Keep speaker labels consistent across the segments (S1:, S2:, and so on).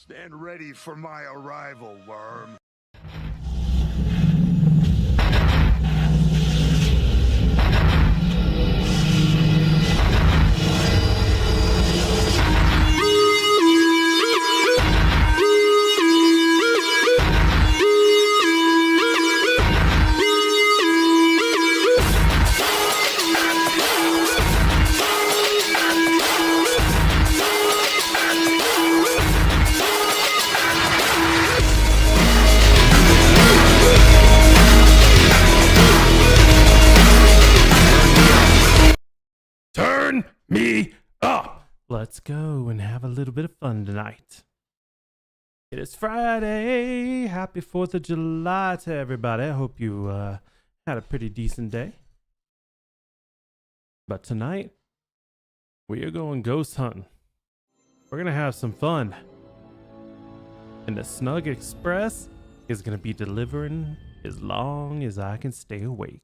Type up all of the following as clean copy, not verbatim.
S1: Stand ready for my arrival, worm.
S2: Turn me up. Let's go and have a little bit of fun tonight. It is Friday. Happy 4th of July to everybody. I hope you had a pretty decent day. But tonight, we are going ghost hunting. We're going to have some fun. And the Snugg-express is going to be delivering as long as I can stay awake.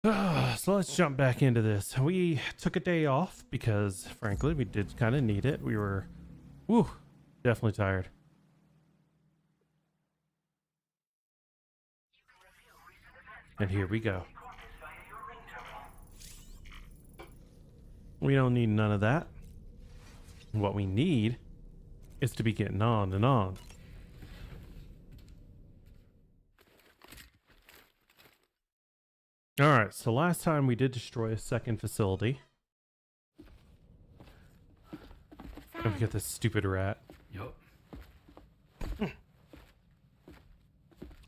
S2: So let's jump back into this. We took a day off because, frankly, we did kind of need it. We were, definitely tired. And here we go. We don't need none of that. What we need is to be getting on and on. Alright, so last time we did destroy a second facility. Don't forget this stupid rat.
S3: Yup.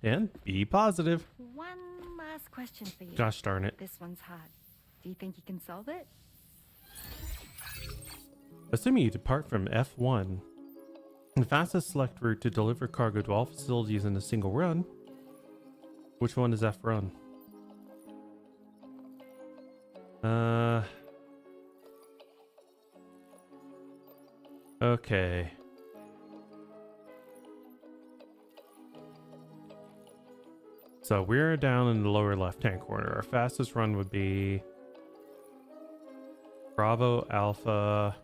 S2: And be positive.
S4: One last question for you.
S2: Gosh darn it.
S4: This one's hard. Do you think you can solve it?
S2: Assuming you depart from F1, the fastest select route to deliver cargo to all facilities in a single run. Which one is F run? Okay. So we're down in the lower left-hand corner. Our fastest run would be Bravo, Alpha,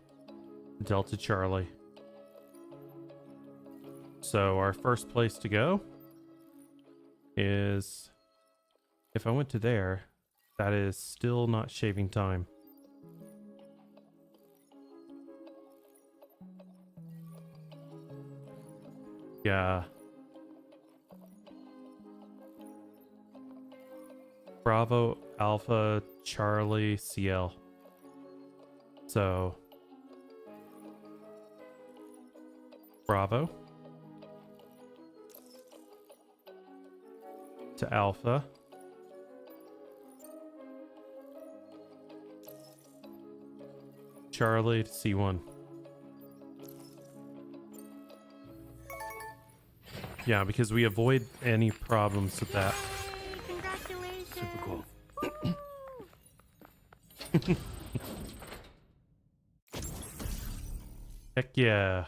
S2: Delta, Charlie. So our first place to go is, if I went to there, that is still not shaving time. Yeah. Bravo, Alpha, Charlie, CL. So Bravo to Alpha. Charlie to C1. Yeah, because we avoid any problems with that.
S4: Congratulations.
S3: Super cool.
S2: Heck yeah.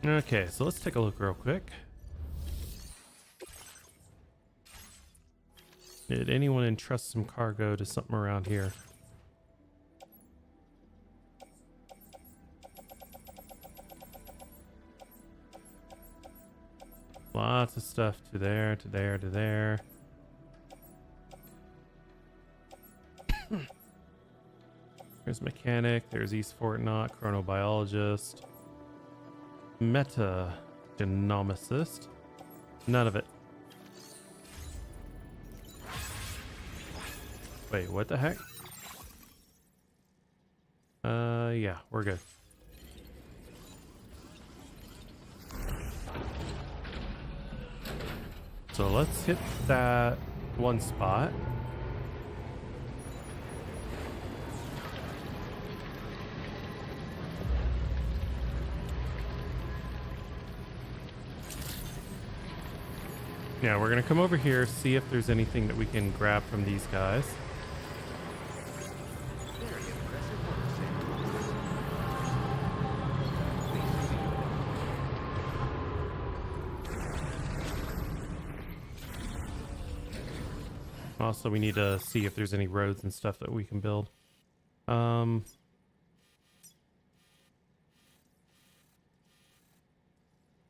S2: Okay, so let's take a look real quick. Did anyone entrust some cargo to something around here? Lots of stuff to there, to there, to there. There's mechanic, there's East Fort Knot, chronobiologist, meta-genomicist. None of it. Wait, what the heck? Yeah, we're good. So let's hit that one spot. Yeah, we're gonna come over here, see if there's anything that we can grab from these guys.
S3: Very impressive work, Sam.
S2: Also, we need to see if there's any roads and stuff that we can build.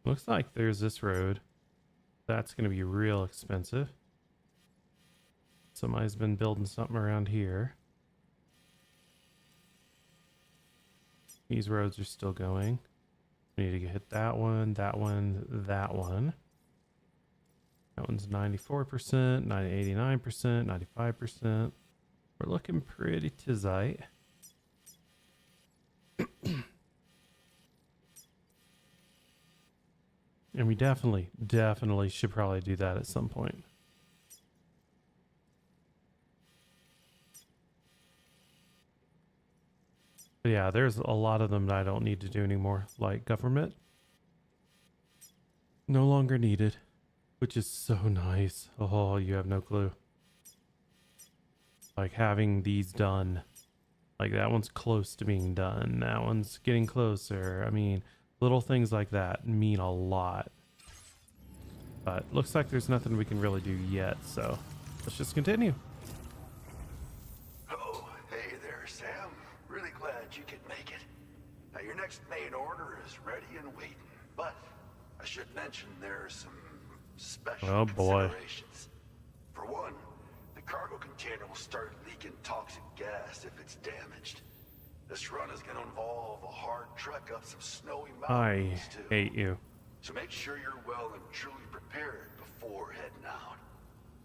S2: Looks like there's this road. That's going to be real expensive. Somebody's been building something around here. These roads are still going. We need to hit that one, that one, that one. That one's 94%, 89%, 95%. We're looking pretty tight. And we definitely should probably do that at some point. But yeah, there's a lot of them that I don't need to do anymore, like government. No longer needed, which is so nice. Oh, you have no clue. Like having these done. Like that one's close to being done. That one's getting closer. I mean, little things like that mean a lot. But looks like there's nothing we can really do yet, so let's just continue.
S1: Oh, hey there, Sam. Really glad you could make it. Now, your next main order is ready and waiting, but I should mention there are some special considerations. For one, the cargo container will start leaking toxic gas if it's damaged. This run is going to involve a hard trek up some snowy mountains, too.
S2: I hate you.
S1: So make sure you're well and truly prepared before heading out.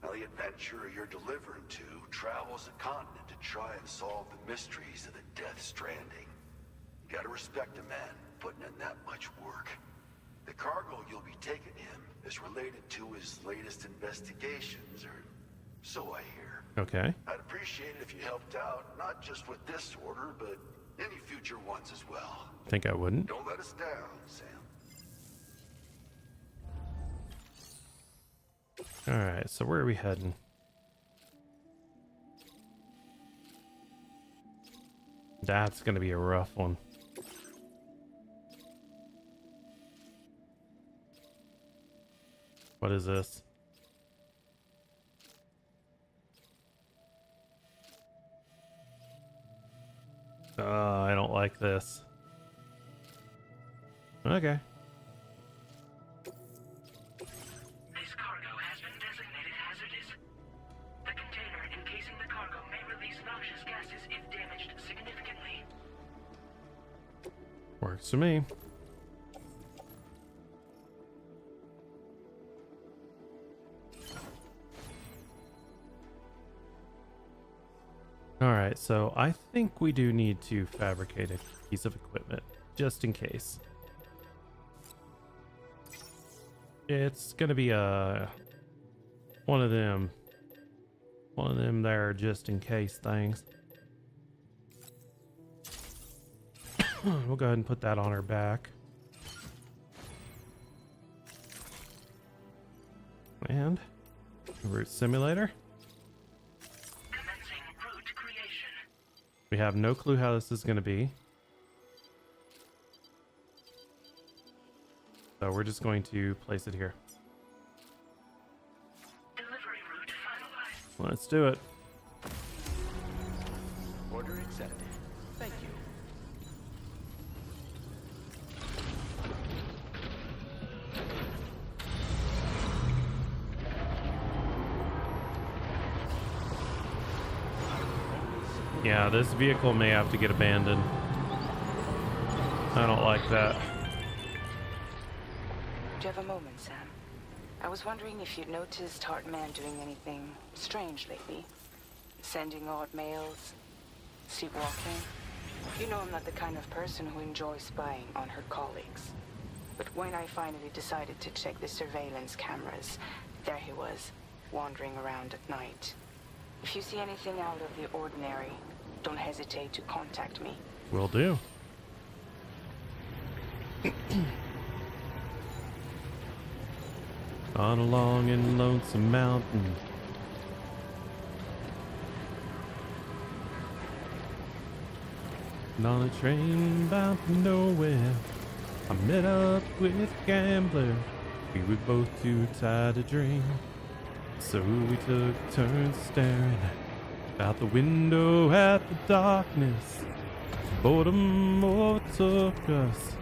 S1: Now, the adventurer you're delivering to travels the continent to try and solve the mysteries of the Death Stranding. You gotta respect a man putting in that much work. The cargo you'll be taking him is related to his latest investigations, or so I hear.
S2: Okay.
S1: I'd appreciate it if you helped out, not just with this order, but any future ones as well.
S2: Think I wouldn't.
S1: Don't let us down, Sam.
S2: Alright, so where are we heading? That's gonna be a rough one. What is this? I don't like this. Okay.
S3: This cargo has been designated hazardous. The container encasing the cargo may release noxious gases if damaged significantly.
S2: Works for me. Alright, so I think we do need to fabricate a piece of equipment, just in case. It's gonna be one of them there just in case things. We'll go ahead and put that on our back. And route simulator.
S3: Commencing route creation.
S2: We have no clue how this is going to be. So we're just going to place it here.
S3: Delivery route finalized.
S2: Let's do it.
S5: Order accepted. Thank you.
S2: Yeah, this vehicle may have to get abandoned. I don't like that.
S6: Do you have a moment, Sam? I was wondering if you'd noticed Hartman doing anything strange lately. Sending odd mails, sleepwalking. You know I'm not the kind of person who enjoys spying on her colleagues. But when I finally decided to check the surveillance cameras, there he was, wandering around at night. If you see anything out of the ordinary, don't hesitate to contact me.
S2: Will do. On a long and lonesome mountain. And on a train bound to nowhere, I met up with a gambler. We were both too tired to drink. So we took turns staring out the window at the darkness. Boredom overtook us.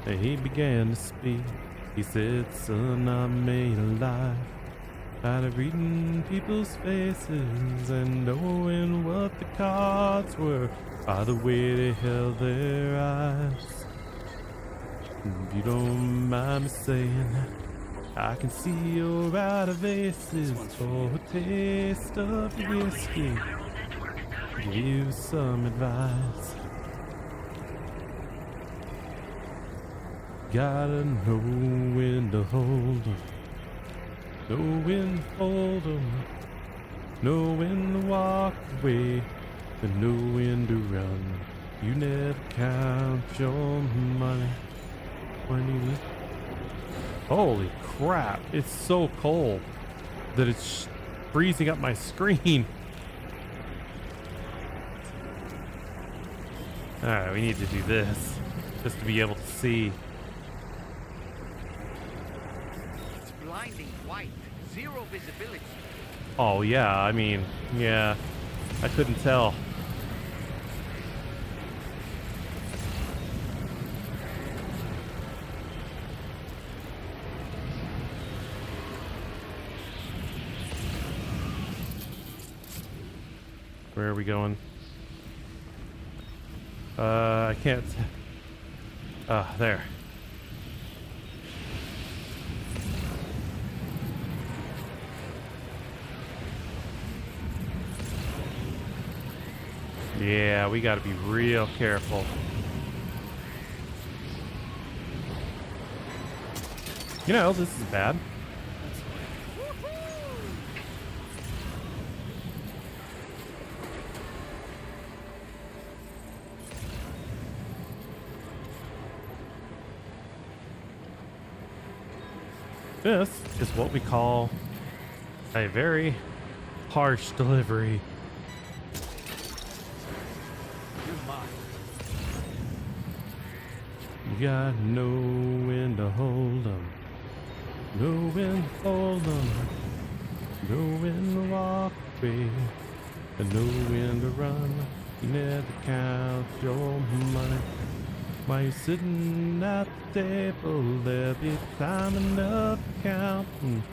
S2: He began to speak. He said, son, I'm made alive out of reading people's faces and knowing what the cards were by the way they held their eyes. If you don't mind me saying, I can see you're out of aces for a taste of the whiskey. Give you some advice. Gotta know when to hold 'em, know when to hold 'em, know when to walk away, and know when to run. You never count your money when you... Holy crap, it's so cold that it's freezing up my screen. Alright, we need to do this just to be able to see.
S5: It's blinding white, zero visibility.
S2: Oh yeah, I mean, yeah, I couldn't tell. Where are we going? I can't. There. Yeah, we gotta be real careful. You know, this is bad. This is what we call a very harsh delivery. You gotta know when to hold 'em, know when to hold 'em, know when to walk away, and know when to run. You never count your money while you're sitting at the table. There'll be time enough counting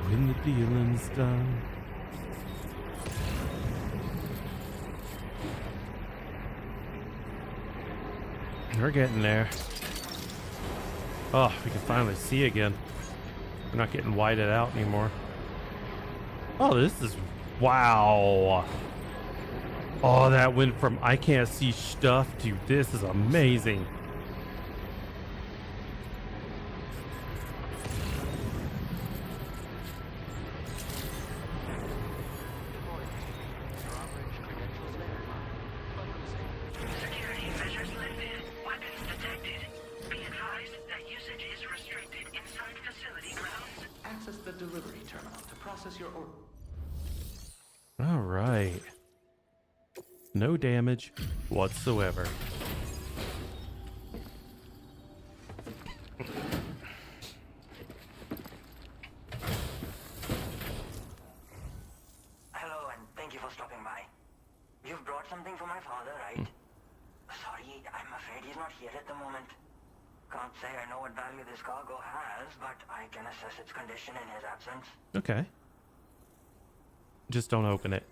S2: when the dealing's done. We're getting there. Oh, we can finally see again. We're not getting whited out anymore. Oh, this is... Wow. Oh, that went from I can't see stuff to this is amazing.
S3: Security measures lifted. Weapons detected. Be advised that usage is restricted inside facility grounds.
S5: Access the delivery terminal to process your order.
S2: All right. No damage whatsoever.
S7: Hello, and thank you for stopping by. You've brought something for my father, right? Sorry, I'm afraid he's not here at the moment. Can't say I know what value this cargo has, but I can assess its condition in his absence.
S2: Okay. Just don't open it.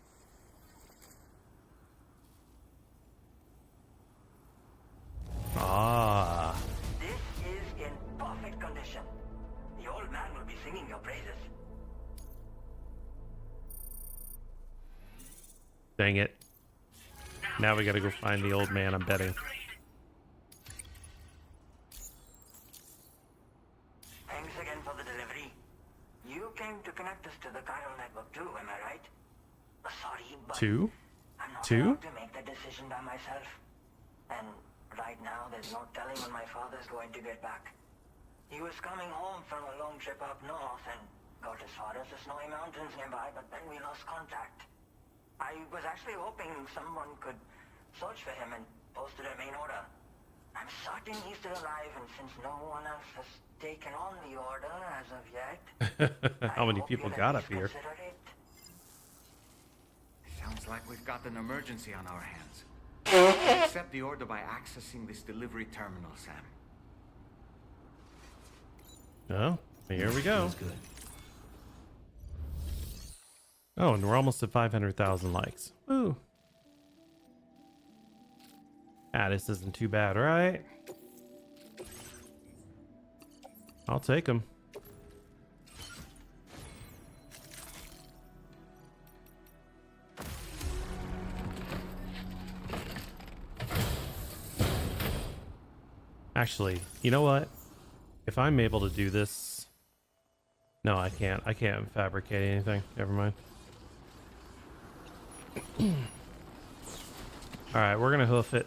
S2: Ah.
S7: This is in perfect condition. The old man will be singing your praises.
S2: Dang it. Now we gotta go find the old man, I'm betting.
S7: Thanks again for the delivery. You came to connect us to the chiral network too, am I right? Sorry, but
S2: Two?
S7: I'm not
S2: Two?
S7: allowed to make that decision by myself. And right now, there's no telling when my father's going to get back. He was coming home from a long trip up north and got as far as the snowy mountains nearby, but then we lost contact. I was actually hoping someone could search for him and post a main order. I'm certain he's still alive, and since no one else has taken on the order as of yet,
S2: How
S7: I
S2: many
S7: hope
S2: people
S7: you'll
S2: got
S7: at
S2: up
S7: least
S2: here?
S7: consider it.
S5: Sounds like we've got an emergency on our hands. Accept the order by accessing this delivery terminal, Sam.
S2: Oh, here we go.
S5: Feels good.
S2: Oh, and we're almost at 500,000 likes. Woo. Ah, this isn't too bad, right? I'll take them. Actually, you know what? If I'm able to do this... No, I can't. I can't fabricate anything. Never mind. Alright, we're gonna hoof it.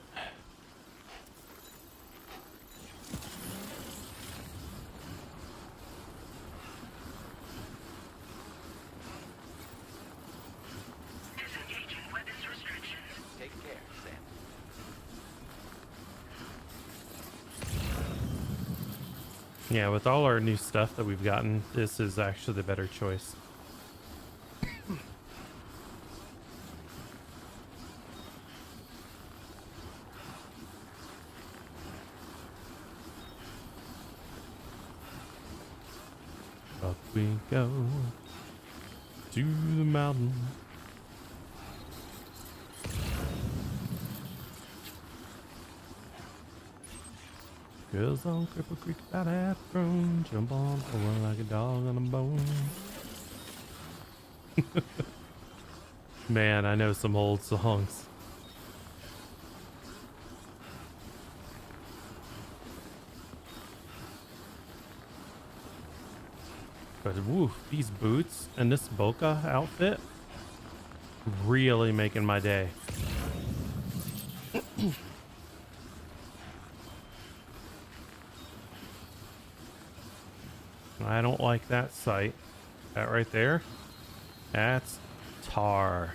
S3: Disengaging weapons restrictions.
S5: Take care, Sam.
S2: Yeah, with all our new stuff that we've gotten, this is actually the better choice. Up we go to the mountain. Girls on Cripple Creek about half grown, jump on one like a dog on a bone. Man, I know some old songs. But woo, these boots and this Boca outfit really making my day. I don't like that sight. That right there, that's tar.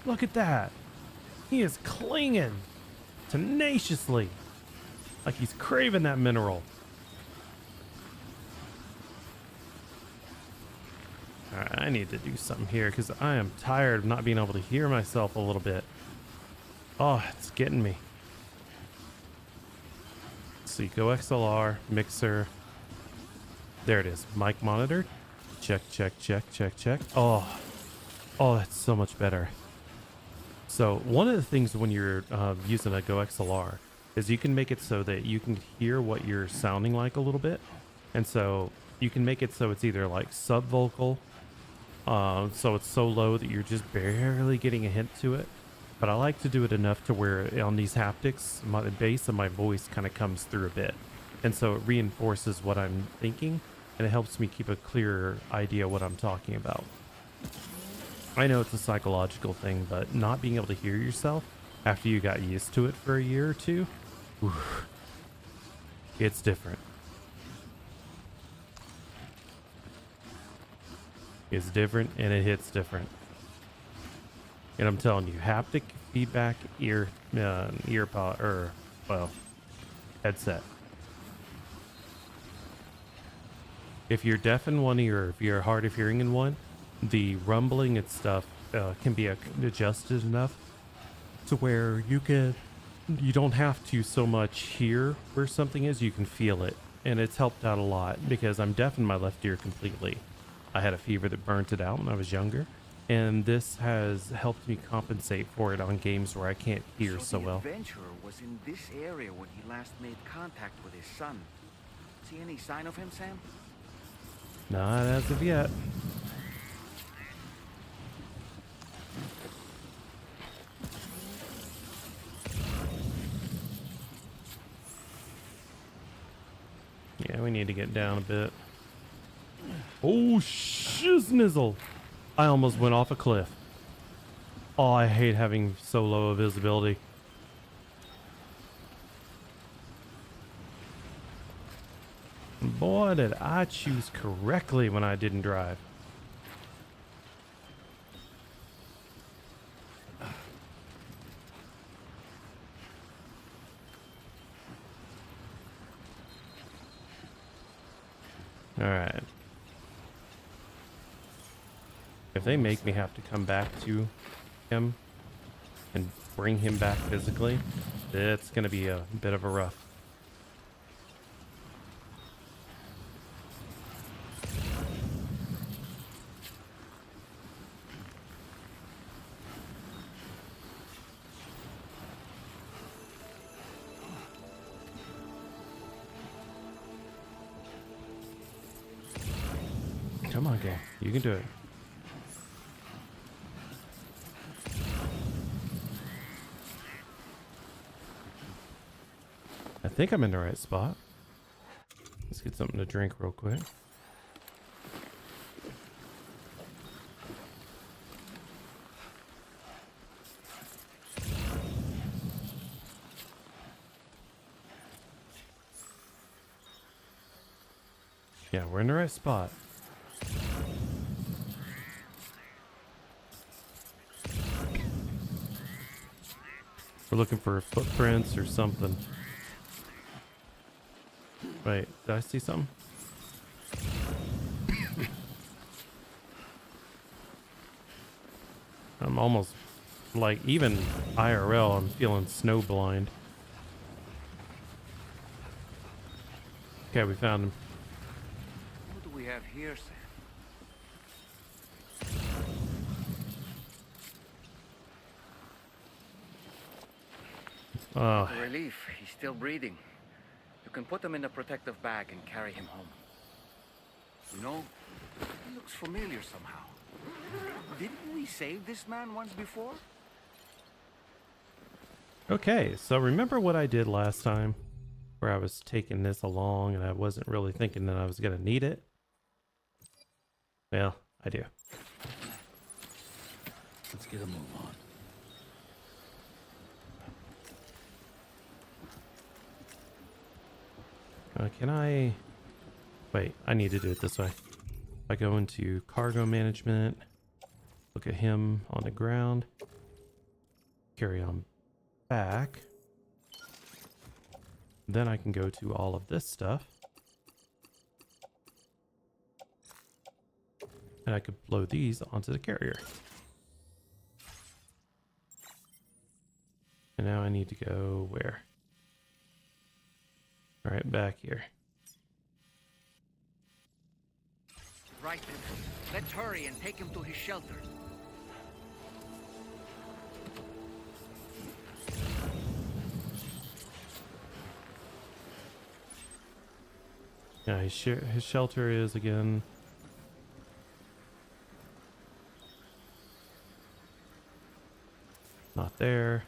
S2: Look at that. He is clinging tenaciously, like he's craving that mineral. Alright, I need to do something here because I am tired of not being able to hear myself a little bit. Oh, it's getting me. So you go XLR, mixer. There it is. Mic monitor. Check, check, check, check, check. Oh, that's so much better. So one of the things when you're using a Go XLR is you can make it so that you can hear what you're sounding like a little bit. And so you can make it so it's either like sub vocal, so it's so low that you're just barely getting a hint to it. But I like to do it enough to where on these haptics, the bass of my voice kind of comes through a bit. And so it reinforces what I'm thinking, and it helps me keep a clearer idea what I'm talking about. I know it's a psychological thing, but not being able to hear yourself after you got used to it for a year or two, oof, it's different. It's different, and it hits different. And I'm telling you, haptic feedback earpod, or, well, headset. If you're deaf in one ear, if you're hard of hearing in one, the rumbling and stuff can be adjusted enough to where you don't have to so much hear where something is, you can feel it. And it's helped out a lot because I'm deaf in my left ear completely. I had a fever that burnt it out when I was younger. And this has helped me compensate for it on games where I can't hear so well.
S5: The adventurer was in this area when he last made contact with his son. See any sign of him, Sam?
S2: Not as of yet. Yeah, we need to get down a bit. Oh, shizznizzle! I almost went off a cliff. Oh, I hate having so low of visibility. Boy, did I choose correctly when I didn't drive. Alright. If they make me have to come back to him and bring him back physically, it's gonna be a bit of a rough. Come on, game. You can do it. I think I'm in the right spot. Let's get something to drink real quick. Yeah, we're in the right spot. We're looking for footprints or something. Wait, did I see something? I'm almost like, even IRL, I'm feeling snow blind. Okay, we found him.
S5: What do we have here, Sam?
S2: Oh,
S5: A relief. He's still breathing. You can put him in a protective bag and carry him home. You know, he looks familiar somehow. Didn't we save this man once before?
S2: okay. So remember what I did last time where I was taking this along and I wasn't really thinking that I was going to need it? Well, I do.
S8: Let's get a move on.
S2: Can I... Wait, I need to do it this way. I go into cargo management, look at him on the ground, carry on back. Then I can go to all of this stuff. And I could blow these onto the carrier. And now I need to go where? Right back here.
S5: Right then. Let's hurry and take him to his shelter.
S2: Yeah, his shelter is again. Not there.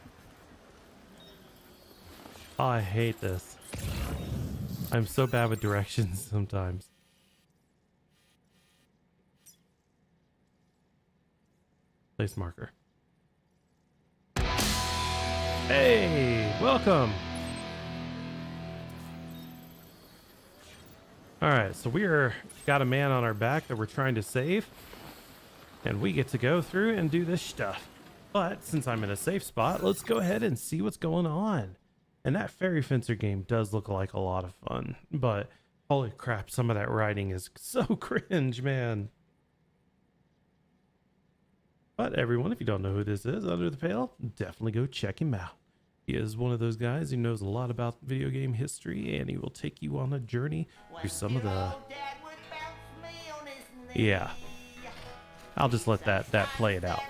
S2: Oh, I hate this. I'm so bad with directions sometimes. Place marker. Hey, welcome. All right, so got a man on our back that we're trying to save, and we get to go through and do this stuff. But since I'm in a safe spot, let's go ahead and see what's going on. And that Fairy Fencer game does look like a lot of fun, but holy crap, some of that writing is so cringe, man. But everyone, if you don't know who this is, Under the Pale, definitely go check him out. He is one of those guys who knows a lot about video game history, and he will take you on a journey through some of the... Yeah. I'll just let that play it out.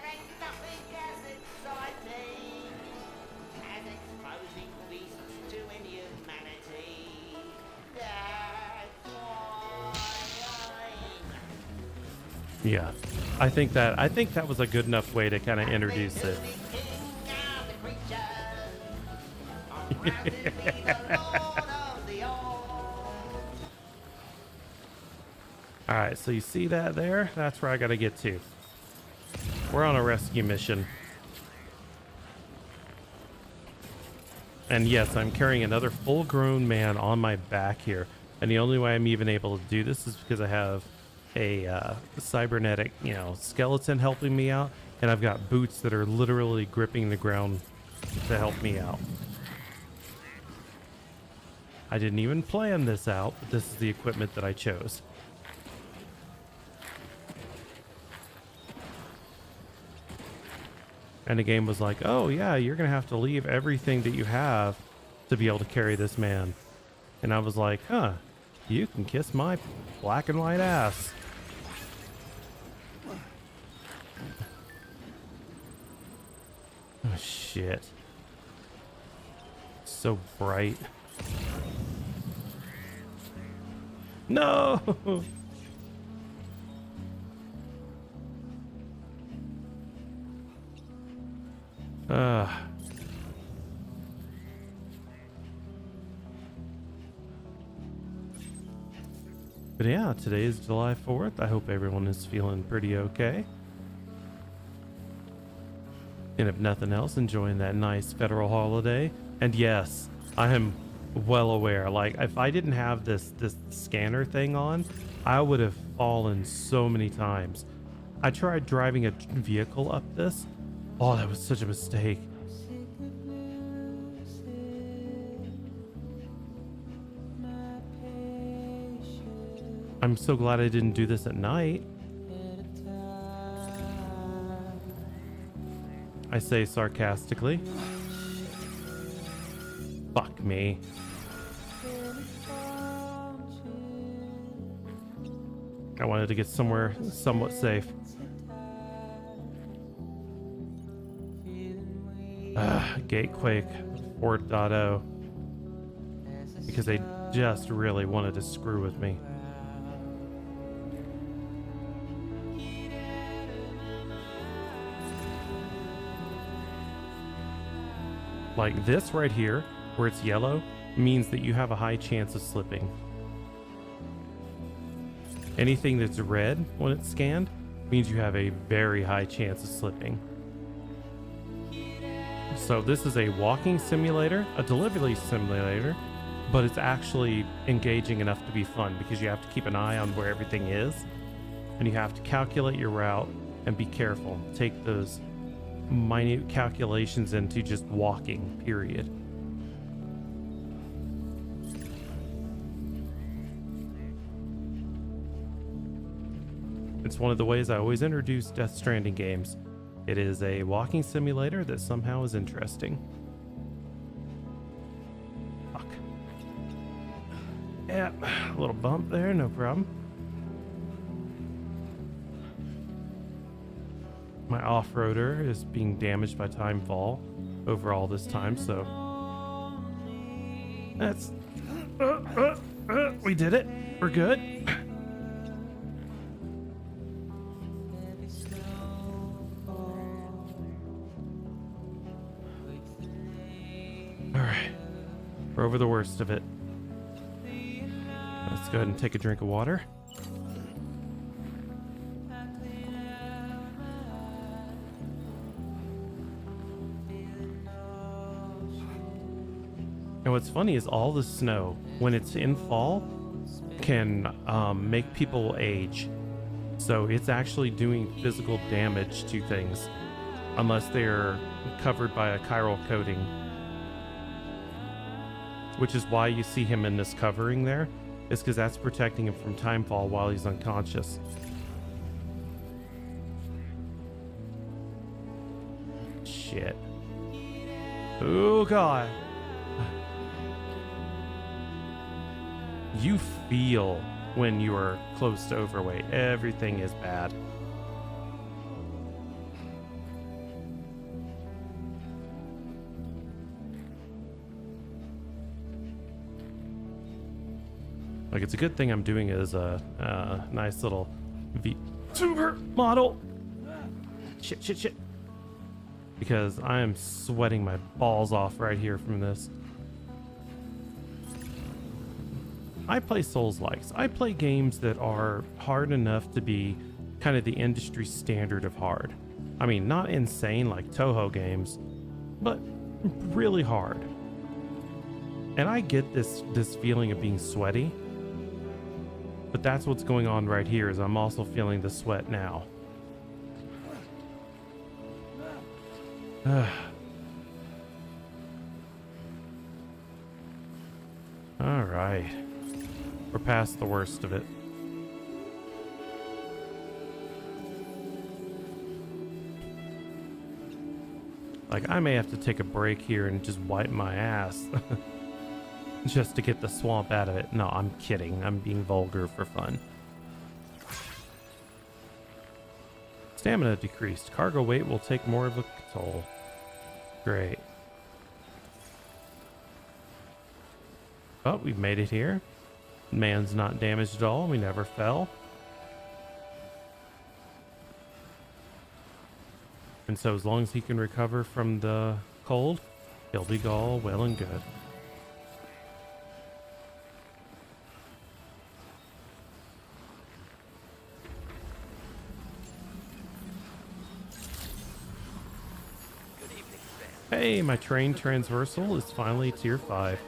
S2: Yeah, I think that was a good enough way to kind of introduce it. All right, so you see that there? That's where I got to get to. We're on a rescue mission. And yes, I'm carrying another full-grown man on my back here. And the only way I'm even able to do this is because I have a cybernetic, skeleton helping me out, and I've got boots that are literally gripping the ground to help me out. I didn't even plan this out, but this is the equipment that I chose. And the game was like, oh yeah, you're gonna have to leave everything that you have to be able to carry this man. And I was like, huh, you can kiss my black and white ass. Oh shit. So bright. No! But yeah, today is July 4th. I hope everyone is feeling pretty okay. And if nothing else, enjoying that nice federal holiday. And yes, I am well aware. Like, if I didn't have this scanner thing on, I would have fallen so many times. I tried driving a vehicle up this. Oh, that was such a mistake. I'm so glad I didn't do this at night. I say sarcastically. Fuck me. I wanted to get somewhere somewhat safe. Gatequake 4.0. Because they just really wanted to screw with me. Like this right here, where it's yellow, means that you have a high chance of slipping. Anything that's red when it's scanned means you have a very high chance of slipping. So this is a walking simulator, a delivery simulator, but it's actually engaging enough to be fun because you have to keep an eye on where everything is, and you have to calculate your route and be careful. Take those minute calculations into just walking, period. It's one of the ways I always introduce Death Stranding games. It is a walking simulator that somehow is interesting. Fuck. Yeah, a little bump there, no problem. My off-roader is being damaged by timefall over all this time, so that's we did it. We're good. All right, we're over the worst of it. Let's go ahead and take a drink of water. And what's funny is all the snow, when it's in fall, can make people age. So it's actually doing physical damage to things, unless they're covered by a chiral coating. Which is why you see him in this covering there, is because that's protecting him from timefall while he's unconscious. Shit. Oh god. You feel when you are close to overweight. Everything is bad. Like, it's a good thing I'm doing is a nice little VTuber model. Shit. Because I am sweating my balls off right here from this. I play Souls-likes. I play games that are hard enough to be kind of the industry standard of hard. I mean, not insane like Toho games, but really hard. And I get this feeling of being sweaty, but that's what's going on right here, is I'm also feeling the sweat now. All right. We're past the worst of it. Like, I may have to take a break here and just wipe my ass just to get the swamp out of it. No, I'm kidding. I'm being vulgar for fun. Stamina decreased. Cargo weight will take more of a toll. Great. Oh, we've made it here. Man's not damaged at all. We never fell. And so as long as he can recover from the cold, he'll be all well and good. Hey, my train transversal is finally tier 5.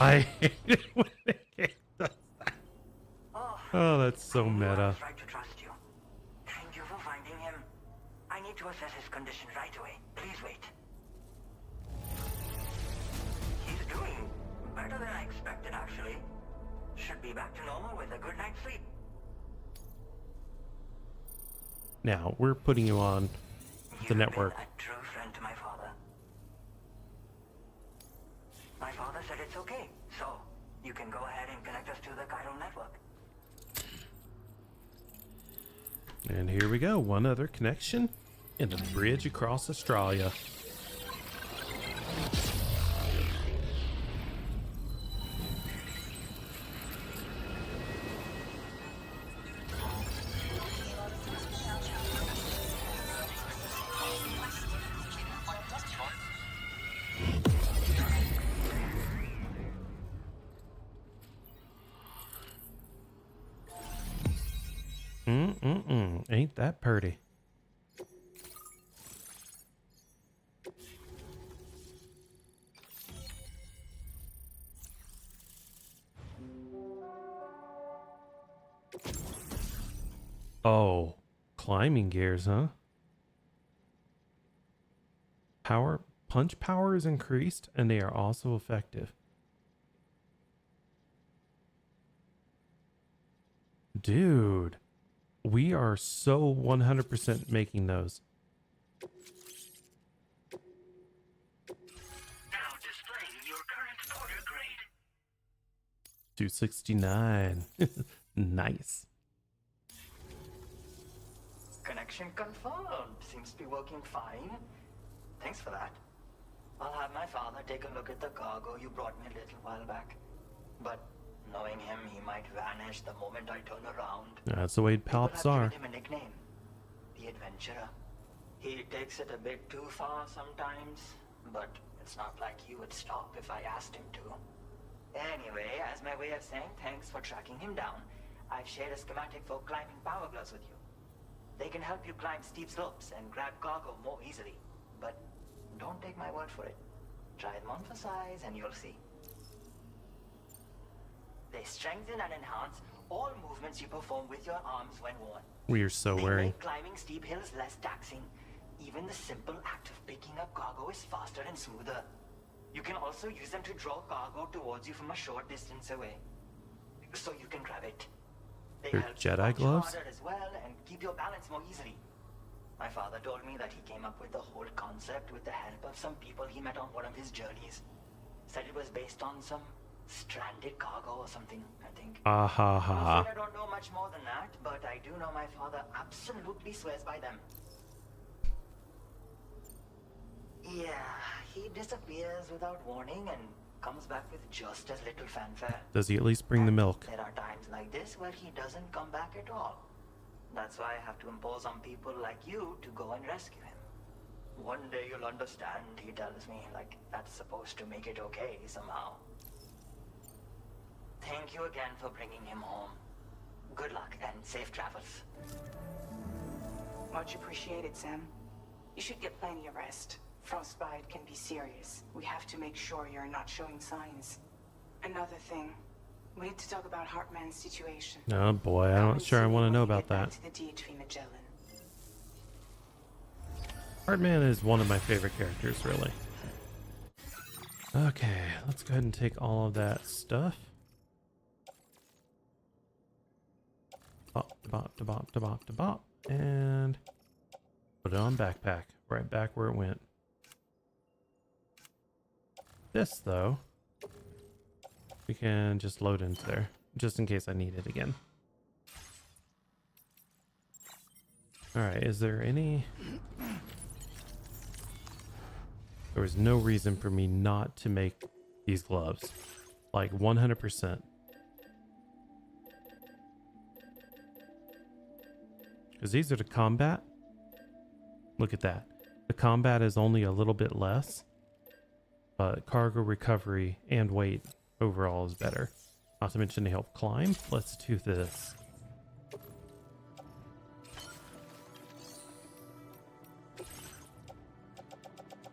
S2: I hate it when the game does that. Oh, that's so meta.
S7: I've tried to trust you. Thank you for finding him. I need to assess his condition right away. Please wait. He's doing better than I expected, actually. Should be back to normal with a good night's sleep.
S2: Now, we're putting you on the
S7: You've
S2: network.
S7: been a true friend to my father. My father said it's okay, so you can go ahead and connect us to the chiral network.
S2: And here we go. One other connection and a bridge across Australia. Ain't that purty? Oh, climbing gears, huh? Punch power is increased, and they are also effective. Dude, we are so 100% making those.
S3: Now displaying your current order grade.
S2: 269. Nice.
S7: Connection confirmed. Seems to be working fine. Thanks for that. I'll have my father take a look at the cargo you brought me a little while back. But knowing him, he might vanish the moment I turn around.
S2: That's the way palps
S7: People
S2: are.
S7: have given him a nickname. The Adventurer. He takes it a bit too far sometimes, but it's not like he would stop if I asked him to. Anyway, as my way of saying thanks for tracking him down, I've shared a schematic for climbing power gloves with you. They can help you climb steep slopes and grab cargo more easily. But don't take my word for it. Try them on for size and you'll see. They strengthen and enhance all movements you perform with your arms when worn.
S2: We are so
S7: They
S2: wearing.
S7: make climbing steep hills less taxing. Even the simple act of picking up cargo is faster and smoother. You can also use them to draw cargo towards you from a short distance away, so you can grab it. They
S2: Your
S7: help you
S2: Jedi
S7: punch
S2: gloves?
S7: harder as well and keep your balance more easily. My father told me that he came up with the whole concept with the help of some people he met on one of his journeys. Said it was based on some stranded cargo or something, I think.
S2: Ah ha
S7: I'm
S2: ha.
S7: afraid I don't know much more than that, but I do know my father absolutely swears by them. Yeah, he disappears without warning and comes back with just as little fanfare.
S2: Does he at least bring the
S7: And
S2: milk?
S7: There are times like this where he doesn't come back at all. That's why I have to impose on people like you to go and rescue him. One day you'll understand, he tells me, like that's supposed to make it okay somehow. Thank you again for bringing him home. Good luck and safe travels.
S6: Much appreciated, Sam. You should get plenty of rest. Frostbite can be serious. We have to make sure you're not showing signs. Another thing, we need to talk about Hartman's situation.
S2: Oh boy, I'm not sure I want to know about that.
S6: To the DHV Magellan.
S2: Hartman is one of my favorite characters, really. Okay, let's go ahead and take all of that stuff. Bop, bop, bop, bop, bop, and put it on backpack, right back where it went. This, though, we can just load into there, just in case I need it again. Alright, is there any... There was no reason for me not to make these gloves. Like 100%. Because these are the combat. Look at that. The combat is only a little bit less. But cargo recovery and weight overall is better. Not to mention they help climb. Let's do this.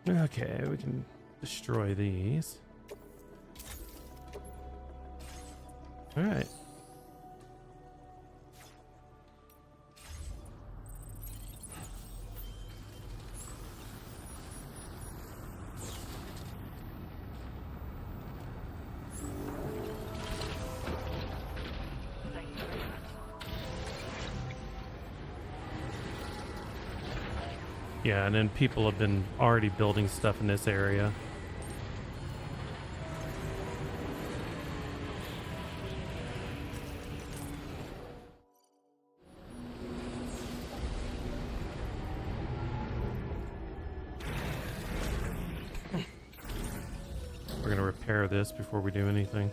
S2: Okay, we can destroy these. All right. Yeah, and then people have been already building stuff in this area. We're gonna repair this before we do anything.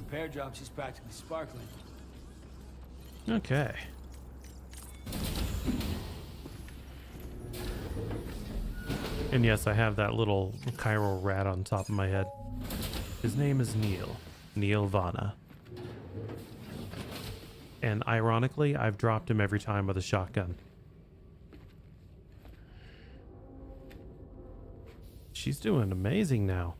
S8: Repair job, she's practically sparkling.
S2: Okay. And yes, I have that little chiral rat on top of my head. His name is Neil. Neil Vana. And ironically, I've dropped him every time with a shotgun. She's doing amazing now.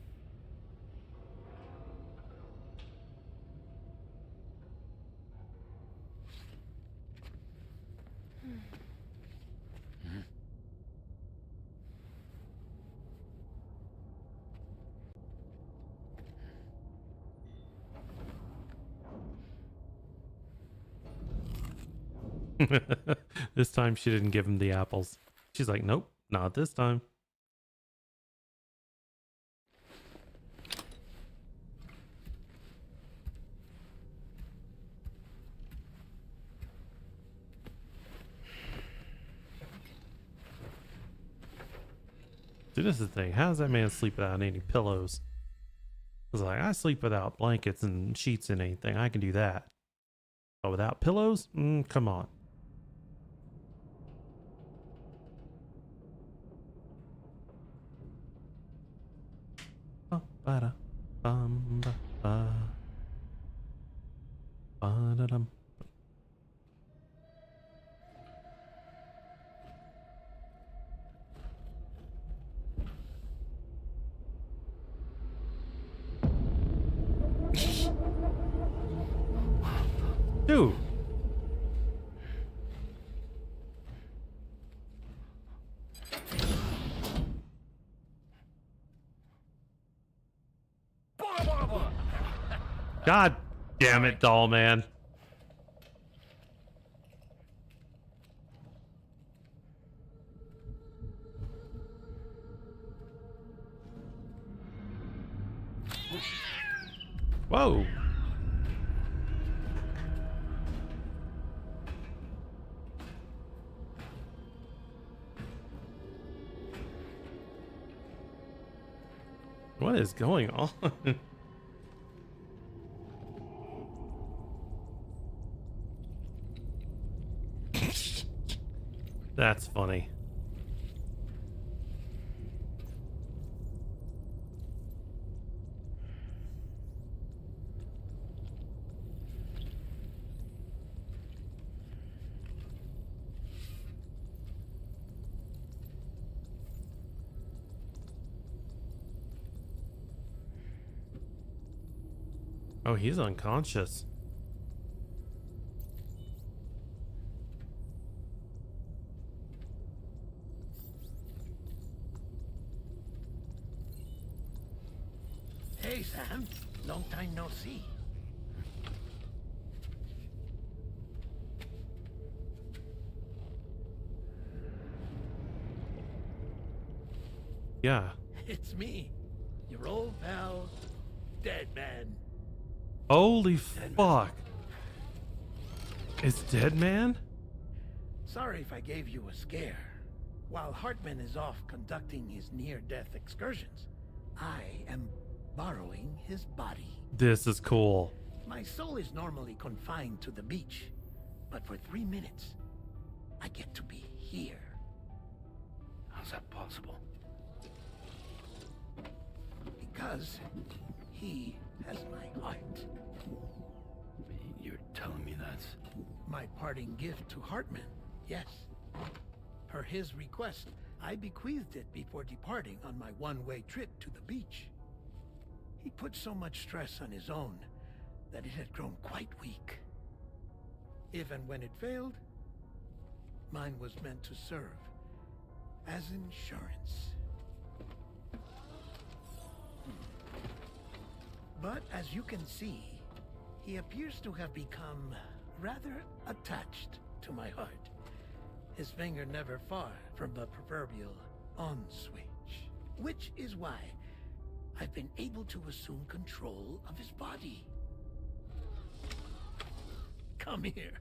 S2: This time she didn't give him the apples. She's like, nope, not this time. See, this is the thing. How does that man sleep without any pillows? I was like, I sleep without blankets and sheets and anything. I can do that. But without pillows? Come on. Dude. God damn it, doll man. Whoa. What is going on? That's funny. Oh, he's unconscious.
S9: Hey, Sam. Long time no see.
S2: Yeah.
S9: It's me, your old pal, Dead Man.
S2: Holy fuck. It's Dead Man?
S9: Sorry if I gave you a scare. While Hartman is off conducting his near-death excursions, I am borrowing his body.
S2: This is cool.
S9: My soul is normally confined to the beach, but for 3 minutes, I get to be here. How's that possible? Because he has my heart.
S8: You're telling me that's...
S9: My parting gift to Hartman, yes. Per his request, I bequeathed it before departing on my one-way trip to the beach. He put so much stress on his own that it had grown quite weak. If and when it failed, mine was meant to serve as insurance. But as you can see, he appears to have become rather attached to my heart. His finger never far from the proverbial on switch. Which is why I've been able to assume control of his body. Come here.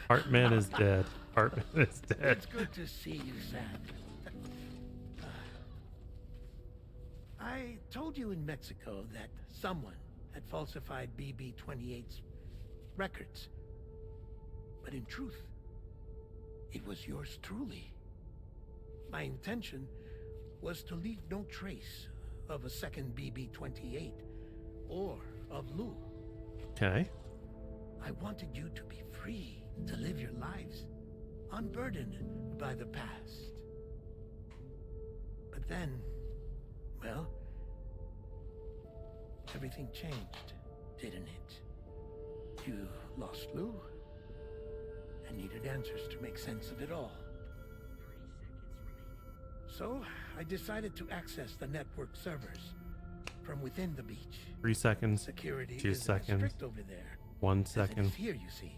S2: Hartman is dead. Hartman is dead.
S9: It's good to see you, Sam. I told you in Mexico that someone had falsified BB-28's records. But in truth, it was yours truly. My intention was to leave no trace of a second BB-28 or of Lou.
S2: Okay.
S9: I wanted you to be free to live your lives, unburdened by the past. But then, well, everything changed, didn't it? You lost Lou and needed answers to make sense of it all. So, I decided to access the network servers from within the beach.
S2: 3 seconds.
S9: Security
S2: 2
S9: is
S2: seconds.
S9: strict over there.
S2: 1
S9: As it
S2: second.
S9: is here, you see.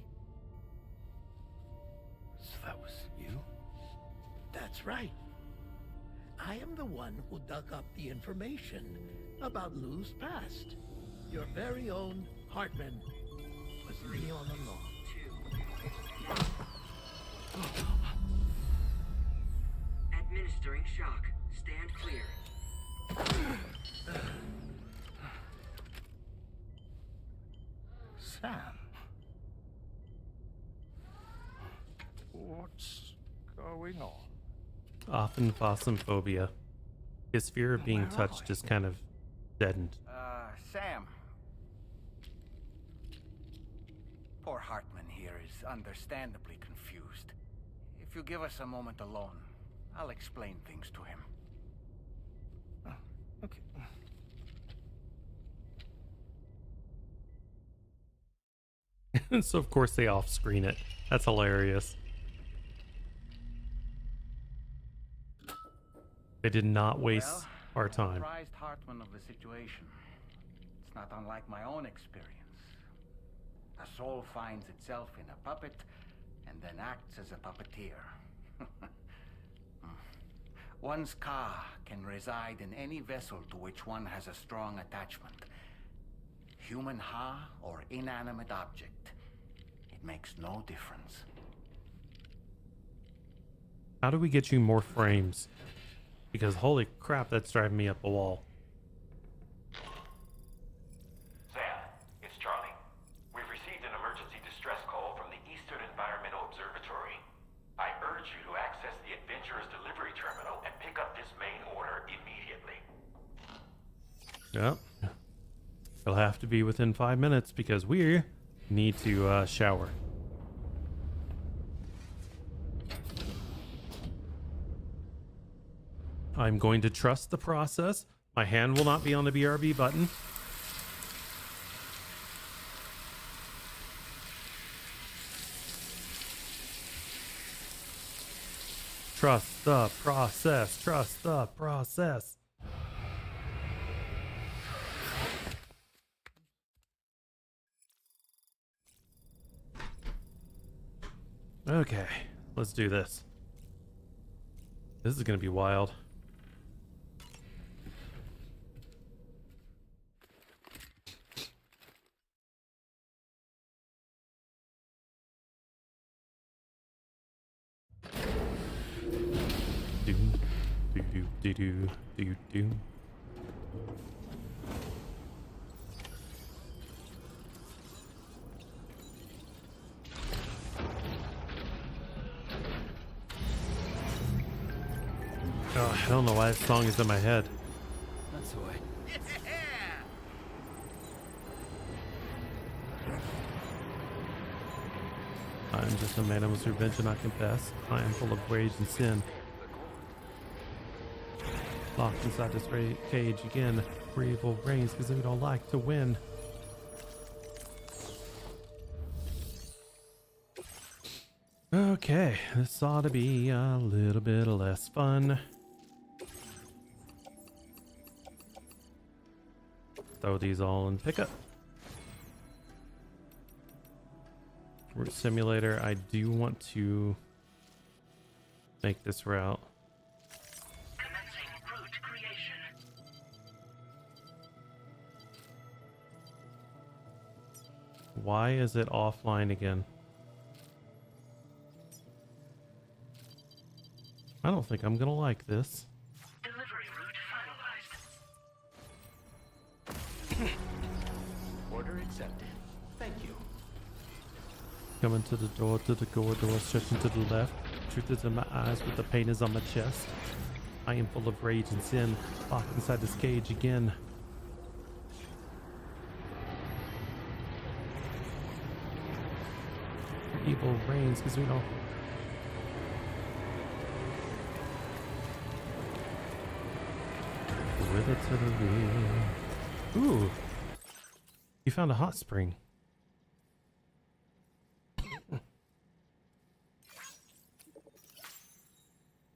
S8: So that was you?
S9: That's right. I am the one who dug up the information about Lou's past. Your very own Hartman was me all along.
S3: Administering shock. Stand clear.
S8: Sam. What's going on?
S2: Often phosmophobia. His fear of being
S5: Where are
S2: touched
S5: we?
S2: is kind of deadened.
S5: Sam. Poor Hartman here is understandably confused. If you give us a moment alone, I'll explain things to him.
S8: Okay.
S2: So of course they off-screen it. That's hilarious. They did not waste
S5: Well,
S2: our
S5: I
S2: time.
S5: apprised Hartman of the situation. It's not unlike my own experience. A soul finds itself in a puppet and then acts as a puppeteer. One's ka can reside in any vessel to which one has a strong attachment. Human ha or inanimate object. It makes no difference.
S2: How do we get you more frames? Because holy crap, that's driving me up a wall.
S10: Sam, it's Charlie. We've received an emergency distress call from the Eastern Environmental Observatory. I urge you to access the Adventurer's delivery terminal and pick up this main order immediately.
S2: Yep. It'll have to be within 5 minutes because we need to shower. I'm going to trust the process. My hand will not be on the BRB button. Trust the process. Trust the process. Okay, let's do this. This is gonna be wild. Do do do do do do. Oh, I don't know why this song is in my head.
S5: That's the way.
S2: I am just a man whose revenge and I confess. I am full of rage and sin. Locked inside this cage again, where evil reigns because we don't like to win. Okay, this ought to be a little bit less fun. Throw these all in pickup. Route simulator, I do want to make this route.
S3: Commencing route creation.
S2: Why is it offline again? I don't think I'm gonna like this.
S3: Delivery route finalized.
S5: Order accepted. Thank you.
S2: Coming to the door, stretching to the left. Truth is in my eyes, but the pain is on my chest. I am full of rage and sin, locked inside this cage again. Evil reigns because we know. With it to the rear. Ooh, you found a hot spring.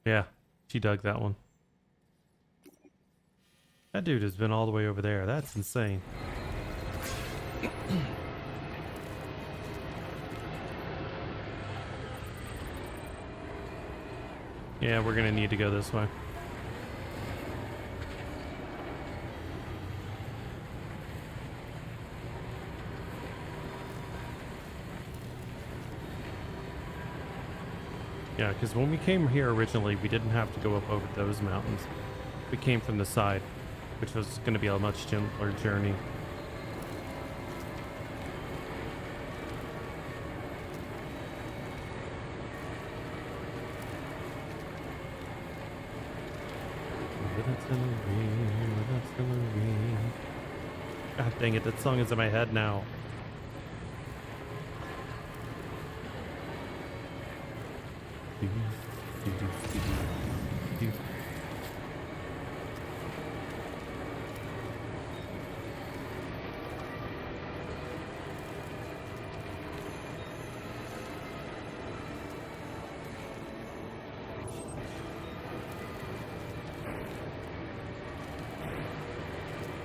S2: Yeah, she dug that one. That dude has been all the way over there. That's insane. Yeah, we're gonna need to go this way. Yeah, because when we came here originally, we didn't have to go up over those mountains. We came from the side, which was going to be a much gentler journey. God dang it, that song is in my head now.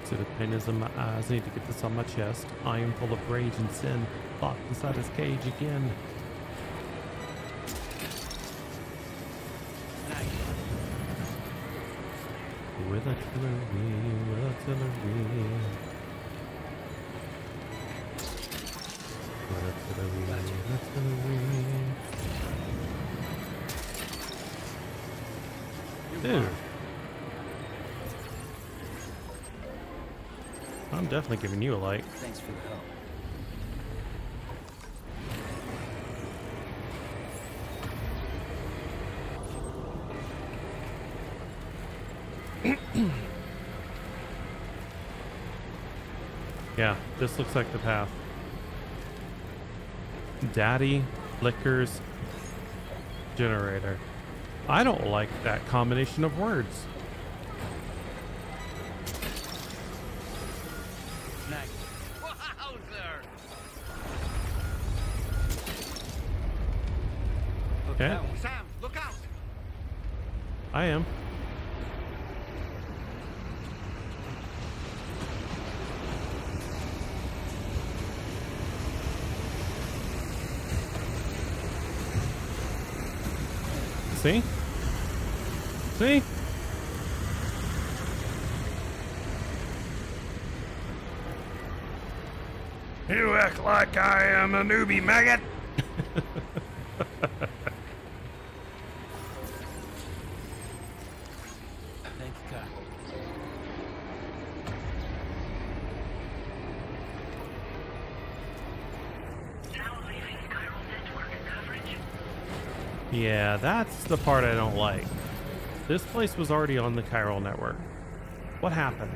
S2: See the pain is in my eyes. I need to get this on my chest. I am full of rage and sin, locked inside this cage again. With artillery, with artillery. With artillery, with artillery. Dude. I'm definitely giving you a like.
S5: Thanks for the help.
S2: Yeah, this looks like the path. Daddy Liquors Generator. I don't like that combination of words.
S5: Snag. Wowzer!
S2: Okay.
S5: Sam, look out!
S2: I am. See? See?
S8: You act like I am a newbie, maggot!
S9: Thank God.
S3: Now leaving chiral network coverage.
S2: Yeah, that's the part I don't like. This place was already on the chiral network. What happened?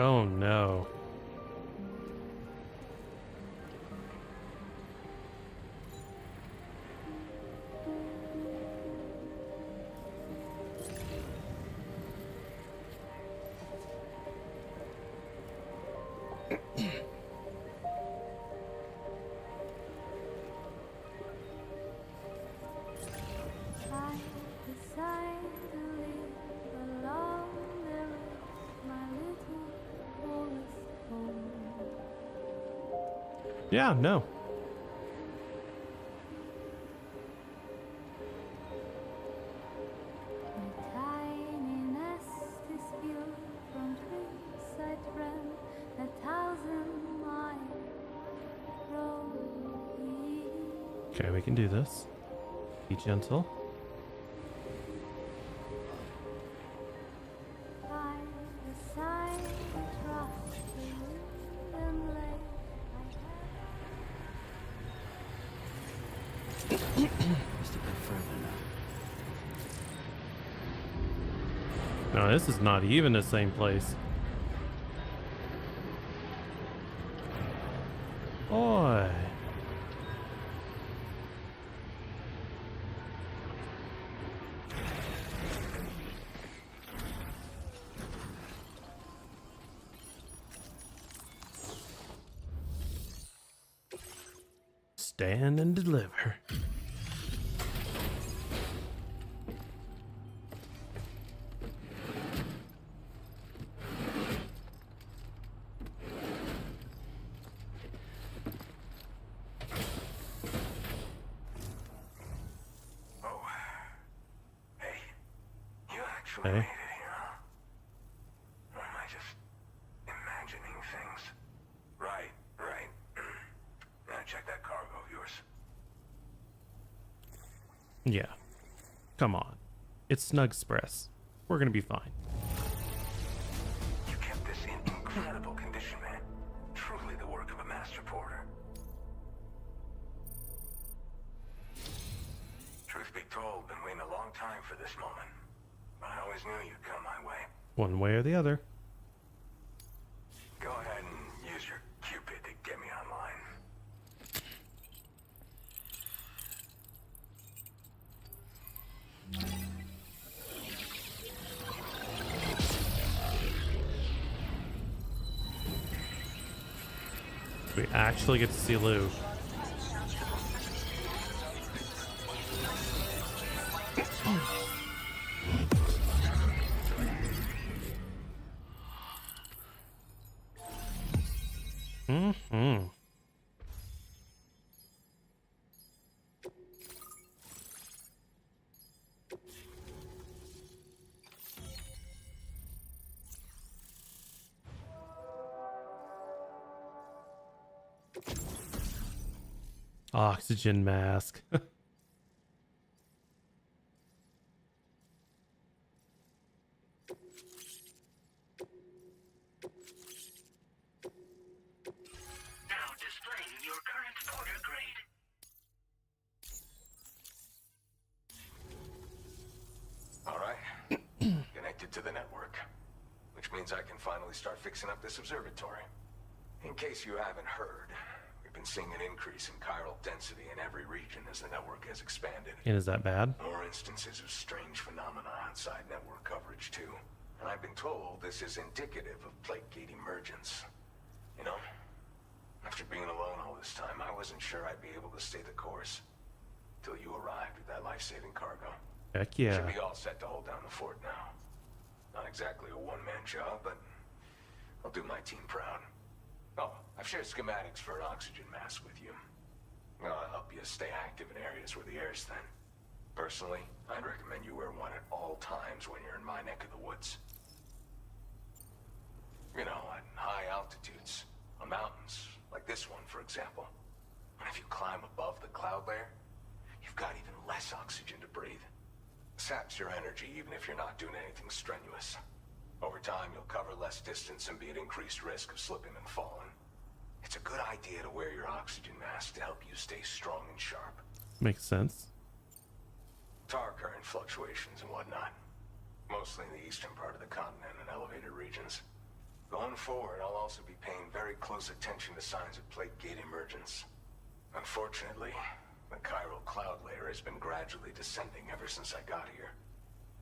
S2: Oh no.
S4: I decide to live along the way, my little forest home.
S2: Yeah, no.
S4: My tiny nest is built from twigs I trim 1,000 miles from here.
S2: Okay, we can do this. Be gentle.
S4: I decide to trust the wind and lay
S9: Must have been further now.
S2: No, this is not even the same place. Boy. Stand and deliver.
S1: Oh. Hey. You actually
S2: Hey.
S1: made it here, huh? Or am I just imagining things? Right. Now check that cargo of yours.
S2: Yeah. Come on. It's Snugg-express. We're gonna be fine.
S1: You kept this in incredible condition, man. Truly the work of a master porter. Truth be told, been waiting a long time for this moment. But I always knew you'd come my way.
S2: One way or the other.
S1: Go ahead and use your Cupid to get me online.
S2: We actually get to see Lou. Mm-hmm. Oxygen mask.
S3: Now displaying your current porter grade.
S1: All right. Connected to the network.
S11: means I can finally start fixing up this observatory. In case you haven't heard, we've been seeing an increase in chiral density in every region as the network has expanded.
S2: And is that bad?
S11: More instances of strange phenomena outside network coverage, too. And I've been told this is indicative of plate gate emergence. You know, after being alone all this time, I wasn't sure I'd be able to stay the course. Till you arrived with that life-saving cargo.
S2: Heck yeah.
S11: Should be all set to hold down the fort now. Not exactly a one-man job, but I'll do my team proud. Oh, I've shared schematics for an oxygen mask with you. I'll help you stay active in areas where the air's thin. Personally, I'd recommend you wear one at all times when you're in my neck of the woods. You know, at high altitudes, on mountains, like this one, for example. And if you climb above the cloud layer, you've got even less oxygen to breathe. Saps your energy even if you're not doing anything strenuous. Over time, you'll cover less distance and be at increased risk of slipping and falling. It's a good idea to wear your oxygen mask to help you stay strong and sharp.
S2: Makes sense.
S11: Tar current fluctuations and whatnot. Mostly in the eastern part of the continent and elevated regions. Going forward, I'll also be paying very close attention to signs of plate gate emergence. Unfortunately, the chiral cloud layer has been gradually descending ever since I got here.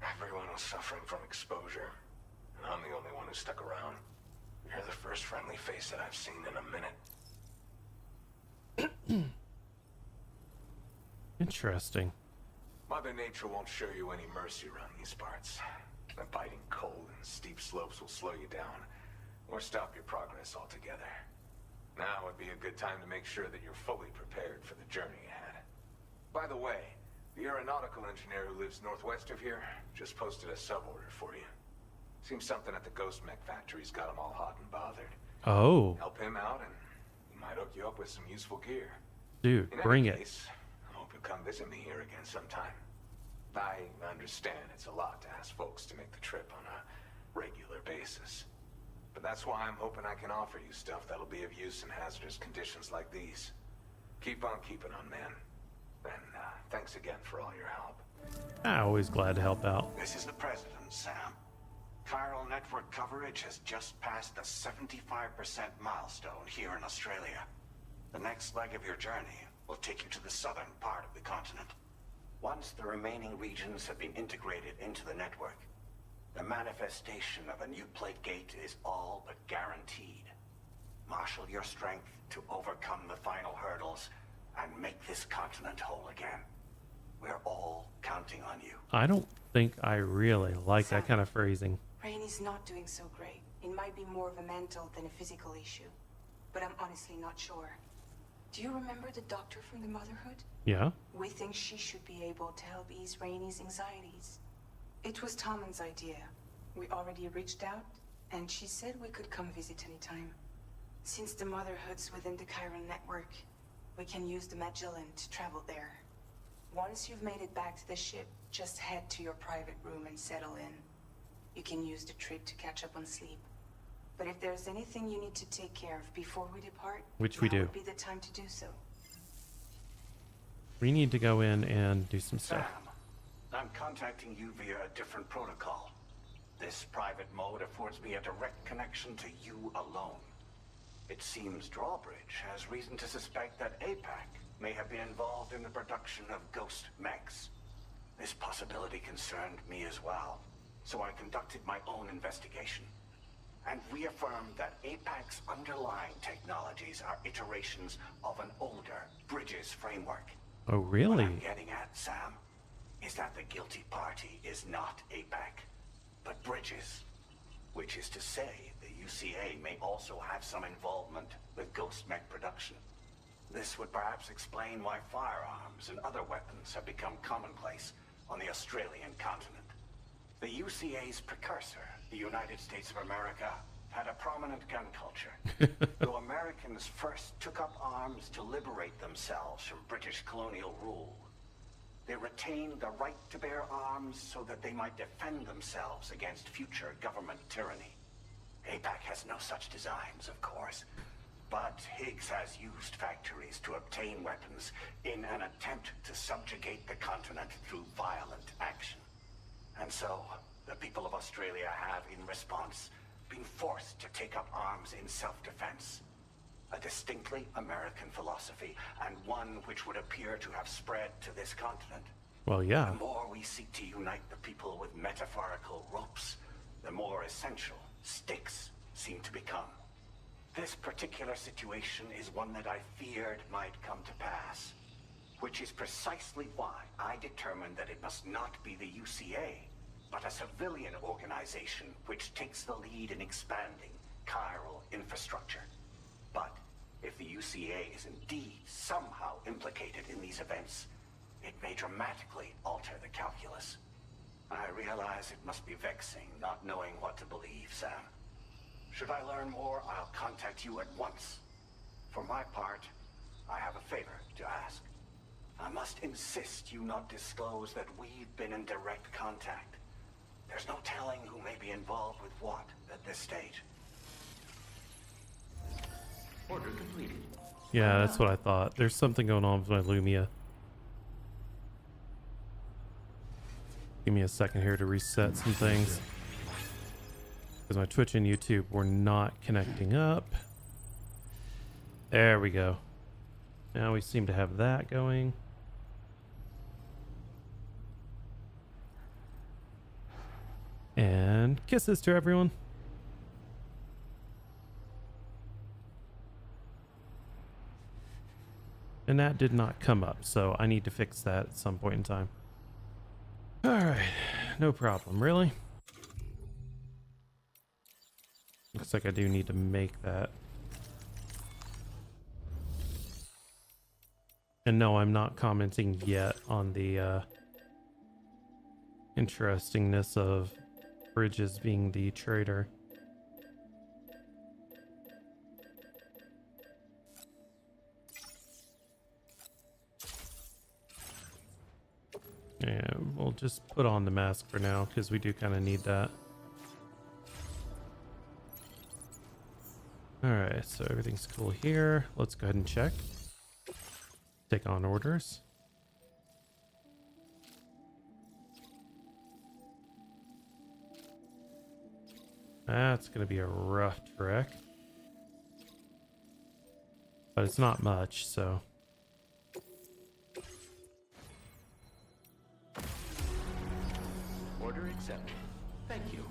S11: Everyone was suffering from exposure, and I'm the only one who stuck around. You're the first friendly face that I've seen in a minute.
S2: Interesting.
S11: Mother Nature won't show you any mercy around these parts. The biting cold and steep slopes will slow you down, or stop your progress altogether. Now would be a good time to make sure that you're fully prepared for the journey ahead. By the way, the aeronautical engineer who lives northwest of here just posted a sub-order for you. Seems something at the Ghost Mech factory's got him all hot and bothered.
S2: Oh.
S11: Help him out and he might hook you up with some useful gear.
S2: Dude, bring it.
S11: I hope you'll come visit me here again sometime. I understand it's a lot to ask folks to make the trip on a regular basis. But that's why I'm hoping I can offer you stuff that'll be of use in hazardous conditions like these. Keep on keeping on, man. And thanks again for all your help.
S2: Always glad to help out.
S12: This is the President, Sam. Chiral network coverage has just passed the 75% milestone here in Australia. The next leg of your journey will take you to the southern part of the continent. Once the remaining regions have been integrated into the network, the manifestation of a new plate gate is all but guaranteed. Marshal your strength to overcome the final hurdles and make this continent whole again. We're all counting on you.
S2: I don't think I really like that kind of phrasing.
S6: Rainey's not doing so great. It might be more of a mental than a physical issue, but I'm honestly not sure. Do you remember the doctor from the Motherhood?
S2: Yeah.
S6: We think she should be able to help ease Rainey's anxieties. It was Tommen's idea. We already reached out, and she said we could come visit anytime. Since the Motherhood's within the Chiron network, we can use the Magellan to travel there. Once you've made it back to the ship, just head to your private room and settle in. You can use the trip to catch up on sleep. But if there's anything you need to take care of before we depart,
S2: which we do,
S6: would be the time to do so.
S2: We need to go in and do some stuff.
S12: Sam, I'm contacting you via a different protocol. This private mode affords me a direct connection to you alone. It seems Drawbridge has reason to suspect that APAC may have been involved in the production of ghost mechs. This possibility concerned me as well, so I conducted my own investigation and reaffirmed that APAC's underlying technologies are iterations of an older Bridges framework.
S2: Oh, really?
S12: What I'm getting at, Sam, is that the guilty party is not APAC, but Bridges, which is to say the UCA may also have some involvement with ghost mech production. This would perhaps explain why firearms and other weapons have become commonplace on the Australian continent. The UCA's precursor, the United States of America, had a prominent gun culture. Though Americans first took up arms to liberate themselves from British colonial rule, they retained the right to bear arms so that they might defend themselves against future government tyranny. APAC has no such designs, of course, but Higgs has used factories to obtain weapons in an attempt to subjugate the continent through violent action. And so, the people of Australia have, in response, been forced to take up arms in self-defense. A distinctly American philosophy, and one which would appear to have spread to this continent.
S2: Well, yeah.
S12: The more we seek to unite the people with metaphorical ropes, the more essential sticks seem to become. This particular situation is one that I feared might come to pass, which is precisely why I determined that it must not be the UCA, but a civilian organization which takes the lead in expanding chiral infrastructure. But if the UCA is indeed somehow implicated in these events, it may dramatically alter the calculus. I realize it must be vexing not knowing what to believe, Sam. Should I learn more, I'll contact you at once. For my part, I have a favor to ask. I must insist you not disclose that we've been in direct contact. There's no telling who may be involved with what at this stage.
S10: Order completed.
S2: Yeah, that's what I thought. There's something going on with my Lumia. Give me a second here to reset some things. Because my Twitch and YouTube were not connecting up. There we go. Now we seem to have that going. And kisses to everyone. And that did not come up, so I need to fix that at some point in time. Alright, no problem. Really? Looks like I do need to make that. And no, I'm not commenting yet on the interestingness of Bridges being the traitor. Yeah, we'll just put on the mask for now because we do kind of need that. Alright, so everything's cool here. Let's go ahead and check. Take on orders. That's going to be a rough trek. But it's not much, so...
S10: Order accepted. Thank you.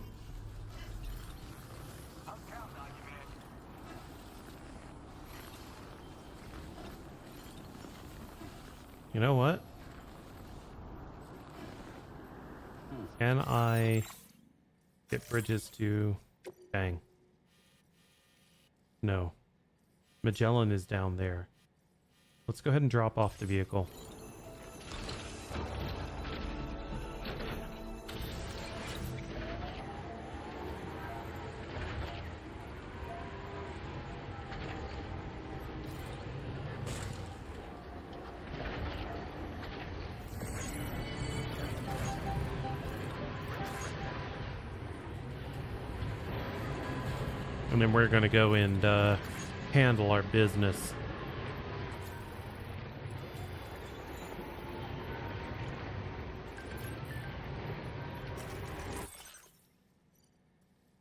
S2: You know what? Can I get Bridges to... Bang. No. Magellan is down there. Let's go ahead and drop off the vehicle. And then we're going to go and handle our business.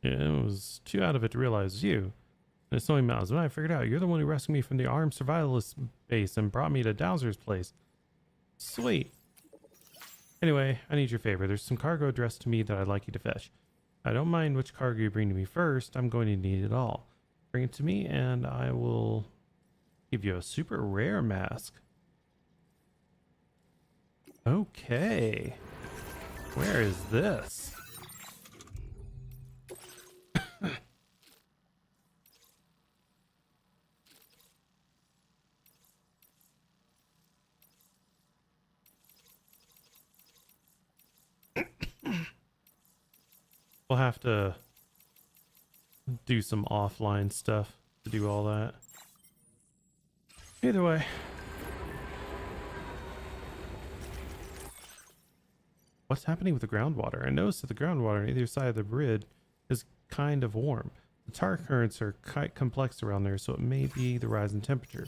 S2: Yeah, it was too out of it to realize you. And it's only Miles. When I figured out you're the one who rescued me from the armed survivalist base and brought me to Dowser's place. Sweet. Anyway, I need your favor. There's some cargo addressed to me that I'd like you to fetch. I don't mind which cargo you bring to me first. I'm going to need it all. Bring it to me and I will give you a super rare mask. Okay. Where is this? We'll have to do some offline stuff to do all that. Either way. What's happening with the groundwater? I noticed that the groundwater on either side of the bridge is kind of warm. The tar currents are quite complex around there, so it may be the rise in temperature.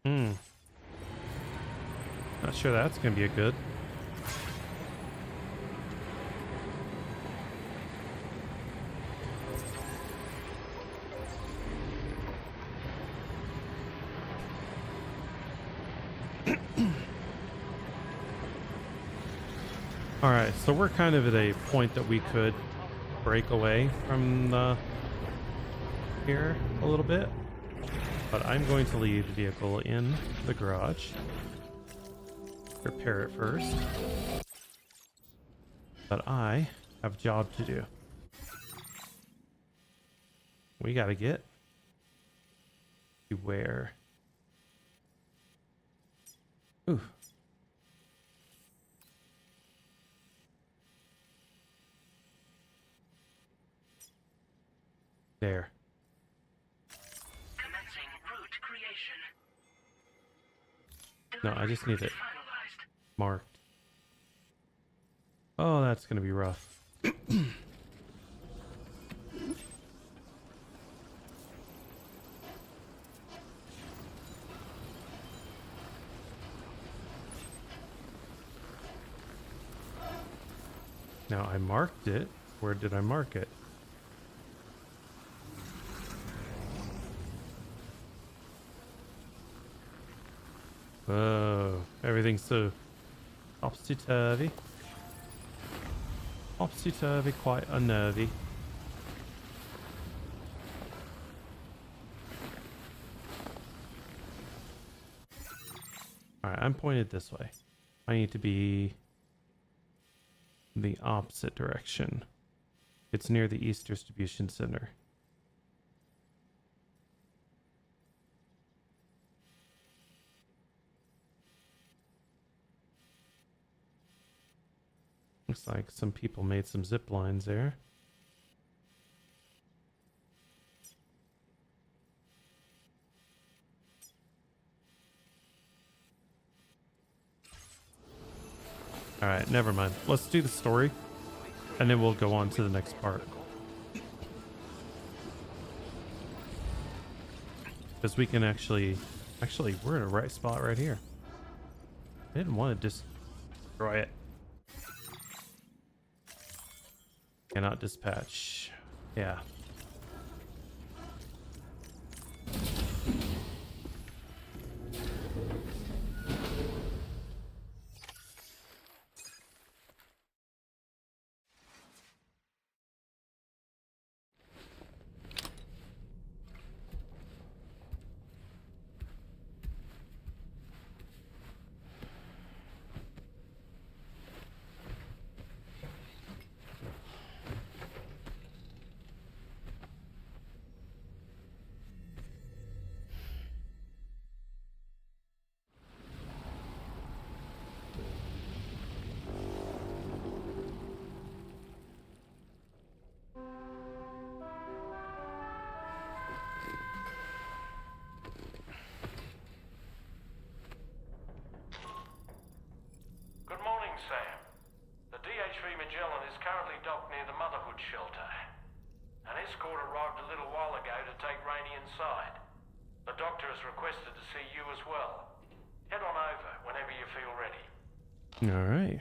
S2: Not sure that's going to be a good. Alright, so we're kind of at a point that we could break away from the here a little bit. But I'm going to leave the vehicle in the garage. Repair it first. But I have a job to do. We gotta get to where? Ooh. There.
S3: Commencing route creation.
S2: No, I just need it
S3: Finalized.
S2: marked. Oh, that's gonna be rough. Now I marked it. Where did I mark it? Oh, everything's so topsy-turvy. Topsy-turvy, quite unnervy. Alright, I'm pointed this way. I need to be the opposite direction. It's near the East Distribution Center. Looks like some people made some zip lines there. Alright, never mind. Let's do the story, and then we'll go on to the next part. Because we can actually, we're in a right spot right here. I didn't want to destroy it. Cannot dispatch. Yeah.
S10: Good morning, Sam. The DH3 Magellan is currently docked near the Motherhood shelter. An escort arrived a little while ago to take Rainey inside. The doctor has requested to see you as well. Head on over whenever you feel ready.
S2: All right.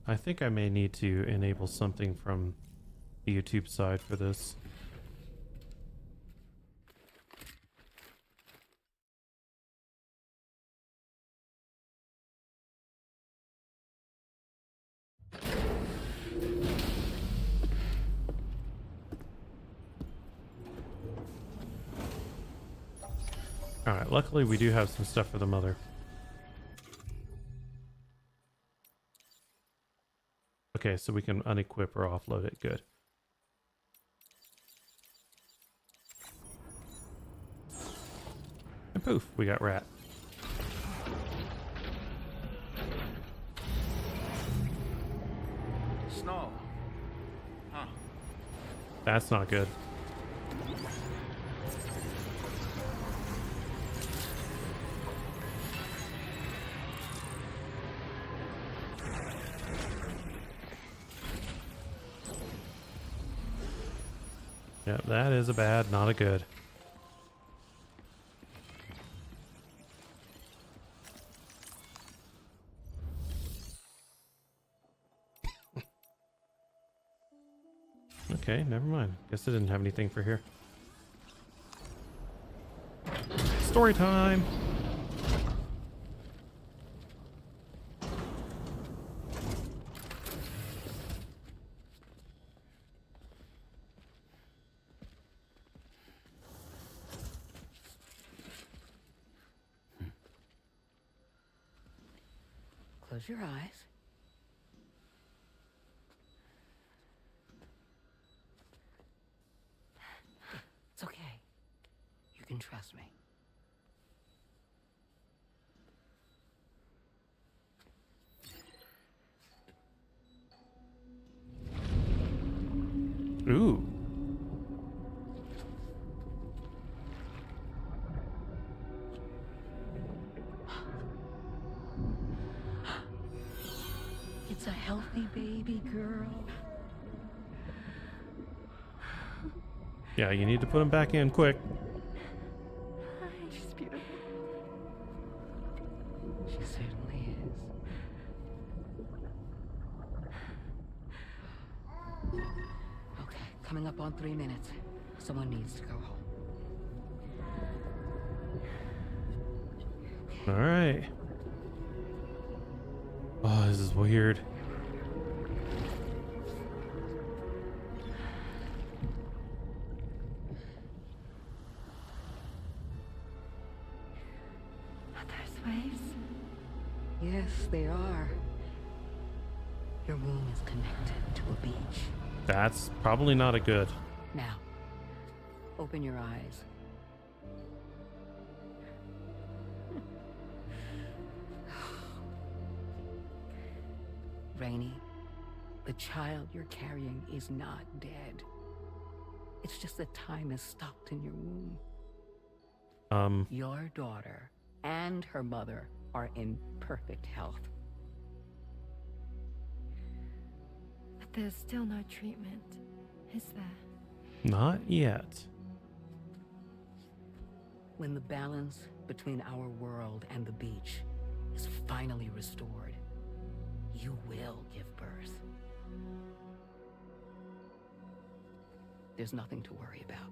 S2: I think I may need to enable something from the YouTube side for this. Alright, luckily we do have some stuff for the mother. Okay, so we can unequip or offload it. Good. And poof, we got rat.
S5: Snow. Huh.
S2: That's not good. Yep, that is a bad, not a good. Okay, never mind. Guess I didn't have anything for here. Story time!
S6: Close your eyes. It's okay. You can trust me.
S2: Ooh.
S6: It's a healthy baby girl.
S2: Yeah, you need to put him back in quick.
S6: She's beautiful. She certainly is. Okay, coming up on 3 minutes. Someone needs to go home.
S2: All right. Oh, this is weird.
S6: Yes, they are. Your womb is connected to a beach.
S2: That's probably not a good.
S6: Now, open your eyes. Rainey, the child you're carrying is not dead. It's just that time has stopped in your womb. Your daughter and her mother are in perfect health.
S4: But there's still no treatment, is there?
S2: Not yet.
S6: When the balance between our world and the beach is finally restored, you will give birth. There's nothing to worry about.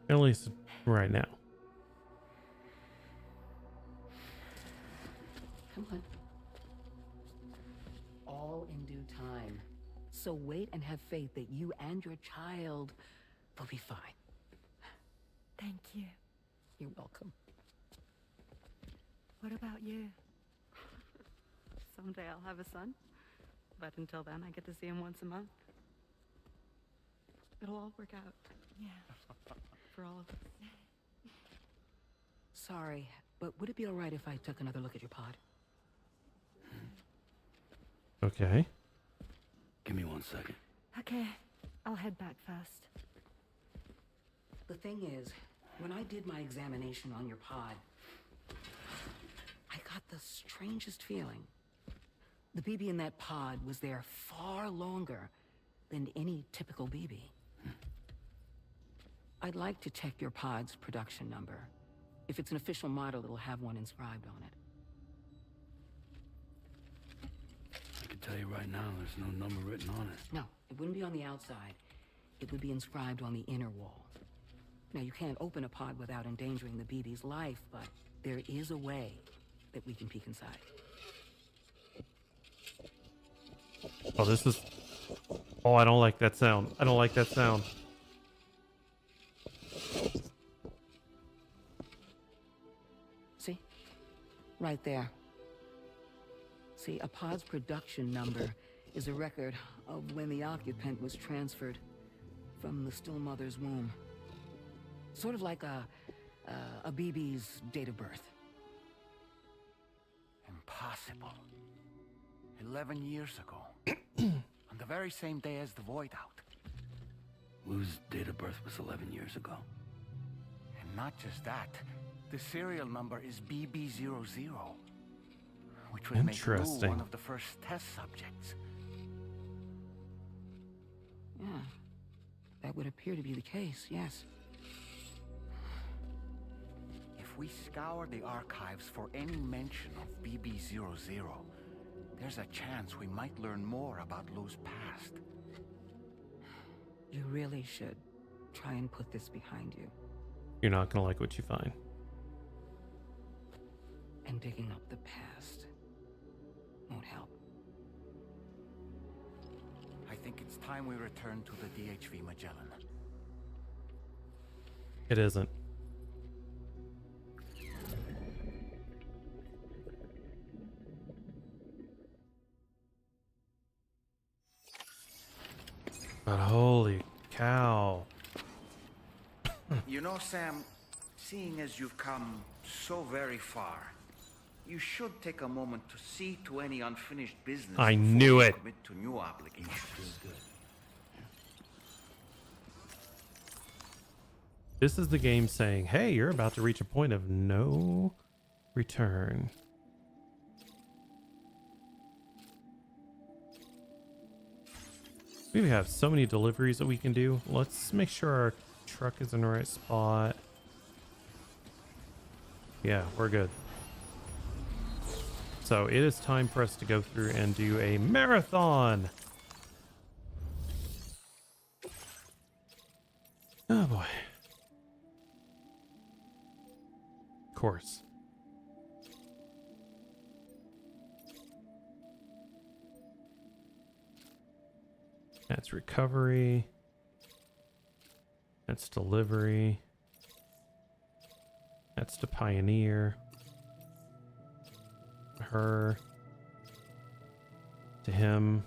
S2: At least right now.
S6: Come on. All in due time. So wait and have faith that you and your child will be fine.
S4: Thank you.
S6: You're welcome.
S4: What about you?
S13: Someday I'll have a son, but until then I get to see him once a month. It'll all work out.
S4: Yeah.
S13: For all of us.
S6: Sorry, but would it be all right if I took another look at your pod?
S2: Okay.
S14: Give me 1 second.
S4: Okay, I'll head back first.
S6: The thing is, when I did my examination on your pod, I got the strangest feeling. The BB in that pod was there far longer than any typical BB. I'd like to check your pod's production number. If it's an official model, it'll have one inscribed on it.
S14: I can tell you right now, there's no number written on it.
S6: No, it wouldn't be on the outside. It would be inscribed on the inner wall. Now, you can't open a pod without endangering the BB's life, but there is a way that we can peek inside.
S2: Oh, this is... Oh, I don't like that sound. I don't like that sound.
S6: See? Right there. See, a pod's production number is a record of when the occupant was transferred from the still mother's womb. Sort of like a BB's date of birth.
S5: Impossible. 11 years ago. On the very same day as the void out.
S14: Whose date of birth was 11 years ago?
S5: And not just that, the serial number is BB00, which would make Lou
S2: Interesting.
S5: one of the first test subjects.
S6: Yeah, that would appear to be the case, yes.
S5: If we scour the archives for any mention of BB00, there's a chance we might learn more about Lou's past.
S6: You really should try and put this behind you.
S2: You're not gonna like what you find.
S6: And digging up the past won't help.
S5: I think it's time we return to the DHV Magellan.
S2: It isn't. But holy cow.
S5: You know, Sam, seeing as you've come so very far, you should take a moment to see to any unfinished business.
S2: I
S5: before
S2: knew
S5: you
S2: it.
S5: Commit to new obligations.
S2: This is the game saying, hey, you're about to reach a point of no return. We have so many deliveries that we can do. Let's make sure our truck is in the right spot. Yeah, we're good. So it is time for us to go through and do a marathon. Oh boy. Of course. That's recovery. That's delivery. That's to Pioneer. Her. To him.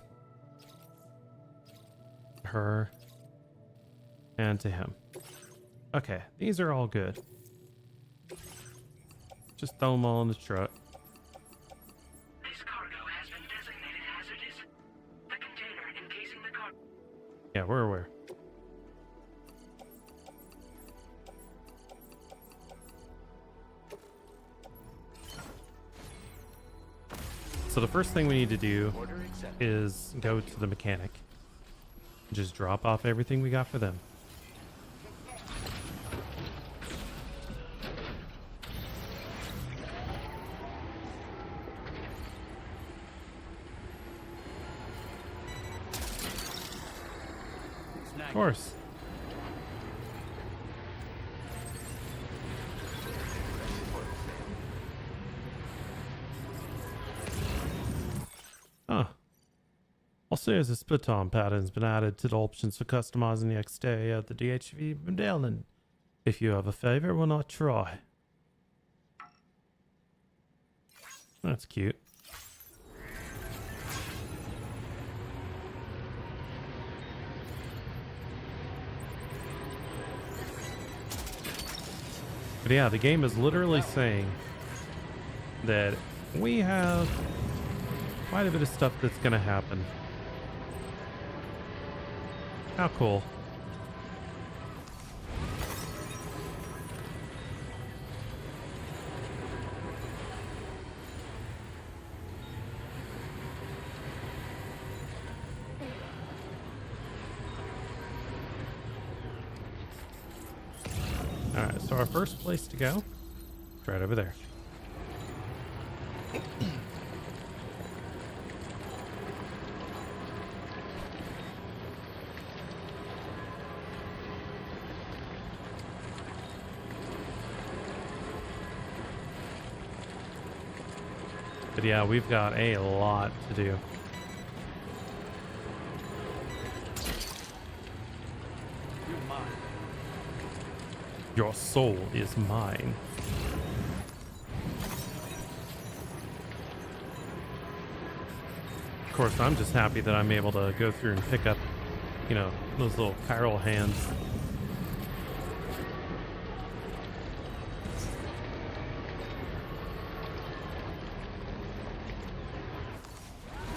S2: Her. And to him. Okay, these are all good. Just throw them all in the truck.
S3: This cargo has been designated hazardous. The container encasing the cargo.
S2: Yeah, we're aware. So the first thing we need to do is go to the mechanic. Just drop off everything we got for them. Of course. Huh. I'll say as a split-on pattern has been added to the options for customizing the exterior of the DHV Magellan. If you have a favorite, why not try? That's cute. But yeah, the game is literally saying that we have quite a bit of stuff that's going to happen. How cool. Alright, so our first place to go is right over there. But yeah, we've got a lot to do. Your soul is mine. Of course, I'm just happy that I'm able to go through and pick up, you know, those little chiral hands.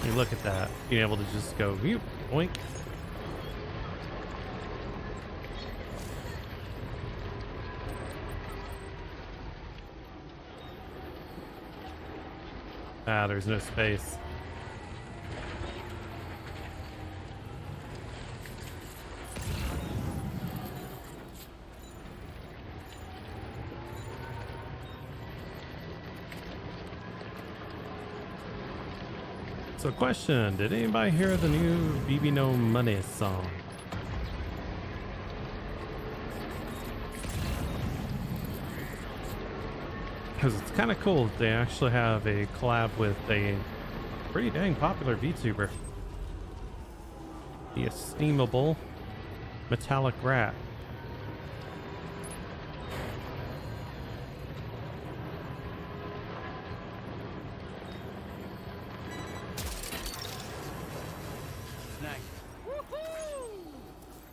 S2: You look at that, being able to just go, whoop, oink. Ah, there's no space. So question, did anybody hear the new BB No Money song? Because it's kind of cool that they actually have a collab with a pretty dang popular VTuber. The esteemable Metallic Rat.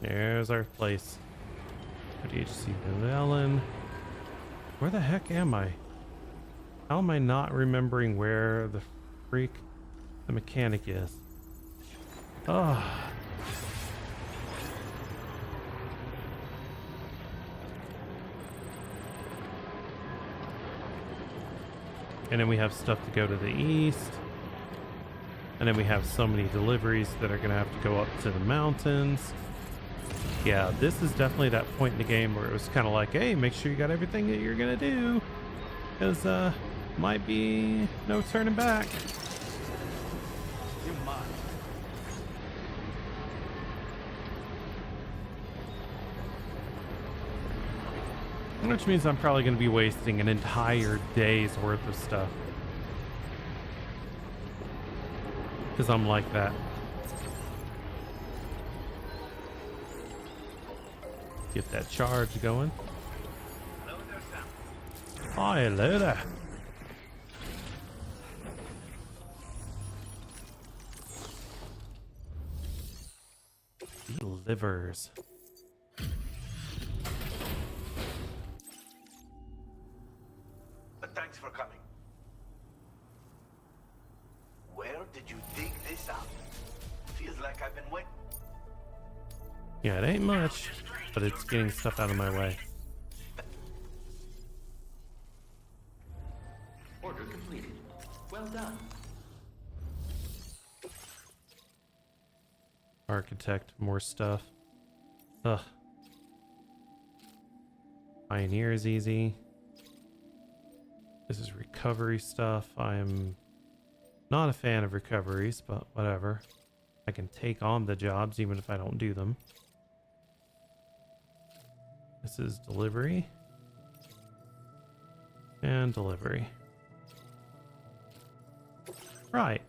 S2: There's our place. DHC Ellen. Where the heck am I? How am I not remembering where the freak the mechanic is? Oh. And then we have stuff to go to the east. And then we have so many deliveries that are going to have to go up to the mountains. Yeah, this is definitely that point in the game where it was kind of like, hey, make sure you got everything that you're going to do. Because, might be no turning back.
S5: You must.
S2: Which means I'm probably going to be wasting an entire day's worth of stuff. Because I'm like that. Get that charge going. Oh, hello there. Delivers.
S12: But thanks for coming. Where did you dig this up? Feels like I've been waiting.
S2: Yeah, it ain't much, but it's getting stuff out of my way.
S10: Order completed. Well done.
S2: Architect, more stuff. Ugh. Pioneer is easy. This is recovery stuff. I'm not a fan of recoveries, but whatever. I can take on the jobs even if I don't do them. This is delivery. And delivery. Right.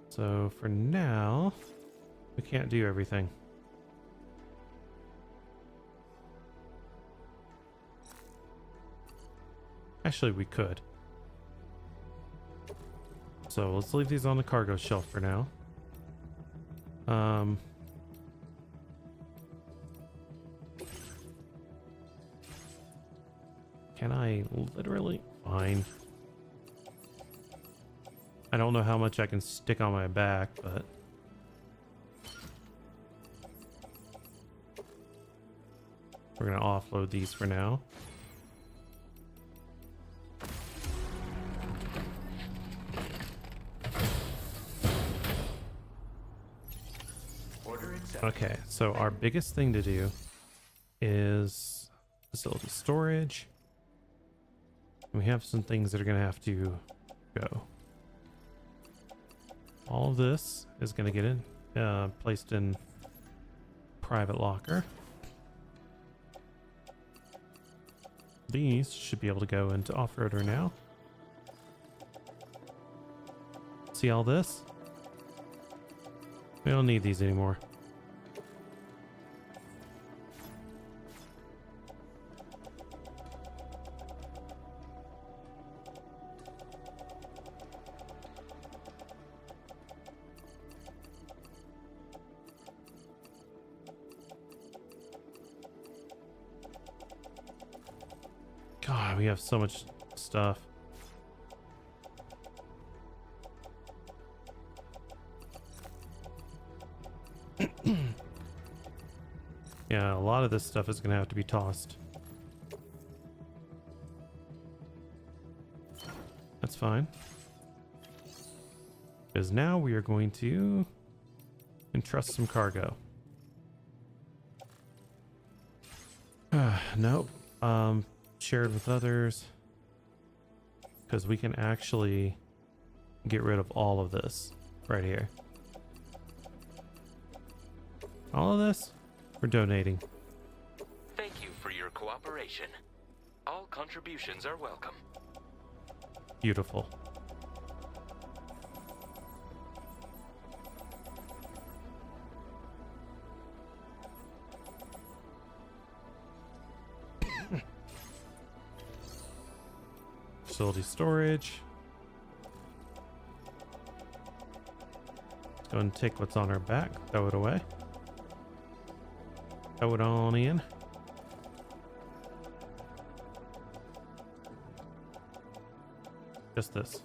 S2: So for now, we can't do everything. Actually, we could. So let's leave these on the cargo shelf for now. Can I literally? Fine. I don't know how much I can stick on my back, but we're gonna offload these for now. Okay, so our biggest thing to do is facility storage. We have some things that are going to have to go. All of this is going to get in, placed in private locker. These should be able to go into off-roader now. See all this? We don't need these anymore. God, we have so much stuff. Yeah, a lot of this stuff is going to have to be tossed. That's fine. Because now we are going to entrust some cargo. Nope. Shared with others. because we can actually get rid of all of this right here. All of this, we're donating.
S15: Thank you for your cooperation. All contributions are welcome.
S2: Beautiful. Facility storage. Let's go and take what's on our back, throw it away. Throw it on in. Just this.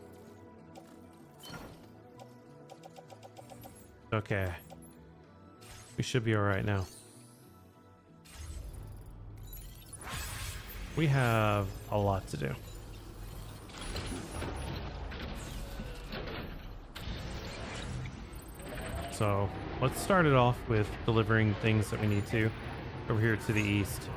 S2: Okay. We should be alright now. We have a lot to do. So let's start it off with delivering things that we need to over here to the east.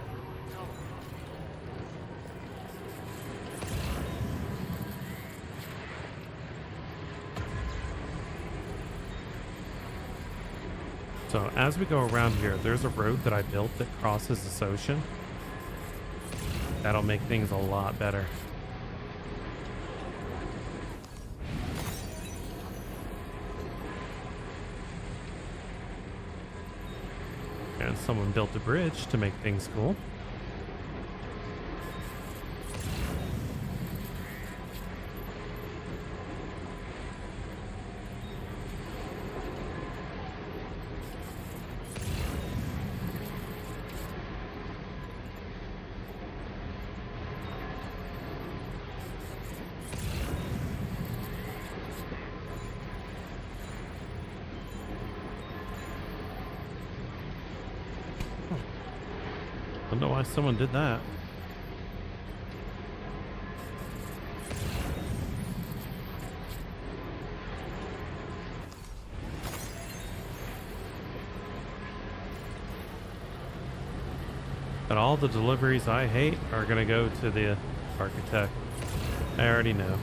S2: So as we go around here, there's a road that I built that crosses this ocean. That'll make things a lot better. And someone built a bridge to make things cool. I don't know why someone did that. But all the deliveries I hate are gonna go to the architect. I already know.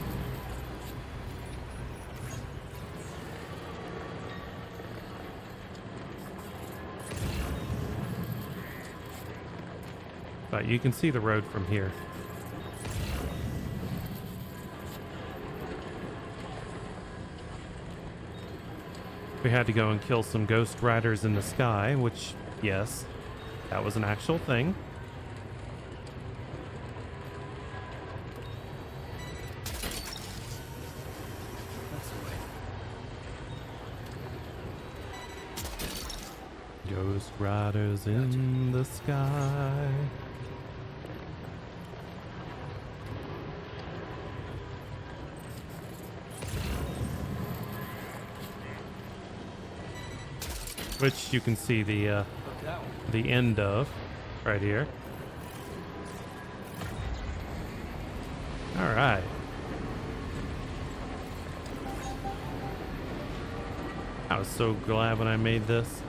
S2: But you can see the road from here. We had to go and kill some ghost riders in the sky, which, yes, that was an actual thing. Ghost riders in the sky. Which you can see the end of right here. All right. I was so glad when I made this.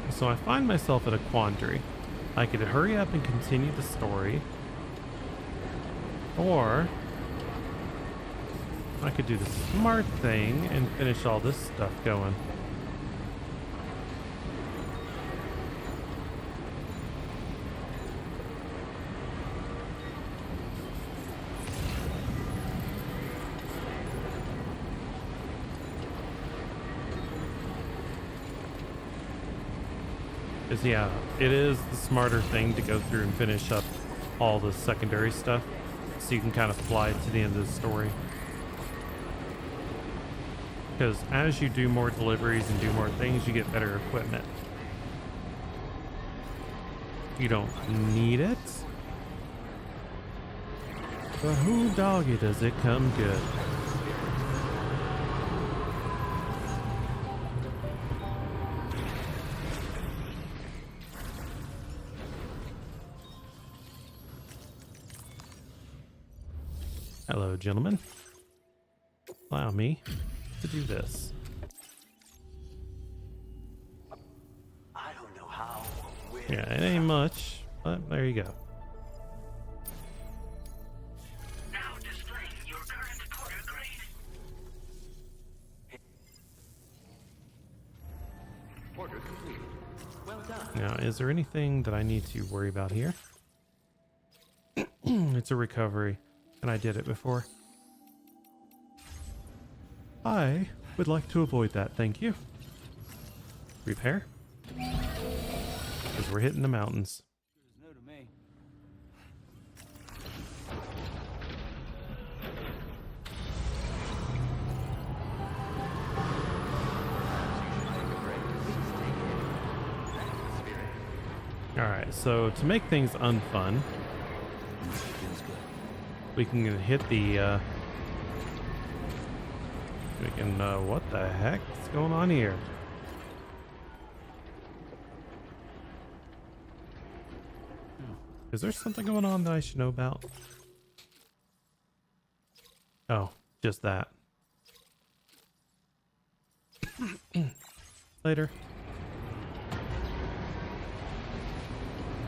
S2: So I find myself at a quandary. I could hurry up and continue the story, or I could do the smart thing and finish all this stuff going. Because yeah, it is the smarter thing to go through and finish up all the secondary stuff so you can kind of fly to the end of the story. Because as you do more deliveries and do more things, you get better equipment. You don't need it, but who doggy does it come good. Hello, gentlemen. Allow me to do this.
S12: I don't know how or where.
S2: Yeah, it ain't much, but there you go.
S3: Now displaying your current porter grade.
S15: Order complete. Well done.
S2: Now, is there anything that I need to worry about here? It's a recovery, and I did it before. I would like to avoid that, thank you. Repair? Because we're hitting the mountains.
S5: No to me.
S2: Alright, so to make things unfun, we can hit the, we can, what the heck is going on here? Is there something going on that I should know about? Oh, just that. Later.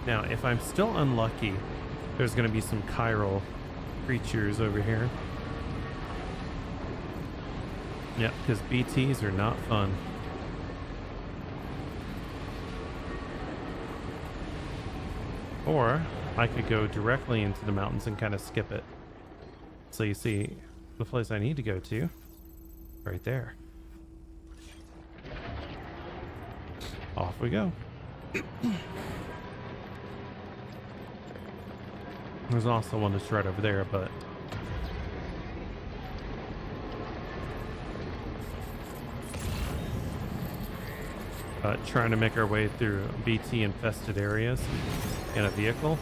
S2: Now, if I'm still unlucky, there's going to be some chiral creatures over here. Yep, because BTs are not fun. Or I could go directly into the mountains and kind of skip it. So you see the place I need to go to right there. Off we go. There's also one that's right over there, but trying to make our way through BT infested areas in a vehicle.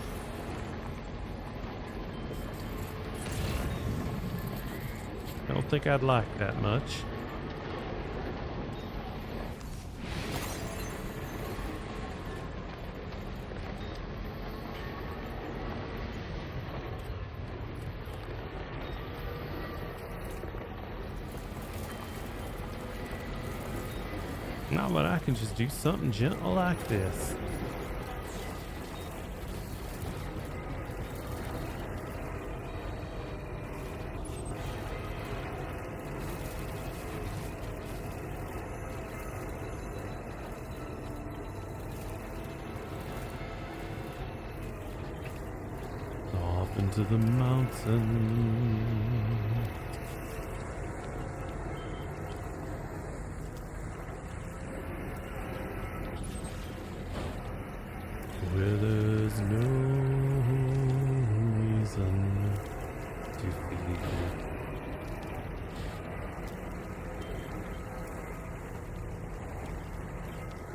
S2: I don't think I'd like that much. No, but I can just do something gentle like this. Off into the mountains. Where there's no reason to fear.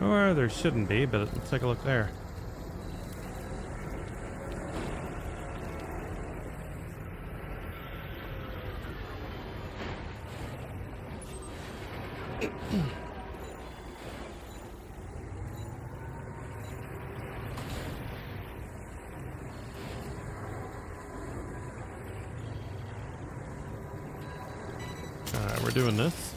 S2: Or there shouldn't be, but let's take a look there. Alright, we're doing this.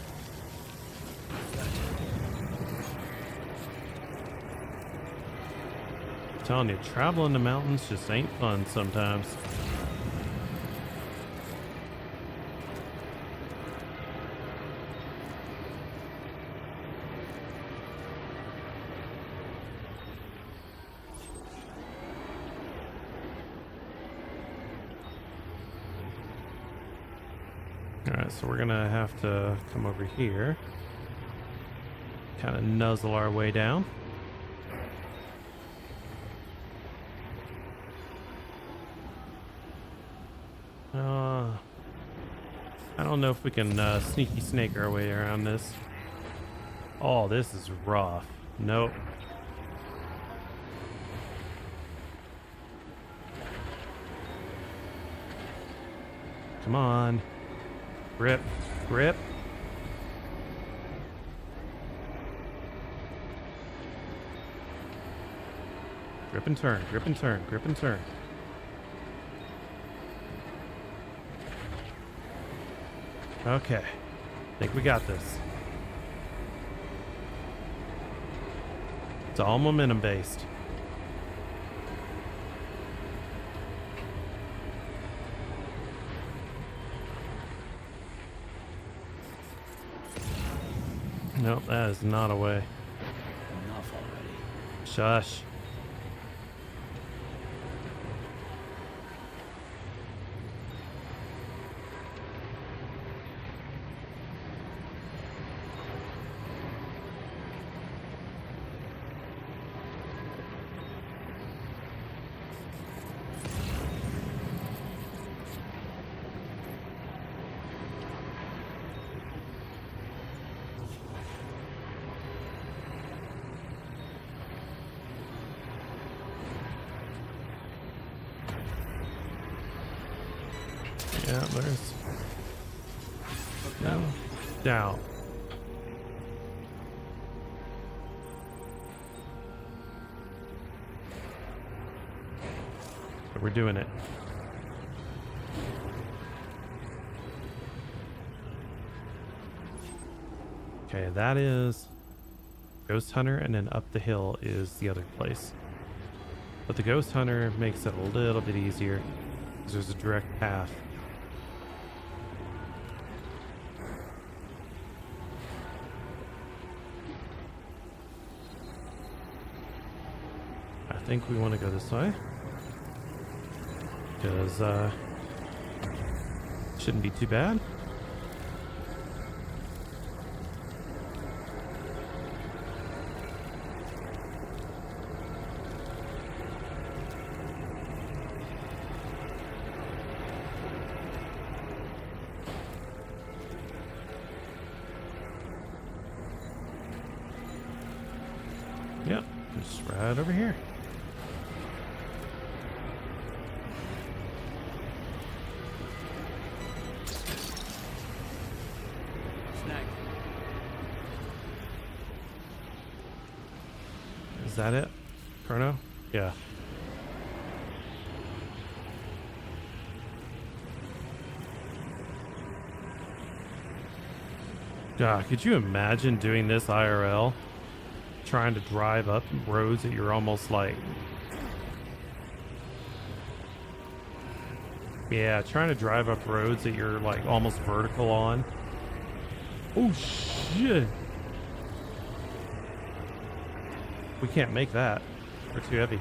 S2: I'm telling you, traveling the mountains just ain't fun sometimes. Alright, so we're gonna have to come over here. Kind of nuzzle our way down. I don't know if we can sneaky snake our way around this. Oh, this is rough. Nope. Come on. Grip. Grip. Grip and turn. Grip and turn. Grip and turn. Okay. I think we got this. It's all momentum based. Nope, that is not a way.
S14: Enough already.
S2: Shush. Yeah, there's no doubt. But we're doing it. Okay, that is Ghost Hunter, and then up the hill is the other place. But the Ghost Hunter makes it a little bit easier because there's a direct path. I think we want to go this way because shouldn't be too bad. Yep, just right over here. Is that it? Chrono? Yeah. God, could you imagine doing this IRL? Trying to drive up roads that you're almost like... Yeah, trying to drive up roads that you're like almost vertical on. Oh shit! We can't make that. We're too heavy.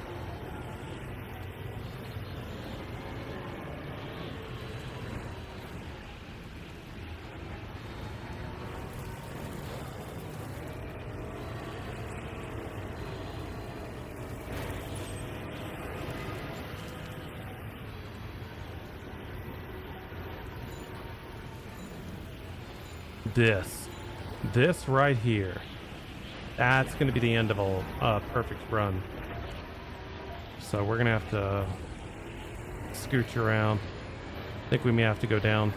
S2: This right here. That's going to be the end of a perfect run. So we're going to have to scooch around. I think we may have to go down.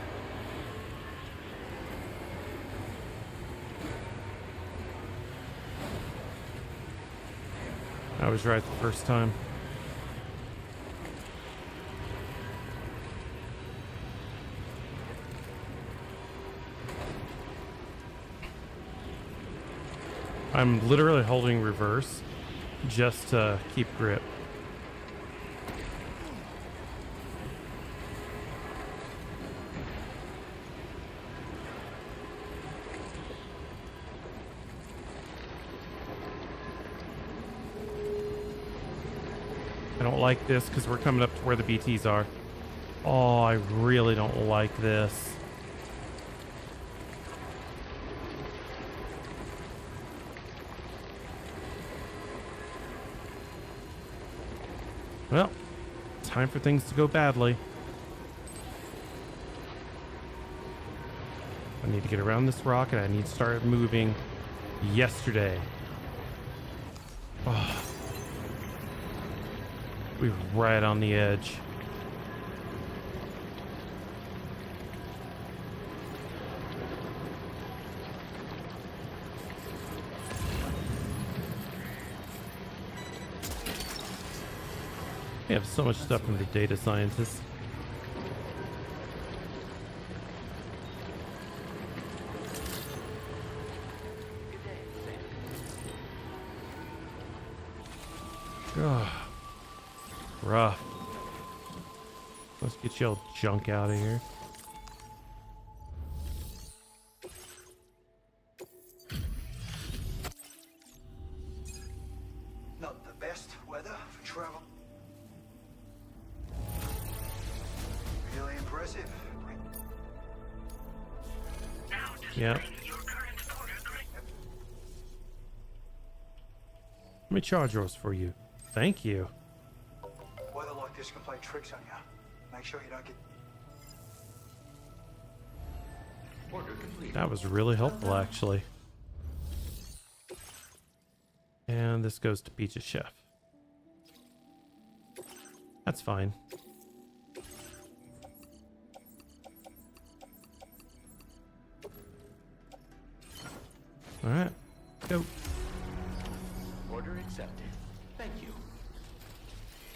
S2: I was right the first time. I'm literally holding reverse just to keep grip. I don't like this because we're coming up to where the BTs are. Oh, I really don't like this. Well, time for things to go badly. I need to get around this rock and I need to start moving yesterday. Oh. We're right on the edge. We have so much stuff in the data scientists. Ugh. Rough. Let's get your junk out of here.
S12: Not the best weather for travel. Really impressive.
S2: Yeah. Let me charge yours for you. Thank you.
S12: Weather like this can play tricks on you. Make sure you don't get...
S2: That was really helpful, actually. And this goes to Pizza Chef. That's fine. All right, go.
S15: Order accepted. Thank you.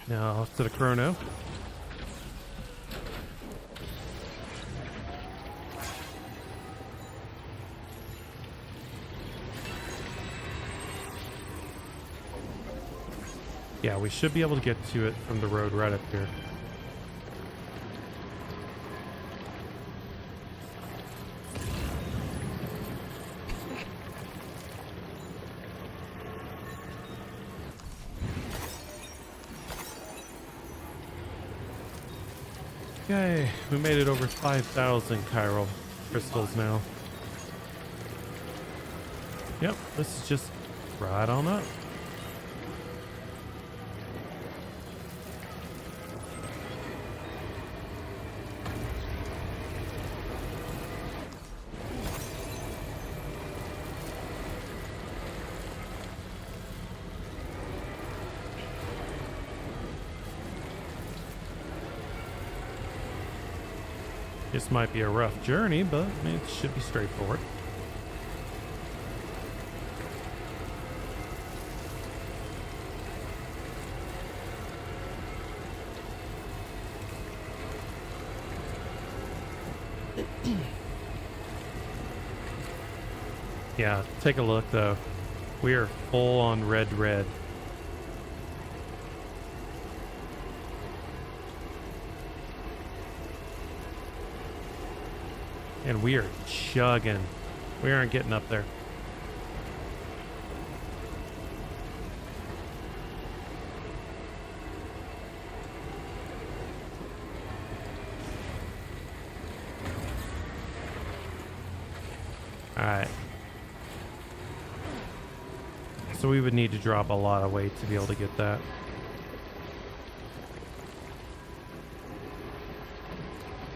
S2: Now off to the chrono. Yeah, we should be able to get to it from the road right up here. Okay, we made it over 5,000 chiral crystals now. Yep, this is just right on up. This might be a rough journey, but it should be straightforward. Yeah, take a look though. We are full on red. And we are chugging. We aren't getting up there. Alright. So we would need to drop a lot of weight to be able to get that.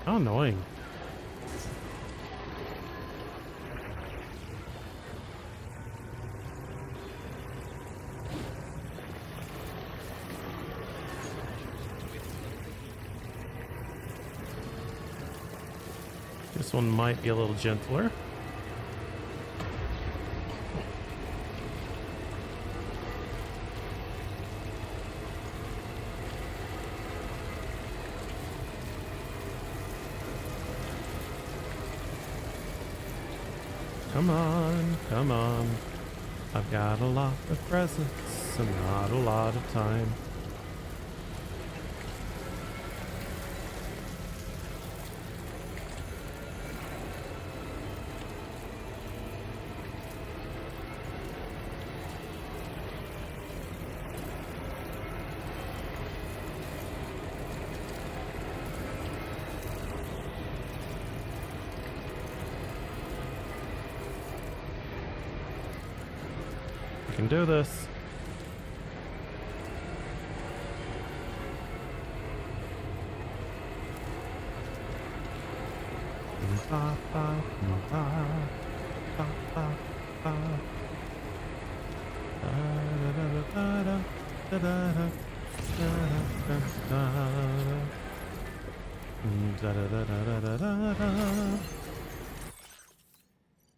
S2: How annoying. This one might be a little gentler. Come on, come on. I've got a lot of presents and not a lot of time. Can do this.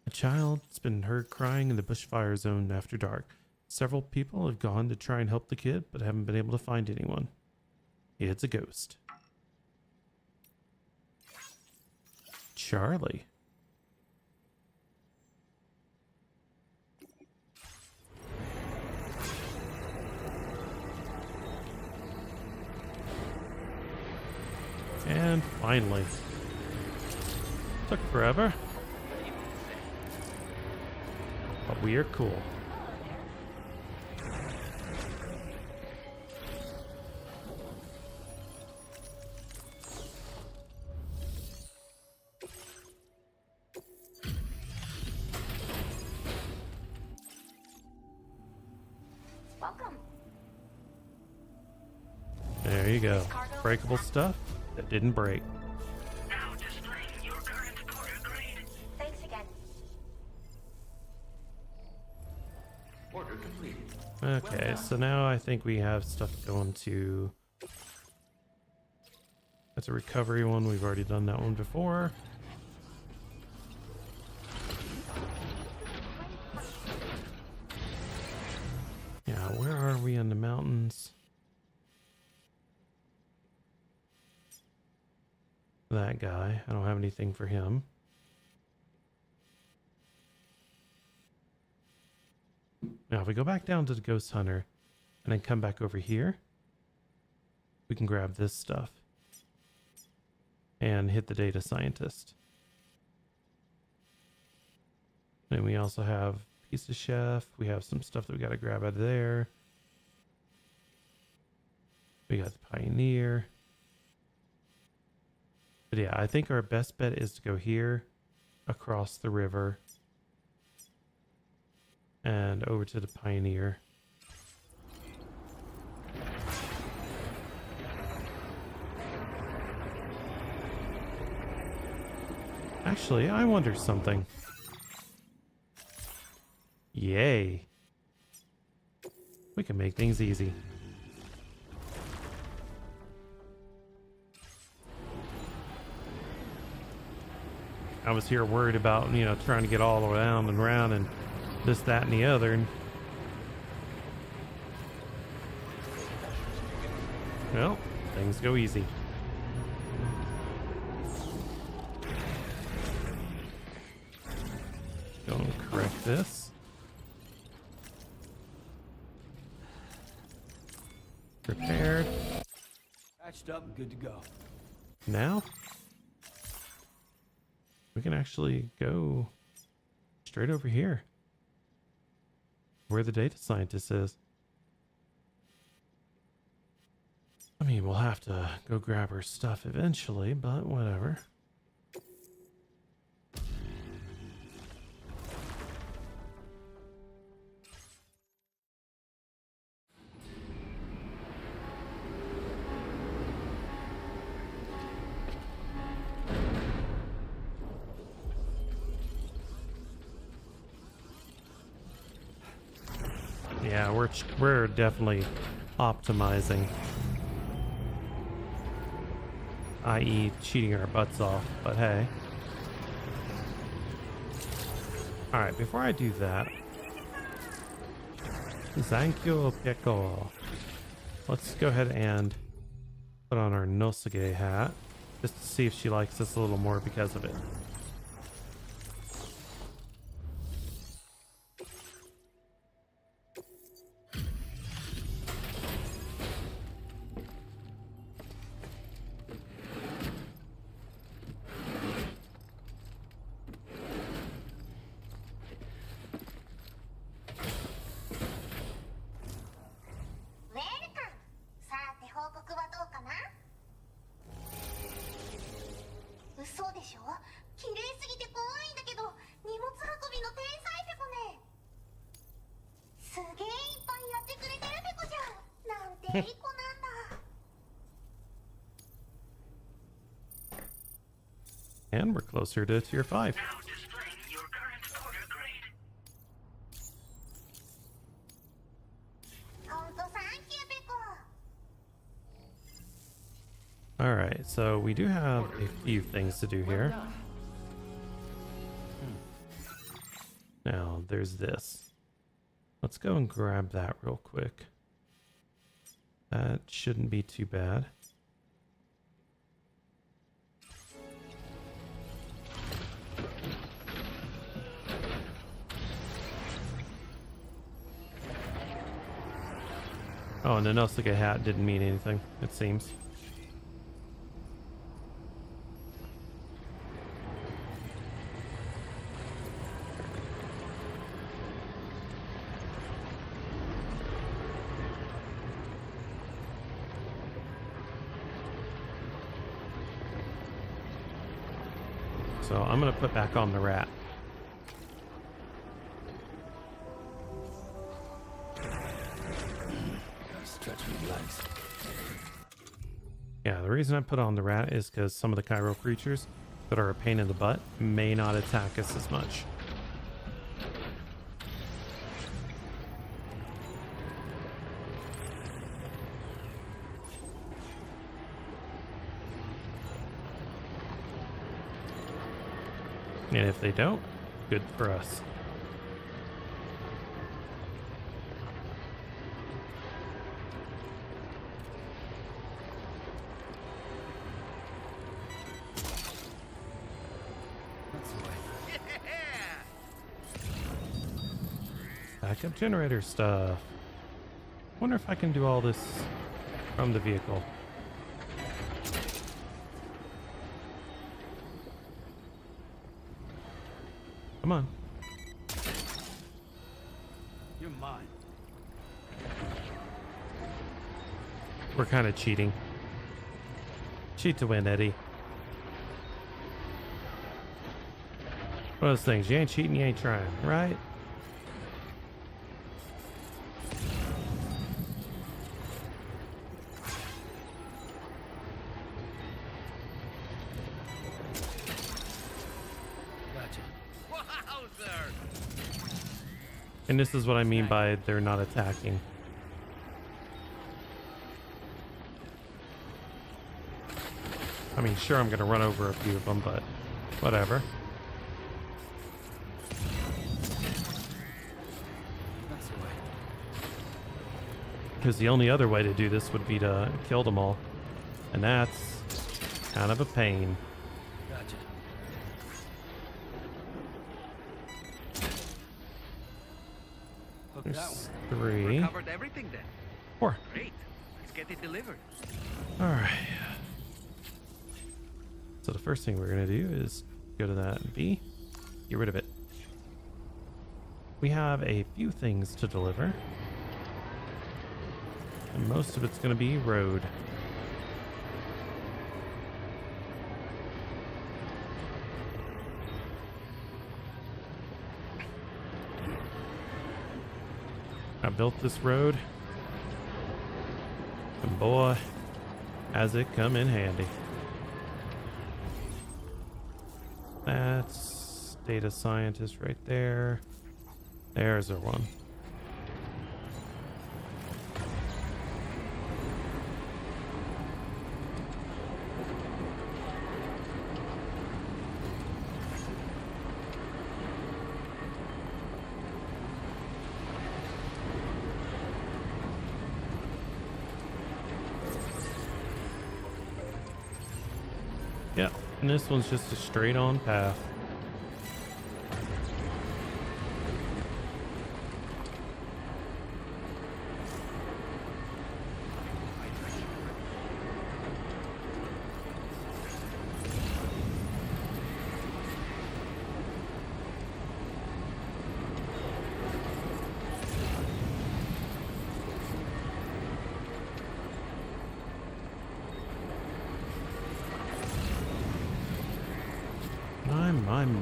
S2: A child's been heard crying in the bushfire zone after dark. Several people have gone to try and help the kid, but haven't been able to find anyone. It's a ghost. Charlie. And finally. Took forever. But we are cool.
S4: Welcome.
S2: There you go. Breakable stuff that didn't break.
S3: Now displaying your current order grade.
S4: Thanks again.
S14: Order complete.
S2: Okay, so now I think we have stuff going to... That's a recovery one. We've already done that one before. Yeah, where are we in the mountains? That guy. I don't have anything for him. Now, if we go back down to the Ghost Hunter and then come back over here, we can grab this stuff and hit the Data Scientist. And we also have Pizza Chef. We have some stuff that we got to grab out of there. We got the Pioneer. But yeah, I think our best bet is to go here, across the river, and over to the Pioneer. Actually, I wonder something. Yay. We can make things easy. I was here worried about, you know, trying to get all the way down and around and this, that, and the other. And well, things go easy. Go and correct this. Prepared.
S14: Patched up and good to go.
S2: Now we can actually go straight over here where the data scientist is. I mean, we'll have to go grab her stuff eventually, but whatever. Yeah, we're definitely optimizing, i.e. cheating our butts off, but hey. Alright, before I do that, thank you, Pickle. Let's go ahead and put on our Nosage hat, just to see if she likes us a little more because of it. And we're closer to tier 5.
S3: Now displaying your current order grade.
S2: Alright, so we do have a few things to do here. Now, there's this. Let's go and grab that real quick. That shouldn't be too bad. Oh, and the Nosage hat didn't mean anything, it seems. So I'm gonna put back on the rat.
S14: Stretch my legs.
S2: Yeah, the reason I put on the rat is because some of the Cairo creatures that are a pain in the butt may not attack us as much. And if they don't, good for us. Backup generator stuff. Wonder if I can do all this from the vehicle. Come on.
S14: You're mine.
S2: We're kind of cheating. Cheat to win, Eddie. One of those things. You ain't cheating, you ain't trying, right? And this is what I mean by they're not attacking. I mean, sure, I'm going to run over a few of them, but whatever. Because the only other way to do this would be to kill them all. And that's kind of a pain.
S14: Gotcha.
S2: There's 3.
S5: We covered everything then.
S2: 4.
S5: Great. Let's get it delivered.
S2: Alright. So the first thing we're going to do is go to that V, get rid of it. We have a few things to deliver. And most of it's going to be road. I built this road, and boy, has it come in handy. That's data scientist right there. There's our one. Yep, and this one's just a straight on path.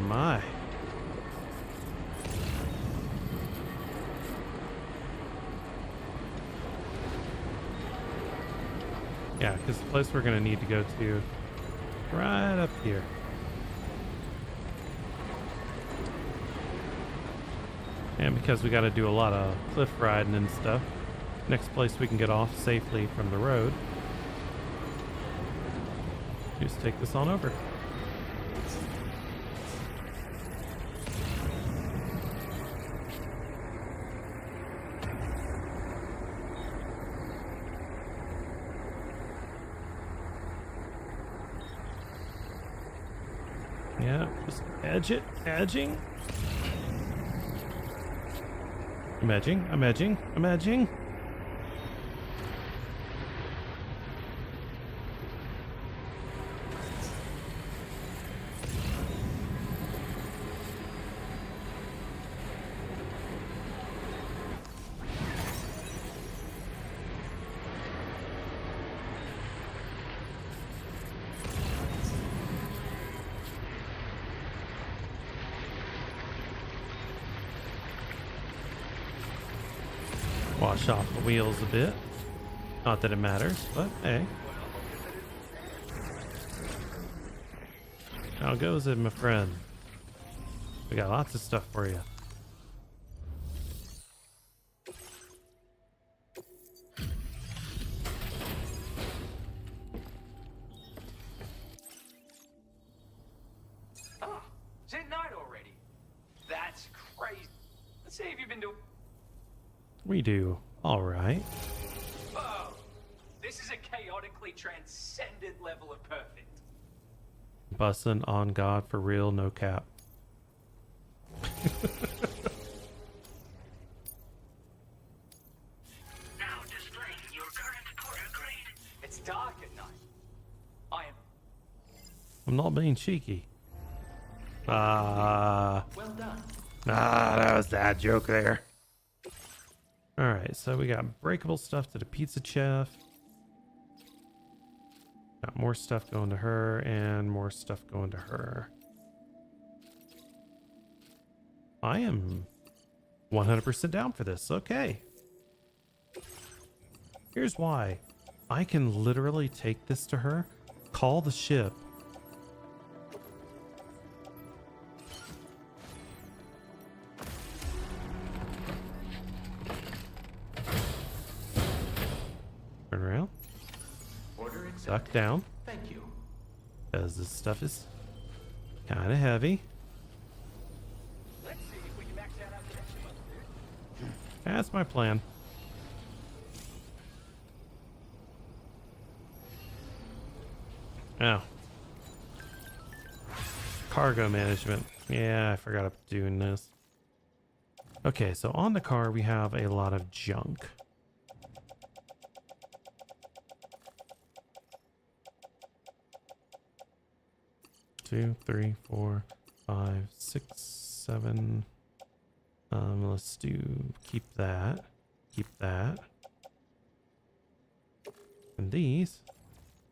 S2: My. Yeah, because the place we're going to need to go to right up here. And because we got to do a lot of cliff riding and stuff, next place we can get off safely from the road, just take this on over. Yeah, just edging. I'm edging. Wash off the wheels a bit. Not that it matters, but hey. How goes it, my friend? We got lots of stuff for you.
S16: Oh, is it night already? That's crazy. Let's see if you've been doing.
S2: We do. All right.
S16: Whoa! This is a chaotically transcendent level of perfect.
S2: Bussin' on God for real, no cap.
S3: Now displaying your current quarter grade.
S16: It's dark at night. I am.
S2: I'm not being cheeky. Well
S16: done.
S2: That was that joke there. Alright, so we got breakable stuff to the pizza chef. Got more stuff going to her and more stuff going to her. I am 100% down for this. Okay. Here's why. I can literally take this to her, call the ship, turn around, suck down.
S16: Thank you.
S2: Because this stuff is kind of heavy.
S16: Let's see if we can max out our connection button, dude.
S2: That's my plan. Oh. Cargo management. Yeah, I forgot about doing this. Okay, so on the car we have a lot of junk. Two, three, 4, 5, 6, 7. Let's do keep that. And these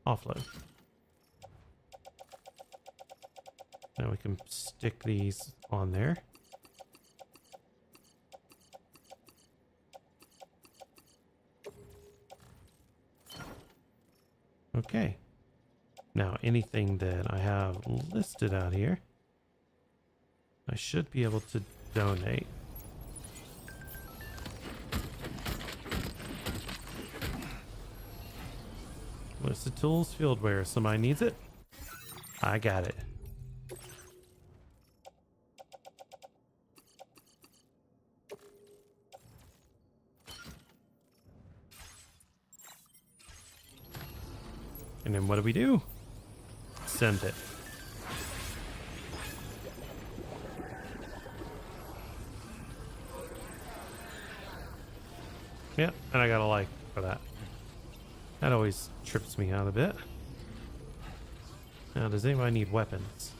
S2: offload. Now we can stick these on there. Okay. Now anything that I have listed out here, I should be able to donate. List of tools, field wear. Somebody needs it? I got it. And then what do? Send it. Yeah, and I got a like for that. That always trips me out a bit. Now, does anybody need weapons?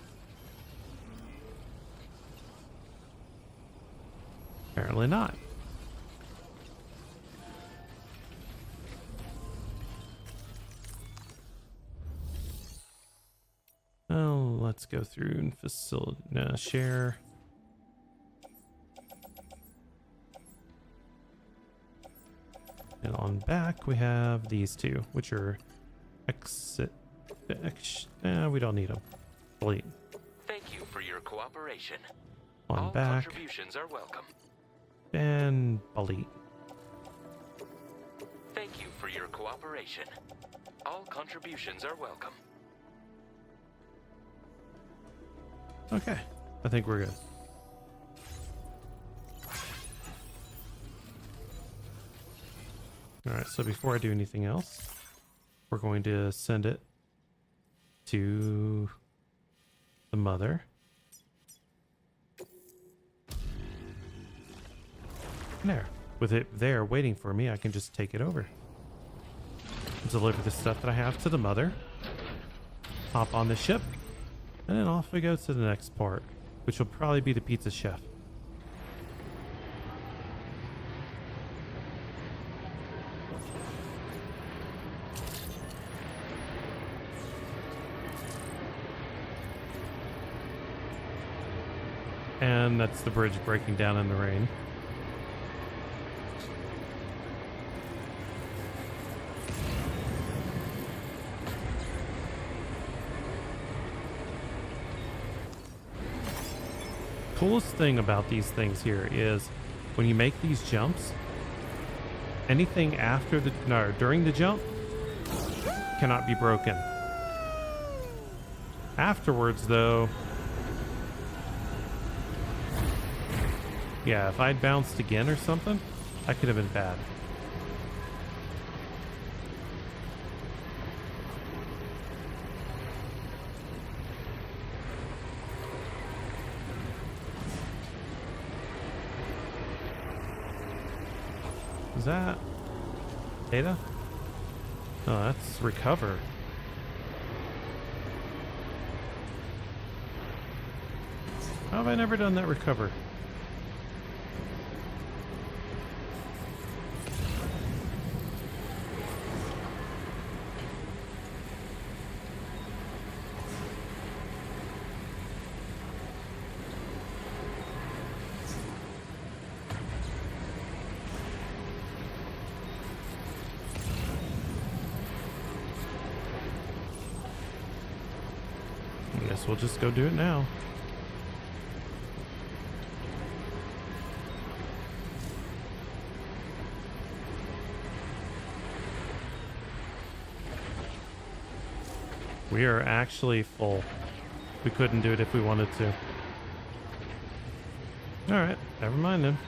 S2: Apparently not. Oh, let's go through and facilitate. Share. And on back, we have these two, which are exit. We don't need them. Delete.
S15: Thank you for your cooperation.
S2: On
S15: All
S2: back.
S15: contributions are welcome.
S2: And delete.
S15: Thank you for your cooperation. All contributions are welcome.
S2: Okay, I think we're good. Alright, so before I do anything else, we're going to send it to the mother. There. With it there waiting for me, I can just take it over. Deliver the stuff that I have to the mother. Hop on the ship. And then off we go to the next part, which will probably be the pizza chef. And that's the bridge breaking down in the rain. coolest thing about these things here is when you make these jumps, anything after the, no, during the jump cannot be broken. Afterwards, though, yeah, if I'd bounced again or something, that could have been bad. Is that data? Oh, that's recover. How have I never done that recover? I guess we'll just go do it now. We are actually full. We couldn't do it if we wanted to. Alright, never mind then.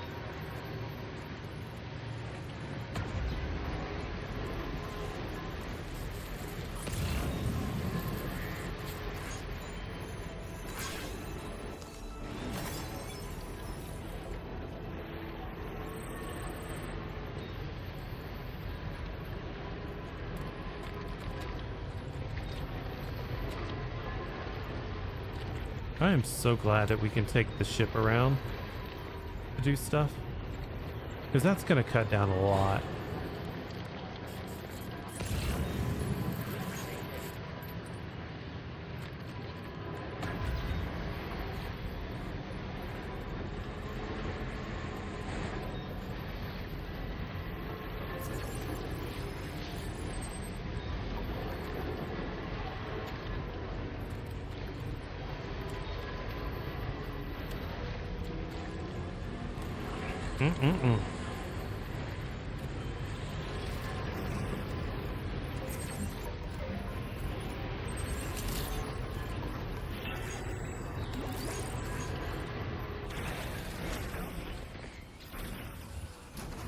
S2: I am so glad that we can take the ship around to do stuff, because that's going to cut down a lot.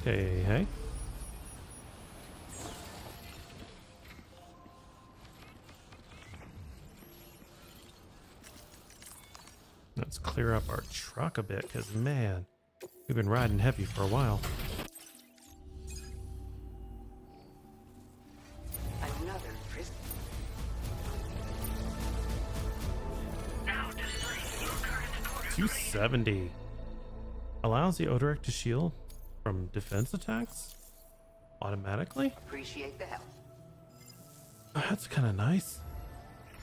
S2: Hey, hey. Let's clear up our truck a bit, because man, we've been riding heavy for a while.
S7: Another prison.
S2: 270. Allows the Odorek to shield from defense attacks automatically.
S7: Appreciate the help.
S2: That's kind of nice.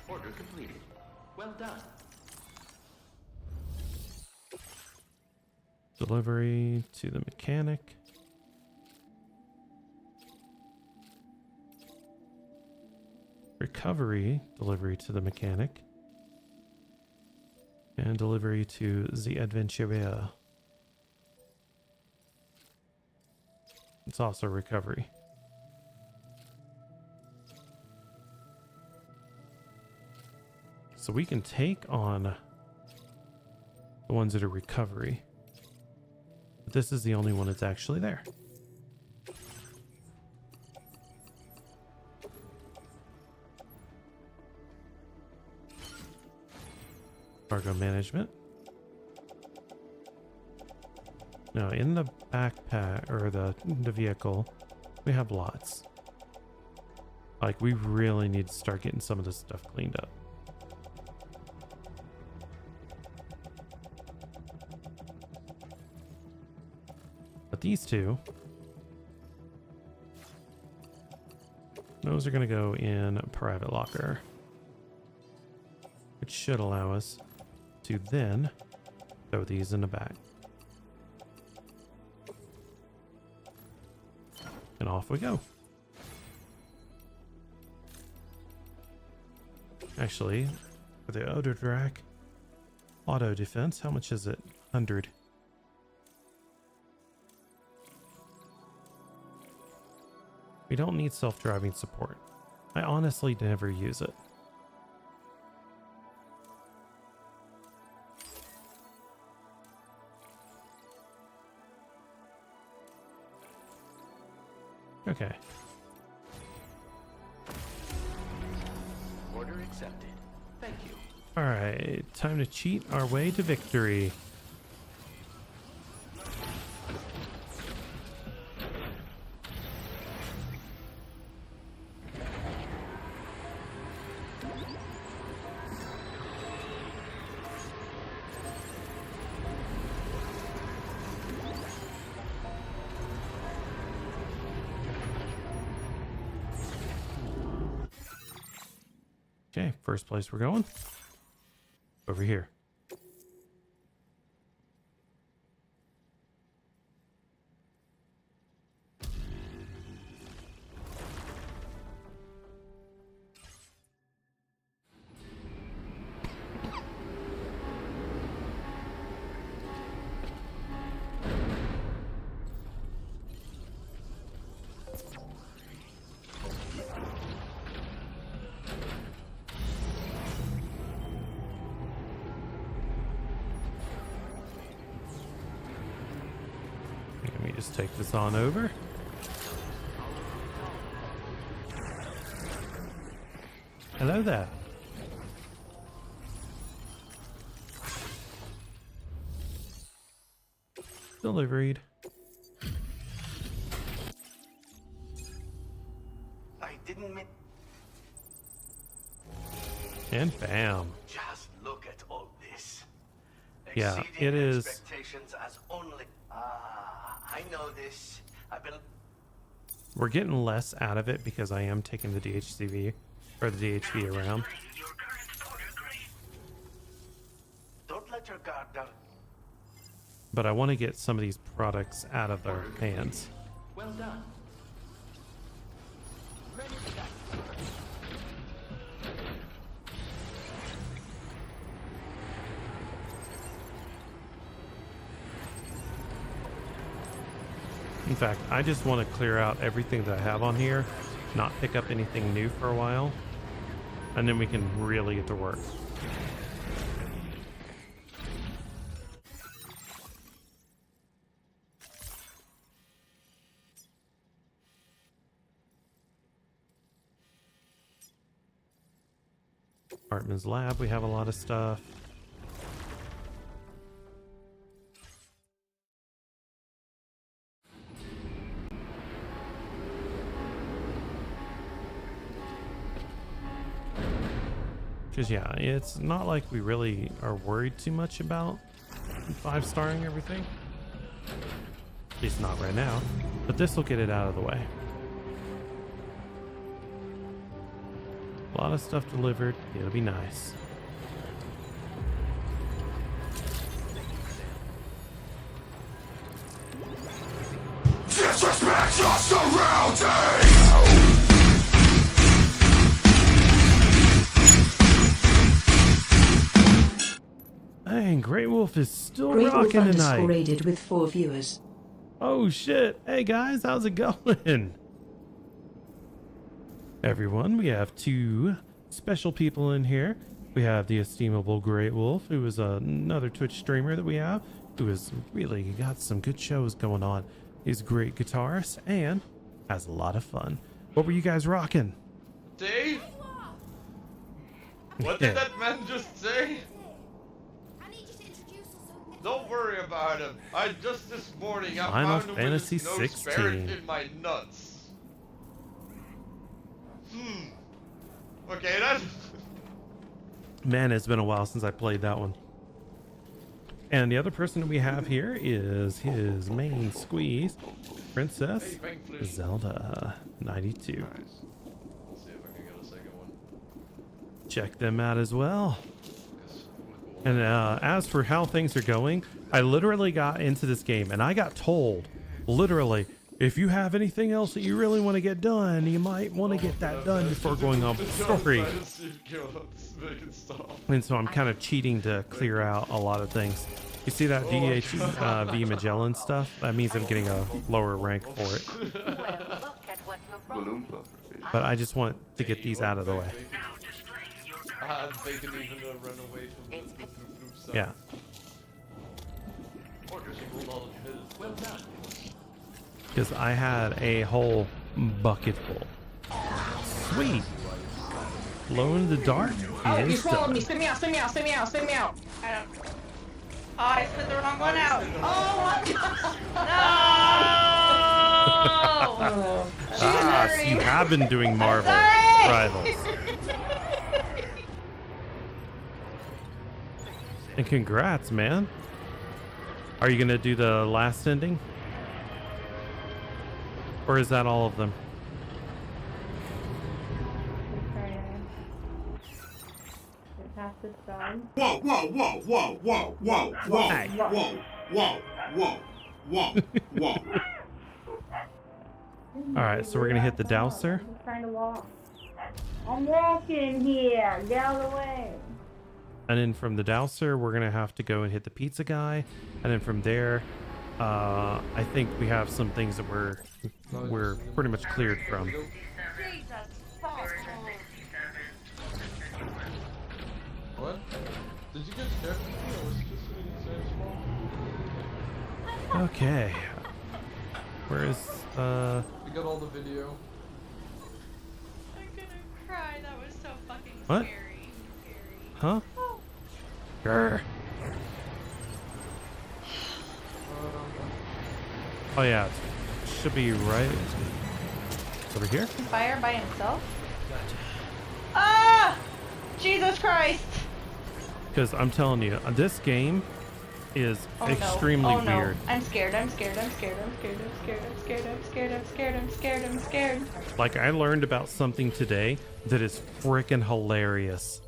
S15: Order completed. Well done.
S2: Delivery to the mechanic. Recovery, delivery to the mechanic. And delivery to the adventurer. It's also recovery. So we can take on the ones that are recovery. But this is the only one that's actually there. Cargo management. Now in the backpack or the vehicle, we have lots. Like we really need to start getting some of this stuff cleaned up. But these two, those are going to go in a private locker, which should allow us to then throw these in the back. And off we go. Actually, for the Odordrac auto defense, how much is it? 100. We don't need self-driving support. I honestly never use it. Okay.
S15: Order accepted. Thank you.
S2: All right, time to cheat our way to victory. Okay, first place we're going. Over here. Let me just take this on over. Hello there. Delivered.
S12: I didn't mean...
S2: And bam.
S12: Just look at all this.
S2: Yeah,
S12: Exceeding
S2: it is.
S12: Expectations as only... I know this. I've been...
S2: We're getting less out of it because I am taking the DHCV or the DHV around.
S12: Don't let your guard down.
S2: But I want to get some of these products out of their hands.
S15: Well done. Ready for that.
S2: In fact, I just want to clear out everything that I have on here, not pick up anything new for a while, and then we can really get to work. Hartman's lab, we have a lot of stuff. Because yeah, it's not like we really are worried too much about 5-starring everything. At least not right now. But this will get it out of the way. A lot of stuff delivered. It'll be nice.
S8: Disrespect your surroundings!
S2: Dang, Grey Wolf is still
S17: Great Wolf
S2: rocking tonight.
S17: rated with 4 viewers.
S2: Oh shit. Hey guys, how's it going? Everyone, we have 2 special people in here. We have the estimable Great Wolf, who is another Twitch streamer that we have, who has really got some good shows going on. He's a great guitarist and has a lot of fun. What were you guys rocking?
S18: Dave? What did that man just say? Don't worry about him. Just this morning I
S2: Final
S18: found him
S2: Fantasy
S18: with his nose
S2: 16.
S18: buried in my nuts. Okay, that...
S2: Man, it's been a while since I played that one. And the other person that we have here is his main squeeze, Princess Zelda 92.
S18: Nice. Let's see if I can get a second one.
S2: Check them out as well. And as for how things are going, I literally got into this game and I got told, literally, if you have anything else that you really want to get done, you might want to get that done before going on with the story. And so I'm kind of cheating to clear out a lot of things. You see that V Magellan stuff? That means I'm getting a lower rank for it. But I just want to get these out of the way.
S18: They can even run away from
S2: Yeah. Because I had a whole bucket full. Sweet. Glow in the dark.
S17: Oh, you
S2: is
S17: swallowed
S2: done.
S17: me. Spit me out, spit me out, spit me out, spit me out. Oh, I spit the wrong one out. Oh my god. No!
S2: Ah, so you have been doing Marvel Rivals. And congrats, man. Are you gonna do the last ending? Or is that all of them?
S19: Whoa, whoa, whoa, whoa, whoa, whoa, whoa,
S2: Hey.
S19: whoa, whoa, whoa, whoa, whoa.
S2: Alright, so we're gonna hit the dowser.
S4: I'm trying to walk. I'm walking here. Get out of the way.
S2: And then from the dowser, we're gonna have to go and hit the pizza guy. And then from there, I think we have some things that we're pretty much cleared from.
S18: What? Did you get scared from me, or was it just sitting inside small?
S2: Okay. Where is
S18: We got all the video.
S13: I'm gonna cry. That was so fucking
S2: what?
S13: scary.
S2: Huh? Grr. Oh yeah, it should be right over here.
S17: Fire by himself? Ah! Jesus Christ!
S2: Because I'm telling you, this game is
S17: Oh
S2: extremely
S17: no. Oh no.
S2: weird.
S17: I'm scared, I'm scared, I'm scared, I'm scared, I'm scared, I'm scared, I'm scared, I'm scared, I'm scared, I'm scared.
S2: Like, I learned about something today that is freaking hilarious.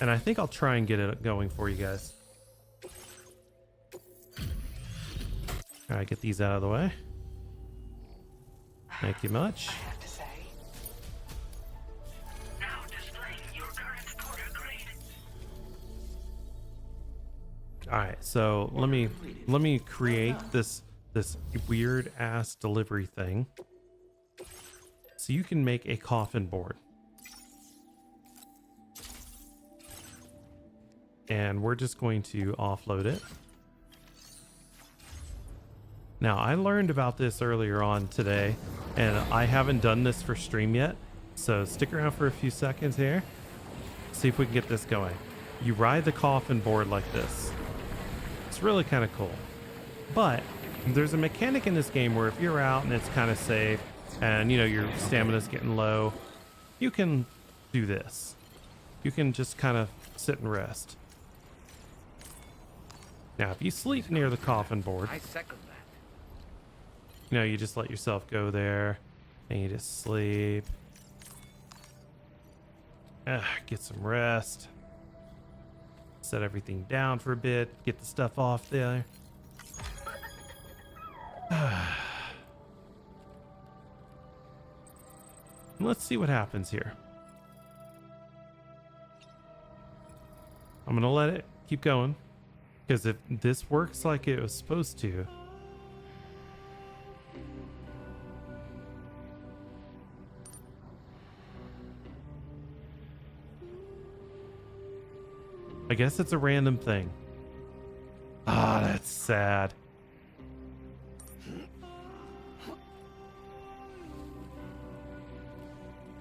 S2: And I think I'll try and get it going for you guys. Alright, get these out of the way. Thank you much. Alright, so let me create this weird ass delivery thing. So you can make a coffin board. And we're just going to offload it. Now, I learned about this earlier on today, and I haven't done this for stream yet. So stick around for a few seconds here. See if we can get this going. You ride the coffin board like this. It's really kind of cool. But there's a mechanic in this game where if you're out and it's kind of safe and, you know, your stamina's getting low, you can do this. You can just kind of sit and rest. Now, if you sleep near the coffin board,
S5: I second that.
S2: you know, you just let yourself go there and you just sleep. Get some rest. Set everything down for a bit. Get the stuff off there. Let's see what happens here. I'm gonna let it keep going. Because if this works like it was supposed to, I guess it's a random thing. Ah, that's sad.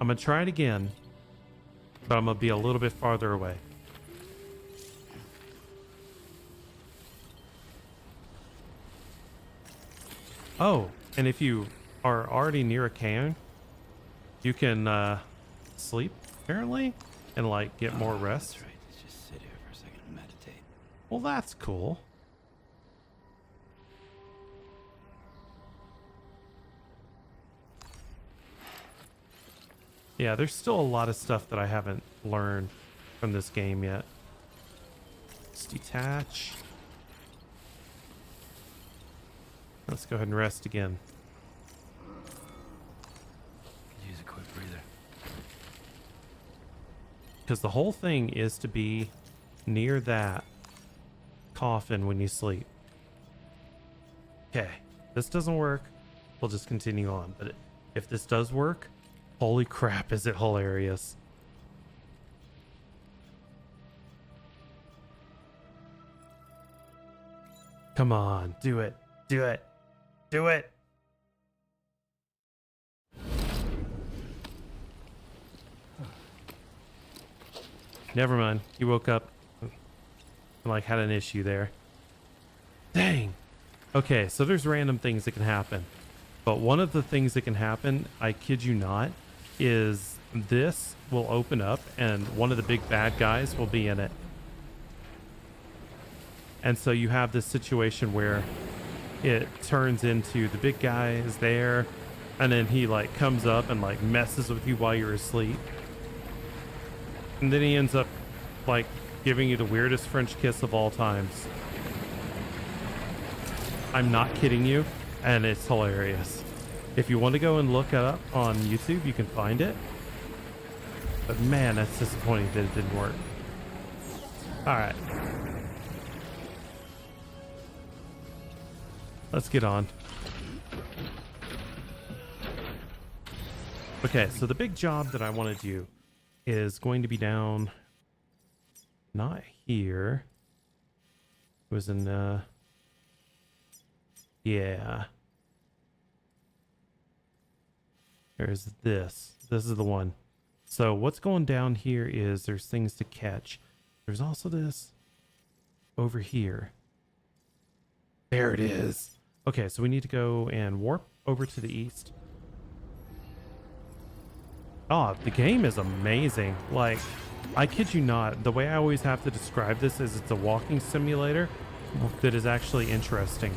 S2: I'm gonna try it again, but I'm gonna be a little bit farther away. Oh, and if you are already near a cairn, you can sleep, apparently, and like get more rest.
S14: Let's just sit here for a second and meditate.
S2: Well, that's cool. Yeah, there's still a lot of stuff that I haven't learned from this game yet. Let's detach. Let's go ahead and rest again.
S14: Use a quick breather.
S2: Because the whole thing is to be near that coffin when you sleep. Okay, this doesn't work. We'll just continue on. But if this does work, holy crap, is it hilarious. Come on, do it. Do it. Do it. Never mind. He woke up and like had an issue there. Dang. Okay, so there's random things that can happen. But one of the things that can happen, I kid you not, is this will open up and one of the big bad guys will be in it. And so you have this situation where it turns into the big guy is there and then he like comes up and like messes with you while you're asleep. And then he ends up like giving you the weirdest French kiss of all times. I'm not kidding you, and it's hilarious. If you want to go and look it up on YouTube, you can find it. But man, that's disappointing that it didn't work. All right. Let's get on. Okay, so the big job that I want to do is going to be down, not here. It was in, yeah. There's this. This is the one. So what's going down here is there's things to catch. There's also this over here. There it is. Okay, so we need to go and warp over to the east. Oh, the game is amazing. Like, I kid you not, the way I always have to describe this is it's a walking simulator that is actually interesting.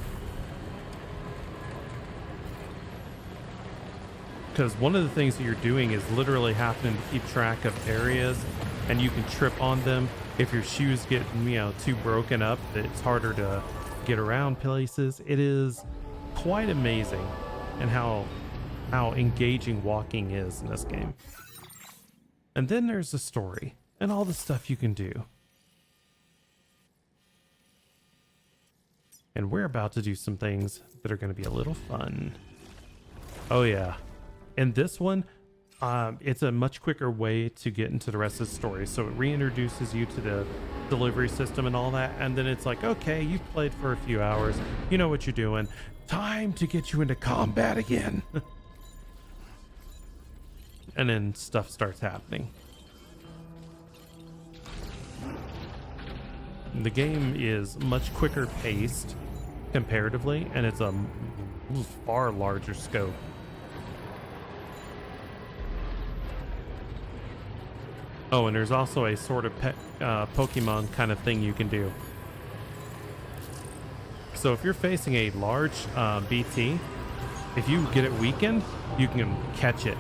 S2: Because one of the things that you're doing is literally having to keep track of areas, and you can trip on them if your shoes get, you know, too broken up that it's harder to get around places. It is quite amazing and how engaging walking is in this game. And then there's the story and all the stuff you can do. And we're about to do some things that are going to be a little fun. Oh yeah. In this one, it's a much quicker way to get into the rest of the story. So it reintroduces you to the delivery system and all that. And then it's like, okay, you've played for a few hours. You know what you're doing. Time to get you into combat again. And then stuff starts happening. The game is much quicker paced comparatively, and it's a far larger scope. Oh, and there's also a sort of Pokemon kind of thing you can do. So if you're facing a large BT, if you get it weakened, you can catch it.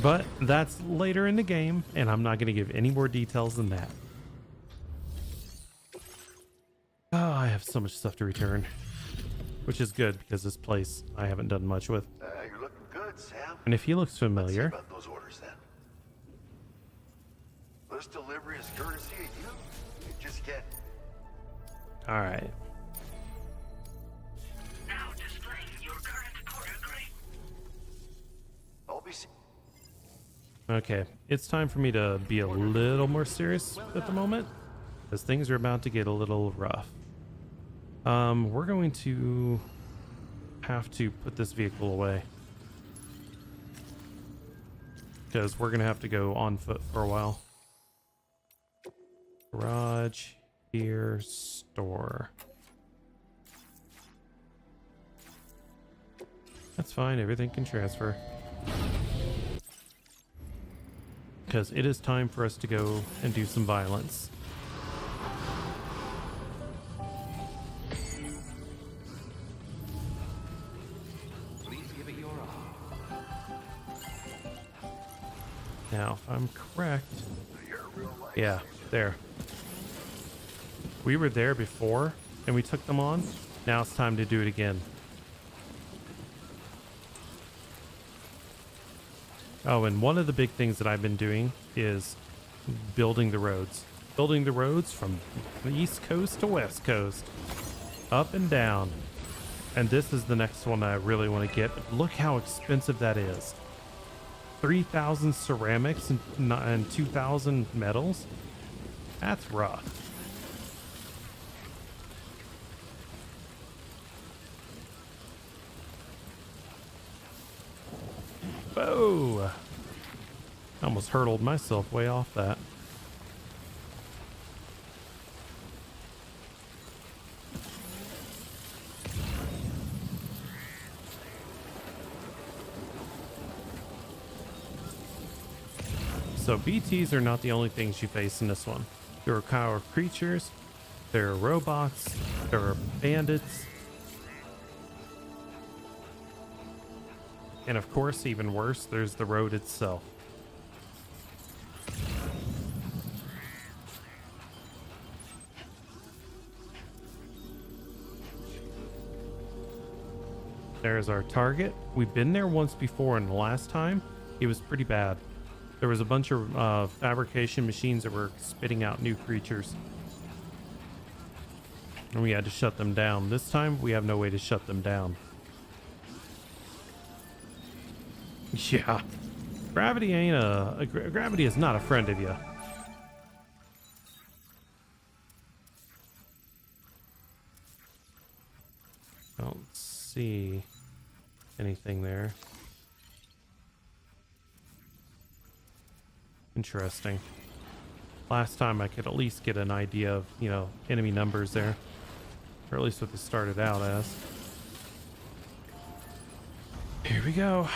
S2: But that's later in the game, and I'm not going to give any more details than that. Oh, I have so much stuff to return. Which is good, because this place I haven't done much with.
S1: You're looking good, Sam.
S2: And if he looks familiar...
S1: Let's see about those orders, then. This delivery is courtesy of you. You just get...
S2: Alright.
S3: Now displaying your current order grade.
S1: I'll be...
S2: Okay, it's time for me to be a little more serious at the moment, because things are about to get a little rough. We're going to have to put this vehicle away, because we're going to have to go on foot for a while. Garage, here, store. That's fine, everything can transfer. Because it is time for us to go and do some violence. Now, if I'm correct, yeah, there. We were there before, and we took them on. Now it's time to do it again. Oh, and one of the big things that I've been doing is building the roads. Building the roads from the East Coast to West Coast. Up and down. And this is the next one I really want to get. Look how expensive that is. 3,000 ceramics and 2,000 metals. That's rough. Whoa! I almost hurtled myself way off that. So BTs are not the only things you face in this one. There are power creatures, there are robots, there are bandits, and of course, even worse, there's the road itself. There's our target. We've been there once before, and the last time, it was pretty bad. There was a bunch of fabrication machines that were spitting out new creatures. And we had to shut them down. This time, we have no way to shut them down. Yeah. Gravity ain't gravity is not a friend of you. I don't see anything there. Interesting. Last time I could at least get an idea of, you know, enemy numbers there. Or at least what they started out as. Here we go.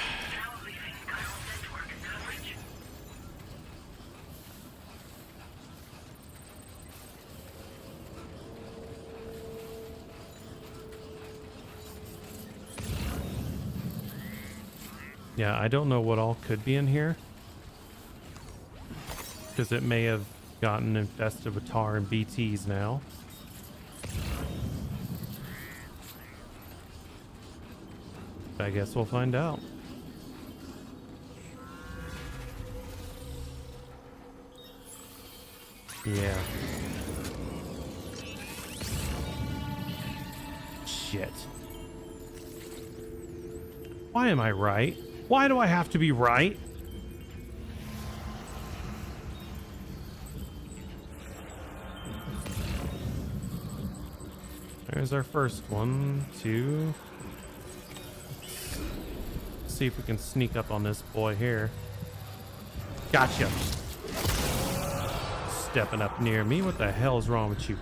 S2: Yeah, I don't know what all could be in here. Because it may have gotten infested with tar and BTs now. I guess we'll find out. Yeah. Shit. Why am I right? Why do I have to be right? There's our first one, two. Let's see if we can sneak up on this boy here. Gotcha. Stepping up near me. What the hell is wrong with you?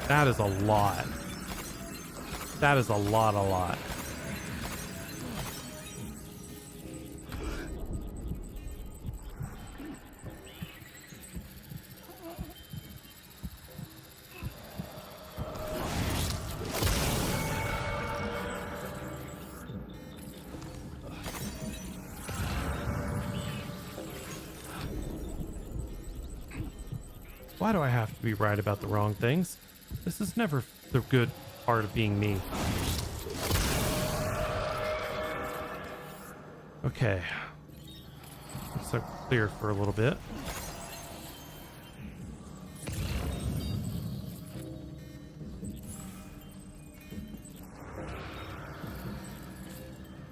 S2: That is a lot. That is a lot. Why do I have to be right about the wrong things? This is never the good part of being me. Okay. Looks like we're clear for a little bit.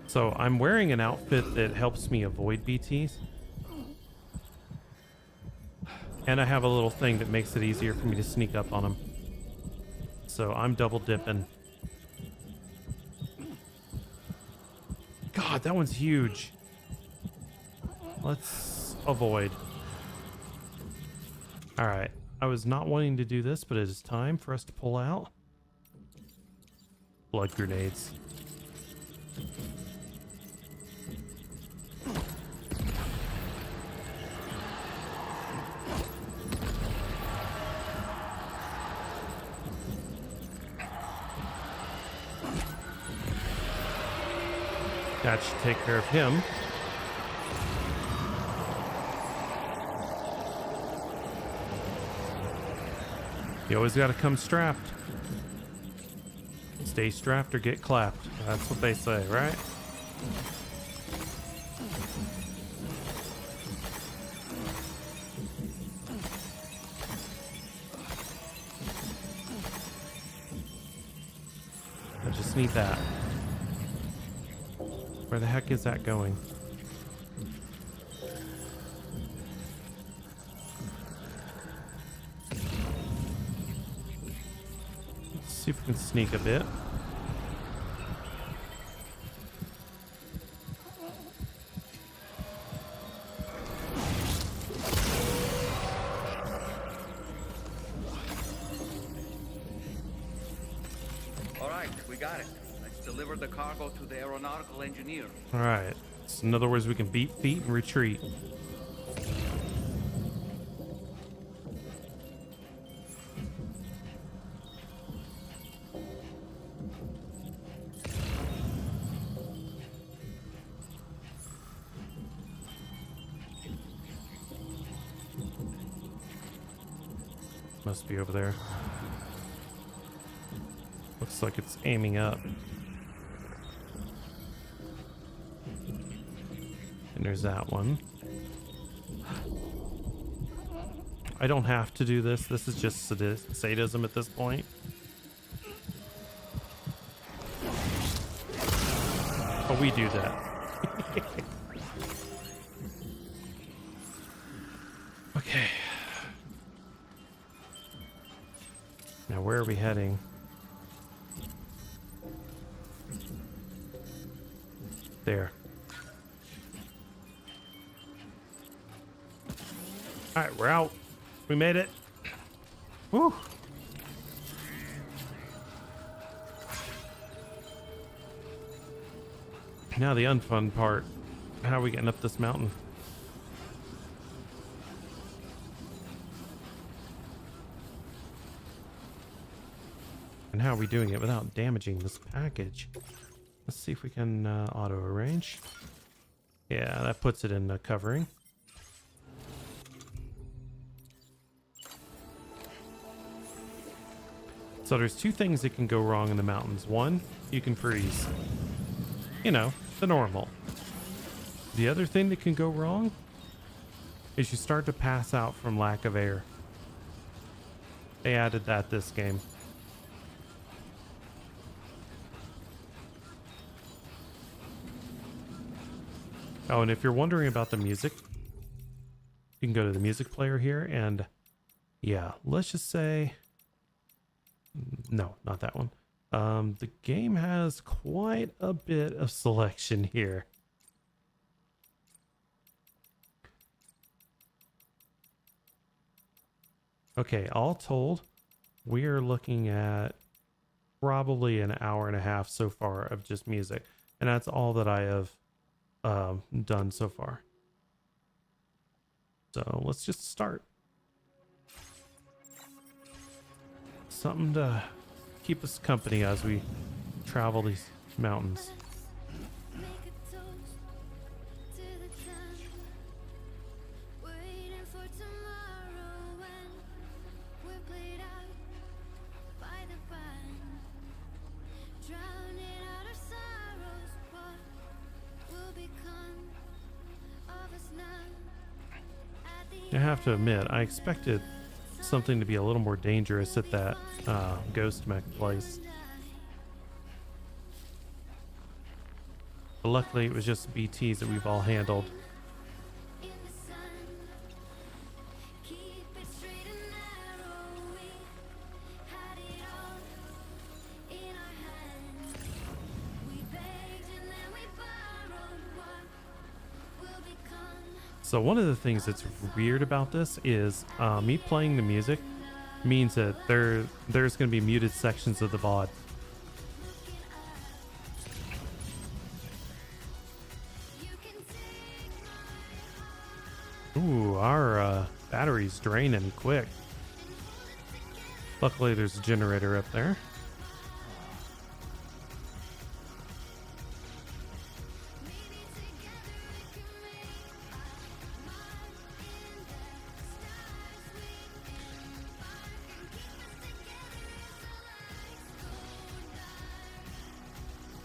S2: So I'm wearing an outfit that helps me avoid BTs. And I have a little thing that makes it easier for me to sneak up on them. So I'm double dipping. God, that one's huge. Let's avoid. All right. I was not wanting to do this, but it is time for us to pull out blood grenades. That should take care of him. You always got to come strapped. Stay strapped or get clapped. That's what they say, right? I just need that. Where the heck is that going? Let's see if we can sneak a bit.
S5: All right, we got it. Let's deliver the cargo to the aeronautical engineer.
S2: All right. So in other words, we can beat feet and retreat. Must be over there. Looks like it's aiming up. And there's that one. I don't have to do this. This is just sadism at this point. Oh, we do that. Okay. Now, where are we heading? There. All right, we're out. We made it. Woo. Now the unfun part. How are we getting up this mountain? And how are we doing it without damaging this package? Let's see if we can auto arrange. Yeah, that puts it in covering. So there's two things that can go wrong in the mountains. One, you can freeze. You know, the normal. The other thing that can go wrong is you start to pass out from lack of air. They added that this game. Oh, and if you're wondering about the music, you can go to the music player here and yeah, let's just say, no, not that one. The game has quite a bit of selection here. Okay, all told, we are looking at probably an hour and a half so far of just music. And that's all that I have done so far. So let's just start. Something to keep us company as we travel these mountains. I have to admit, I expected something to be a little more dangerous at that ghost mech place. But luckily it was just BTs that we've all handled. So one of the things that's weird about this is me playing the music means that there's going to be muted sections of the VOD. Ooh, our battery's draining quick. Luckily there's a generator up there.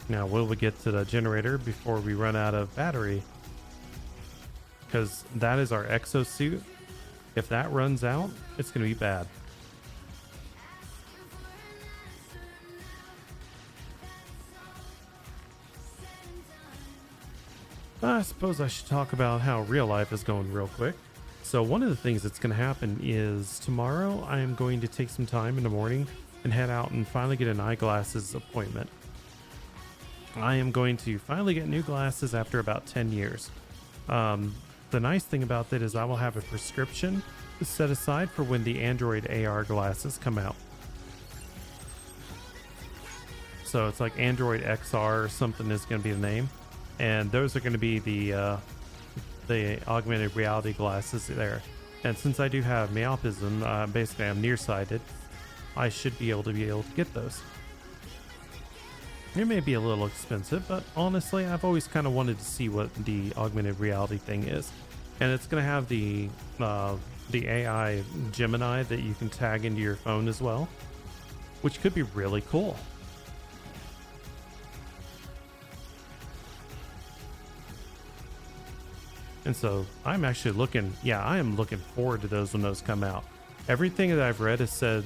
S2: Now, will we get to the generator before we run out of battery? Because that is our exosuit. If that runs out, it's going to be bad. I suppose I should talk about how real life is going real quick. So one of the things that's going to happen is tomorrow I am going to take some time in the morning and head out and finally get an eyeglasses appointment. I am going to finally get new glasses after about 10 years. The nice thing about that is I will have a prescription set aside for when the Android AR glasses come out. So it's like Android XR or something is going to be the name. And those are going to be the augmented reality glasses there. And since I do have myopism, basically I'm nearsighted, I should be able to get those. It may be a little expensive, but honestly, I've always kind of wanted to see what the augmented reality thing is. And it's going to have the AI Gemini that you can tag into your phone as well, which could be really cool. And so I'm actually I am looking forward to those when those come out. Everything that I've read has said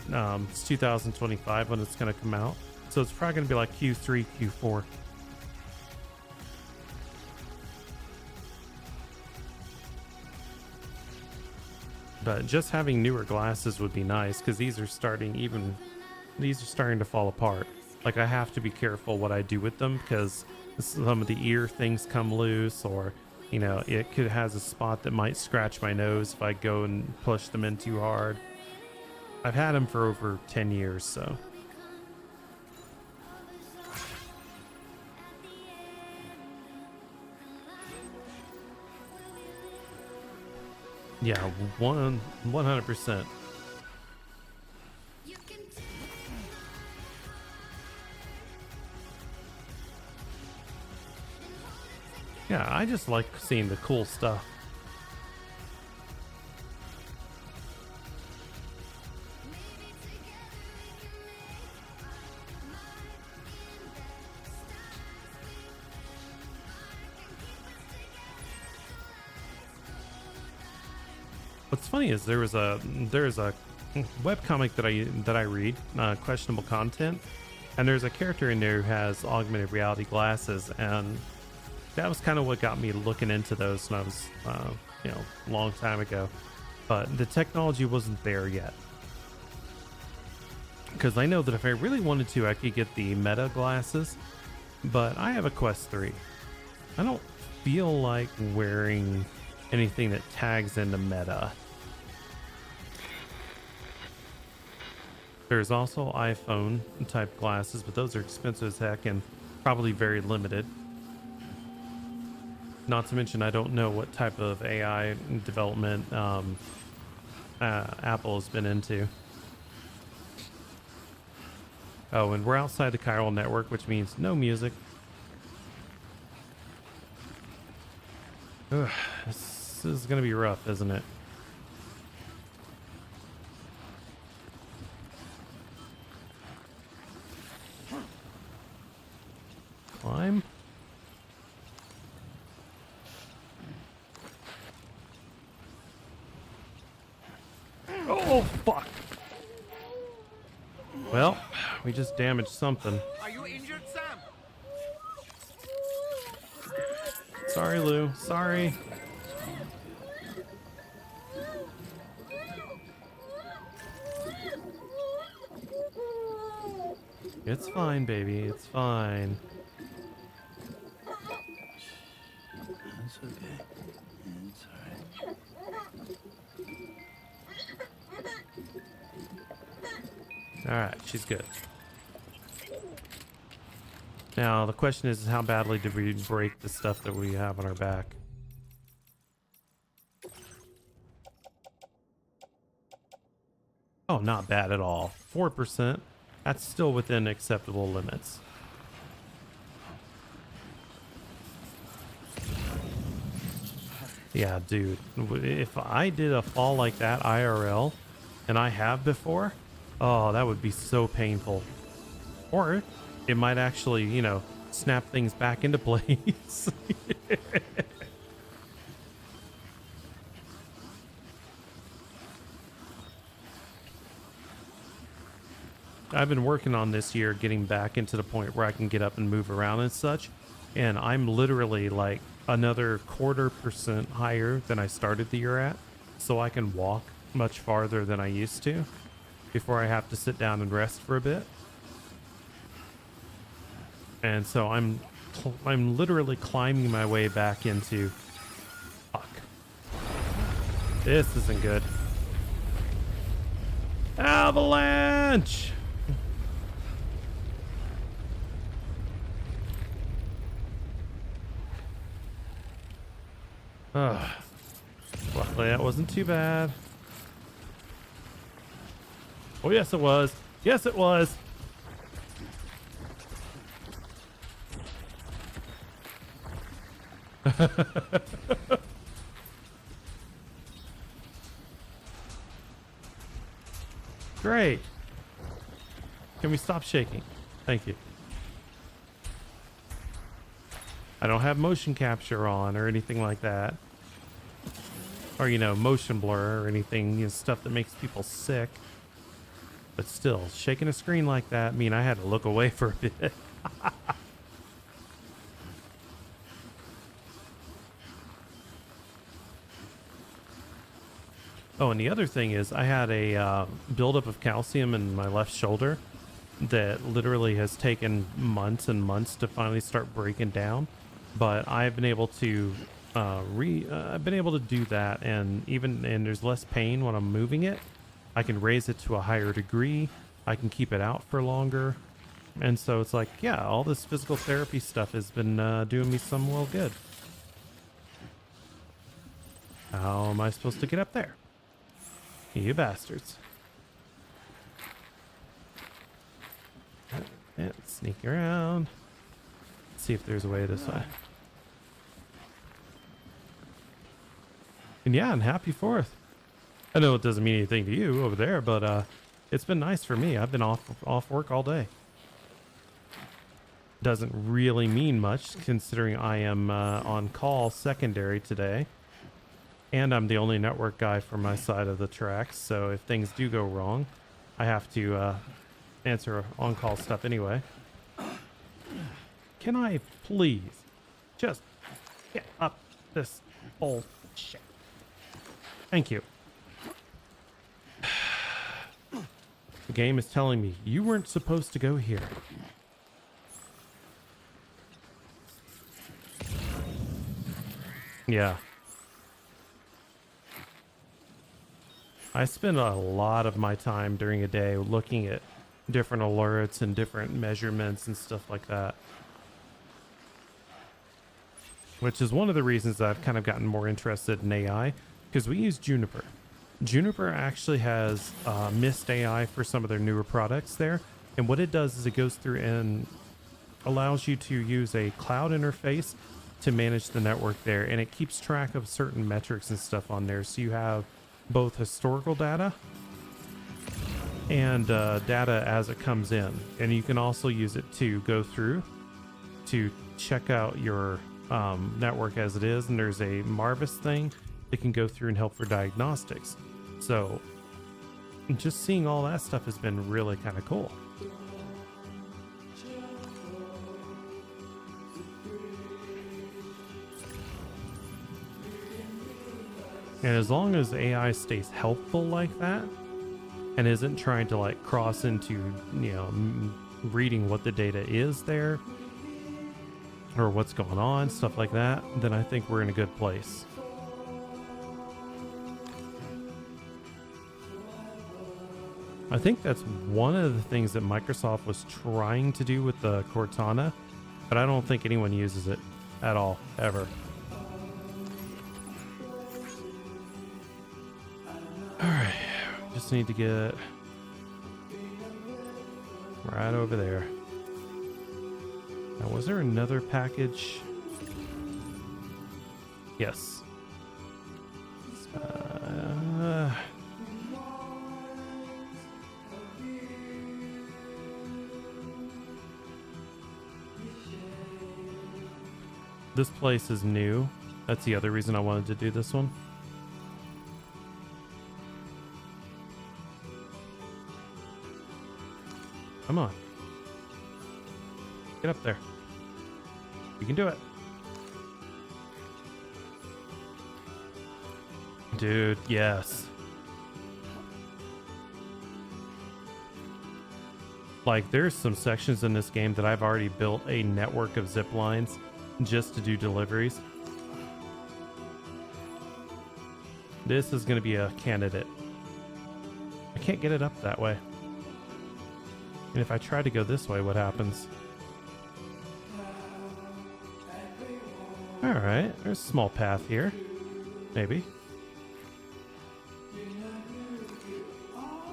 S2: it's 2025 when it's going to come out. So it's probably going to be like Q3, Q4. But just having newer glasses would be nice because these are starting to fall apart. Like I have to be careful what I do with them because some of the ear things come loose, or you know, it has a spot that might scratch my nose if I go and push them in too hard. I've had them for over 10 years, so. Yeah, 100%. Yeah, I just like seeing the cool stuff. What's funny is there's a webcomic that I read, questionable content, and there's a character in there who has augmented reality glasses, and that was kind of what got me looking into those when I was, a long time ago. But the technology wasn't there yet. Because I know that if I really wanted to, I could get the Meta glasses, but I have a Quest 3. I don't feel like wearing anything that tags into Meta. There's also iPhone type glasses, but those are expensive as heck and probably very limited. Not to mention, I don't know what type of AI development Apple has been into. Oh, and we're outside the chiral network, which means no music. Ugh, this is going to be rough, isn't it? Climb. Oh, fuck. Well, we just damaged something.
S5: Are you injured, Sam?
S2: Sorry, Lou. Sorry. It's fine, baby. It's fine.
S14: That's okay. It's alright.
S2: Alright, she's good. Now, the question is how badly did we break the stuff that we have on our back? Oh, not bad at all. 4%. That's still within acceptable limits. Yeah, dude. If I did a fall like that IRL, and I have before, oh, that would be so painful. Or it might actually, snap things back into place. I've been working on this year getting back into the point where I can get up and move around and such, and I'm literally like another 0.25% higher than I started the year at, so I can walk much farther than I used to before I have to sit down and rest for a bit. And so I'm literally climbing my way back into... Fuck. This isn't good. Avalanche! Luckily that wasn't too bad. Oh yes it was. Yes it was. Great. Can we stop shaking? Thank you. I don't have motion capture on or anything like that. Or, you know, motion blur or anything, you know, stuff that makes people sick. But still, shaking a screen like that, I mean, I had to look away for a bit. Oh, and the other thing is I had a buildup of calcium in my left shoulder that literally has taken months and months to finally start breaking down. But I've been able to I've been able to do that, and there's less pain when I'm moving it. I can raise it to a higher degree. I can keep it out for longer. And so it's like, yeah, all this physical therapy stuff has been doing me some real good. How am I supposed to get up there? You bastards. Yeah, sneak around. Let's see if there's a way this way. And yeah, and happy 4th. I know it doesn't mean anything to you over there, but it's been nice for me. I've been off work all day. Doesn't really mean much considering I am on call secondary today. And I'm the only network guy for my side of the tracks, so if things do go wrong, I have to answer on-call stuff anyway. Can I please just get up this bullshit? Thank you. The game is telling me you weren't supposed to go here. Yeah. I spend a lot of my time during a day looking at different alerts and different measurements and stuff like that. Which is one of the reasons that I've kind of gotten more interested in AI, because we use Juniper. Juniper actually has Mist AI for some of their newer products there. And what it does is it goes through and allows you to use a cloud interface to manage the network there. And it keeps track of certain metrics and stuff on there. So you have both historical data and data as it comes in, and you can also use it to go through to check out your network as it is, and there's a Marvis thing that can go through and help for diagnostics. So just seeing all that stuff has been really kind of cool. And as long as AI stays helpful like that and isn't trying to like cross into, you know, reading what the data is there or what's going on, stuff like that, then I think we're in a good place. I think that's one of the things that Microsoft was trying to do with the Cortana, but I don't think anyone uses it at all, ever. Alright, just need to get right over there. Now, was there another package? Yes. this place is new. That's the other reason I wanted to do this one. Come on. Get up there. You can do it. Dude, yes. Like, there's some sections in this game that I've already built a network of zip lines just to do deliveries. This is going to be a candidate. I can't get it up that way. And if I try to go this way, what happens? Alright, there's a small path here. Maybe.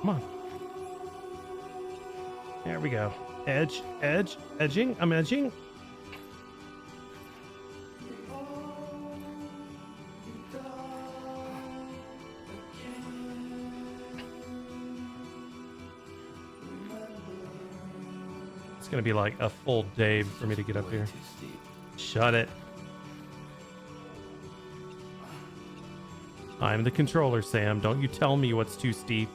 S2: Come on. There we go. Edge, edge, edging. I'm edging. It's gonna be like a full day for me to get up here. Shut it. I'm the controller, Sam. Don't you tell me what's too steep.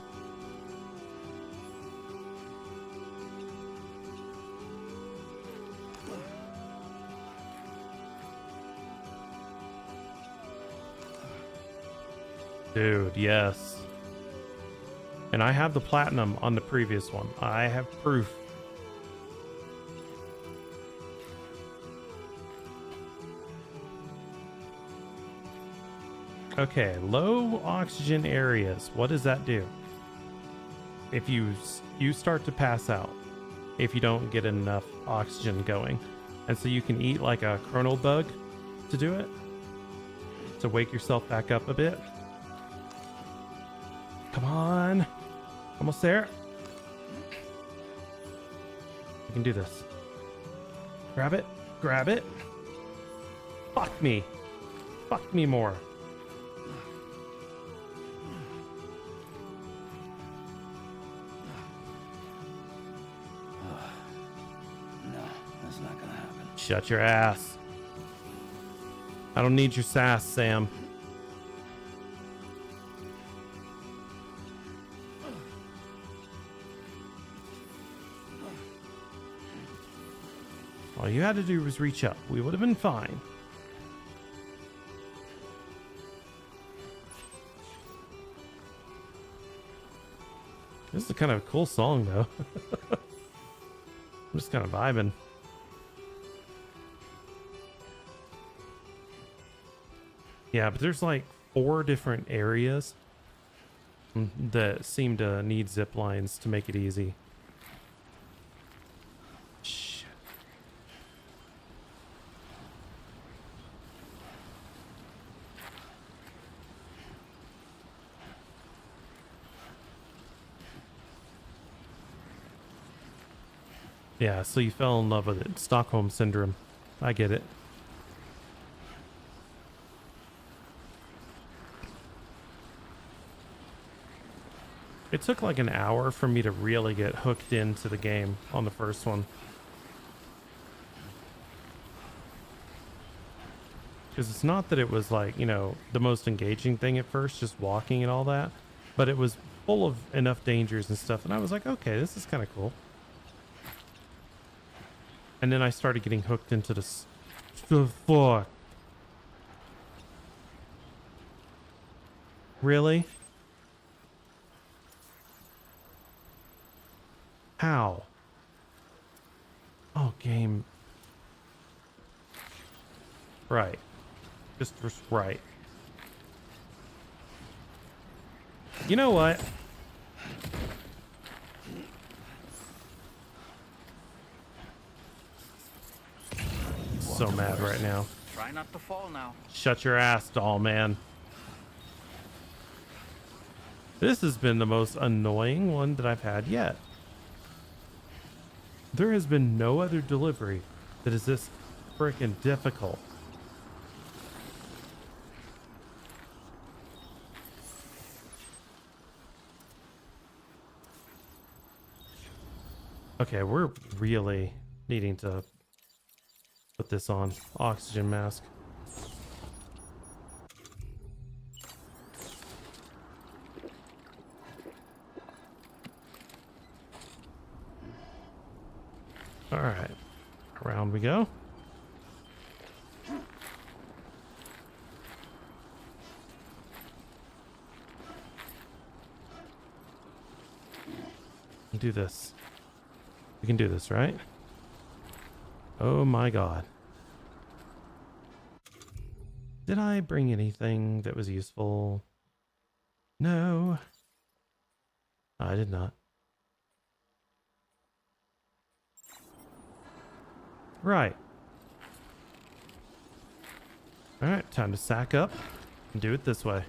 S2: Dude, yes. And I have the platinum on the previous one. I have proof. Okay, low oxygen areas. What does that do? If you start to pass out if you don't get enough oxygen going. And so you can eat like a chronal bug to do it. To wake yourself back up a bit. Come on. Almost there. You can do this. Grab it. Grab it. Fuck me. Fuck me more.
S14: No, that's not gonna happen.
S2: Shut your ass. I don't need your sass, Sam. All you had to do was reach up. We would have been fine. This is kind of a cool song, though. I'm just kind of vibing. Yeah, but there's like 4 different areas that seem to need zip lines to make it easy. Shit. Yeah, so you fell in love with it. Stockholm Syndrome. I get it. It took like an hour for me to really get hooked into the game on the first one. Because it's not that it was like, you know, the most engaging thing at first, just walking and all that. But it was full of enough dangers and stuff. And I was like, okay, this is kind of cool. And then I started getting hooked into this. The fuck? Really? How? Oh, game. Right. Just right. You know what? So mad right now.
S5: Try not to fall now.
S2: Shut your ass, doll man. This has been the most annoying one that I've had yet. There has been no other delivery that is this freaking difficult. Okay, we're really needing to put this on. Oxygen mask. All right, around we go. Do this. We can do this, right? Oh my god. Did I bring anything that was useful? No. I did not. Right. Alright, time to sack up and do it this way.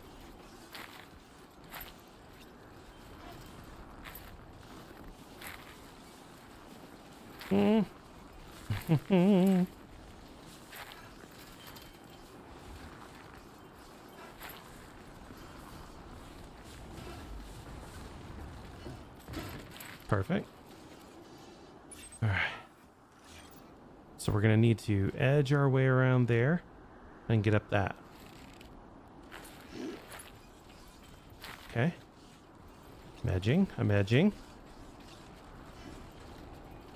S2: Perfect. All right. So we're going to need to edge our way around there and get up that. Okay. I'm edging. I'm edging.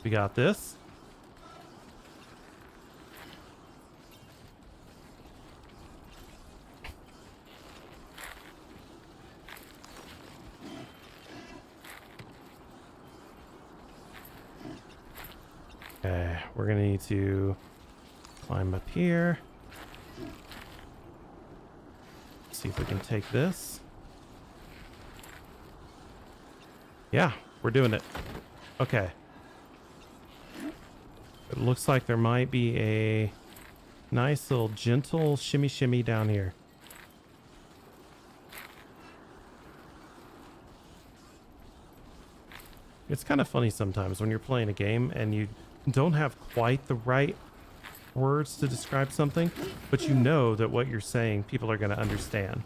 S2: We got this. Okay, we're gonna need to climb up here. See if we can take this. Yeah, we're doing it. Okay. It looks like there might be a nice little gentle shimmy shimmy down here. It's kind of funny sometimes when you're playing a game and you don't have quite the right words to describe something, but you know that what you're saying people are going to understand.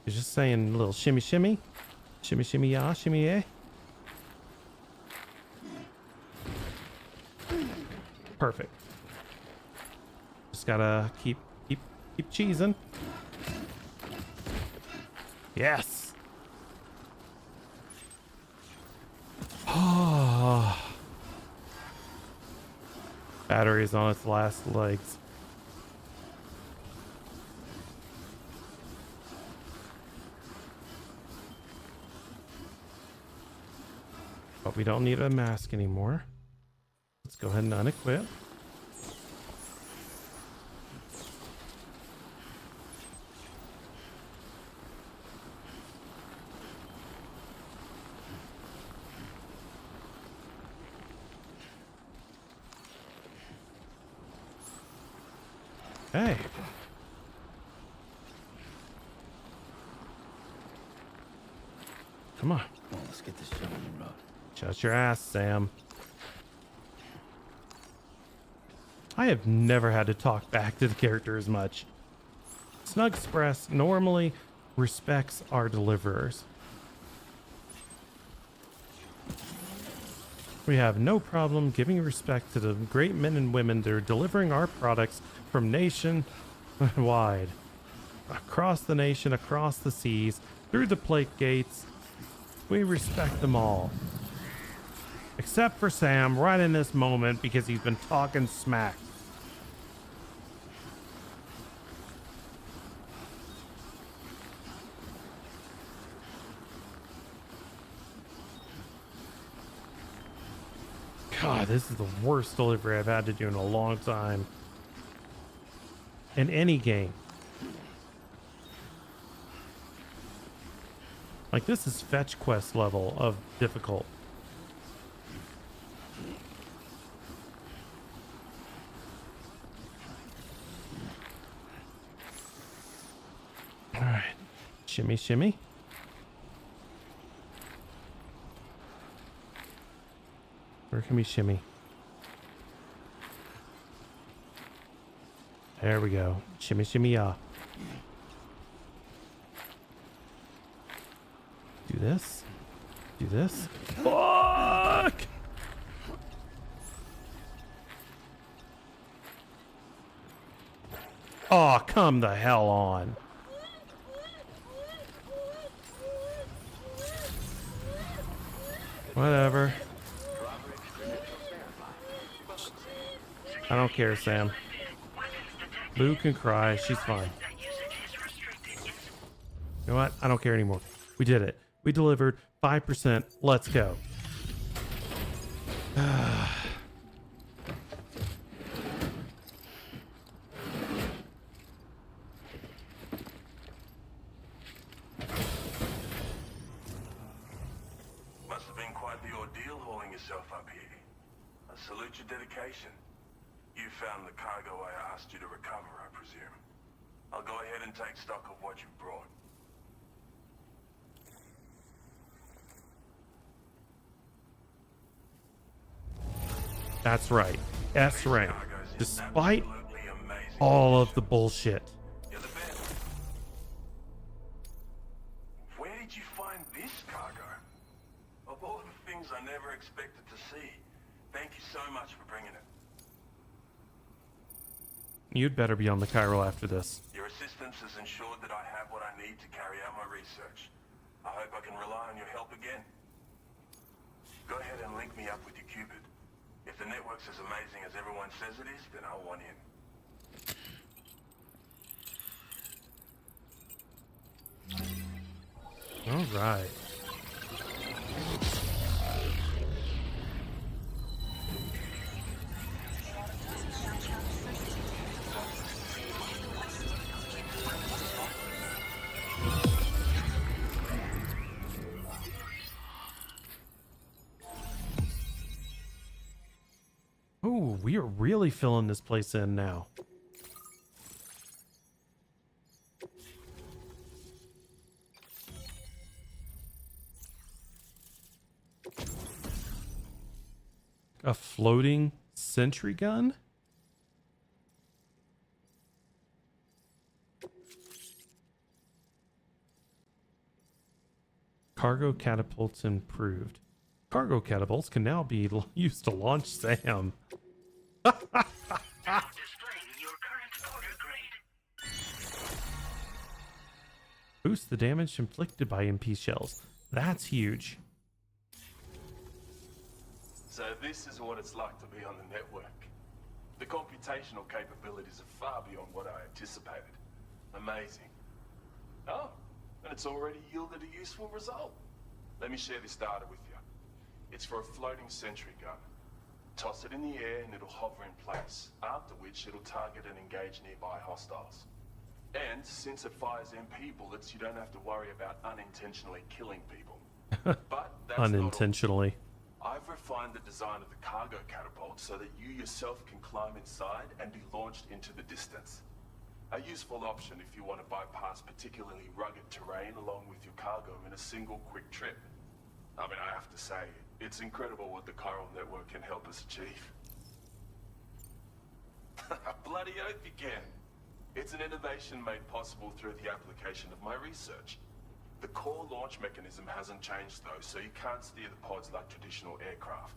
S2: You're just saying a little shimmy shimmy, shimmy shimmy ya, shimmy yeah. Perfect. Just gotta keep cheesing. Yes. Oh. Battery's on its last legs. But we don't need a mask anymore. Let's go ahead and unequip. Hey. Come on.
S14: Well, let's get this show on the road.
S2: Shut your ass, Sam. I have never had to talk back to the character as much. Snugg-express normally respects our deliverers. We have no problem giving respect to the great men and women that are delivering our products from nation-wide. Across the nation, across the seas, through the plate gates. We respect them all. Except for Sam right in this moment because he's been talking smack. God, this is the worst delivery I've had to do in a long time. In any game. Like, this is fetch quest level of difficult. Alright. Shimmy, shimmy. Where can we shimmy? There we go. Shimmy, shimmy, yeah. Do this. Do do this. Fuck! Oh, come the hell on. Whatever. I don't care, Sam. Lou can cry. She's fine. You know what? I don't care anymore. We did it. We delivered 5%. Let's go.
S20: Must have been quite the ordeal hauling yourself up here. I salute your dedication. You found the cargo I asked you to recover, I presume. I'll go ahead and take stock of what you've brought.
S2: That's right. S rank. Despite all of the bullshit.
S20: Where did you find this cargo? Of all the things I never expected to see. Thank you so much for bringing it.
S2: You'd better be on the Chiral after this.
S20: Your assistance has ensured that I have what I need to carry out my research. I hope I can rely on your help again. Go ahead and link me up with your Cupid. If the network's as amazing as everyone says it is, then I'll want in.
S2: All right. Oh, we are really filling this place in now. A floating sentry gun? Cargo catapults improved. Cargo catapults can now be used to launch Sam. Boost the damage inflicted by MP shells. That's huge.
S20: So this is what it's like to be on the network. The computational capabilities are far beyond what I anticipated. Amazing. Oh, and it's already yielded a useful result. Let me share this data with you. It's for a floating sentry gun. Toss it in the air and it'll hover in place, after which it'll target and engage nearby hostiles. And since it fires MP bullets, you don't have to worry about unintentionally killing people. But that's
S2: unintentionally.
S20: I've refined the design of the cargo catapult so that you yourself can climb inside and be launched into the distance. A useful option if you want to bypass particularly rugged terrain along with your cargo in a single quick trip. I mean, I have to say, it's incredible what the chiral network can help us achieve. Bloody oath you can. It's an innovation made possible through the application of my research. The core launch mechanism hasn't changed though, so you can't steer the pods like traditional aircraft.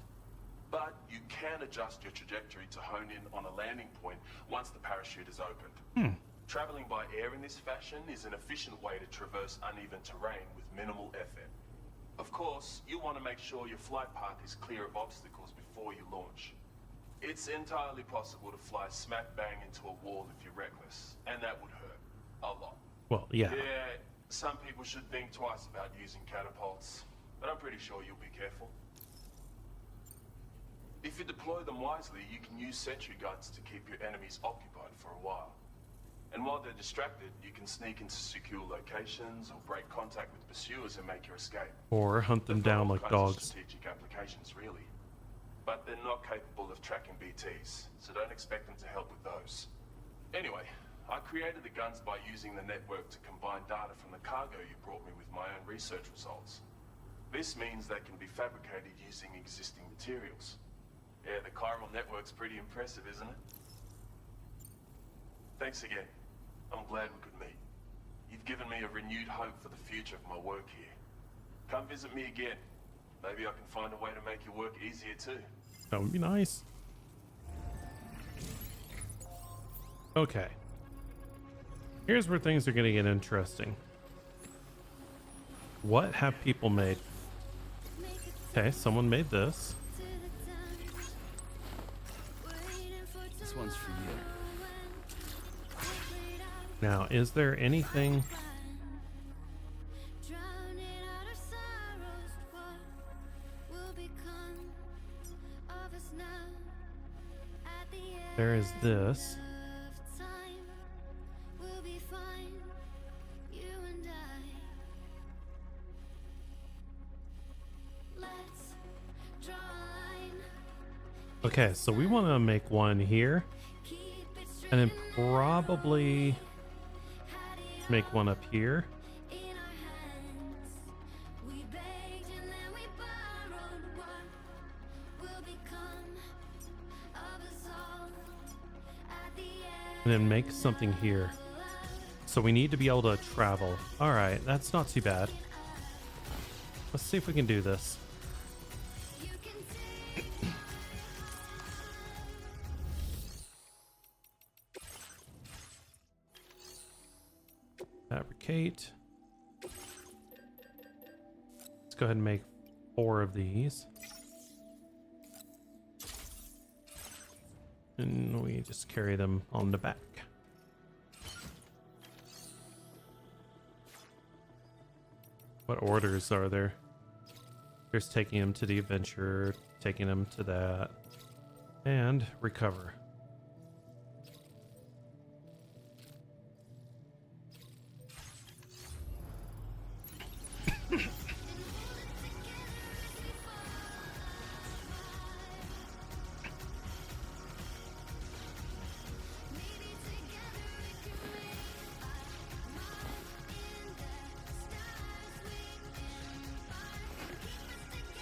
S20: But you can adjust your trajectory to hone in on a landing point once the parachute is opened. Traveling by air in this fashion is an efficient way to traverse uneven terrain with minimal effort. Of course, you want to make sure your flight path is clear of obstacles before you launch. It's entirely possible to fly smack bang into a wall if you're reckless, and that would hurt a lot.
S2: Well, yeah.
S20: Yeah, some people should think twice about using catapults, but I'm pretty sure you'll be careful. If you deploy them wisely, you can use sentry guns to keep your enemies occupied for a while. And while they're distracted, you can sneak into secure locations or break contact with pursuers and make your escape.
S2: Or hunt them down like dogs.
S20: Strategic applications, really. But they're not capable of tracking BTs, so don't expect them to help with those. Anyway, I created the guns by using the network to combine data from the cargo you brought me with my own research results. This means they can be fabricated using existing materials. Yeah, the chiral network's pretty impressive, isn't it? Thanks again. I'm glad we could meet. You've given me a renewed hope for the future of my work here. Come visit me again. Maybe I can find a way to make your work easier too.
S2: That would be nice. Okay. Here's where things are going to get interesting. What have people made? Okay, someone made this.
S14: This one's for you.
S2: Now, is there anything... There is this. Okay, so we want to make one here, and then probably make one up here. And then make something here. So we need to be able to travel. All right, that's not too bad. Let's see if we can do this. Fabricate. Let's go ahead and make 4 of these. And we just carry them on the back. What orders are there? There's taking him to the adventure, taking him to that, and recover.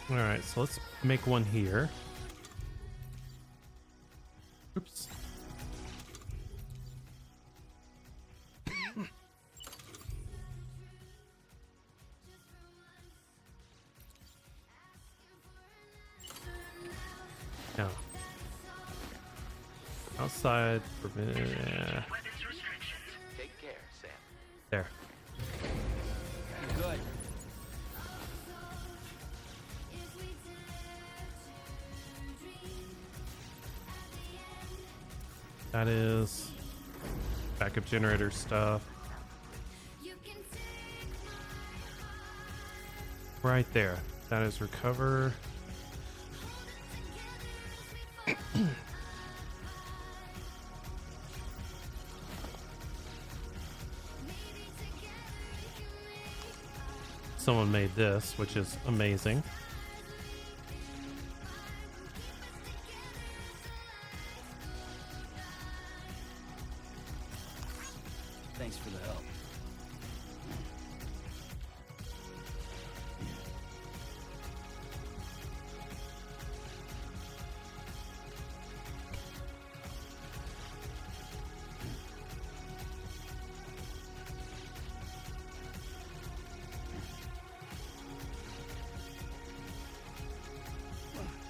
S2: All right, so let's make one here. Oops. No. Outside for a minute. Yeah.
S15: Take care, Sam.
S2: There.
S14: Good.
S2: That is backup generator stuff. Right there. That is recover. Someone made this, which is amazing.
S14: Thanks for the help.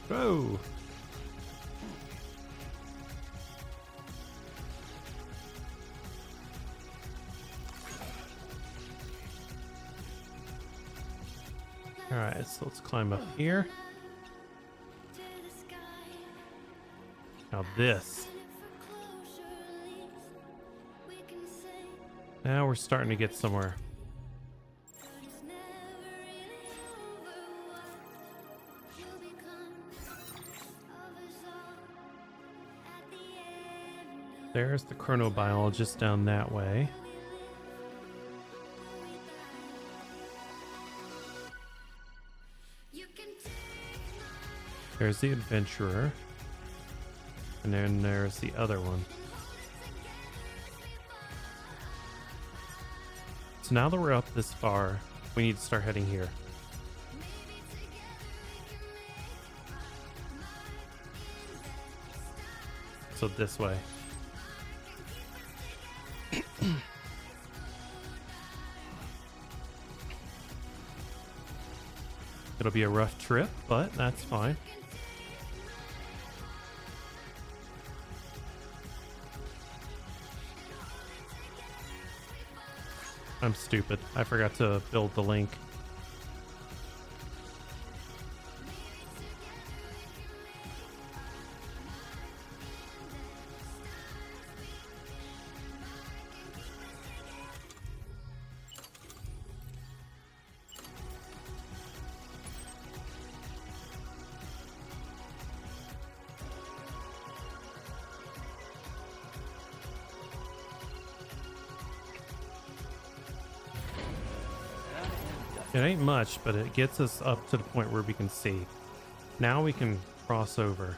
S2: Whoa. All right, so let's climb up here. Now this. Now we're starting to get somewhere. There's the chronobiologist down that way. There's the adventurer. And then there's the other one. So now that we're up this far, we need to start heading here. So this way. it'll be a rough trip, but that's fine. I'm stupid. I forgot to build the link. It ain't much, but it gets us up to the point where we can see. Now we can cross over.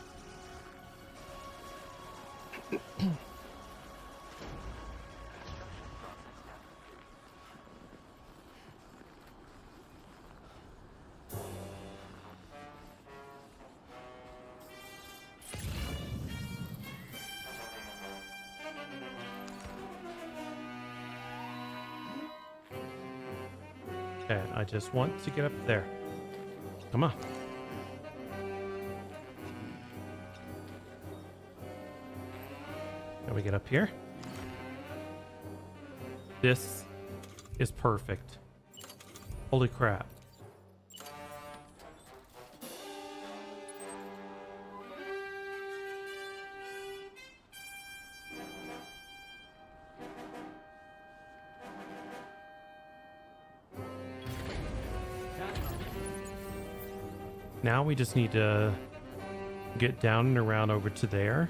S2: Okay, I just want to get up there. Come on. Can we get up here? This is perfect. Holy crap. Now we just need to get down and around over to there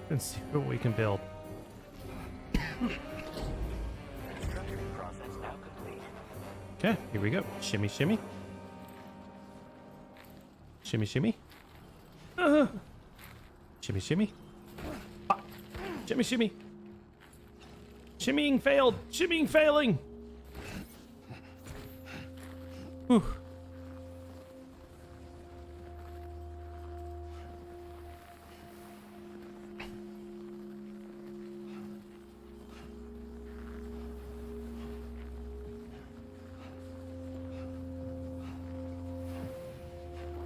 S2: and see what we can build. Okay, here we go. Shimmy, shimmy. Shimmy, shimmy. Shimmy, shimmy. Ah. Shimmy, shimmy. Shimmying failed. Shimmying failing. Whew.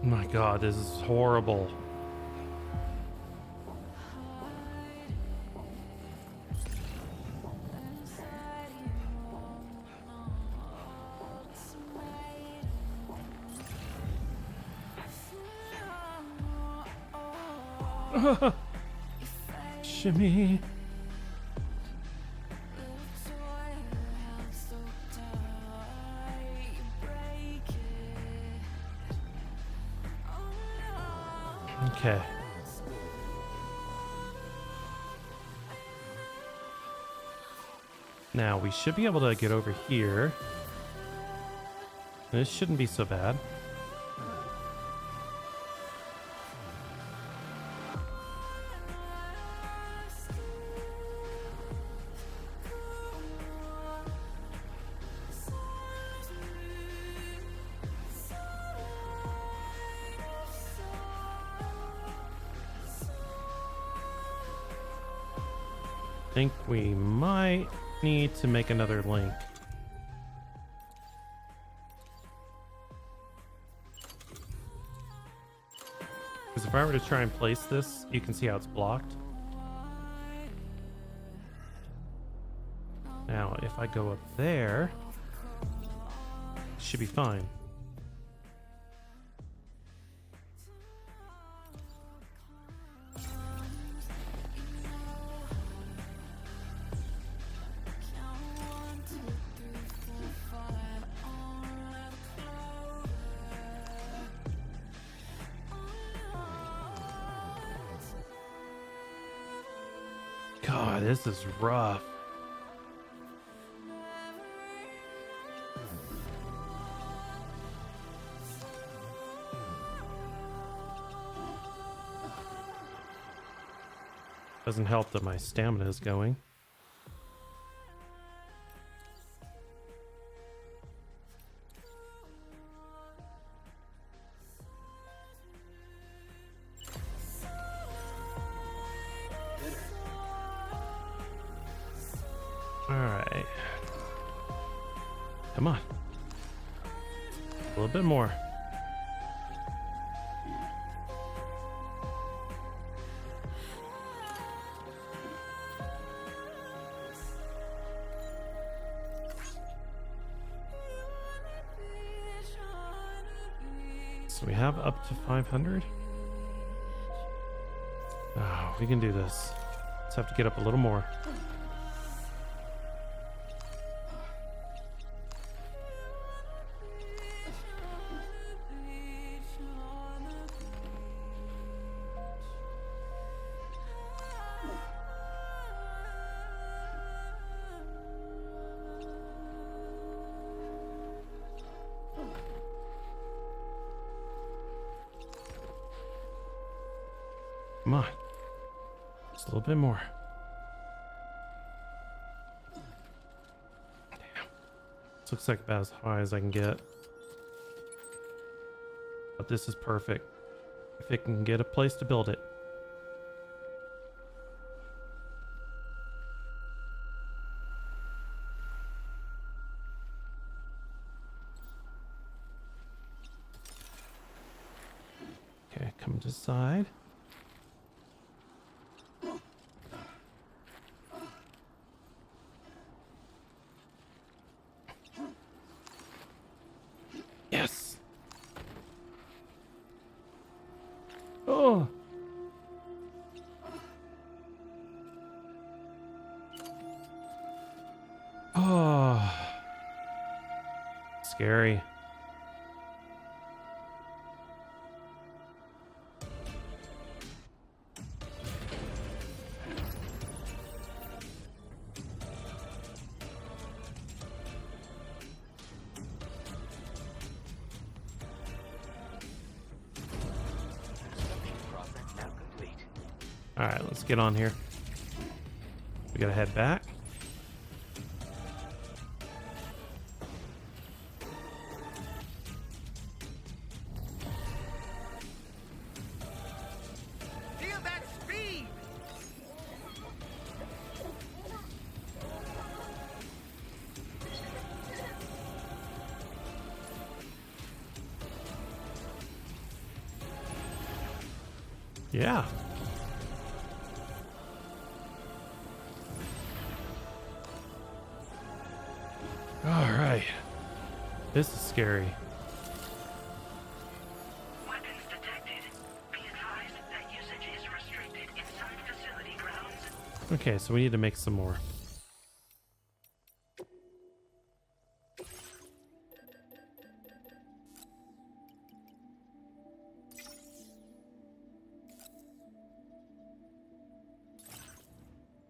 S2: My God, this is horrible. Shimmy. Okay. Now we should be able to get over here. This shouldn't be so bad. I think we might need to make another link. Because if I were to try and place this, you can see how it's blocked. Now, if I go up there, it should be fine. God, this is rough. Doesn't help that my stamina is going. Alright. Come on. A little bit more. so we have up to 500. Oh, we can do this. Let's have to get up a little more. Come on. Just a little bit more. Damn. This looks like about as high as I can get. But this is perfect. If it can get a place to build it. Okay, come to the side. Yes. Oh. Oh. Scary. All right, let's get on here. We gotta head back.
S5: Feel that speed!
S2: Yeah. All right. This is scary.
S3: Weapons detected. Be advised that usage is restricted inside facility grounds.
S2: Okay, so we need to make some more.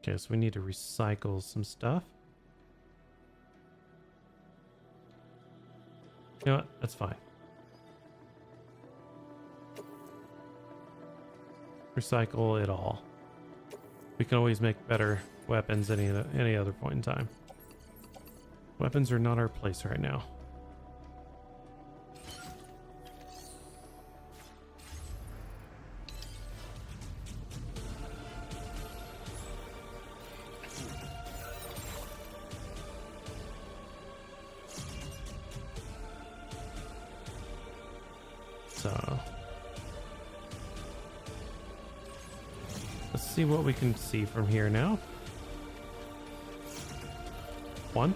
S2: Okay, so we need to recycle some stuff. You know what? That's fine. Recycle it all. We can always make better weapons any other point in time. Weapons are not our place right now. So let's see what we can see from here now. 1.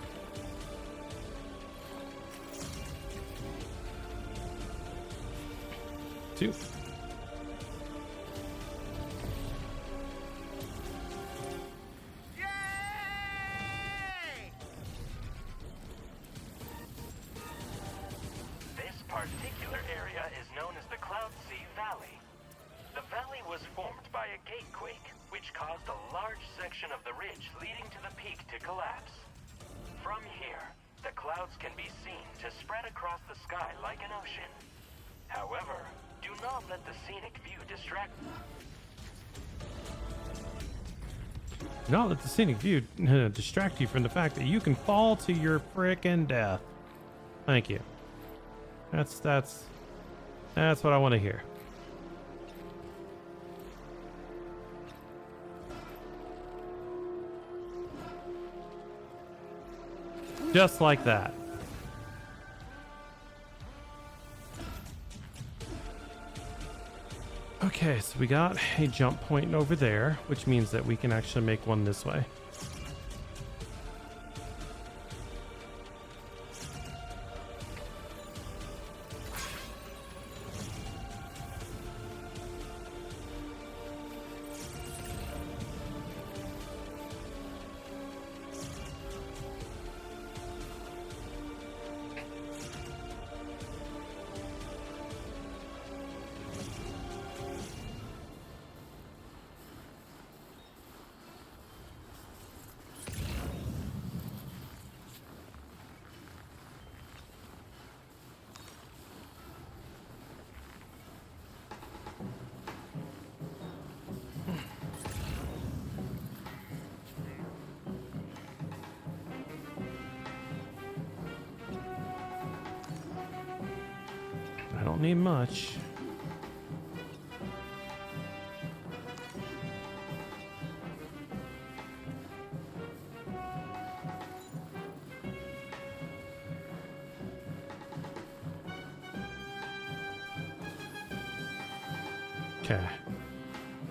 S2: 2.
S10: This particular area is known as the Cloud Sea Valley. The valley was formed by a gate quake, which caused a large section of the ridge leading to the peak to collapse. From here, the clouds can be seen to spread across the sky like an ocean. However, do not let the scenic view distract you.
S2: Not let the scenic view distract you from the fact that you can fall to your frickin' death. Thank you. That's what I want to hear. Just like that. Okay, so we got a jump point over there, which means that we can actually make one this way. need much. Okay.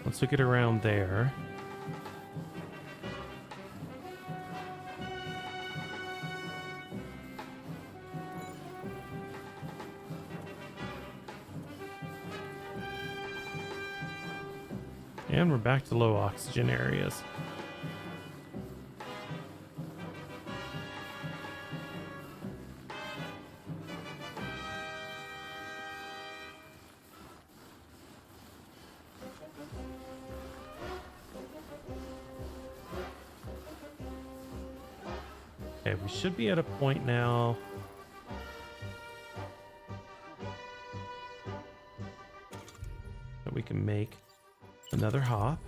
S2: Once we get around there. And we're back to low oxygen areas. Okay, we should be at a point now. That we can make another hop.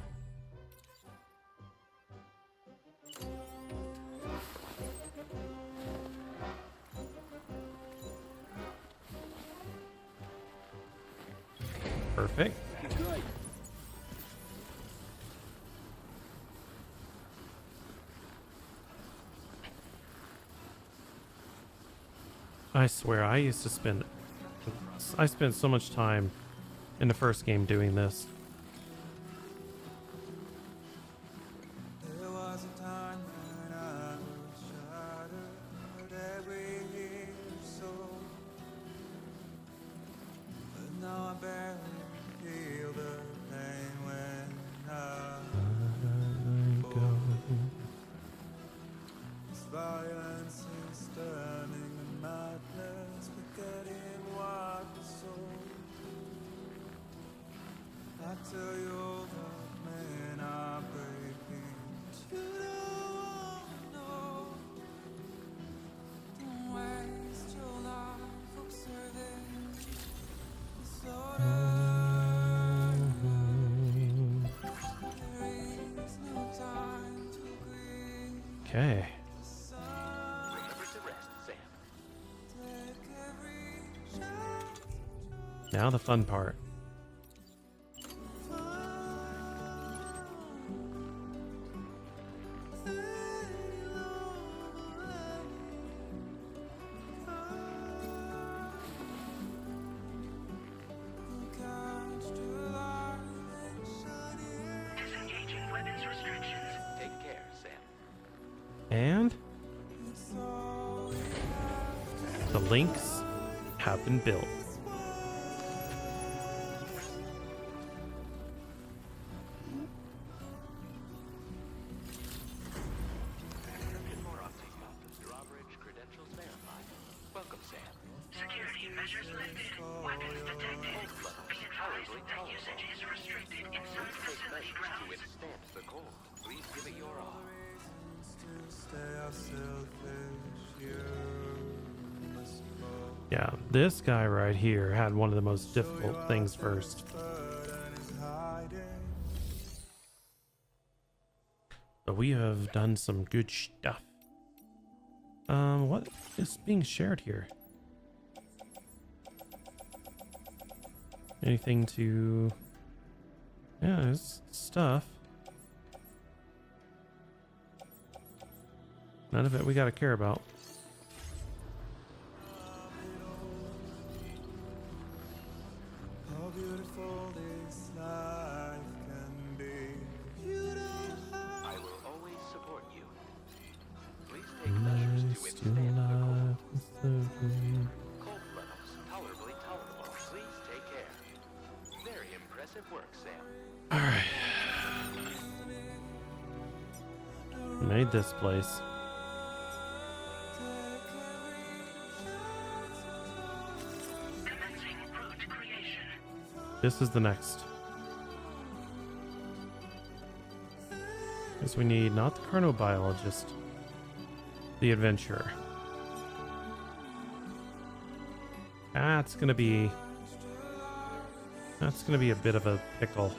S2: Perfect. I swear, I spent so much time in the first game doing this.
S21: There was a time when I was shattered every soul, but now I barely feel the pain when I go. This violence is turning to madness, forgetting what was sold. I tell you that men are breaking. You don't know. Don't waste your life observing this order. There is no time to grieve.
S2: Okay.
S15: Remember to rest, Sam.
S21: Take every chance.
S2: Now the fun part.
S3: Disengaging weapons restrictions.
S15: Take care, Sam.
S2: And the links have been built.
S15: Drawbridge credentials verified. Welcome, Sam.
S3: Security measures lifted. Weapons detected. Be advised that usage is restricted inside facility
S15: To
S3: grounds.
S15: withstand the cold, please give it your all.
S2: Yeah, this guy right here had one of the most difficult things first. But we have done some good stuff. What is being shared here? Anything to... Yeah, there's stuff. None of it we gotta care about.
S21: How beautiful this life can be.
S15: I will always support you. Please take measures to withstand the cold. Cold levels tolerably tolerable. Please take care. Very impressive work, Sam.
S2: Alright. Made this place.
S3: Commencing route creation.
S2: This is the next. Because we need not the chronobiologist, the adventurer. That's gonna be a bit of a pickle.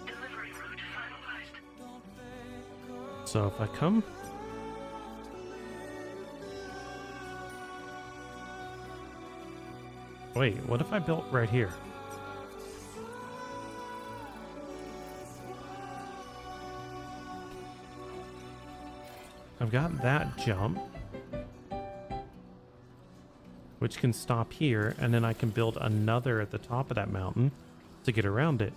S3: Delivering
S2: So if I come... Wait, what if I built right here? I've got that jump, which can stop here, and then I can build another at the top of that mountain to get around it.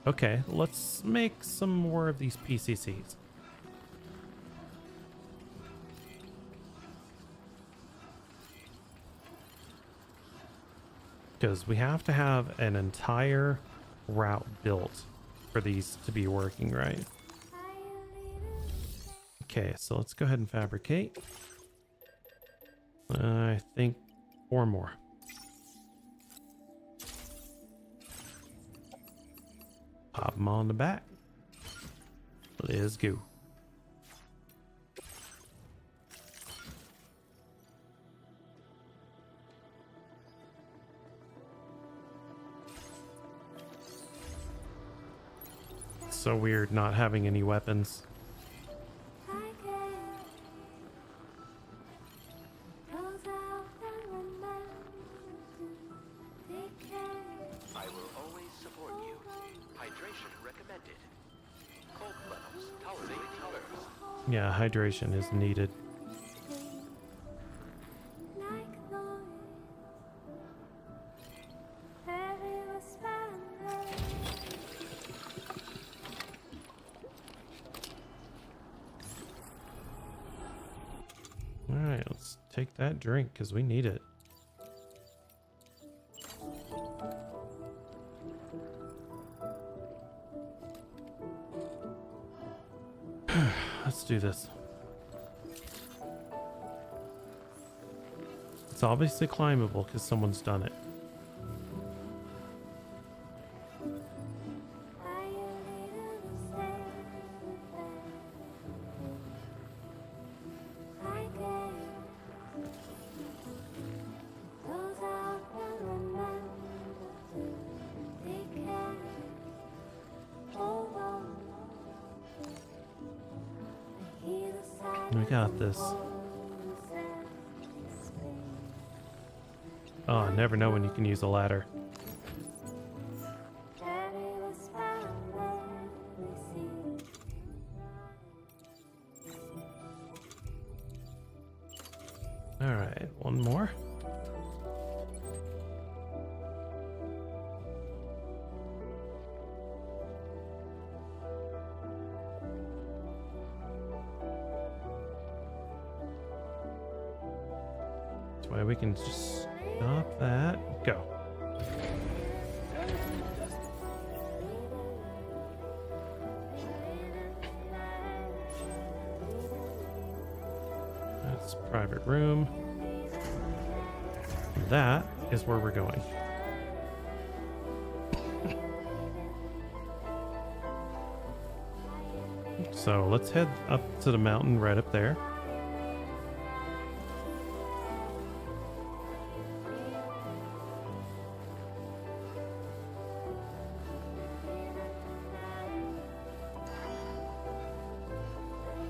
S2: Okay, let's make some more of these PCCs. Because we have to have an entire route built for these to be working right. Okay, so let's go ahead and fabricate. I think 4 more. Pop them on the back. Let's go. So weird not having any weapons. Yeah, hydration is needed. Alright, let's take that drink because we need it. Let's do this. It's obviously climbable because someone's done it. We got this. Oh, I never know when you can use a ladder. All right, one more. This way we can just stop that. Go. That's private room. That is where we're going. So let's head up to the mountain right up there.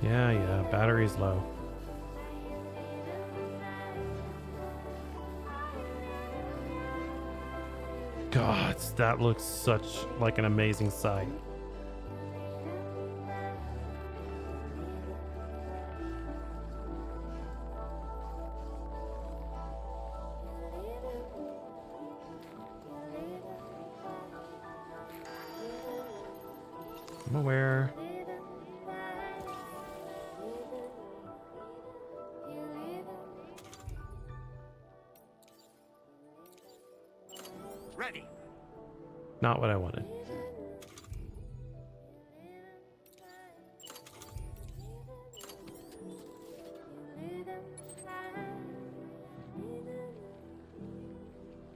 S2: Yeah, battery's low. God, that looks such like an amazing sight. I'm aware.
S5: Ready.
S2: Not what I wanted.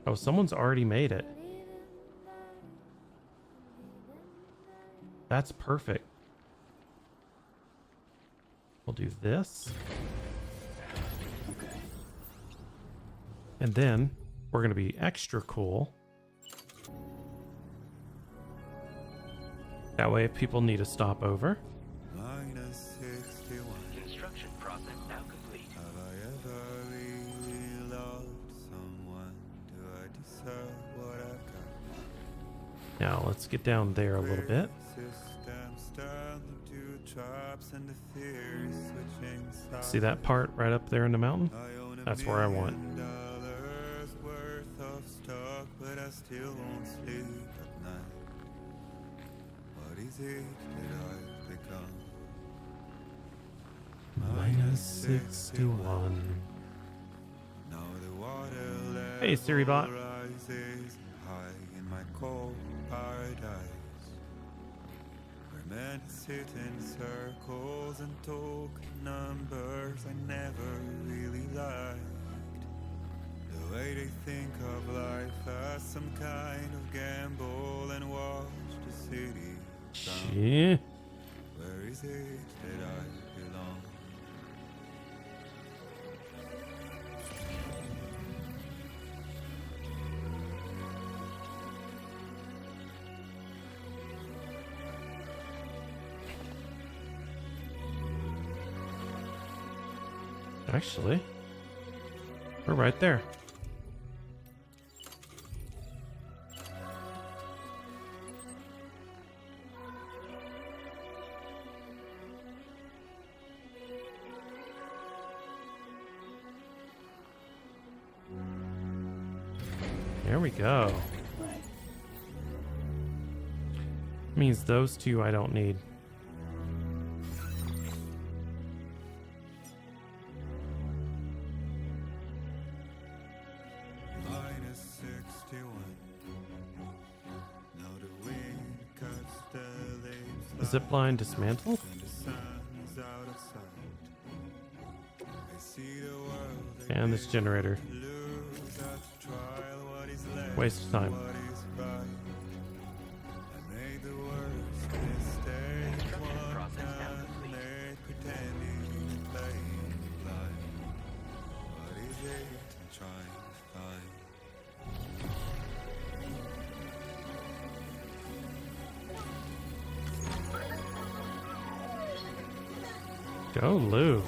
S2: Oh, someone's already made it. That's perfect. We'll do this. And then we're going to be extra cool. That way if people need a stopover.
S21: -6
S2: Now let's get down there a little bit. See that part right up there in the mountain? That's where I want.
S21: But I still won't sleep at night. What is it that I've become?
S2: -61.
S21: Now the water level
S2: Hey, Siri bot.
S21: rises high in my cold paradise, where men sit in circles and talk in numbers I never really liked. The way they think of life as some kind of gamble and watch the city drown.
S2: Shit.
S21: Where is it that I belong?
S2: Actually, we're right there. There we go. Means those two I don't need. Zipline dismantled? And this generator. Waste of time. Go, Lou.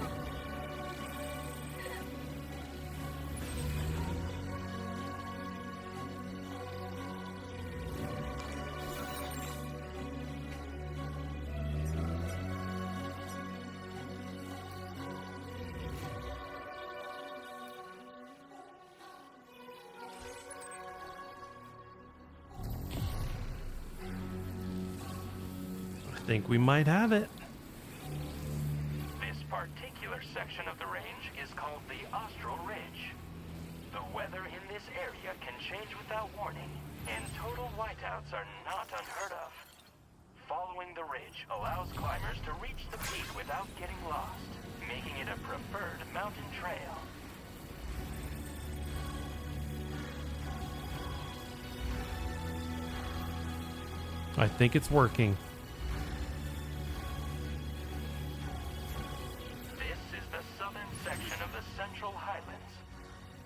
S2: I think we might have it.
S10: This particular section of the range is called the Austral Ridge. The weather in this area can change without warning, and total whiteouts are not unheard of. Following the ridge allows climbers to reach the peak without getting lost, making it a preferred mountain trail.
S2: I think it's working.
S10: This is the southern section of the Central Highlands.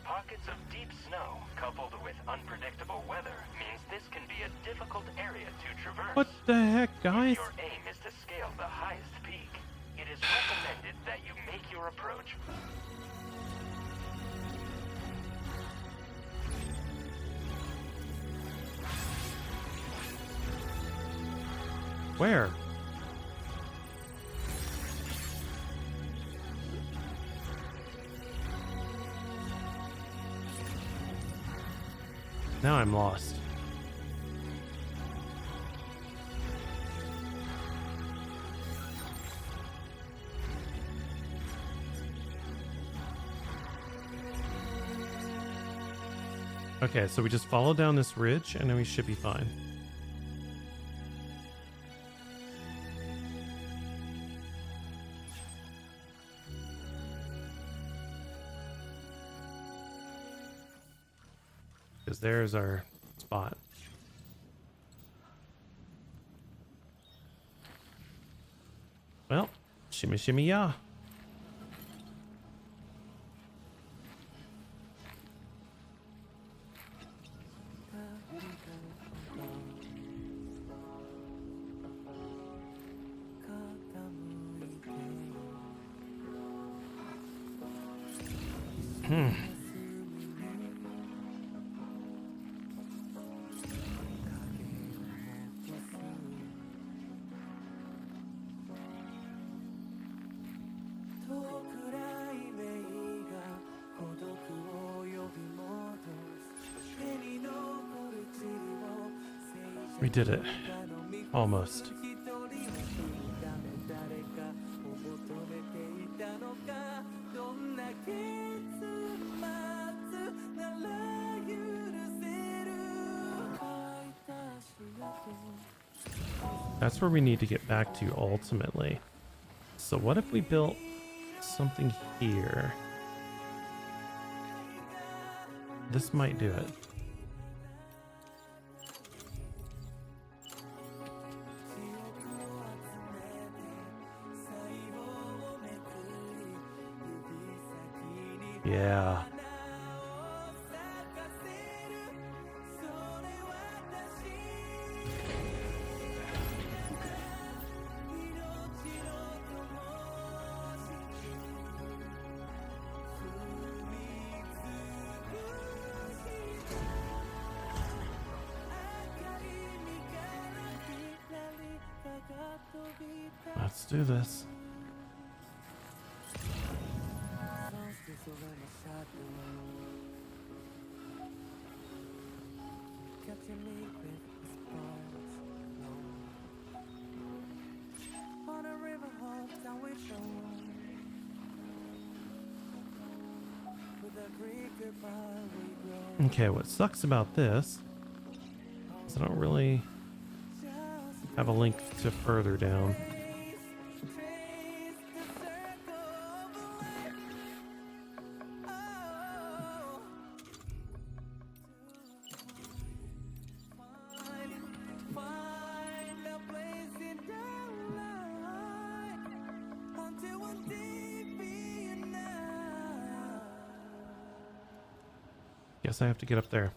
S10: Pockets of deep snow coupled with unpredictable weather means this can be a difficult area to traverse.
S2: What the heck, guys?
S10: If your aim is to scale the highest peak, it is recommended that you make your approach.
S2: Where? Now I'm lost. Okay, so we just follow down this ridge and then we should be fine. Because there's our spot. Well, shimmy shimmy ya. We did it. Almost. That's where we need to get back to ultimately. So what if we built something here? This might do it. Yeah. Let's do this. Okay, what sucks about this is I don't really have a link to further down. Guess I have to get up there.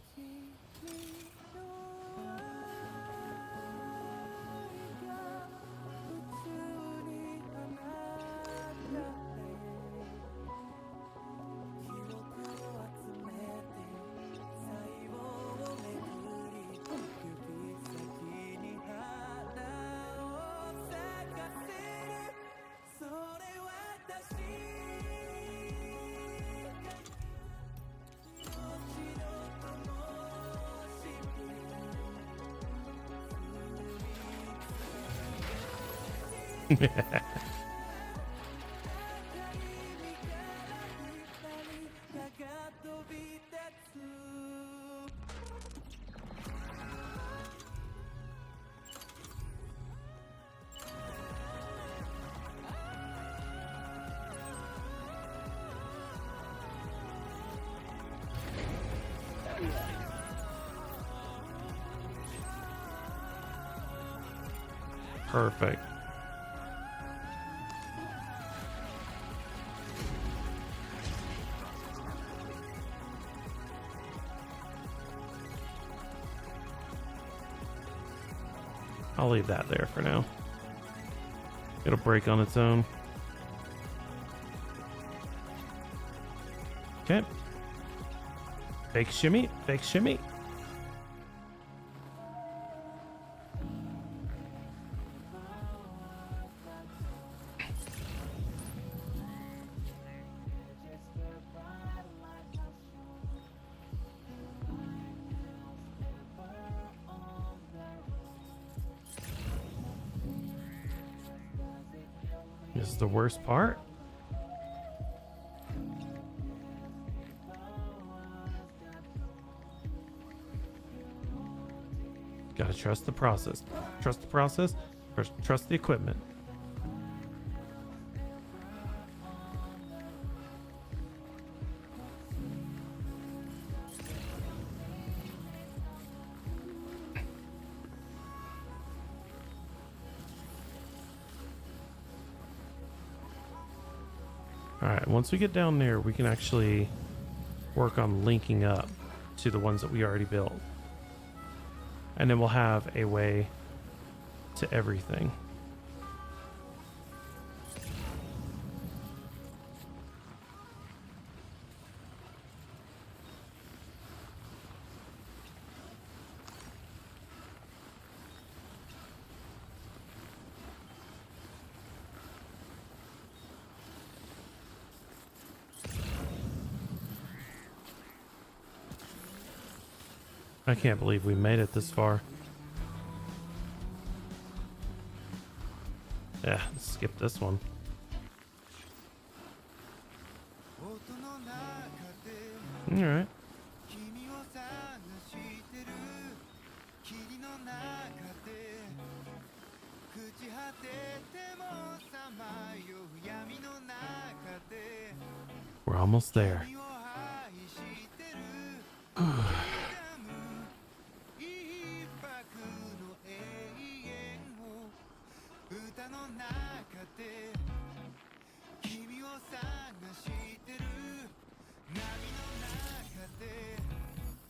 S2: Perfect. I'll leave that there for now. It'll break on its own. Okay. Fake shimmy, fake shimmy. This is the worst part. Gotta trust the process. Trust the process. Trust the equipment. Alright, once we get down there, we can actually work on linking up to the ones that we already built. And then we'll have a way to everything. I can't believe we made it this far. Yeah, skip this one. Alright. We're almost there.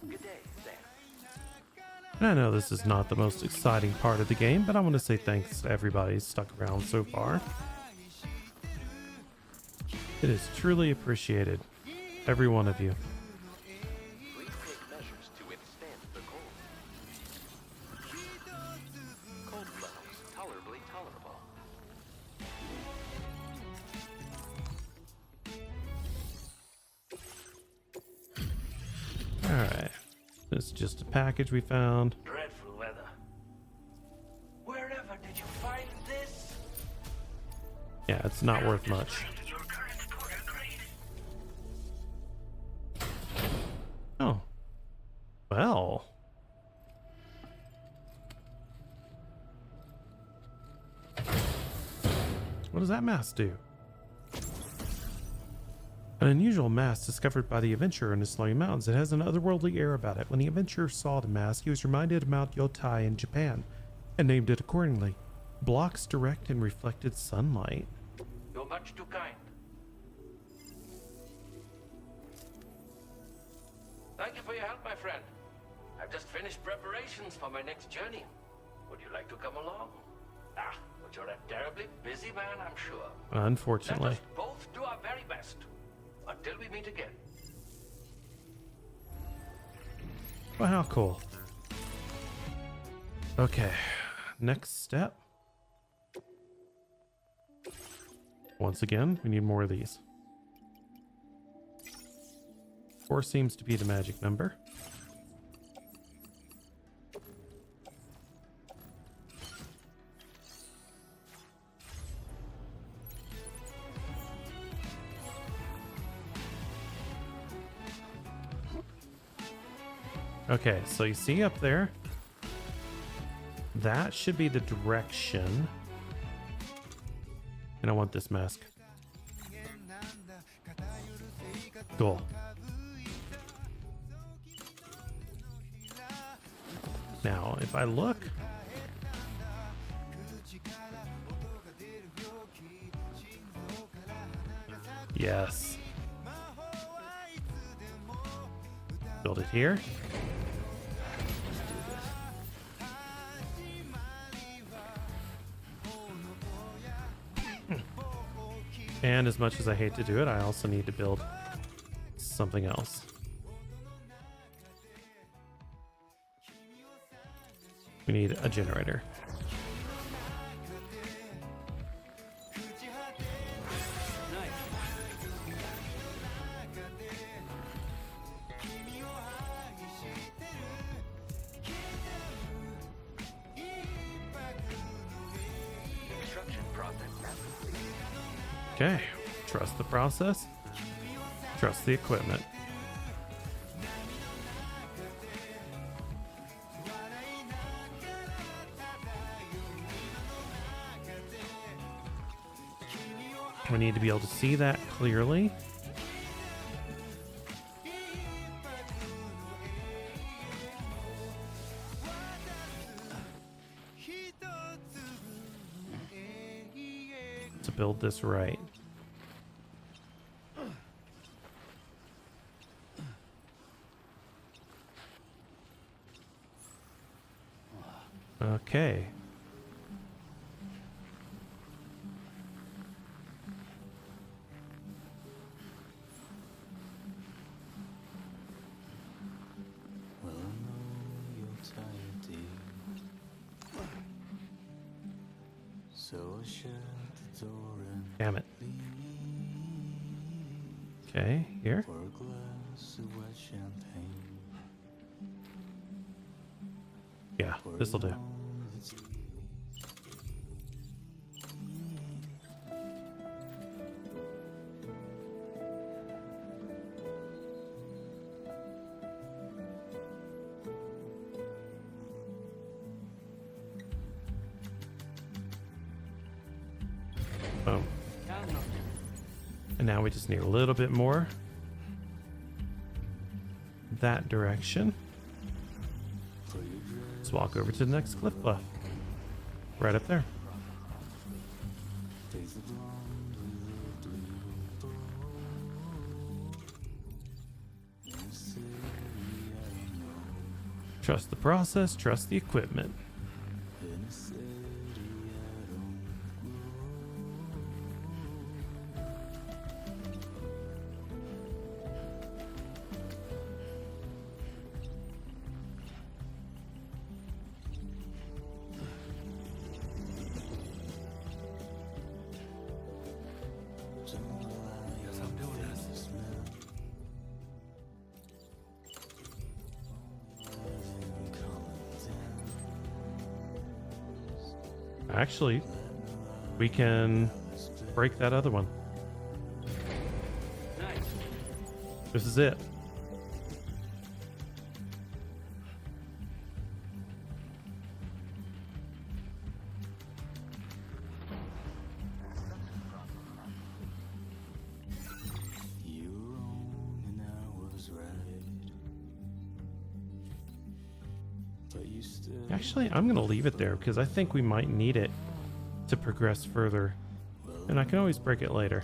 S15: Good day, Sam.
S2: And I know this is not the most exciting part of the game, but I want to say thanks to everybody who's stuck around so far. It is truly appreciated. Every one of you.
S15: Please take measures to withstand the cold. Cold levels tolerably tolerable.
S2: Alright. This is just a package we found.
S16: Dreadful weather. Wherever did you find this?
S2: Yeah, it's not worth much. Oh. Well. What does that mask do? An unusual mask discovered by the adventurer in the Snowy Mountains. It has an otherworldly air about it. When the adventurer saw the mask, he was reminded of Mount Yotai in Japan and named it accordingly. Blocks direct and reflected sunlight.
S16: You're much too kind. Thank you for your help, my friend. I've just finished preparations for my next journey. Would you like to come along? Ah, but you're a terribly busy man, I'm sure.
S2: Unfortunately.
S16: Let us both do our very best. Until we meet again.
S2: Well, how cool. Okay, next step. Once again, we need more of these. 4 seems to be the magic number. Okay, so you see up there, that should be the direction. And I want this mask. Cool. Now, if I look, yes. Build it here. And as much as I hate to do it, I also need to build something else. We need a generator. Okay, trust the process, trust the equipment. We need to be able to see that clearly. To build this right. Okay. Damn it. Okay, here. Yeah, this'll do. Boom. And now we just need a little bit more that direction. Let's walk over to the next cliff bluff. Right up there. Trust the process, trust the equipment. Actually, we can break that other one. This is it. Actually, I'm going to leave it there because I think we might need it to progress further. And I can always break it later.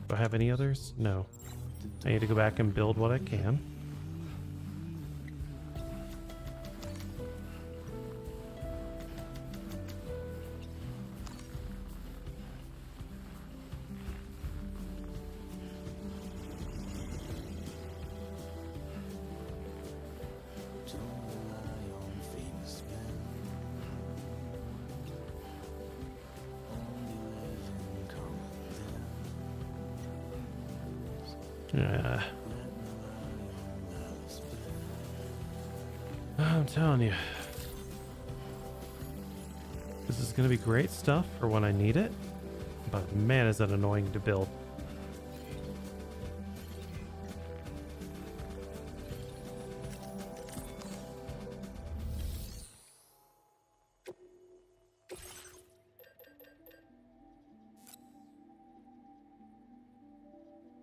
S2: Do I have any others? No. I need to go back and build what I can. I'm telling you, this is going to be great stuff for when I need it, but man, is that annoying to build.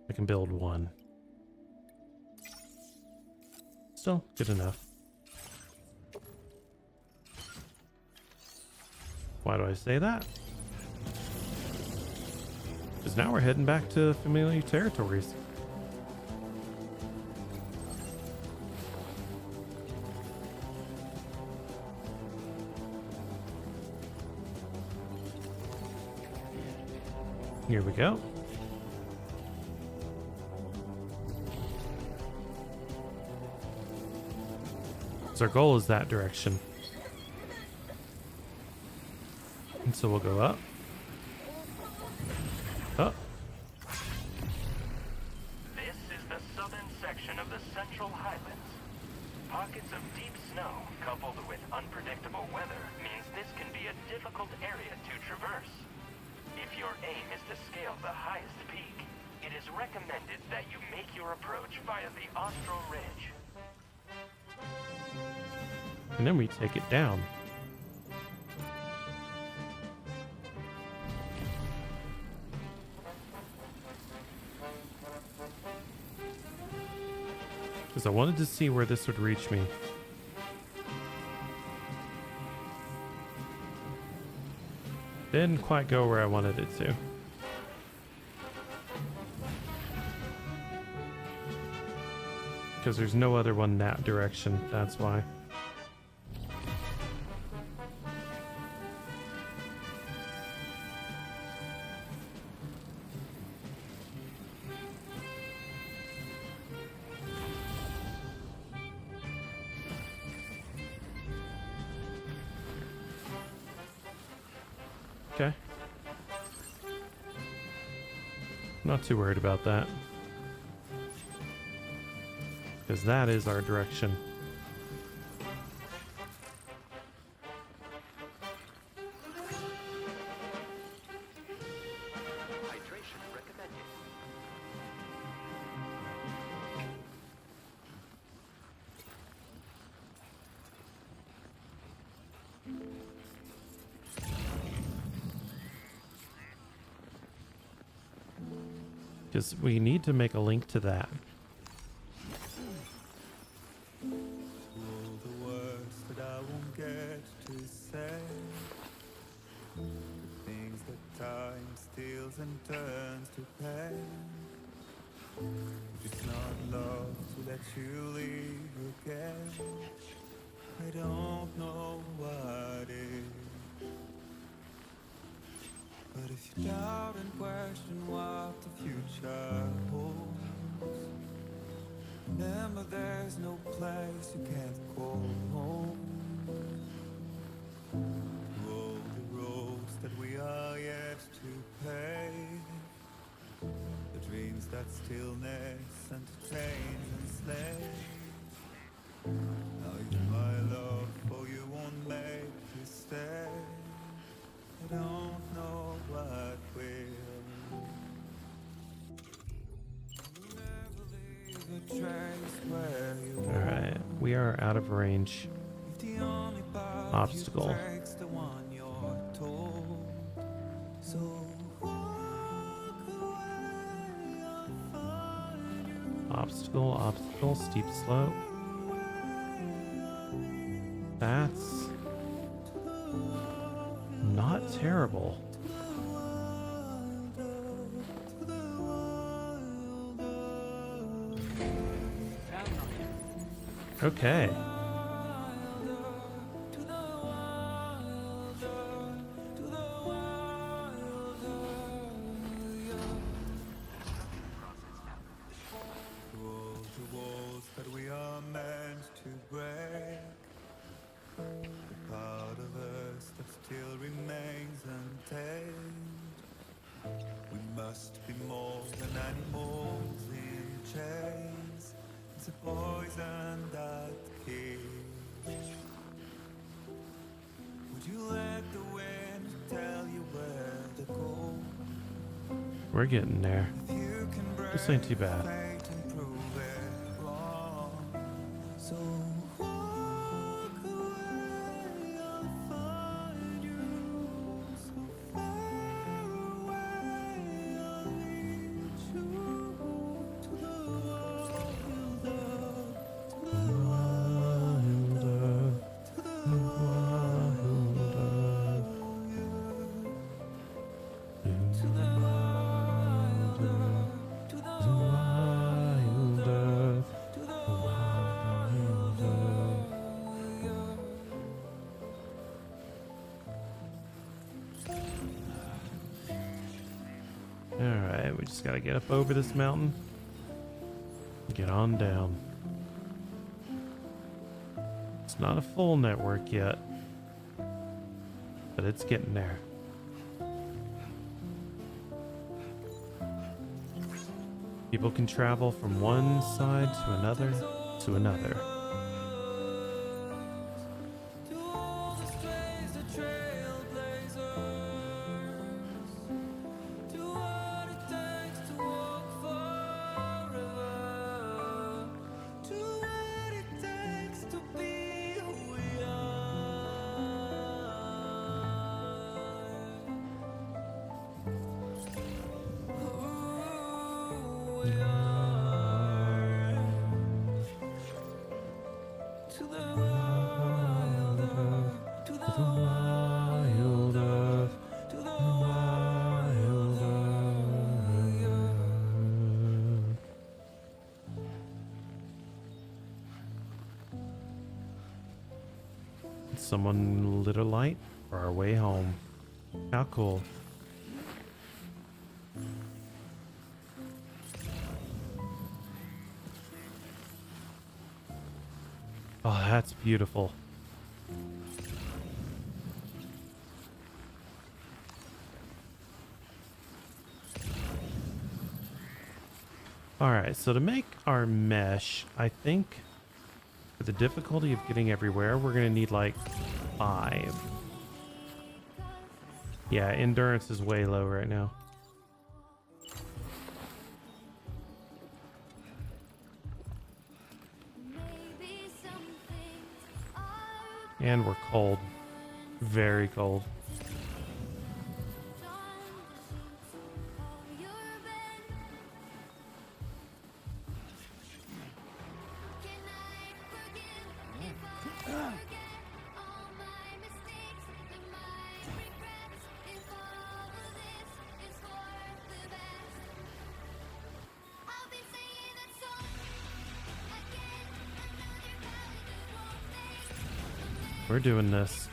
S2: I can build one. Still good enough. Why do I say that? Because now we're heading back to familiar territories. Here we go. So our goal is that direction. And so we'll go up. Up.
S3: This is the southern section of the Central Highlands. Pockets of deep snow coupled with unpredictable weather means this can be a difficult area to traverse. If your aim is to scale the highest peak, it is recommended that you make your approach via the Austral Ridge.
S2: And then we take it down. Because I wanted to see where this would reach me. Didn't quite go where I wanted it to. Because there's no other one that direction, that's why. Okay. Not too worried about that. Because that is our direction.
S15: Hydration recommended.
S2: Because we need to make a link to that.
S21: All the words that I won't get to say, the things that time steals and turns to pain. If it's not love to let you leave again, I don't know what is. But if you doubt and question what the future holds, remember there's no place you can't call home. Through all the roads that we are yet to pave, the dreams that stillness entertains and slays. Now if my love for you won't make you stay, I don't know what will. Never leave a trace where you
S2: Alright, we are out of range.
S21: the only path
S2: Obstacle.
S21: you take's the one you're told. So walk away, I'll find you.
S2: Obstacle, obstacle, steep slope. That's not terrible. Okay.
S21: Through all the walls that we are meant to break, the part of us that still remains untamed. We must be more than animals in chains. It's a poison that kills. Would you let the wind tell you where to go?
S2: We're getting there.
S21: If you can break
S2: This ain't too bad.
S21: fate and prove it wrong, so walk away, I'll find you. So far away, I'll lead you to the wild earth, to the wild earth, to the wild earth, to the wild earth, to the wild earth, to the wild earth.
S2: Alright, we just gotta get up over this mountain. Get on down. It's not a full network yet, but it's getting there. People can travel from one side to another to another.
S21: To all the strays, the trailblazers, to what it takes to walk forever, to what it takes to be who we are. To the wild earth, to the
S2: Wild earth,
S21: to the wild
S2: earth. Someone lit a light for our way home. How cool. Oh, that's beautiful. Alright, so to make our mesh, I think for the difficulty of getting everywhere, we're going to need like 5. Yeah, endurance is way low right now. And we're cold. Very cold. We're doing this.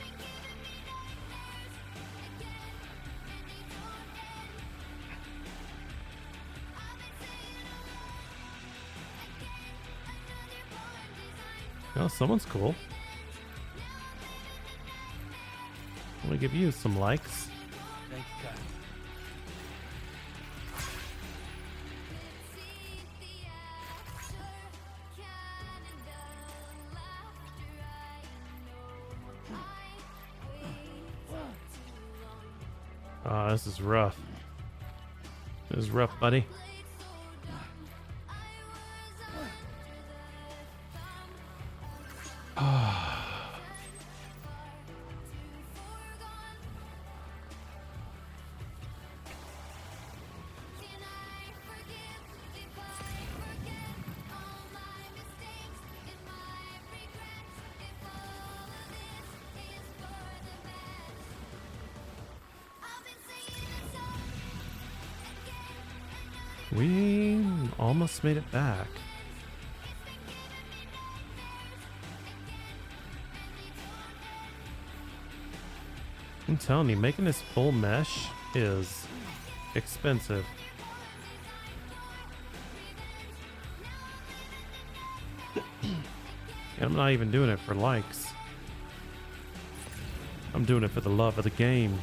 S2: Oh, someone's cool. I'm gonna give you some likes.
S14: Thank you, Kyle.
S2: Oh, this is rough. This is rough, buddy. We almost made it back. I'm telling you, making this full mesh is expensive. And I'm not even doing it for likes. I'm doing it for the love of the game.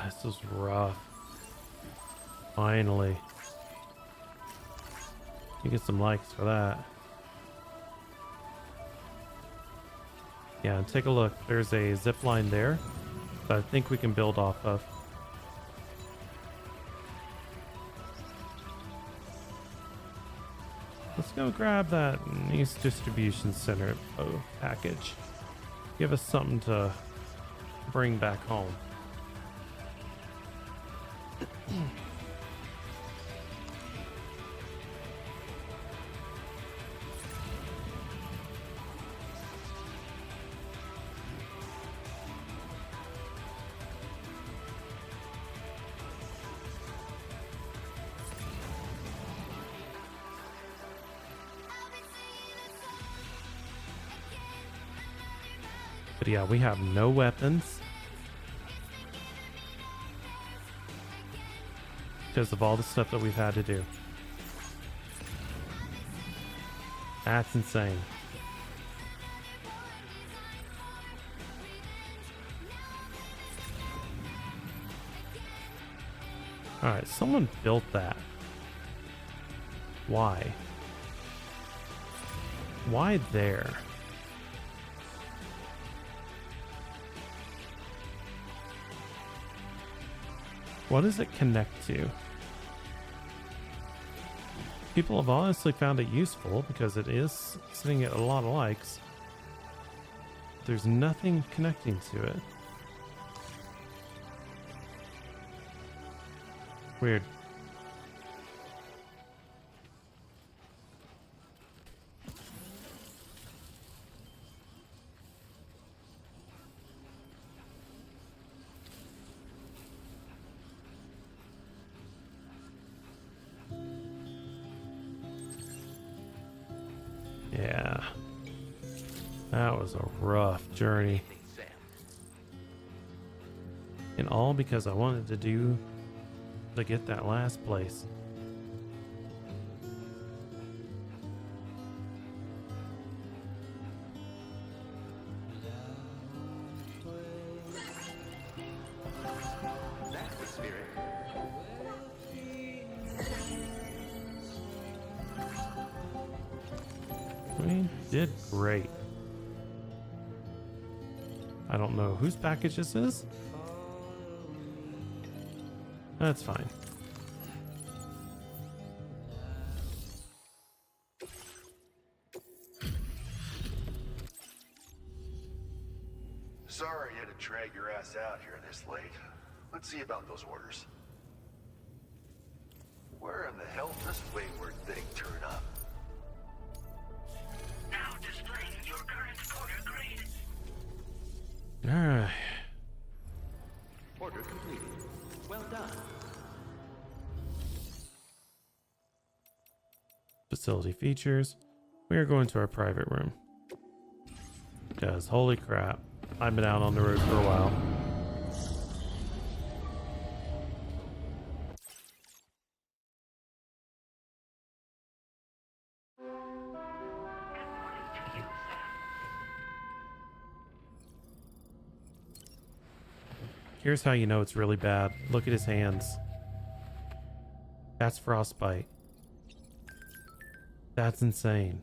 S2: This was rough. Finally. You get some likes for that. Yeah, and take a look. There's a zip line there that I think we can build off of. Let's go grab that East Distribution Center package. Give us something to bring back home. But yeah, we have no weapons because of all the stuff that we've had to do. That's insane. Alright, someone built that. Why? Why there? What does it connect to? People have honestly found it useful because it is sitting at a lot of likes. There's nothing connecting to it. Weird. Yeah. That was a rough journey. And all because I wanted to get that last place.
S15: That's the spirit.
S2: We did great. I don't know whose package this is. That's fine.
S1: Sorry you had to drag your ass out here this late. Let's see about those orders. Where in the hell did this wayward thing turn up?
S7: Now displaying your current order
S2: facility features. We are going to our private room. Because holy crap, I've been out on the road for a while. Here's how you know it's really bad. Look at his hands. That's frostbite. That's insane.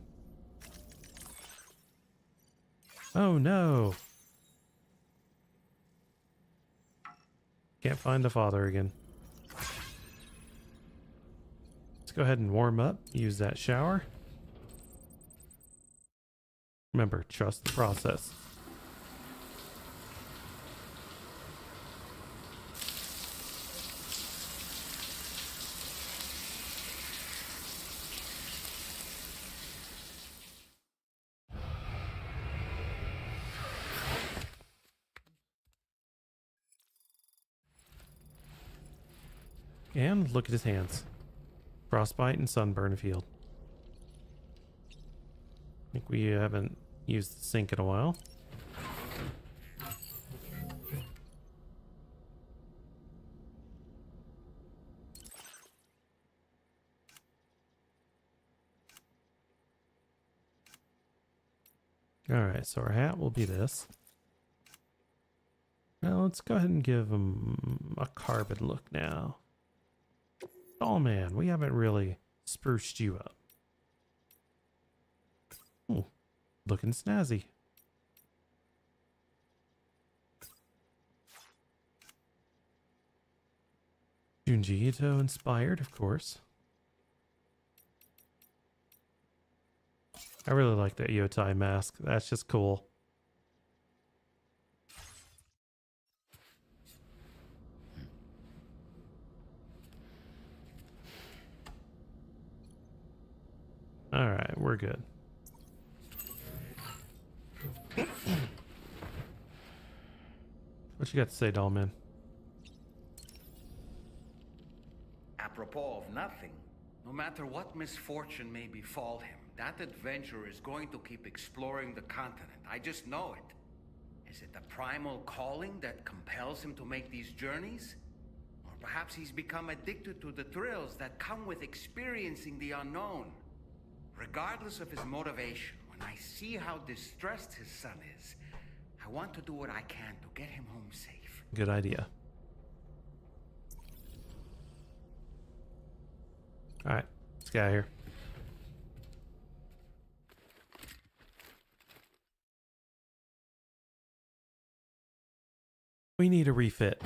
S2: Oh no. Can't find the father again. Let's go ahead and warm up. Use that shower. Remember, trust the process. And look at his hands. Frostbite and sunburn field. I think we haven't used the sink in a while. Alright, so our hat will be this. Now let's go ahead and give him a carbon look now. Oh man, we haven't really spruced you up. Ooh, looking snazzy. Junji Ito inspired, of course. I really like that Yotai mask. That's just cool. Alright, we're good. What you got to say, Dollman?
S5: Apropos of nothing, no matter what misfortune may befall him, that adventurer is going to keep exploring the continent. I just know it. Is it the primal calling that compels him to make these journeys? Or perhaps he's become addicted to the thrills that come with experiencing the unknown. Regardless of his motivation, when I see how distressed his son is, I want to do what I can to get him home safe.
S2: Good idea. Alright, let's get out of here. We need a refit.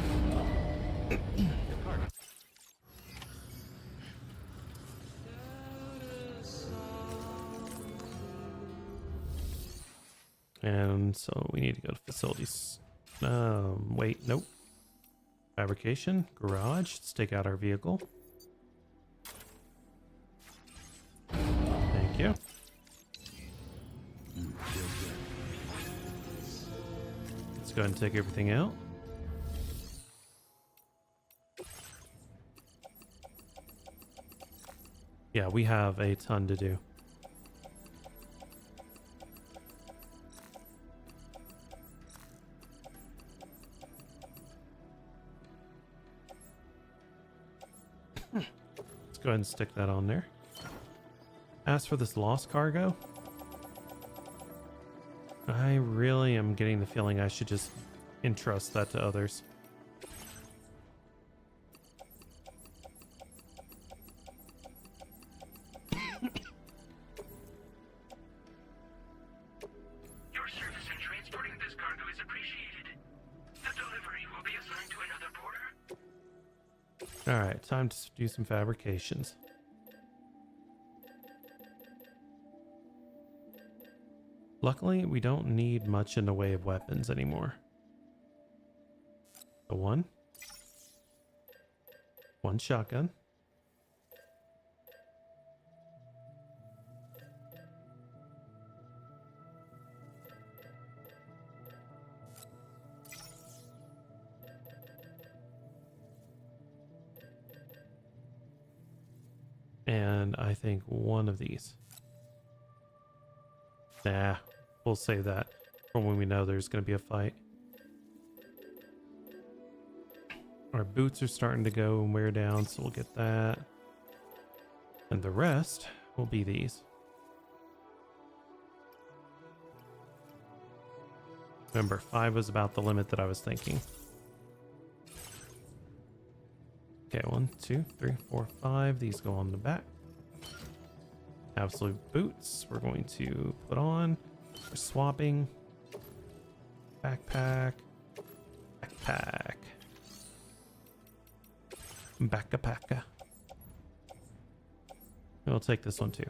S2: And so we need to go to facilities. Wait, nope. Fabrication, garage. Let's take out our vehicle. Thank you. Let's go ahead and take everything out. Yeah, we have a ton to do. Let's go ahead and stick that on there. As for this lost cargo, I really am getting the feeling I should just entrust that to others.
S3: Your service in transporting this cargo is appreciated. The delivery will be assigned to another porter.
S2: Alright, time to do some fabrications. Luckily, we don't need much in the way of weapons anymore. So one shotgun. And I think one of these. Nah, we'll save that for when we know there's going to be a fight. Our boots are starting to go and wear down, so we'll get that. And the rest will be these. Remember, 5 was about the limit that I was thinking. Okay, 1, 2, 3, 4, 5. These go on the back. Absolute boots we're going to put on. We're swapping. Backpack. Backpack. Backpacka. We'll take this one too.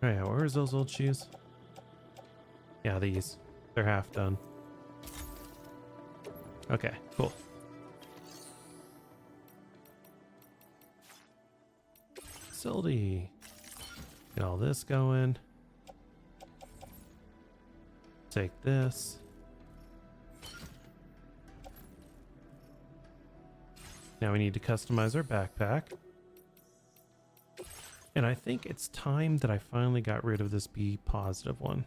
S2: Oh yeah, where's those old shoes? Yeah, these. They're half done. Okay, cool. Facility. Get all this going. Take this. Now we need to customize our backpack. And I think it's time that I finally got rid of this B positive one.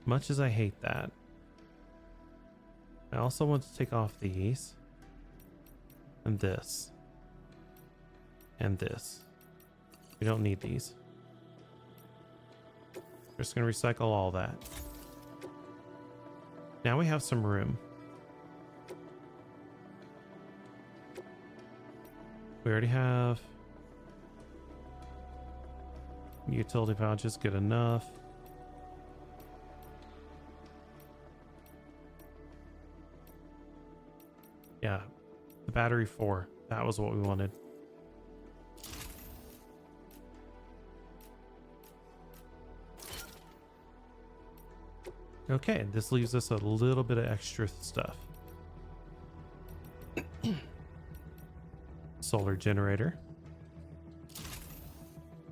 S2: Much as I hate that. I also want to take off these. And this. And this. We don't need these. We're just going to recycle all that. Now we have some room. We already have utility pouches, good enough. Yeah, the battery 4. That was what we wanted. Okay, this leaves us a little bit of extra stuff. Solar generator.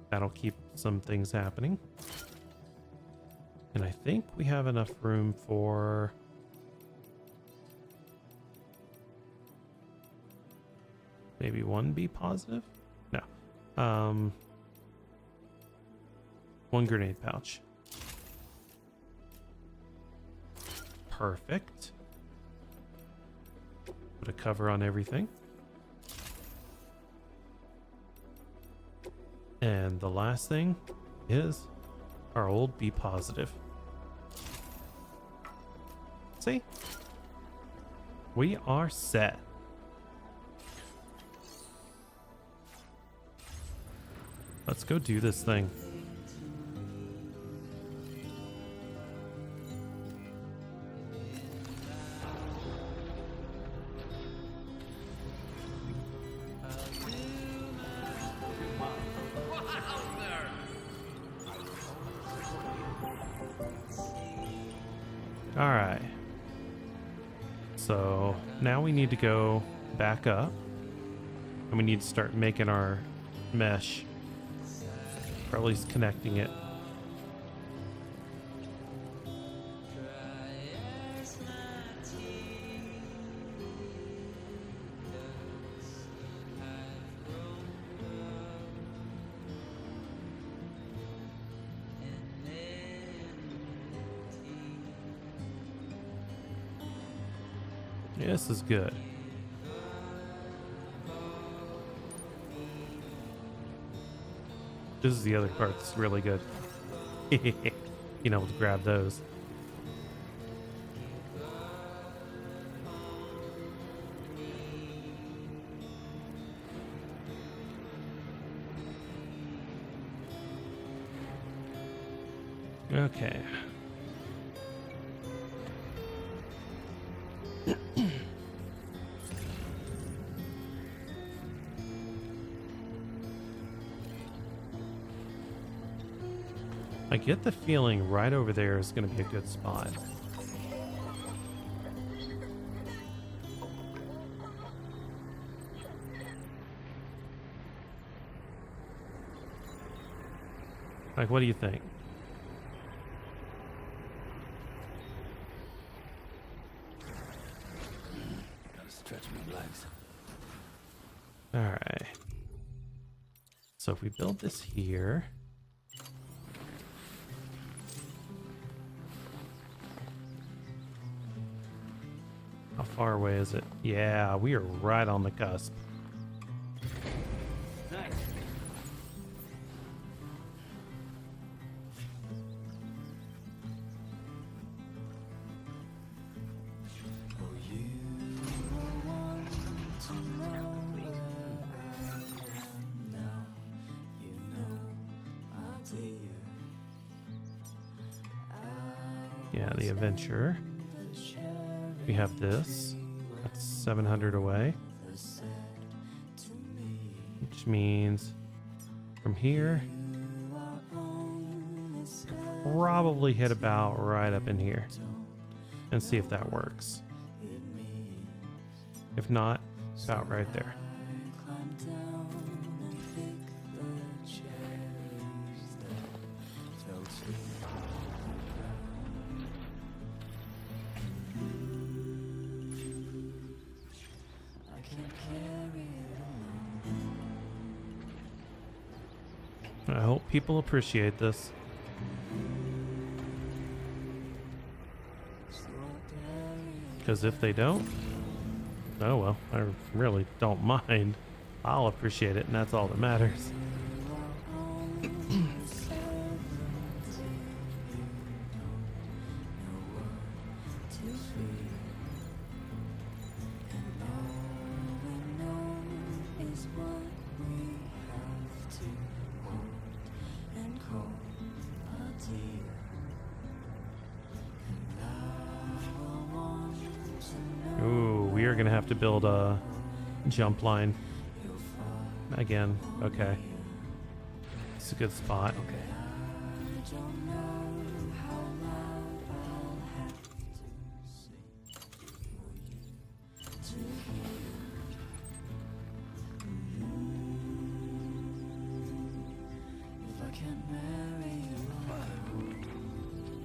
S2: That'll keep some things happening. And I think we have enough room for maybe one B positive? No. One grenade pouch. Perfect. Put a cover on everything. And the last thing is our old B positive. See? We are set. Let's go do this thing. Alright. So now we need to go back up. And we need to start making our mesh. Or at least connecting it. This is good. This is the other part that's really good. You know, to grab those. Okay. I get the feeling right over there is going to be a good spot. Like, what do you think? this here. How far away is it? Yeah, we are right on the cusp.
S5: Nice.
S2: Yeah, the adventure. We have this. That's 700 away. Which means from here, probably hit about right up in here and see if that works. If not, about right there. I hope people appreciate this. Because if they don't, oh well, I really don't mind. I'll appreciate it, and that's all that matters. Ooh, we are gonna have to build a jump line again. Okay, it's a good spot. Okay.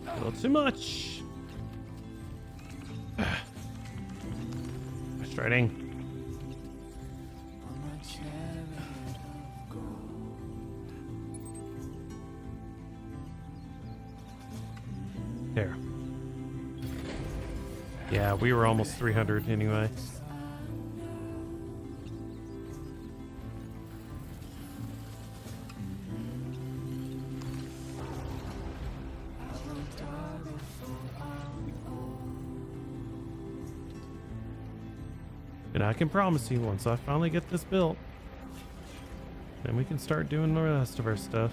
S2: A little too much. Frustrating. There. Yeah, we were almost 300 anyway. And I can promise you, once I finally get this built, then we can start doing the rest of our stuff.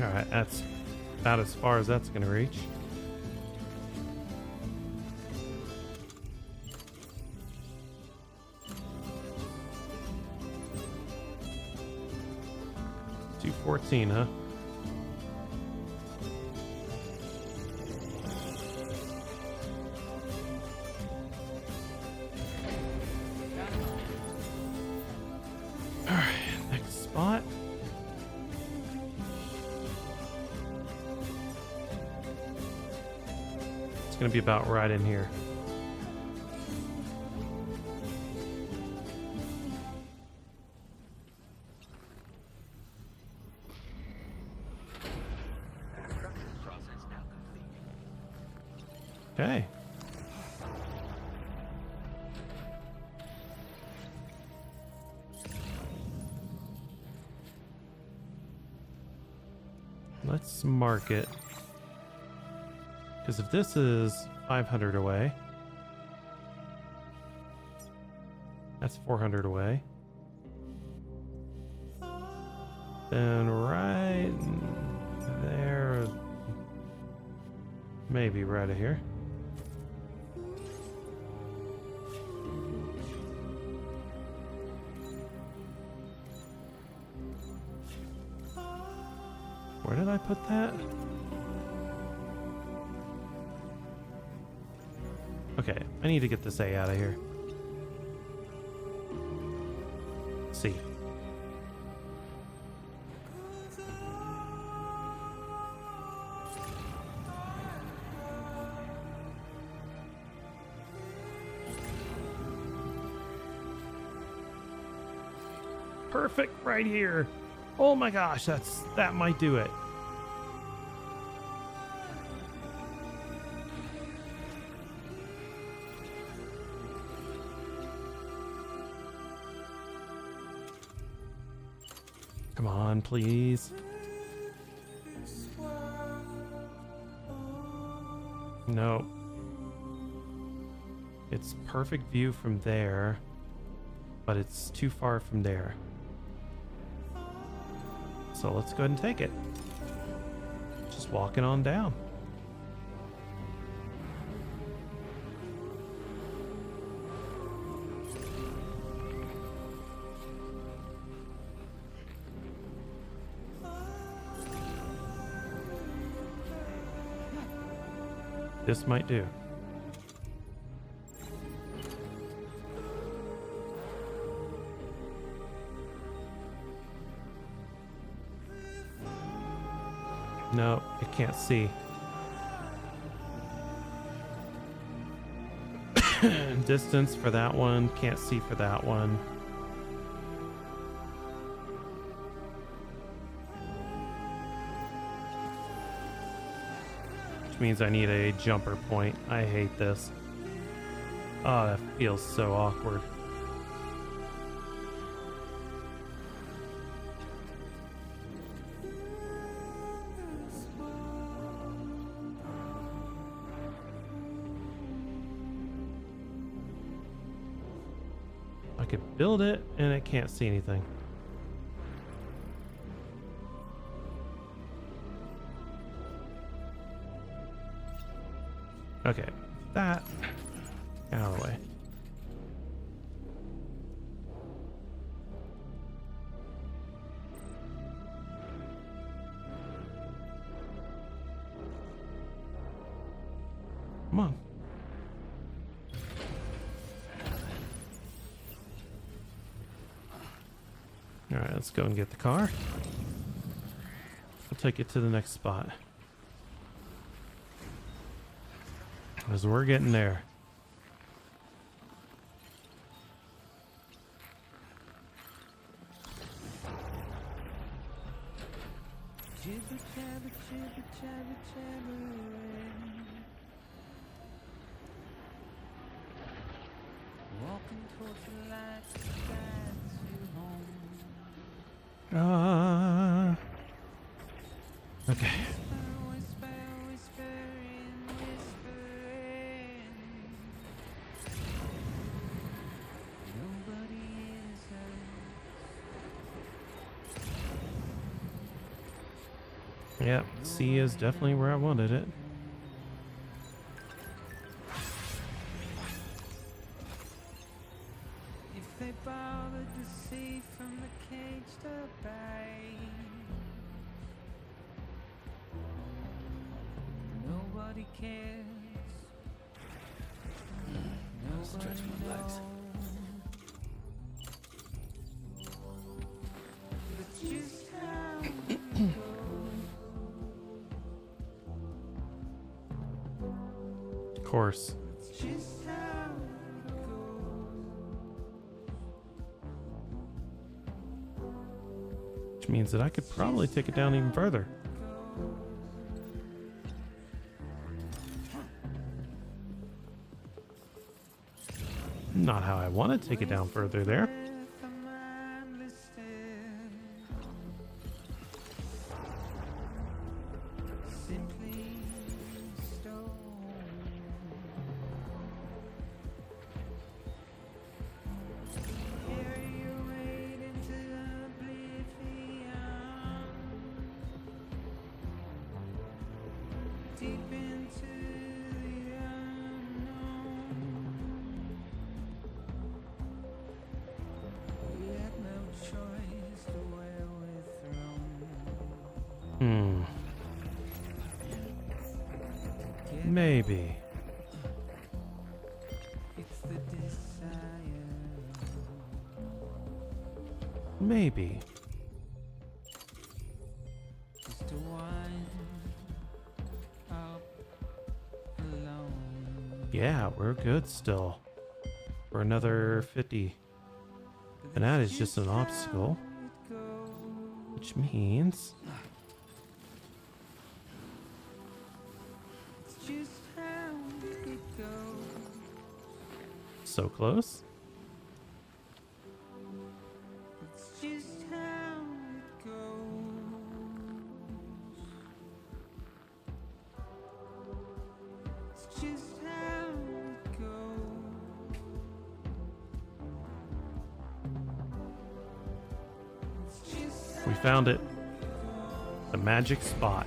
S2: Alright, that's about as far as that's going to reach. $214, huh? Alright, next spot. It's gonna be about right in here. Okay. Let's mark it. Because if this is 500 away, that's 400 away. Then right there, maybe right here. Where did I put that? Okay, I need to get this A out of here. see. Perfect right here. Oh my gosh, that might do it. Come on, please. No. It's perfect view from there, but it's too far from there. So let's go ahead and take it. Just walking on down. This might do. No, it can't see. Distance for that one, can't see for that one. Which means I need a jumper point. I hate this. Oh, that feels so awkward. I could build it and it can't see anything. Okay, that out of the way. Come on. All right, let's go and get the car. We'll take it to the next spot. As we're getting there.
S9: Walking towards the light that guides you home.
S2: Okay. Yep, C is definitely where I wanted it.
S9: If they bothered to see from the cage to bay, nobody cares.
S14: Stretch my legs.
S9: But just how it goes.
S2: Of course.
S9: Just how it goes.
S2: Which means that I could probably take it down even further. Not how I want to take it down further there. Maybe.
S9: It's the desire.
S2: Maybe.
S9: Just a wine out alone.
S2: Yeah, we're good still. For another 50. And that is just an obstacle. Which means...
S9: It's just how it goes.
S2: So close.
S9: It's just how it goes. It's just how it goes. It's just
S2: We found it. The magic spot.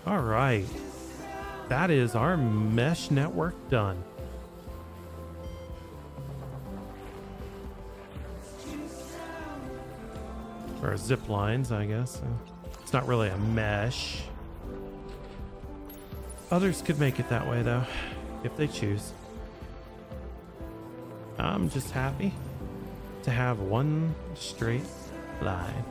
S2: All right. That is our mesh network done. Or zip lines, I guess. It's not really a mesh. Others could make it that way, though, if they choose. I'm just happy to have one straight line.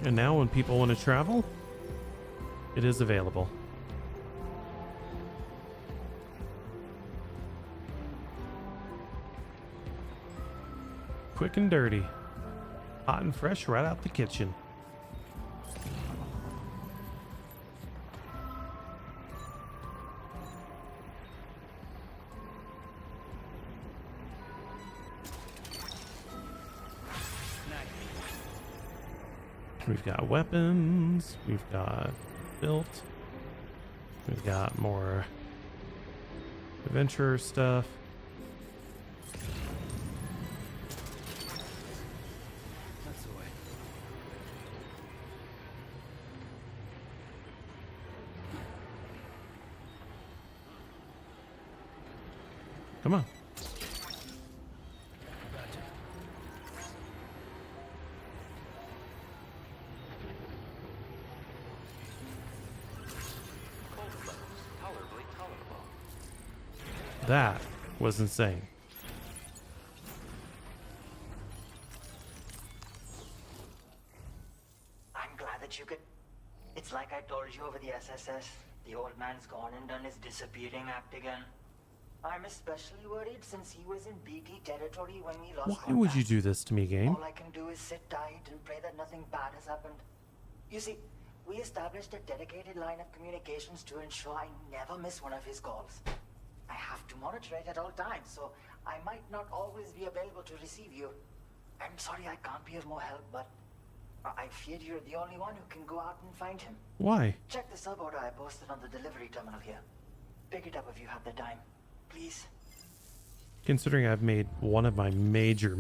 S2: And now when people want to travel, it is available. Quick and dirty. Hot and fresh right out the kitchen. We've got weapons, we've got built, we've got more adventurer stuff.
S5: That's the way.
S2: Come on. That was insane.
S7: I'm glad that you could... It's like I told you over the SSS. The old man's gone and done his disappearing act again. I'm especially worried since he was in BT territory when we lost
S2: Why would you do this to me, game?
S7: All I can do is sit tight and pray that nothing bad has happened. You see, we established a dedicated line of communications to ensure I never miss one of his calls. I have to monitor it at all times, so I might not always be available to receive you. I'm sorry I can't be of more help, but I fear you're the only one who can go out and find him.
S2: Why?
S7: Check the sub order I posted on the delivery terminal here. Pick it up if you have the time. Please.
S2: Considering I've made one of my major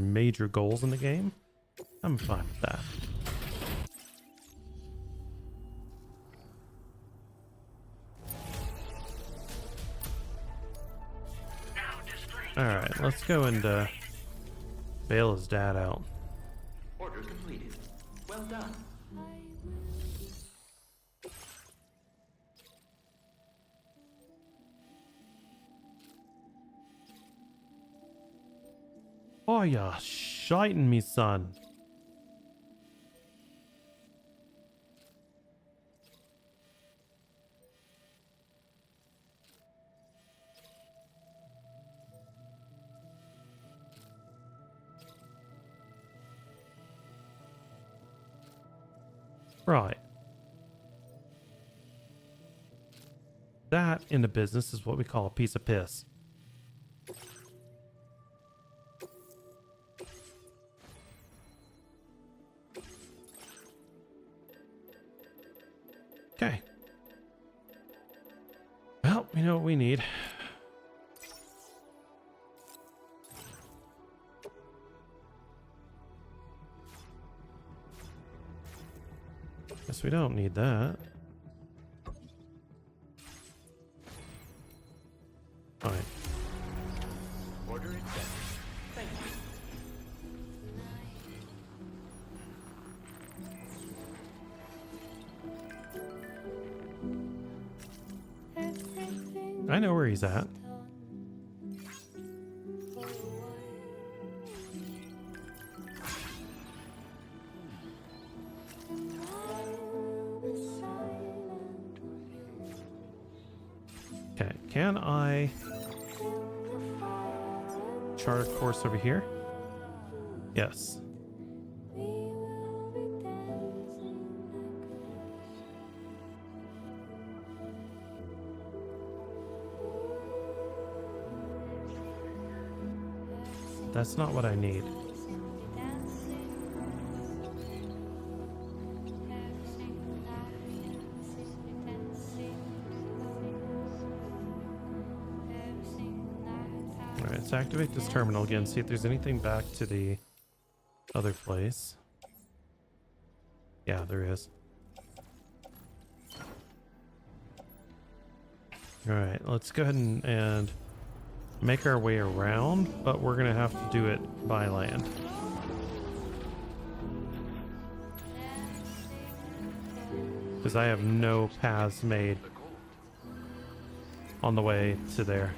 S2: goals in the game, I'm fine with that. Alright, let's go and bail his dad out.
S15: Order completed. Well done.
S2: Oh, ya shiting me, son. Right. That in the business is what we call a piece of piss. Okay. Well, we know what we need. Guess we don't need that. All right.
S15: Order accepted. Thank you.
S2: I know where he's at. Okay, can I chart a course over here? Yes. That's not what I need. Alright, let's activate this terminal again, see if there's anything back to the other place. Yeah, there is. Alright, let's go ahead and make our way around, but we're gonna have to do it by land. Because I have no paths made on the way to there.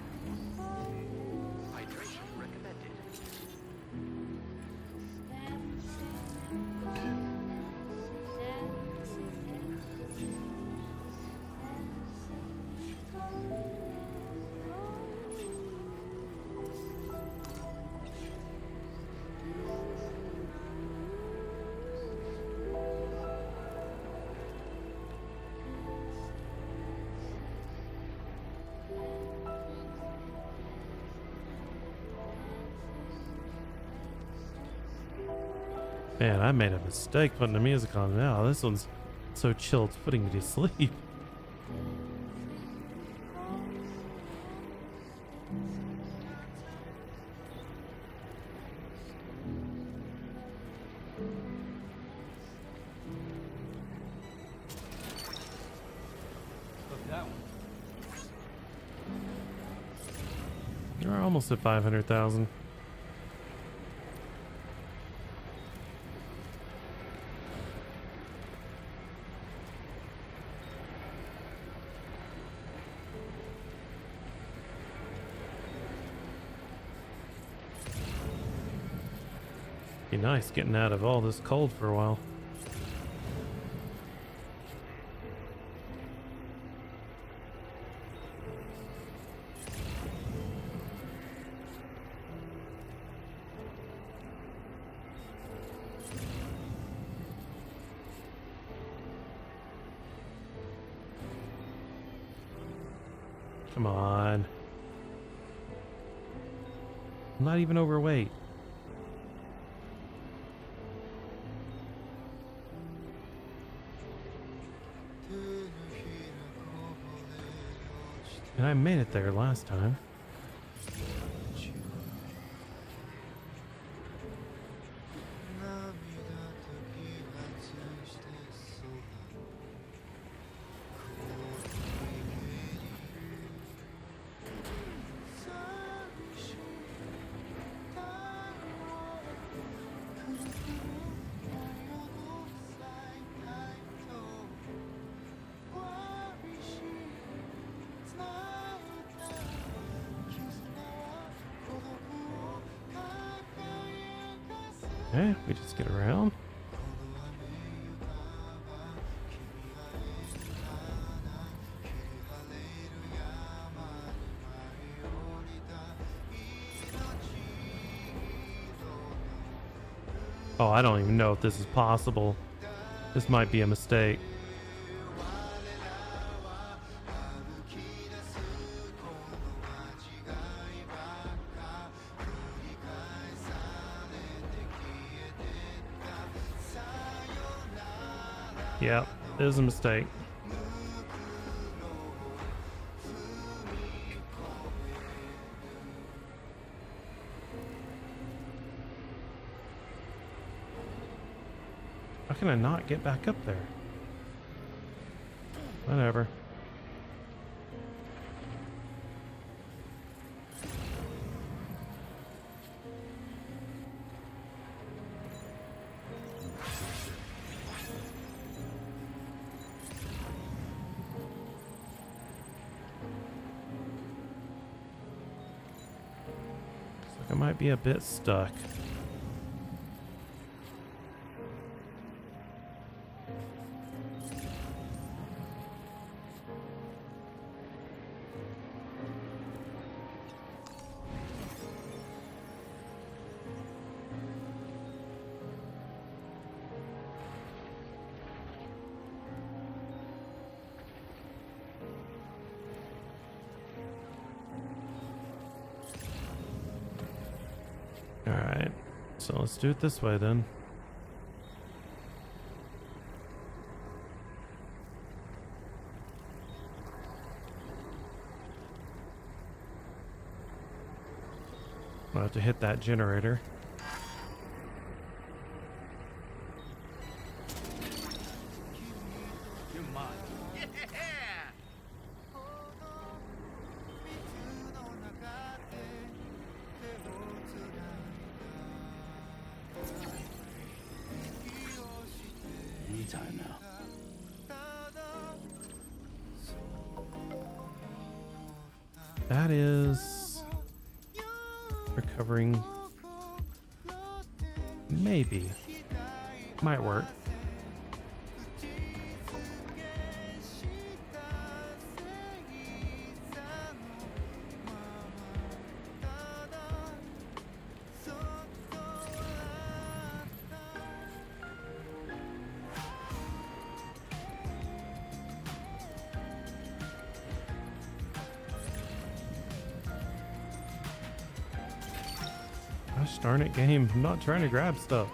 S2: Man, I made a mistake putting the music on now. This one's so chill, it's putting me to sleep. You're almost at 500,000. Be nice getting out of all this cold for a while. Come on. I'm not even overweight. And I made it there last time. Okay, we just get around. Oh, I don't even know if this is possible. This might be a mistake. Yep, it was a mistake. How can I not get back up there? Whatever. might be a bit stuck. Alright, so let's do it this way then. I'll have to hit that generator.
S14: Anytime now.
S2: That is recovering. Maybe. Might work. Gosh darn it, game. I'm not trying to grab stuff.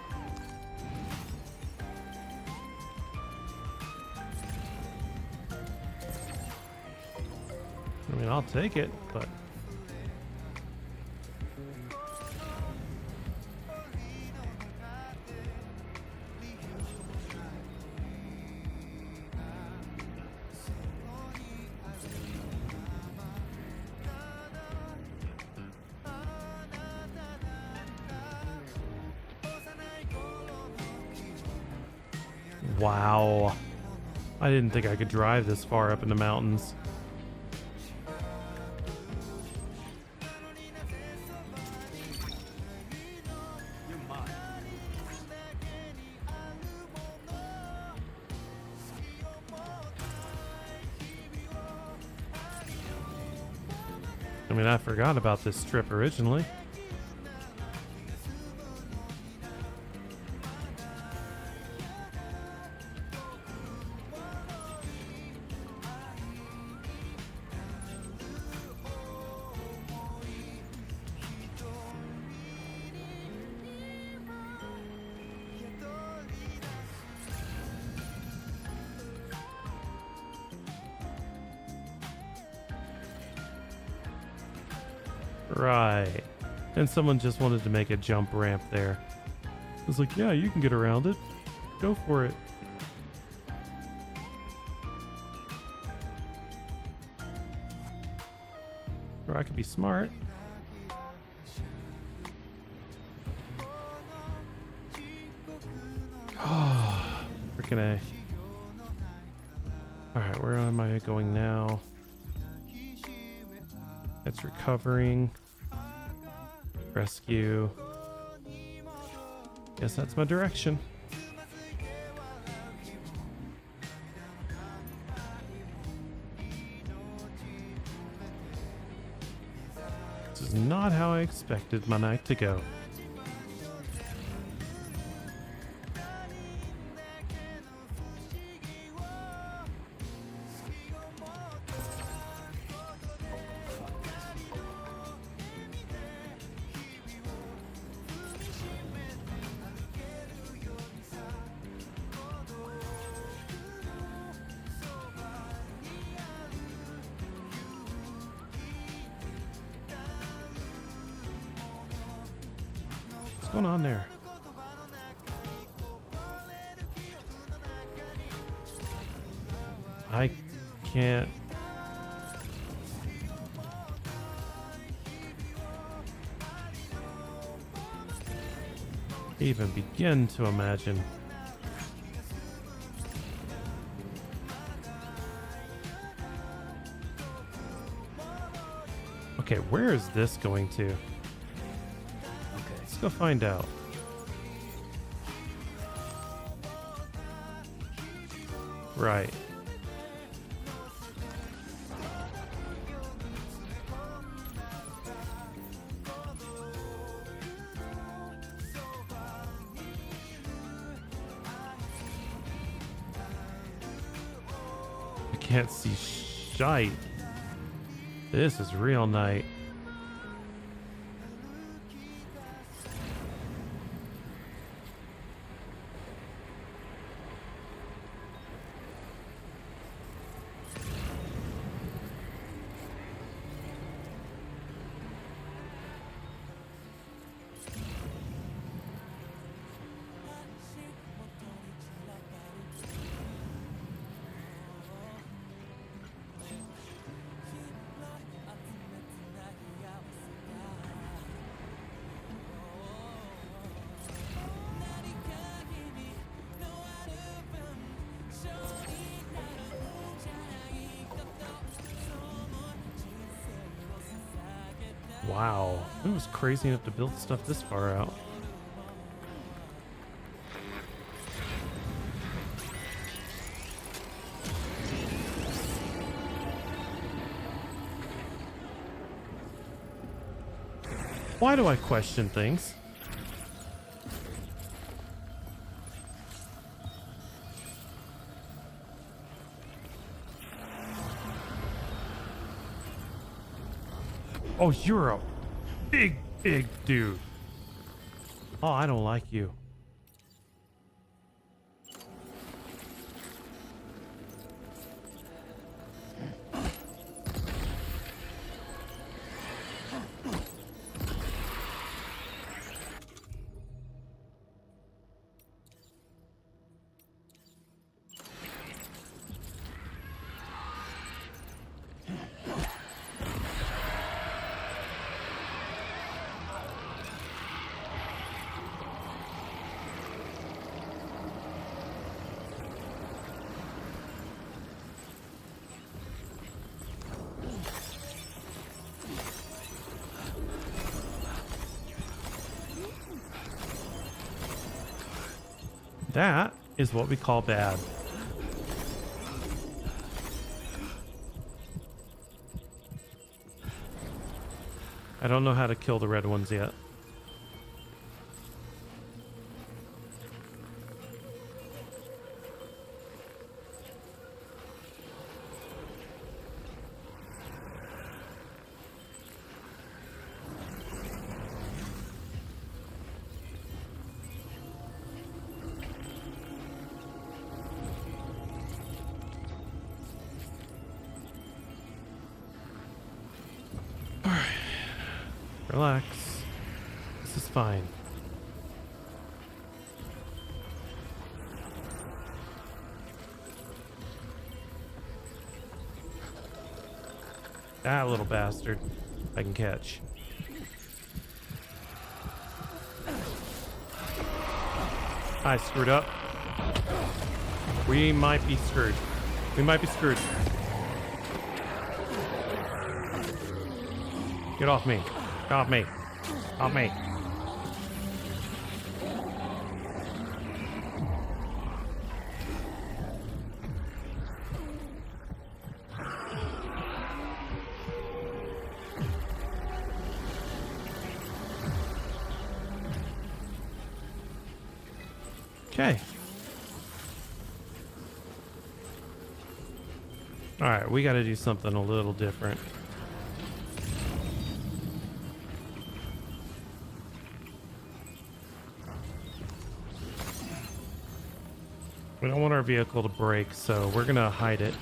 S2: I mean, I'll take it, but... Wow. I didn't think I could drive this far up in the mountains. I mean, I forgot about this trip originally. Right. And someone just wanted to make a jump ramp there. I was like, yeah, you can get around it. Go for it. Or I could be smart. Oh, freaking A. Alright, where am I going now? It's recovering. Rescue. Guess that's my direction. This is not how I expected my night to go. What's going on there? I can't even begin to imagine. Okay, where is this going to? go find out. Right. I can't see shite. This is real night. Wow, it was crazy enough to build stuff this far out. Why do I question things? Oh, you're a big dude. Oh, I don't like you. That is what we call bad. I don't know how to kill the red ones yet. Relax. This is fine. That little bastard I can catch. I screwed up. We might be screwed. We might be screwed. Get off me. Off me. Off me. Okay. All right, we got to do something a little different. We don't want our vehicle to break, so we're gonna hide it.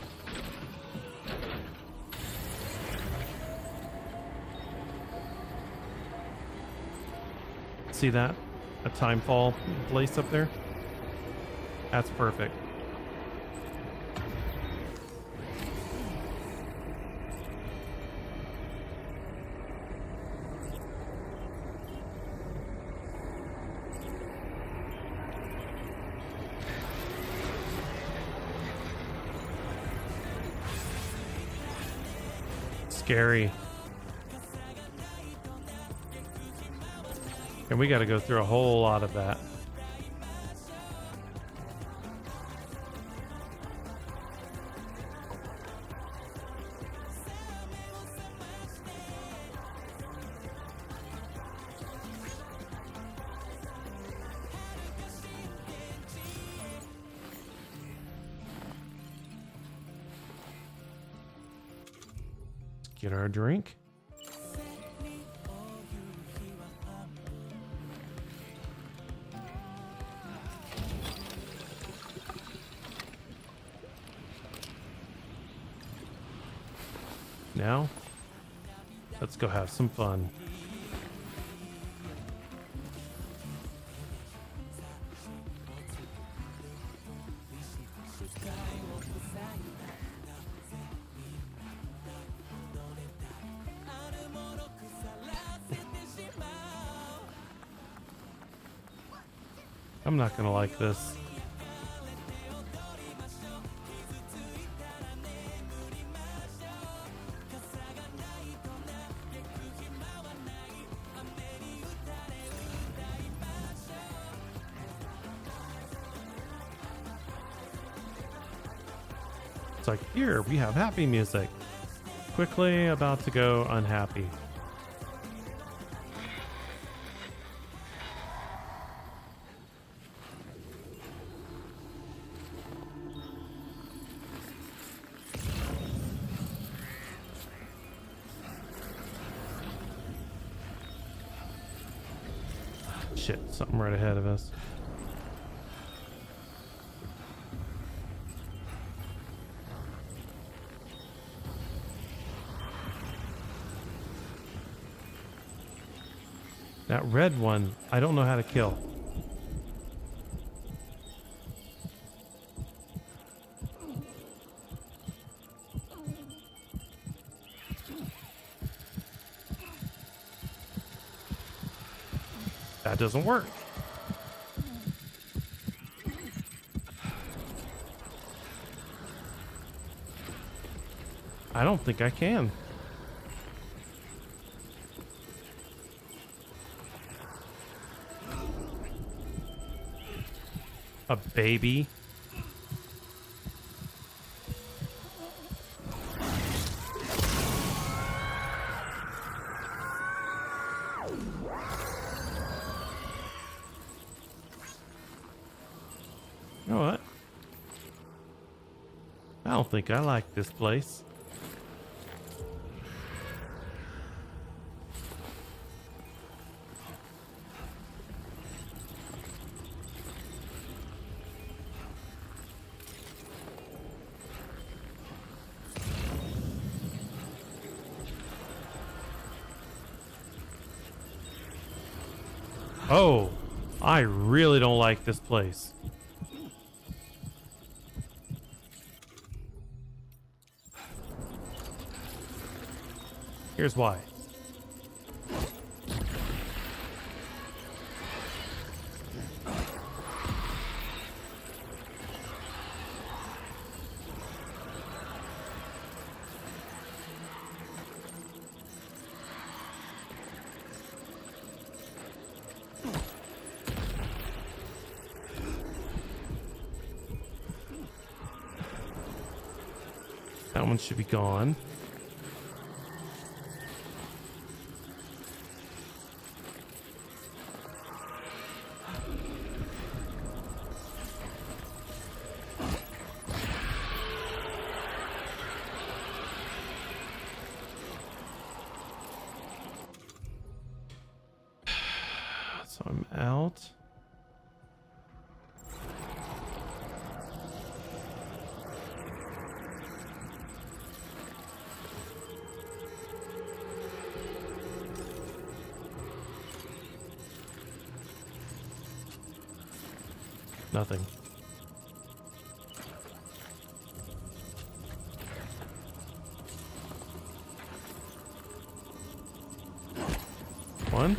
S2: See that? A time fall place up there? That's perfect. Scary. Okay, And we got to go through a whole lot of that. Let's get our drink. Now, let's go have some fun. I'm not gonna like this. It's like, here, we have happy music. Quickly about to go unhappy. Shit, something right ahead of us. That red one, I don't know how to kill. That doesn't work. I don't think I can. A baby. You know what? I don't think I like this place. Oh, I really don't like this place. Here's why. That one should be gone. So I'm out. Nothing. One.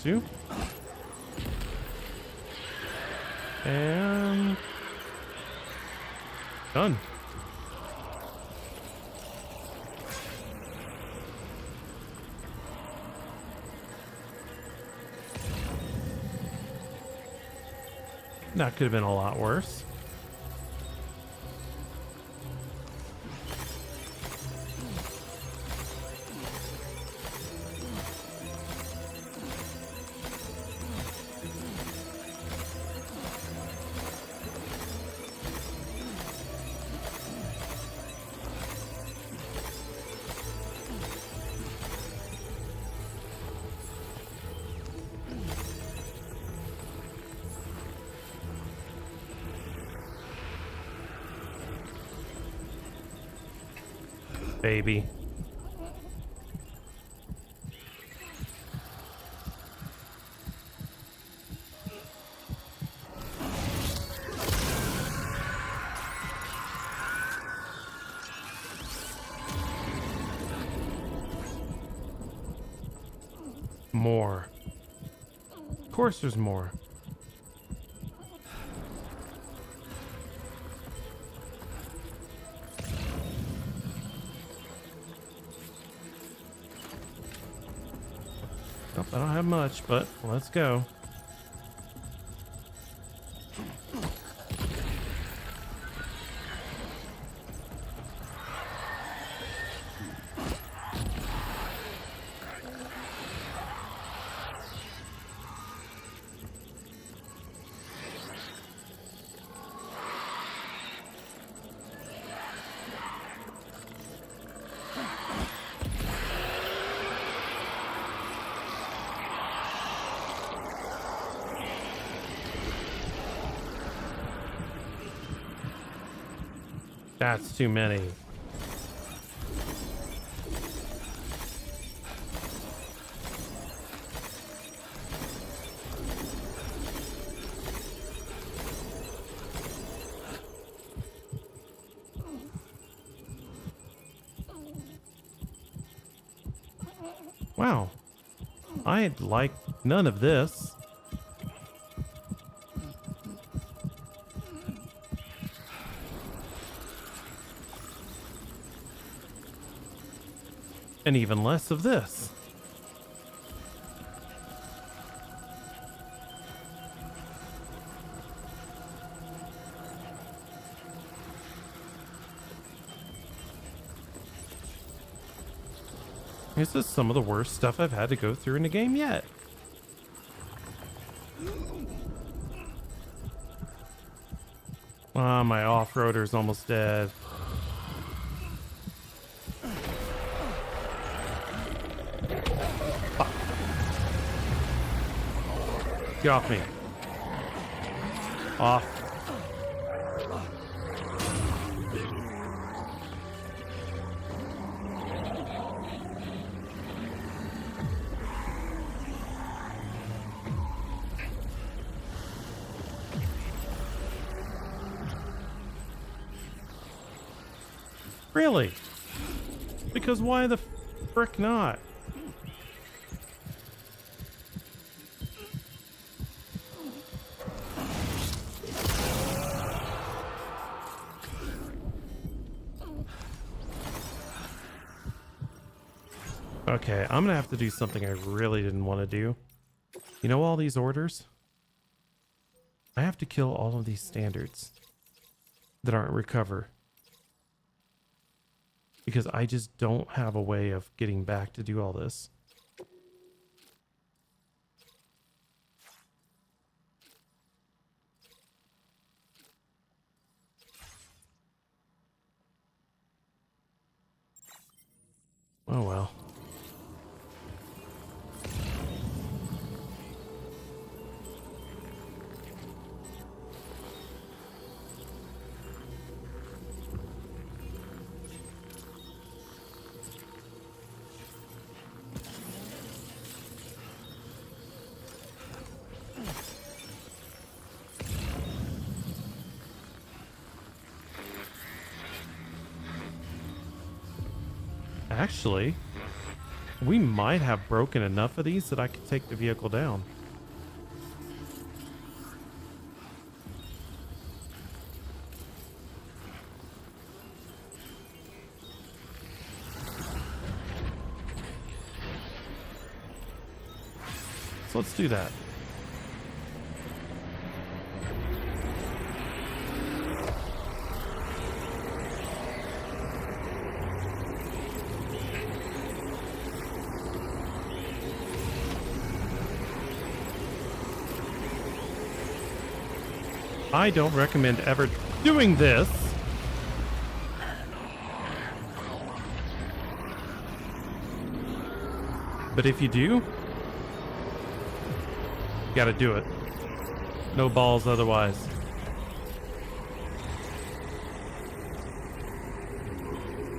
S2: Two. And done. That could have been a lot worse. Baby. More. Of course there's more. Nope, I don't have much, but let's go. That's too many. Wow. I'd like none of this. And even less of this. This is some of the worst stuff I've had to go through in a game yet. Ah, my off-roader's almost dead. Get off me. Off. Really? Because why the frick not? Okay, I'm gonna have to do something I really didn't want to do. You know all these orders? I have to kill all of these standards that aren't recover. Because I just don't have a way of getting back to do all this. Oh well. Actually, we might have broken enough of these that I could take the vehicle down. So let's do that. I don't recommend ever doing this. But if you do, you gotta do it. No balls otherwise.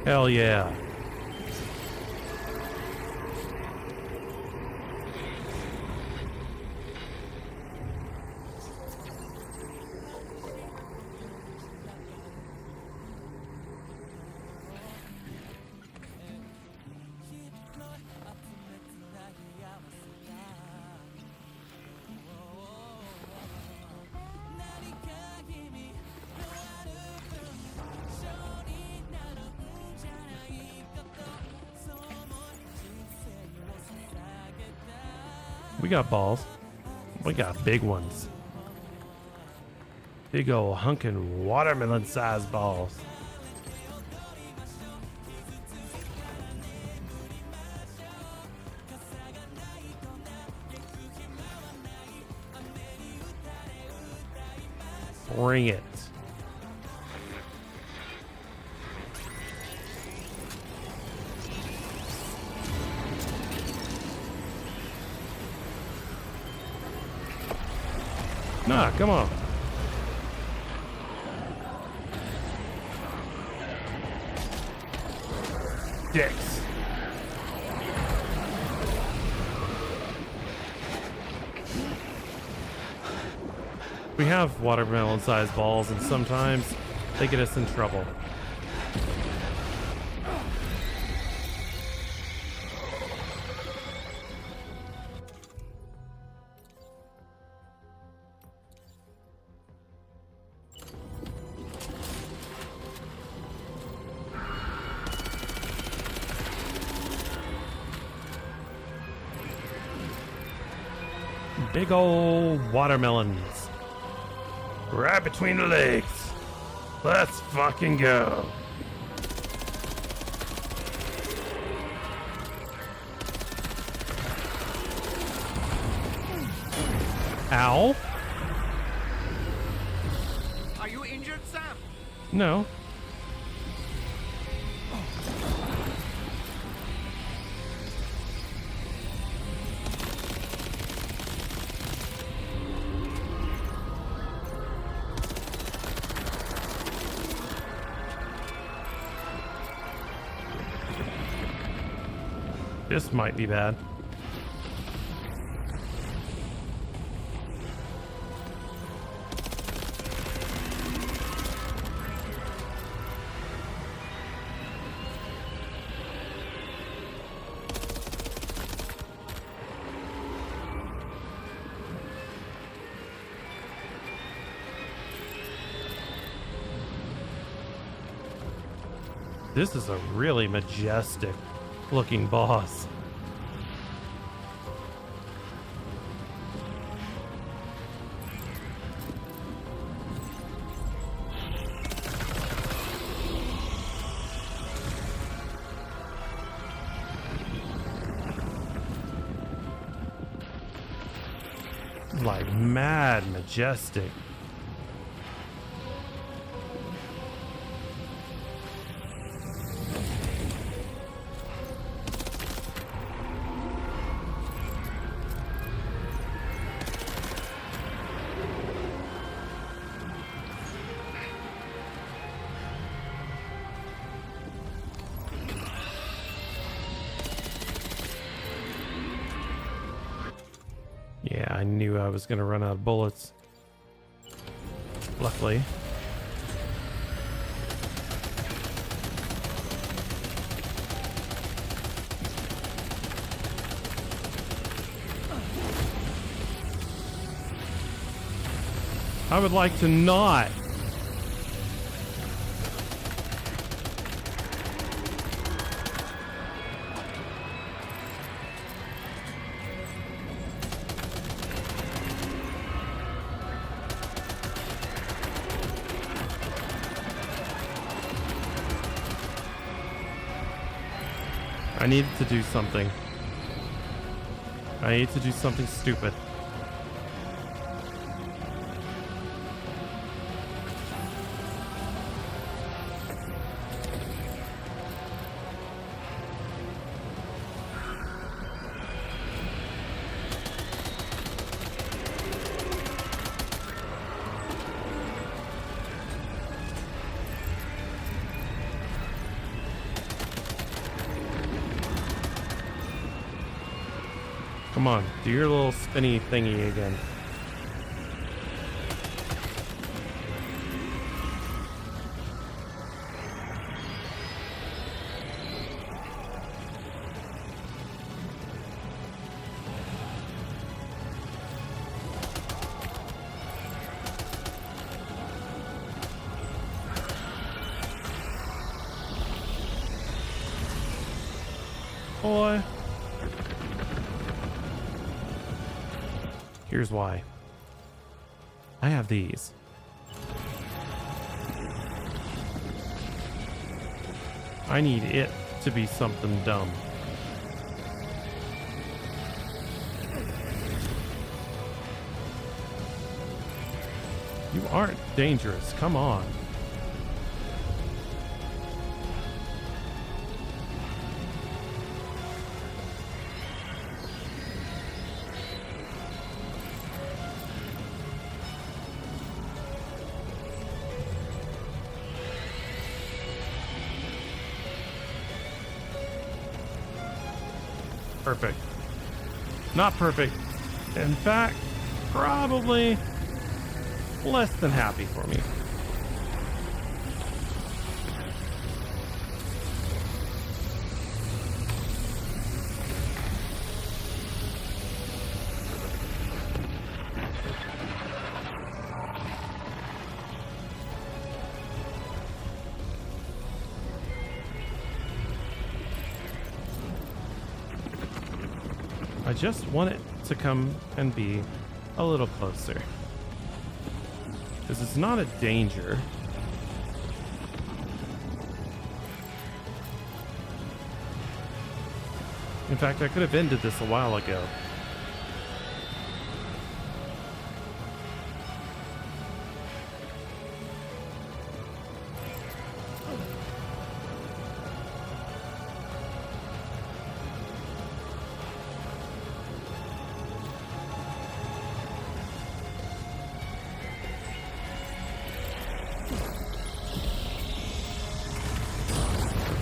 S2: Hell yeah. We got balls. We got big ones. Big ol' hunkin' watermelon-sized balls. Bring it. Nah, come on. Dicks. We have watermelon-sized balls, and sometimes they get us in trouble. Big old watermelons. Right between the legs. Let's fucking go. Ow.
S5: Are you injured, Sam?
S2: No. This might be bad. This is a really majestic looking boss. Like mad majestic. Yeah, I knew I was gonna run out of bullets. Luckily. I would like to not. I needed to do something. I need to do something stupid. Come on, do your little spinny thingy again. Boy. Here's why. I have these. I need it to be something dumb. You aren't dangerous. Come on. Perfect. Not perfect. In fact, probably less than happy for me. I just want it to come and be a little closer. Because it's not a danger. In fact, I could have ended this a while ago.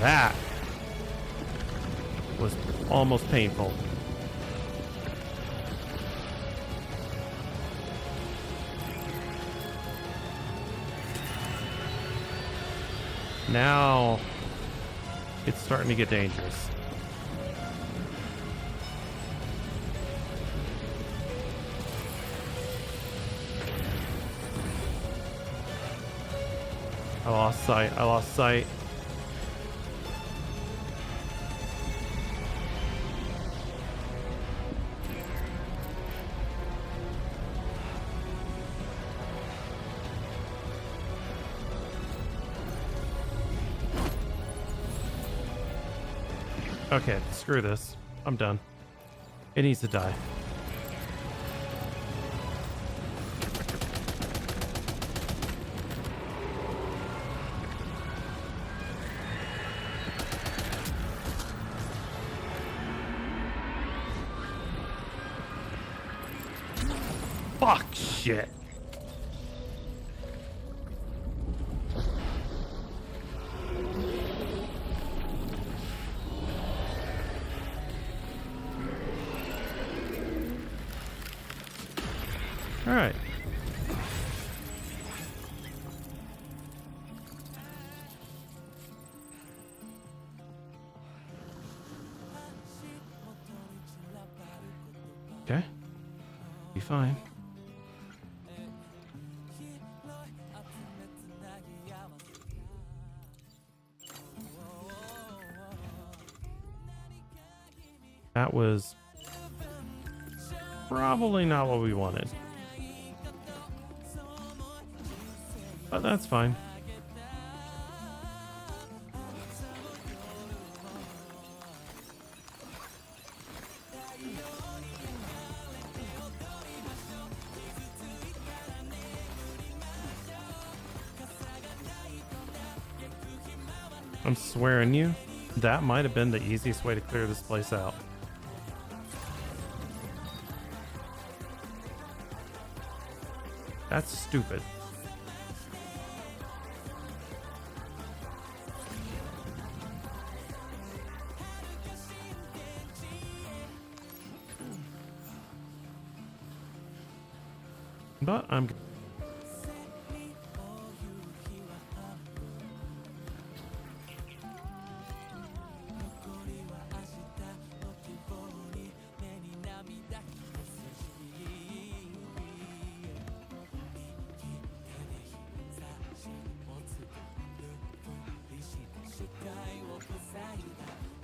S2: That was almost painful. Now it's starting to get dangerous. I lost sight. Okay, screw this. I'm done. It needs to die. Fuck shit. All right. Okay. Be fine. That was probably not what we wanted. But that's fine. I'm swearing you, that might have been the easiest way to clear this place out. That's stupid. but I'm.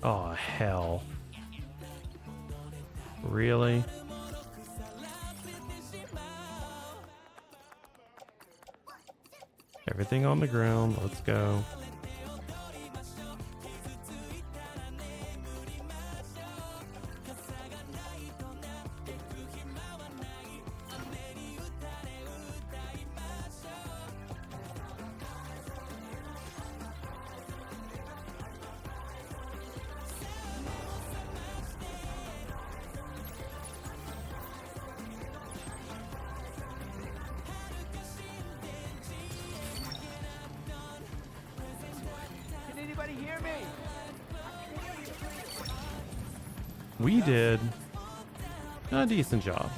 S2: Oh, hell. Really? Everything on the ground. Let's go.
S11: Can anybody hear me?
S2: We did a decent job.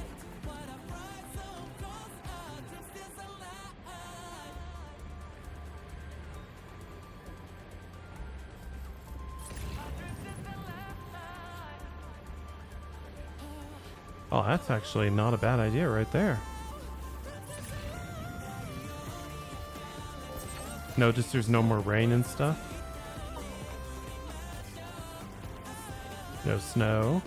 S2: Oh, that's actually not a bad idea right there. Notice there's no more rain and stuff. No snow.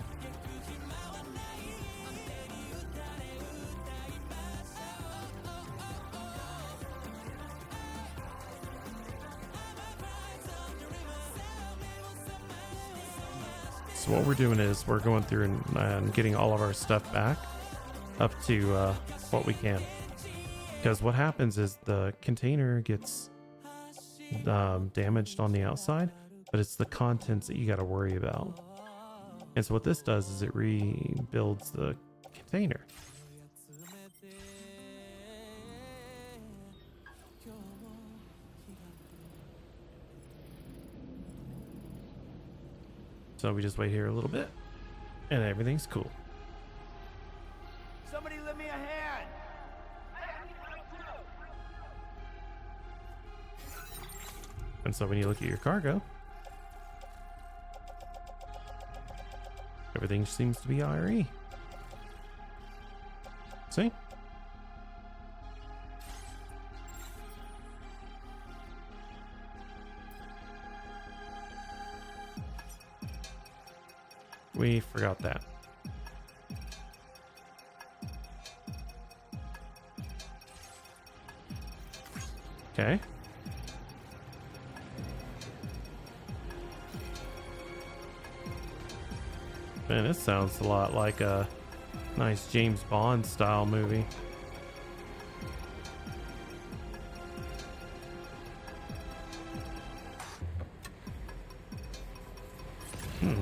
S2: So what we're doing is we're going through and getting all of our stuff back up to what we can. Because what happens is the container gets damaged on the outside, but it's the contents that you got to worry about. And so what this does is it rebuilds the container. So we just wait here a little bit and everything's cool.
S11: Somebody lend me a hand.
S2: And so when you look at your cargo, everything seems to be IRE. See? We forgot that. Okay. Man, this sounds a lot like a nice James Bond style movie.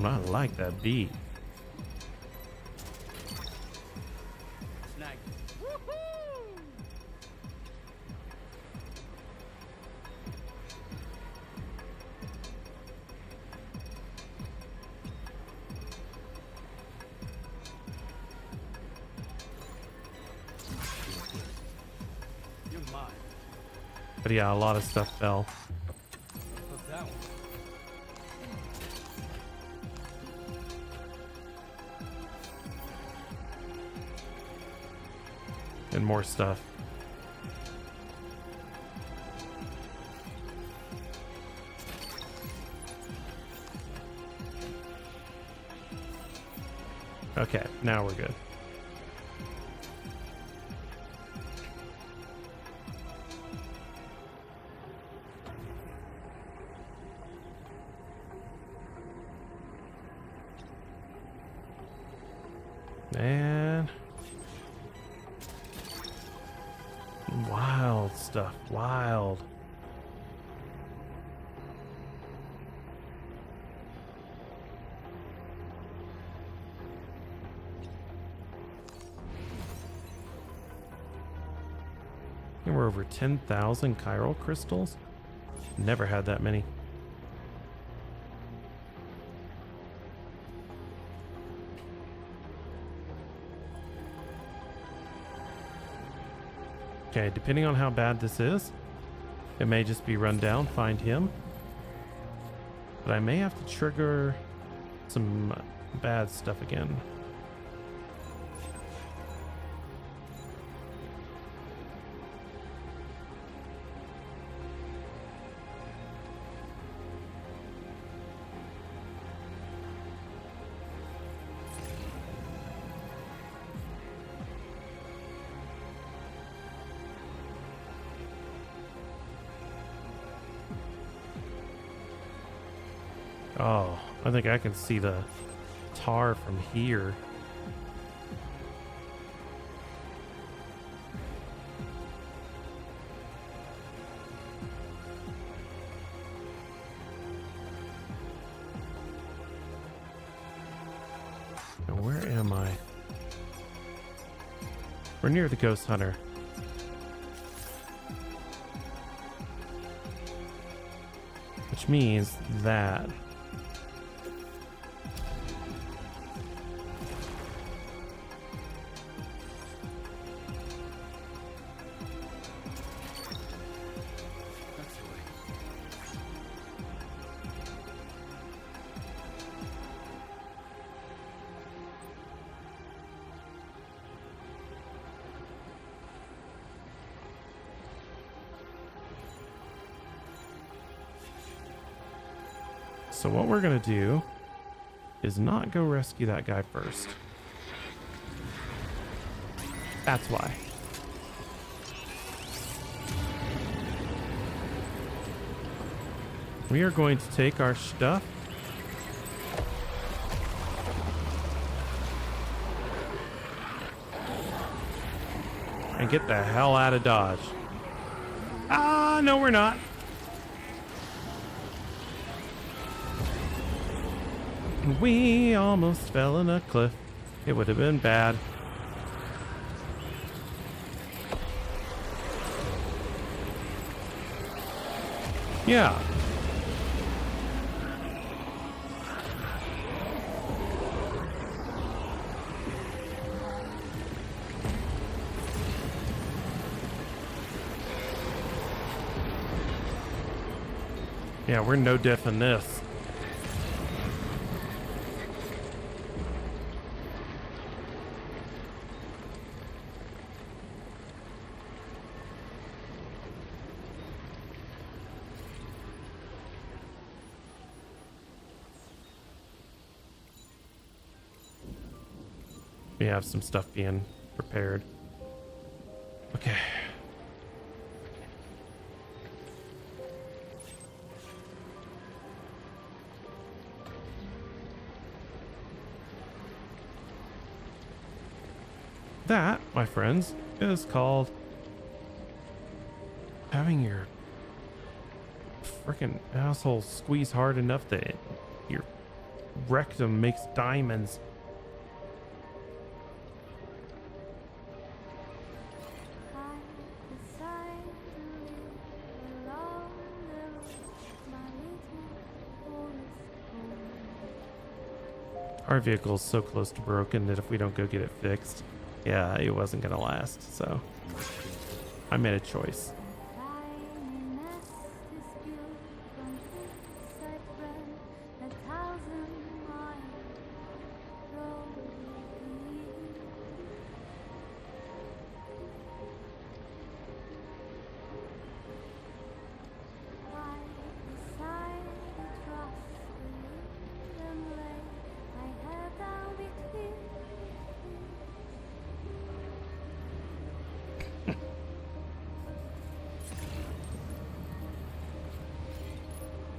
S2: I like that beat.
S11: Snag. You're mine.
S2: But yeah, a lot of stuff fell.
S11: What's that one?
S2: And more stuff. Okay, now we're good. Man. Wild stuff. Wild. And we're over 10,000 chiral crystals. Never had that many. Okay, depending on how bad this is, it may just be run down, find him. But I may have to trigger some bad stuff again. Oh, I think I can see the tar from here. Now, where am I? We're near the ghost hunter. Which means that so what we're gonna do is not go rescue that guy first. That's why. We are going to take our stuff and get the hell out of Dodge. Ah, no, we're not. We almost fell in a cliff. It would have been bad. Yeah. Yeah, we're no diff in this. We have some stuff being prepared. Okay. That, my friends, is called having your freaking asshole squeeze hard enough that your rectum makes diamonds. Our vehicle is so close to broken that if we don't go get it fixed, yeah, it wasn't gonna last, so I made a choice.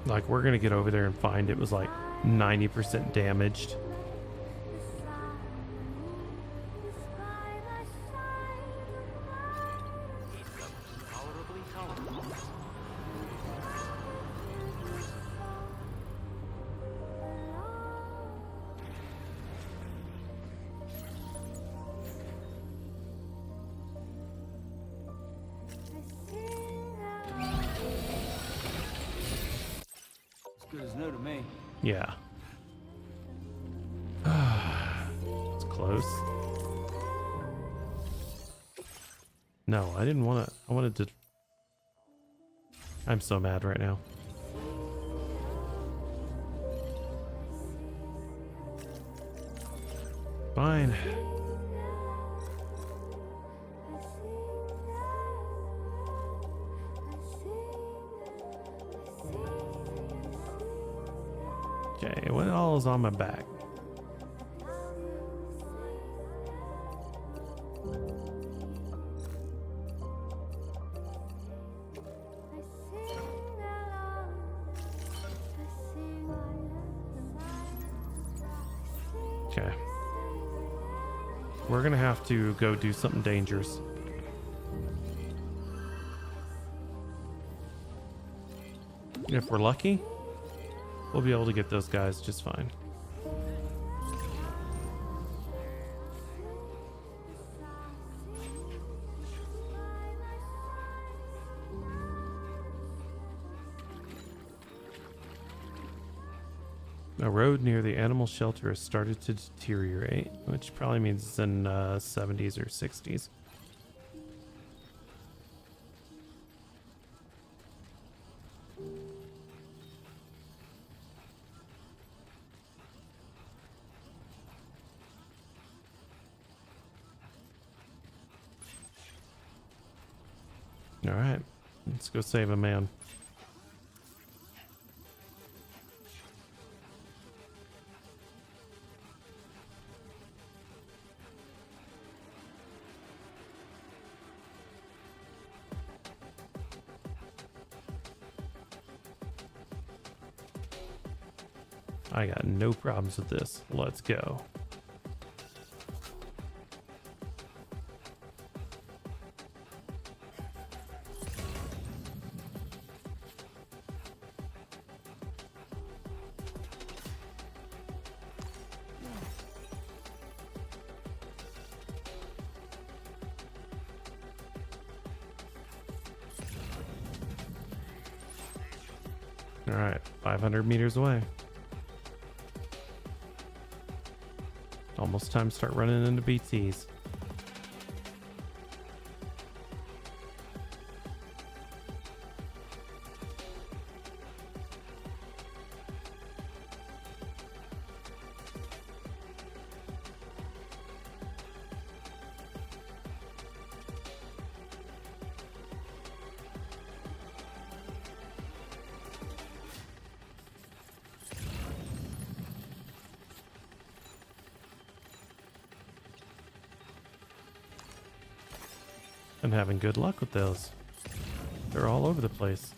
S2: Like, we're gonna get over there and find it was like 90% damaged.
S11: Good as new to me.
S2: Yeah. It's close. No, I didn't want to. I wanted to. I'm so mad right now. Fine. Okay, what all is on my back? Okay. We're gonna have to go do something dangerous. If we're lucky, we'll be able to get those guys just fine. A road near the animal shelter has started to deteriorate, which probably means it's in 70s or 60s. All right, let's go save a man. I got no problems with this. Let's go. All right, 500 meters away. Almost time to start running into BTs. I'm having good luck with those. They're all over the place.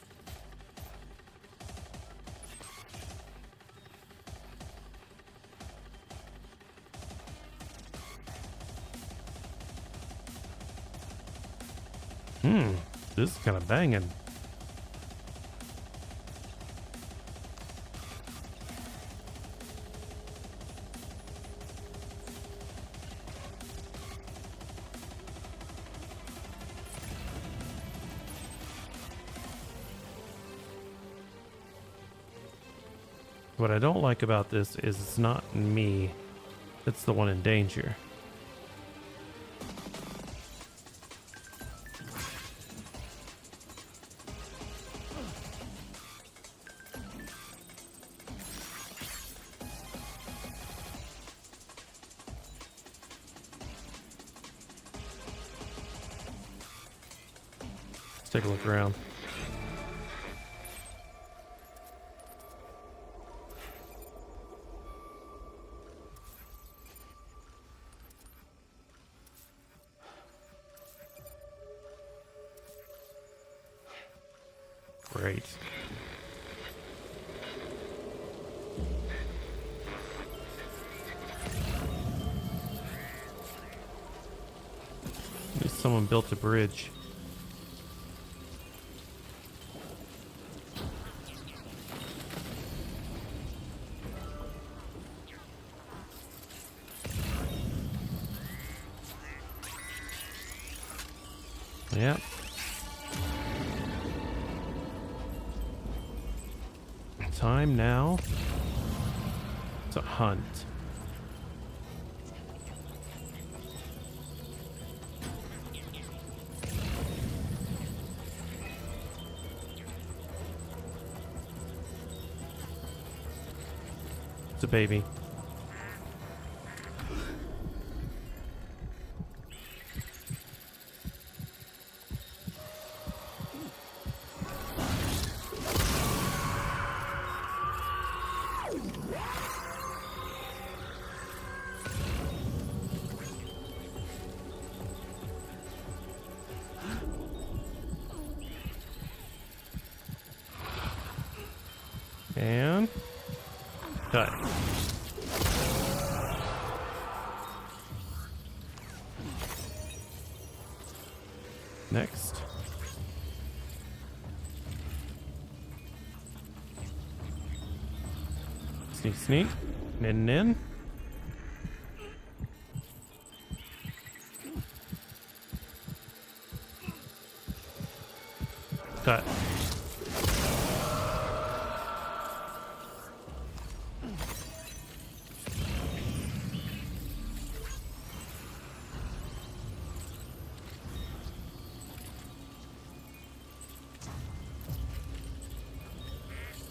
S2: This is kind of banging. What I don't like about this is it's not me that's the one in danger. Let's take a look around. Great. At least someone built a bridge. Yep. Time now to hunt. It's a baby. And cut. Next. Sneak, sneak. In. Cut.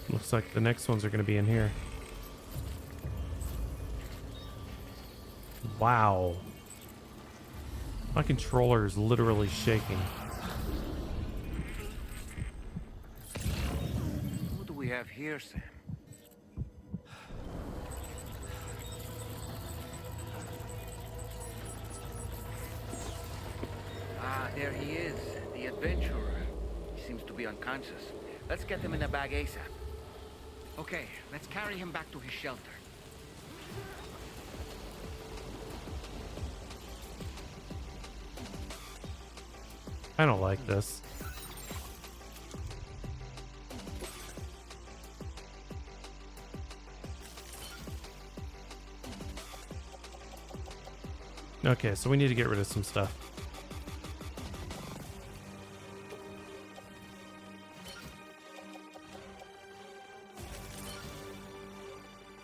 S2: Looks like the next ones are going to be in here. Wow. My controller is literally shaking.
S5: What do we have here, Sam? Ah, there he is, the adventurer. He seems to be unconscious. Let's get him in a bag ASAP. Okay, let's carry him back to his shelter.
S2: I don't like this. Okay, so we need to get rid of some stuff.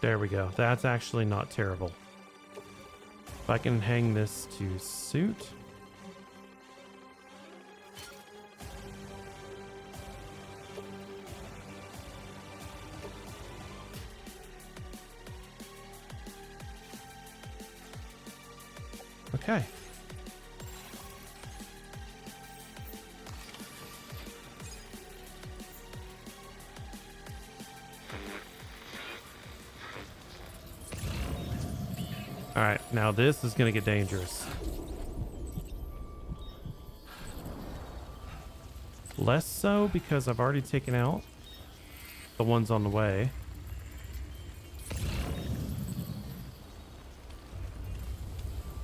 S2: There we go. That's actually not terrible. If I can hang this to suit. Okay. All right, now this is going to get dangerous. Less so because I've already taken out the ones on the way.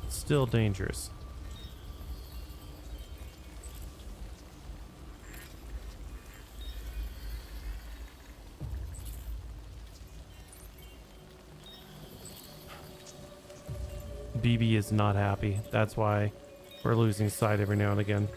S2: Still dangerous. BB is not happy. That's why we're losing sight every now and again.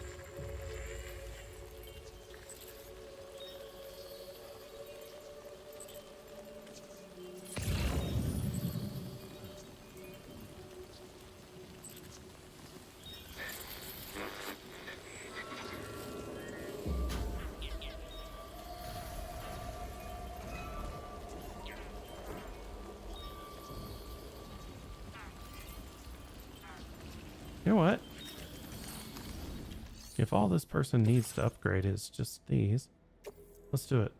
S2: You know what? If all this person needs to upgrade is just these, let's do it.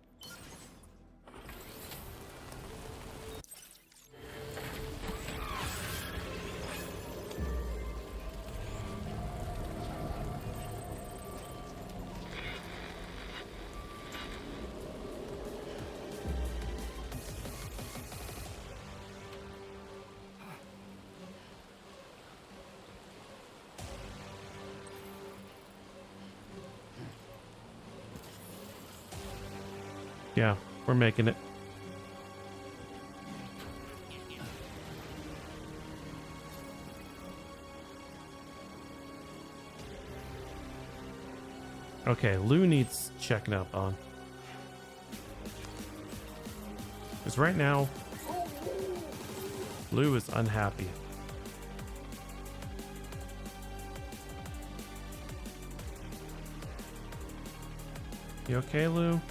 S2: Yeah, we're making it. Okay, Lou needs checking up on. Because right now, Lou is unhappy. You okay, Lou?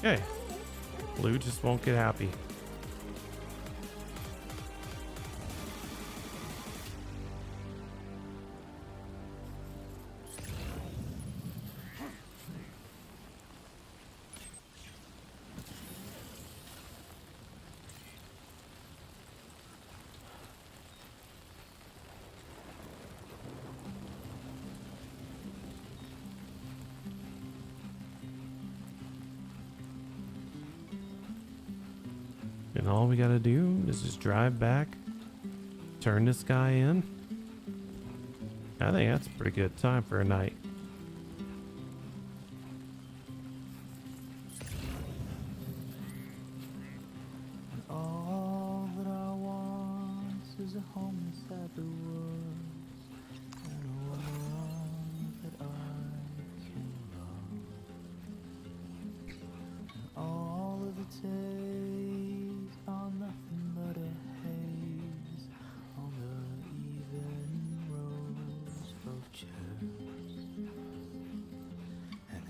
S2: Okay. Blue just won't get happy. And all we gotta do is just drive back, turn this guy in. I think that's a pretty good time for a night.
S9: All that I want is a home inside the woods, and a one that I can love. And all of the days are nothing but a haze on the even rows of chairs. And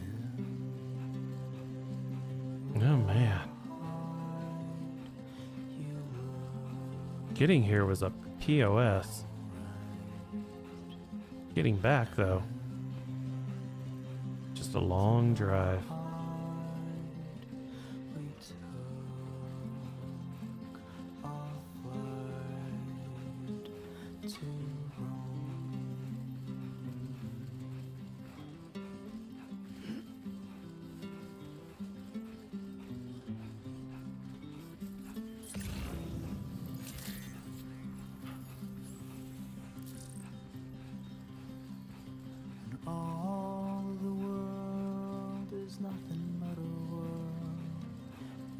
S2: Oh man. Getting here was a POS. Getting back, though, just a long drive.
S9: all the world is nothing but a world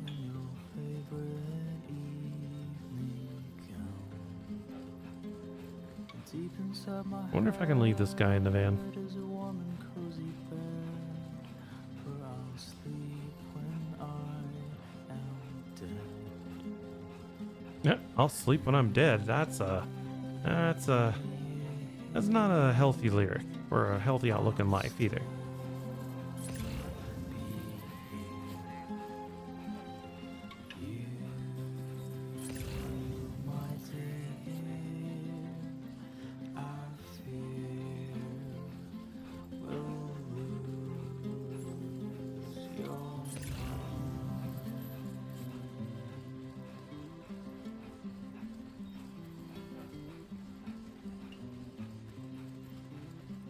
S9: when your favorite evening comes. Deep inside my
S2: Wonder if I can leave this guy in the van.
S9: heart is a warm and cozy bed, for I'll sleep when I am dead.
S2: Yeah, I'll sleep when I'm dead. That's not a healthy lyric or a healthy outlook in life either.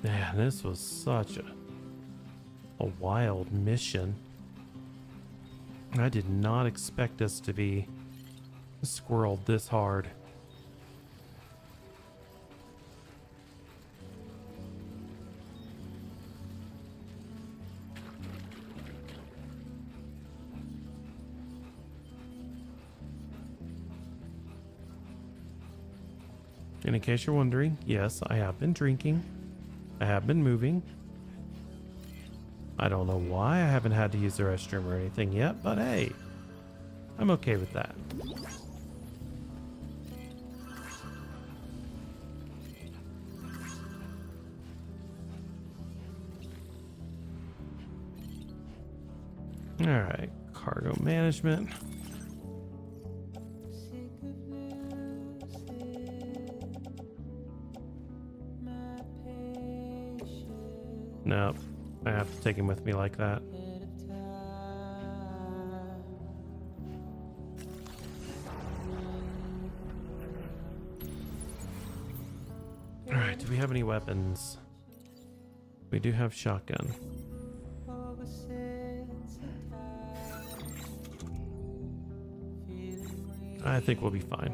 S2: Man, this was such a wild mission. I did not expect us to be squirreled this hard. And in case you're wondering, yes, I have been drinking. I have been moving. I don't know why I haven't had to use the restroom or anything yet, but hey, I'm okay with that. All right, cargo management. Nope, I have to take him with me like that. Alright, do we have any weapons? We do have shotgun. I think we'll be fine.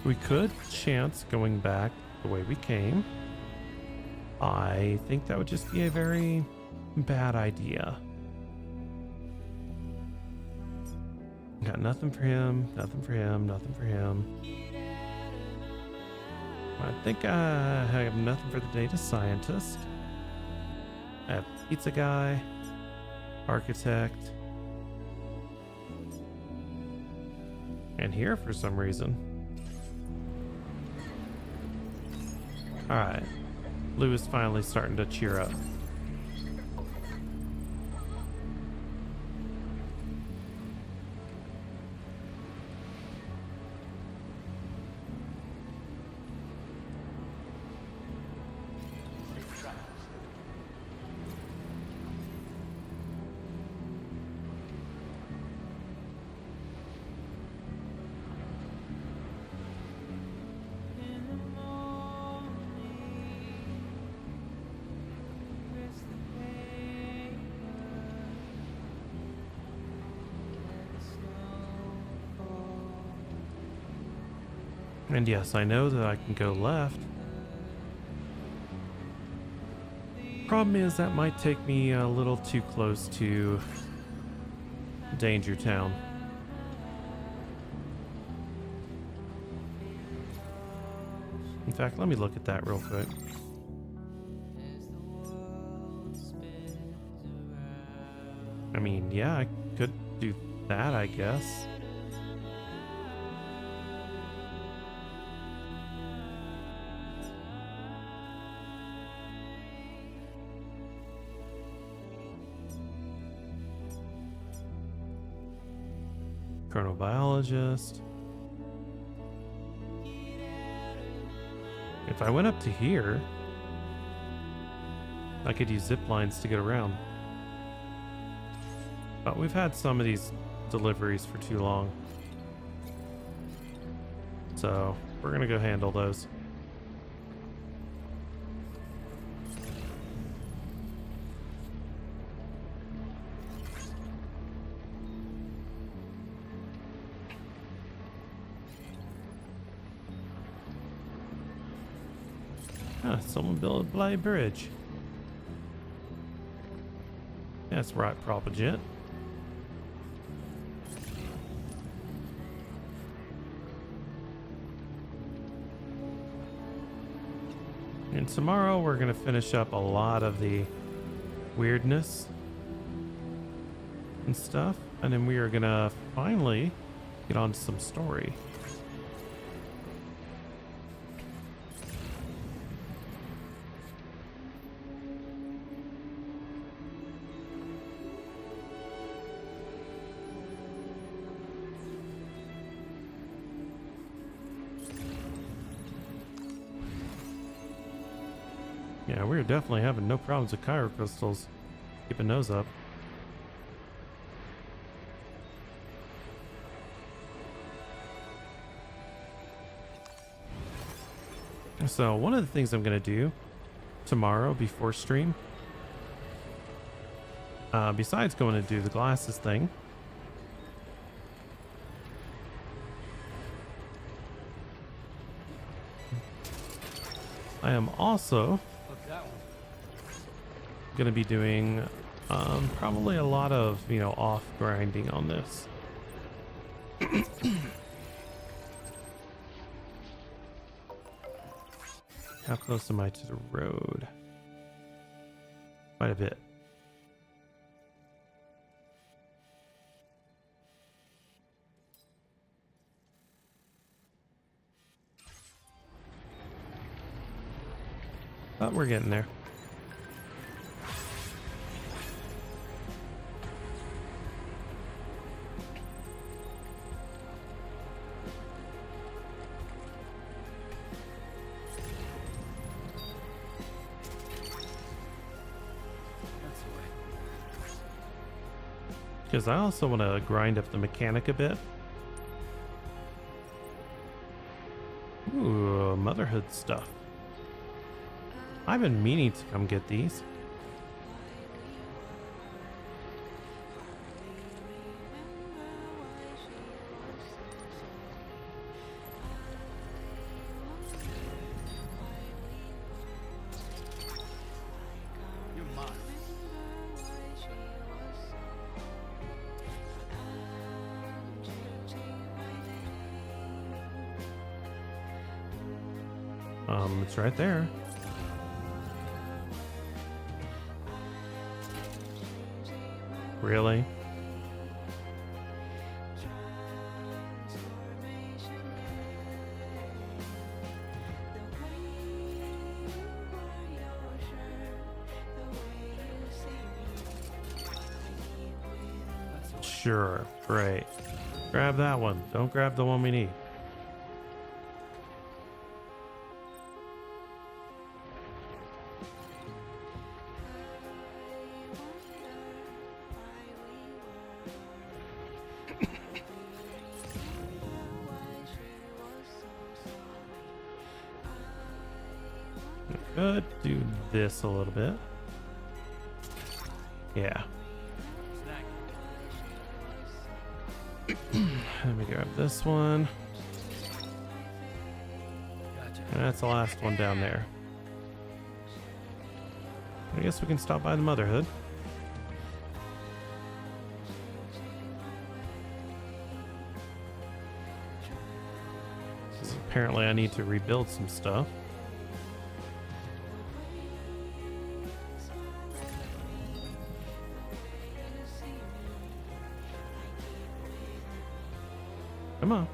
S2: We could chance going back the way we came. I think that would just be a very bad idea. Got nothing for him, nothing for him, nothing for him. I think I have nothing for the data scientist. I have pizza guy, architect. And here for some reason. Alright. Lou is finally starting to cheer up. And yes, I know that I can go left. Problem is that might take me a little too close to Danger Town. In fact, let me look at that real quick. I mean, yeah, I could do that, I guess. Chronobiologist. If I went up to here, I could use zip lines to get around. But we've had some of these deliveries for too long. So we're gonna go handle those. Huh, someone built a Blade Bridge. That's right, Propagent. And tomorrow we're going to finish up a lot of the weirdness and stuff. And then we are going to finally get on to some story. Yeah, we're definitely having no problems with Kyro crystals. Keeping those up. So one of the things I'm going to do tomorrow before stream, besides going to do the glasses thing, I am also going to be doing probably a lot of, you know, off grinding on this. How close am I to the road? Quite a bit. But we're getting there. Because I also want to grind up the mechanic a bit. Ooh, motherhood stuff. I've been meaning to come get these. It's right there. Really? Sure, great. Grab that one. Don't grab the one we need. Could do this a little bit. Yeah. Let me grab this one. And that's the last one down there. I guess we can stop by the Motherhood. Apparently I need to rebuild some stuff. Come on.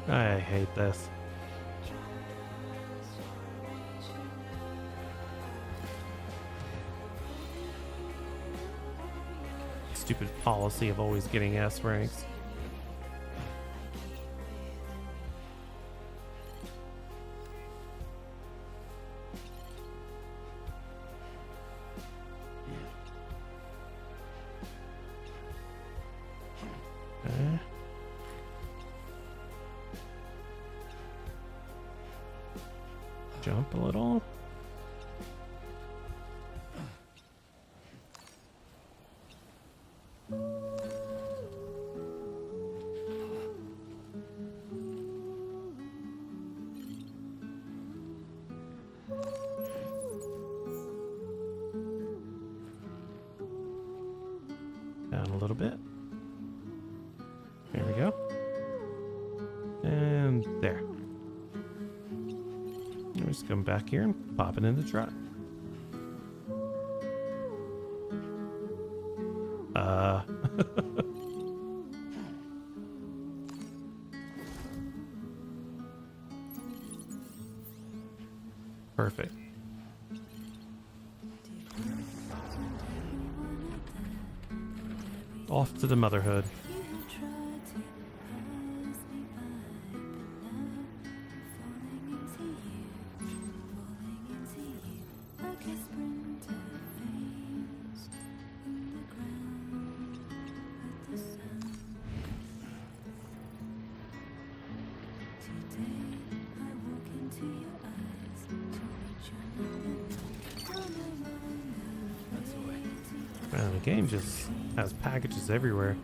S2: I hate this. Stupid policy of always getting S ranks. Okay. Jump a little. Down a little bit. There we go. And there. We're just come back here and pop it in the truck. Perfect. Off to the Motherhood. Man, the game just has packages everywhere.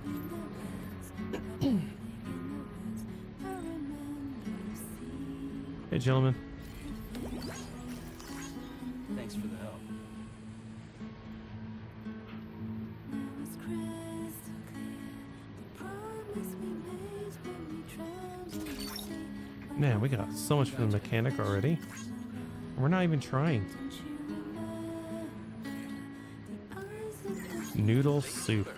S2: Hey, gentlemen.
S11: Thanks for the help.
S2: Man, we got so much from the mechanic already. We're not even trying. Noodle soup.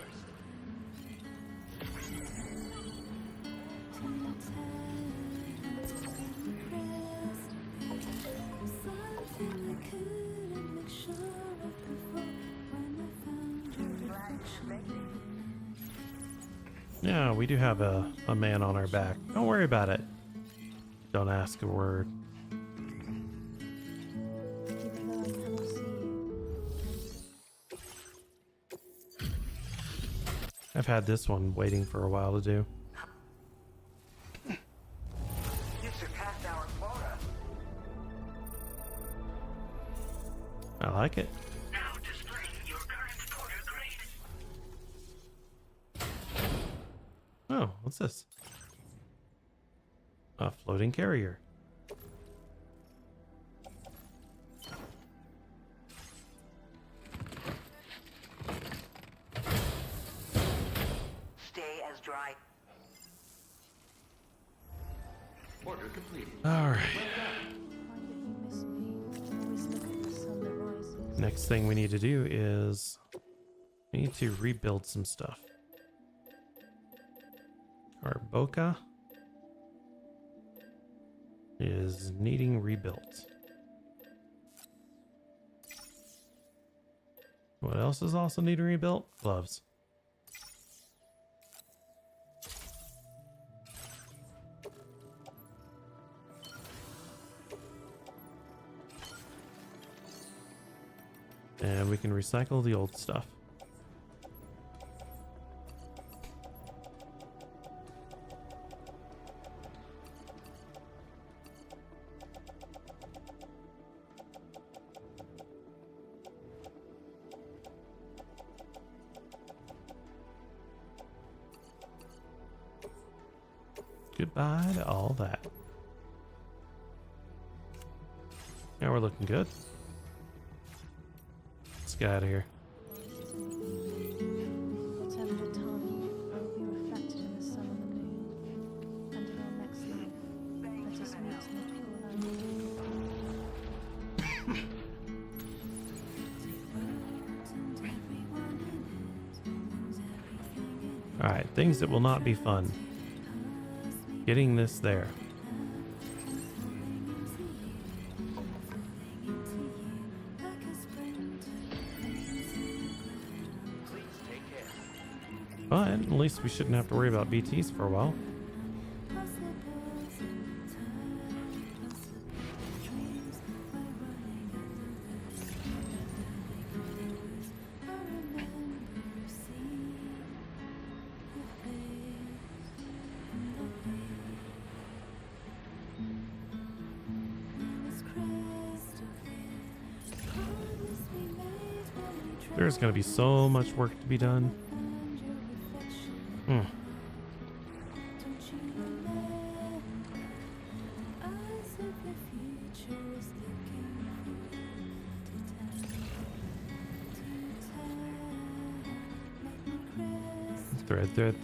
S2: Yeah, we do have a man on our back. Don't worry about it. Don't ask a word. I've had this one waiting for a while to do.
S7: You surpassed our quota.
S2: I like it.
S3: Now displaying your current porter grade.
S2: Oh, what's this? A floating carrier.
S7: Stay as dry.
S10: Order completed.
S2: All right. Next thing we need to do is we need to rebuild some stuff. Our Boca is needing rebuilt. What else is also needing rebuilt? Gloves. And we can recycle the old stuff. Goodbye to all that. Now we're looking good. Let's get out of here.
S4: Whatever the time will be reflected in the sun and the moon. And in our next life, let us meet in the pure
S2: Alright, things that will not be fun. Getting this there. But at least we shouldn't have to worry about BTs for a while. There's going to be so much work to be done.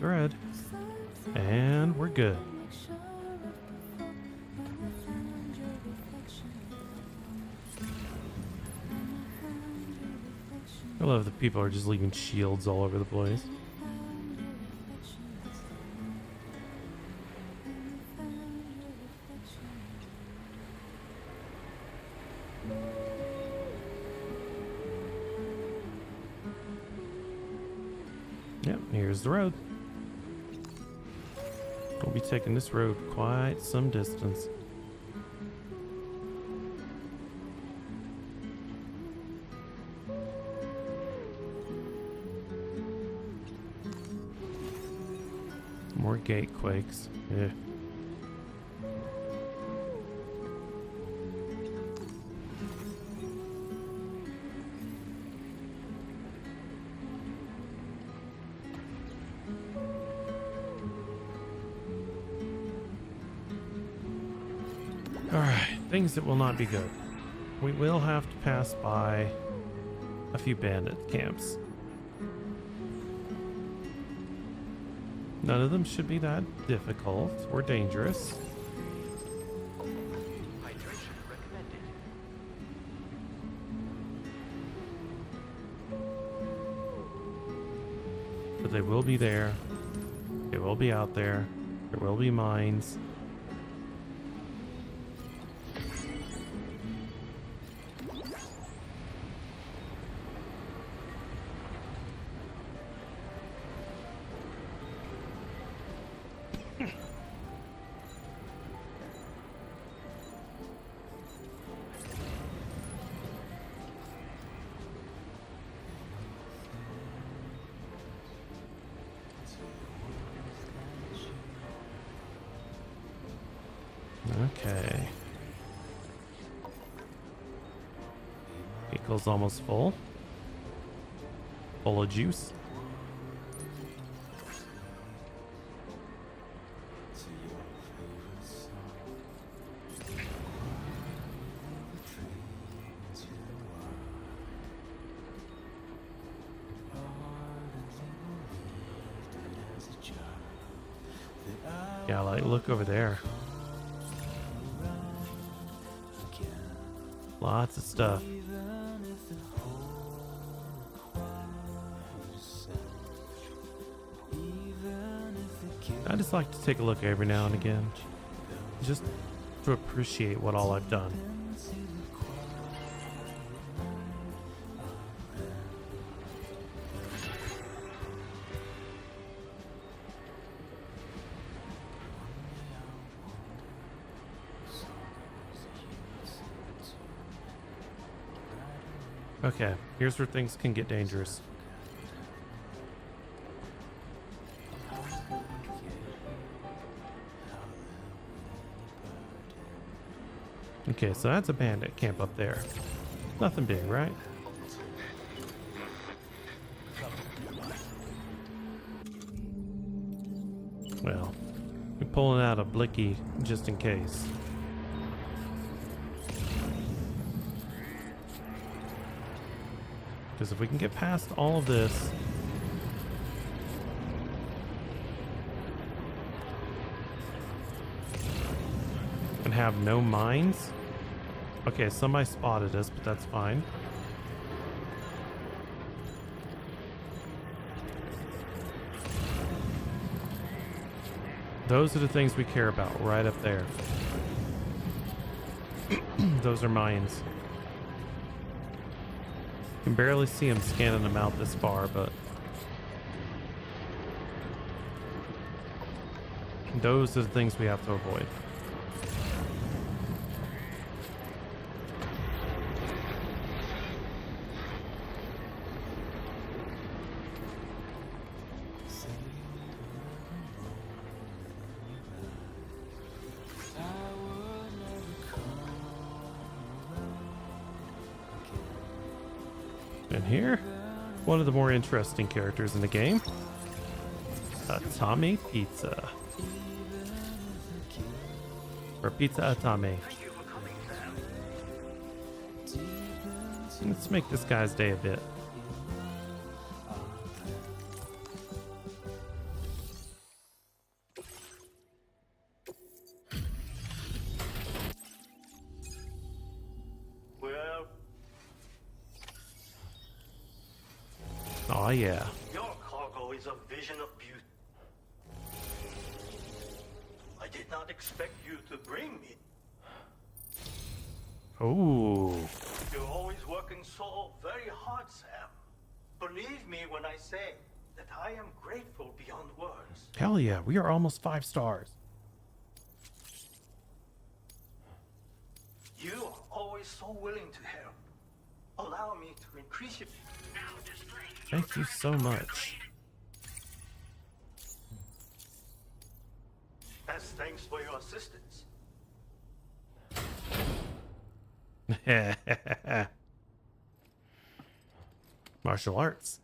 S2: Thread. And we're good. I love that people are just leaving shields all over the place. Yep, here's the road. We'll be taking this road quite some distance. More gate quakes. Yeah. Alright, things that will not be good. We will have to pass by a few bandit camps. None of them should be that difficult or dangerous.
S15: Hydration recommended.
S2: But they will be there. They will be out there. There will be mines. Okay. Vehicle's almost full. Full of juice. Yeah, like, look over there. Lots of stuff. I just like to take a look every now and again, just to appreciate what all I've done. Okay, here's where things can get dangerous. Okay, so that's a bandit camp up there. Nothing big, right? Well, we're pulling out a blicky just in case. Because if we can get past all of this, and have no mines. Okay, somebody spotted us, but that's fine. Those are the things we care about right up there. Those are mines. You can barely see them scanning them out this far, but those are the things we have to avoid. And here, one of the more interesting characters in the game, Atame Pizza. Or Pizza Atame. Let's make this guy's day a bit. Oh yeah.
S6: Your cargo is a vision of beauty. I did not expect you to bring me.
S2: Oh.
S6: You're always working so very hard, Sam. Believe me when I say that I am grateful beyond words.
S2: Hell yeah, we are almost 5 stars.
S6: You are always so willing to help. Allow me to increase your...
S2: Thank you so much.
S6: As thanks for your assistance.
S2: Martial arts.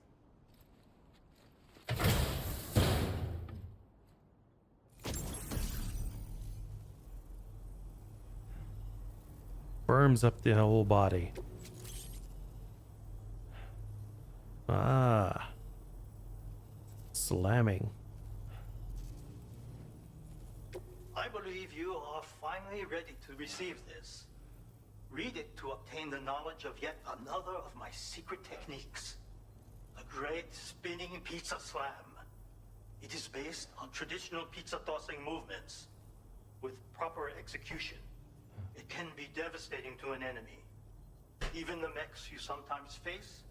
S2: Burns up the whole body. Ah. Slamming.
S6: I believe you are finally ready to receive this. Read it to obtain the knowledge of yet another of my secret techniques. The great spinning pizza slam. It is based on traditional pizza tossing movements. With proper execution, it can be devastating to an enemy. Even the mechs you sometimes face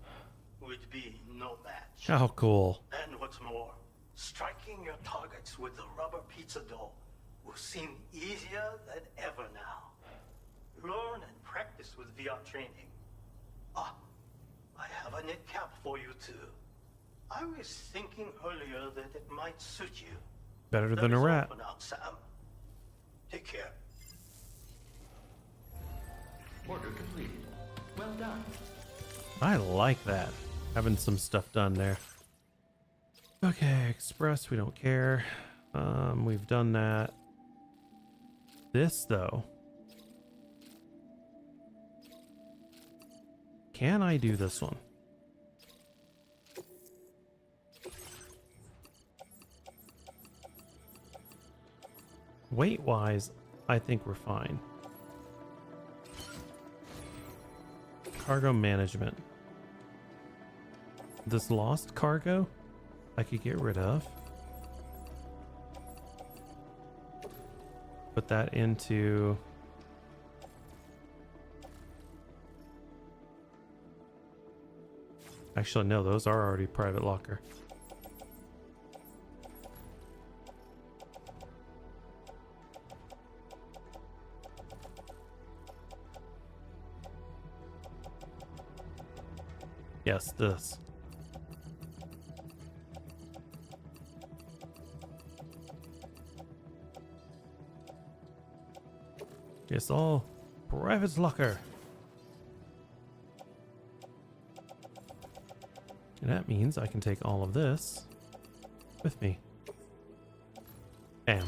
S6: would be no match.
S2: How cool.
S6: And what's more, striking your targets with the rubber pizza dough will seem easier than ever now. Learn and practice with VR training. Ah, I have a knit cap for you too. I was thinking earlier that it might suit you.
S2: Better than a rat.
S6: For now, Sam. Take care.
S15: Order completed. Well done.
S2: I like that. Having some stuff done there. Okay, express, we don't care. We've done that. This though. Can I do this one? Weight-wise, I think we're fine. Cargo management. This lost cargo, I could get rid of. put that into... Actually, no, those are already private locker. Yes, this. It's all private locker. And that means I can take all of this with me. Bam.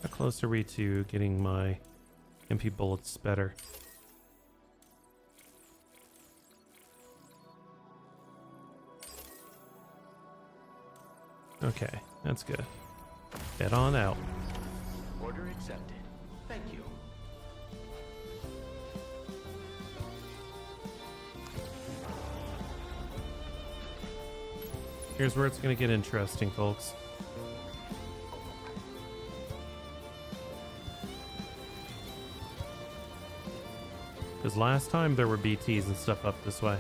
S2: How close are we to getting my MP bullets better? Okay, that's good. Head on out.
S15: Order accepted. Thank you.
S2: Here's where it's going to get interesting, folks. Because last time there were BTs and stuff up this way.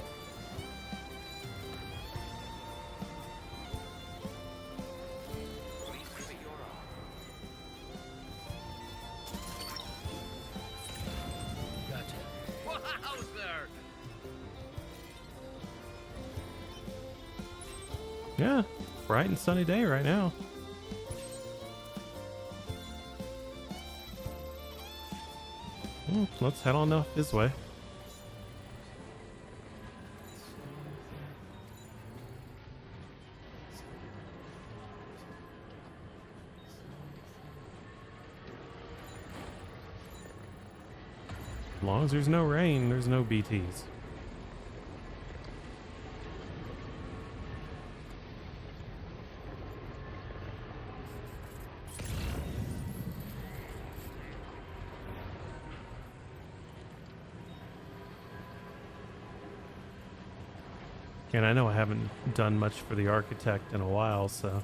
S2: Yeah, bright and sunny day right now. Let's head on up this way. As long as there's no rain, there's no BTs. And I know I haven't done much for the architect in a while, so...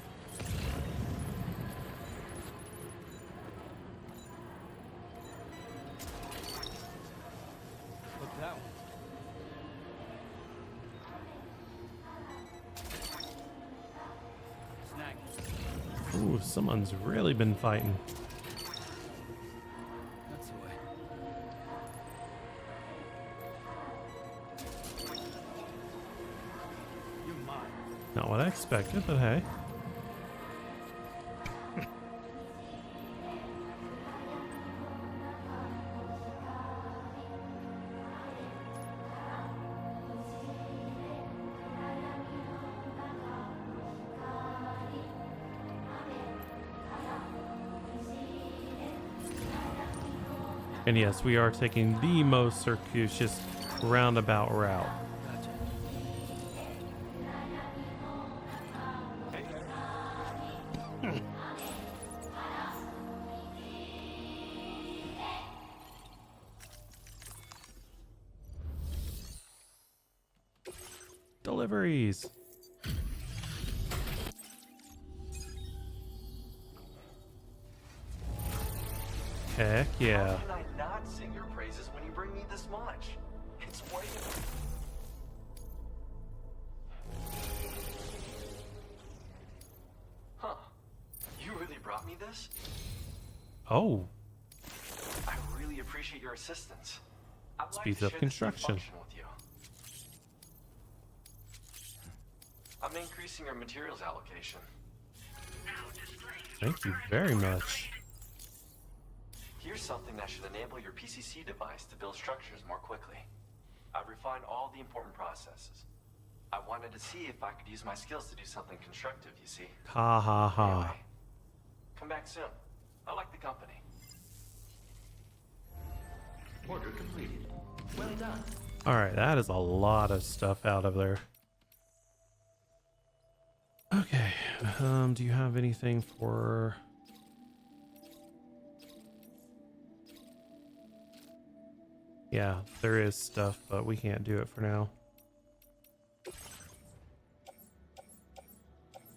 S11: What's that one?
S2: Ooh, someone's really been fighting.
S11: That's the way. You're mine.
S2: Not what I expected, but hey. And yes, we are taking the most circuitous roundabout route. Deliveries. Heck yeah.
S15: How can I not sing your praises when you bring me this much? It's way... Huh. You really brought me this?
S2: Oh,
S15: I really appreciate your assistance. I'd like
S2: speeds
S15: to
S2: up
S15: share this new
S2: construction.
S15: function with you. I'm increasing your materials allocation.
S2: Thank you very much.
S15: Here's something that should enable your PCC device to build structures more quickly. I've refined all the important processes. I wanted to see if I could use my skills to do something constructive, you see.
S2: Ha ha ha.
S15: Anyway, come back soon. I like the company. Order completed. Well done.
S2: Alright, that is a lot of stuff out of there. Okay, do you have anything for... Yeah, there is stuff, but we can't do it for now.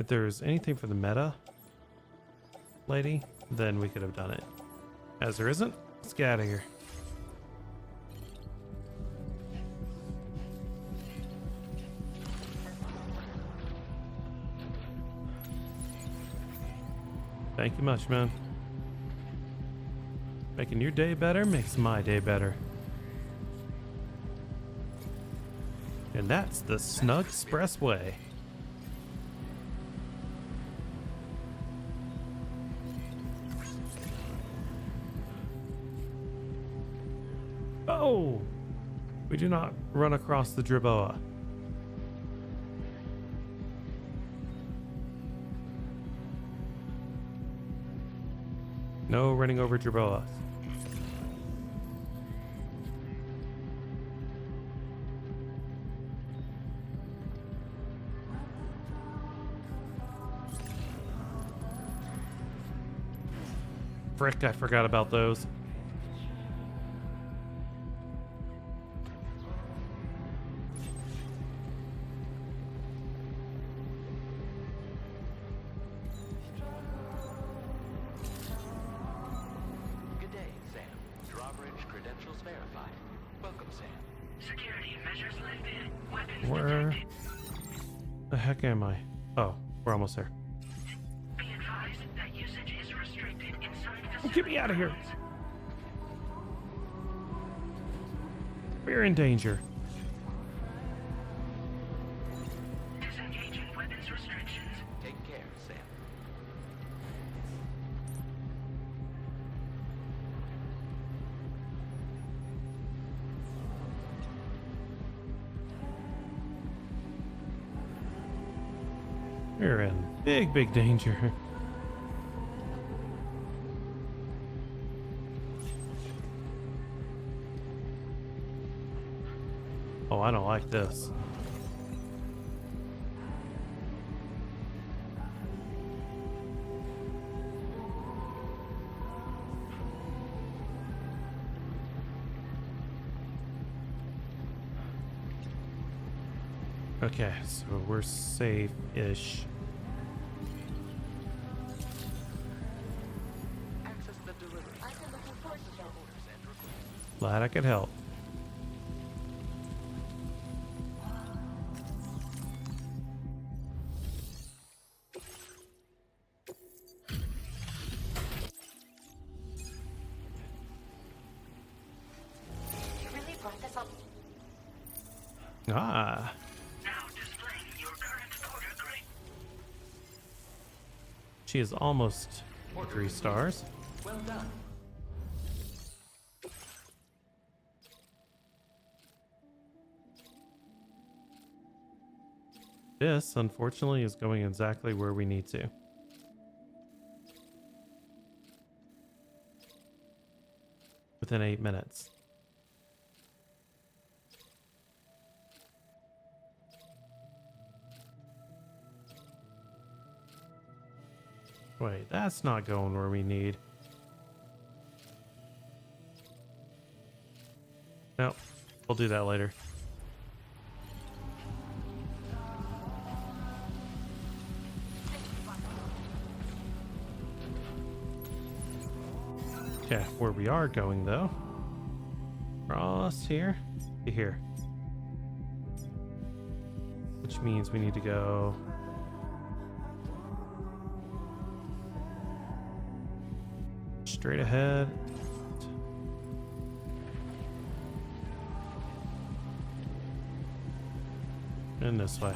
S2: If there's anything for the meta lady, then we could have done it. As there isn't, let's get out of here. Thank you much, man. Making your day better makes my day better. And that's the Snugg-express way. Oh! We do not run across the Jerboa. No running over Jerboa. Frick, I forgot about those.
S15: Good day, Sam. Drawbridge credentials verified. Welcome, Sam. Security measures lifted. Weapons
S2: Where the heck am I? Oh, we're almost there.
S15: be advised that usage is restricted inside
S2: Oh, get me out of here. We're in danger.
S15: disengaging weapons restrictions. Take care, Sam.
S2: We're in big, big danger. Oh, I don't like this. Okay, so we're safe-ish.
S15: Access the delivery. I've been looking forward to your orders and requests.
S2: Glad I could help.
S15: You really brought this up.
S2: Ah.
S15: Now displaying your current order grade.
S2: She is almost 3 stars.
S15: Well done.
S2: This, unfortunately, is going exactly where we need to. Within 8 minutes. Wait, that's not going where we need. Nope, we'll do that later. Okay, where we are going though. Cross here to here. Which means we need to go straight ahead. And this way.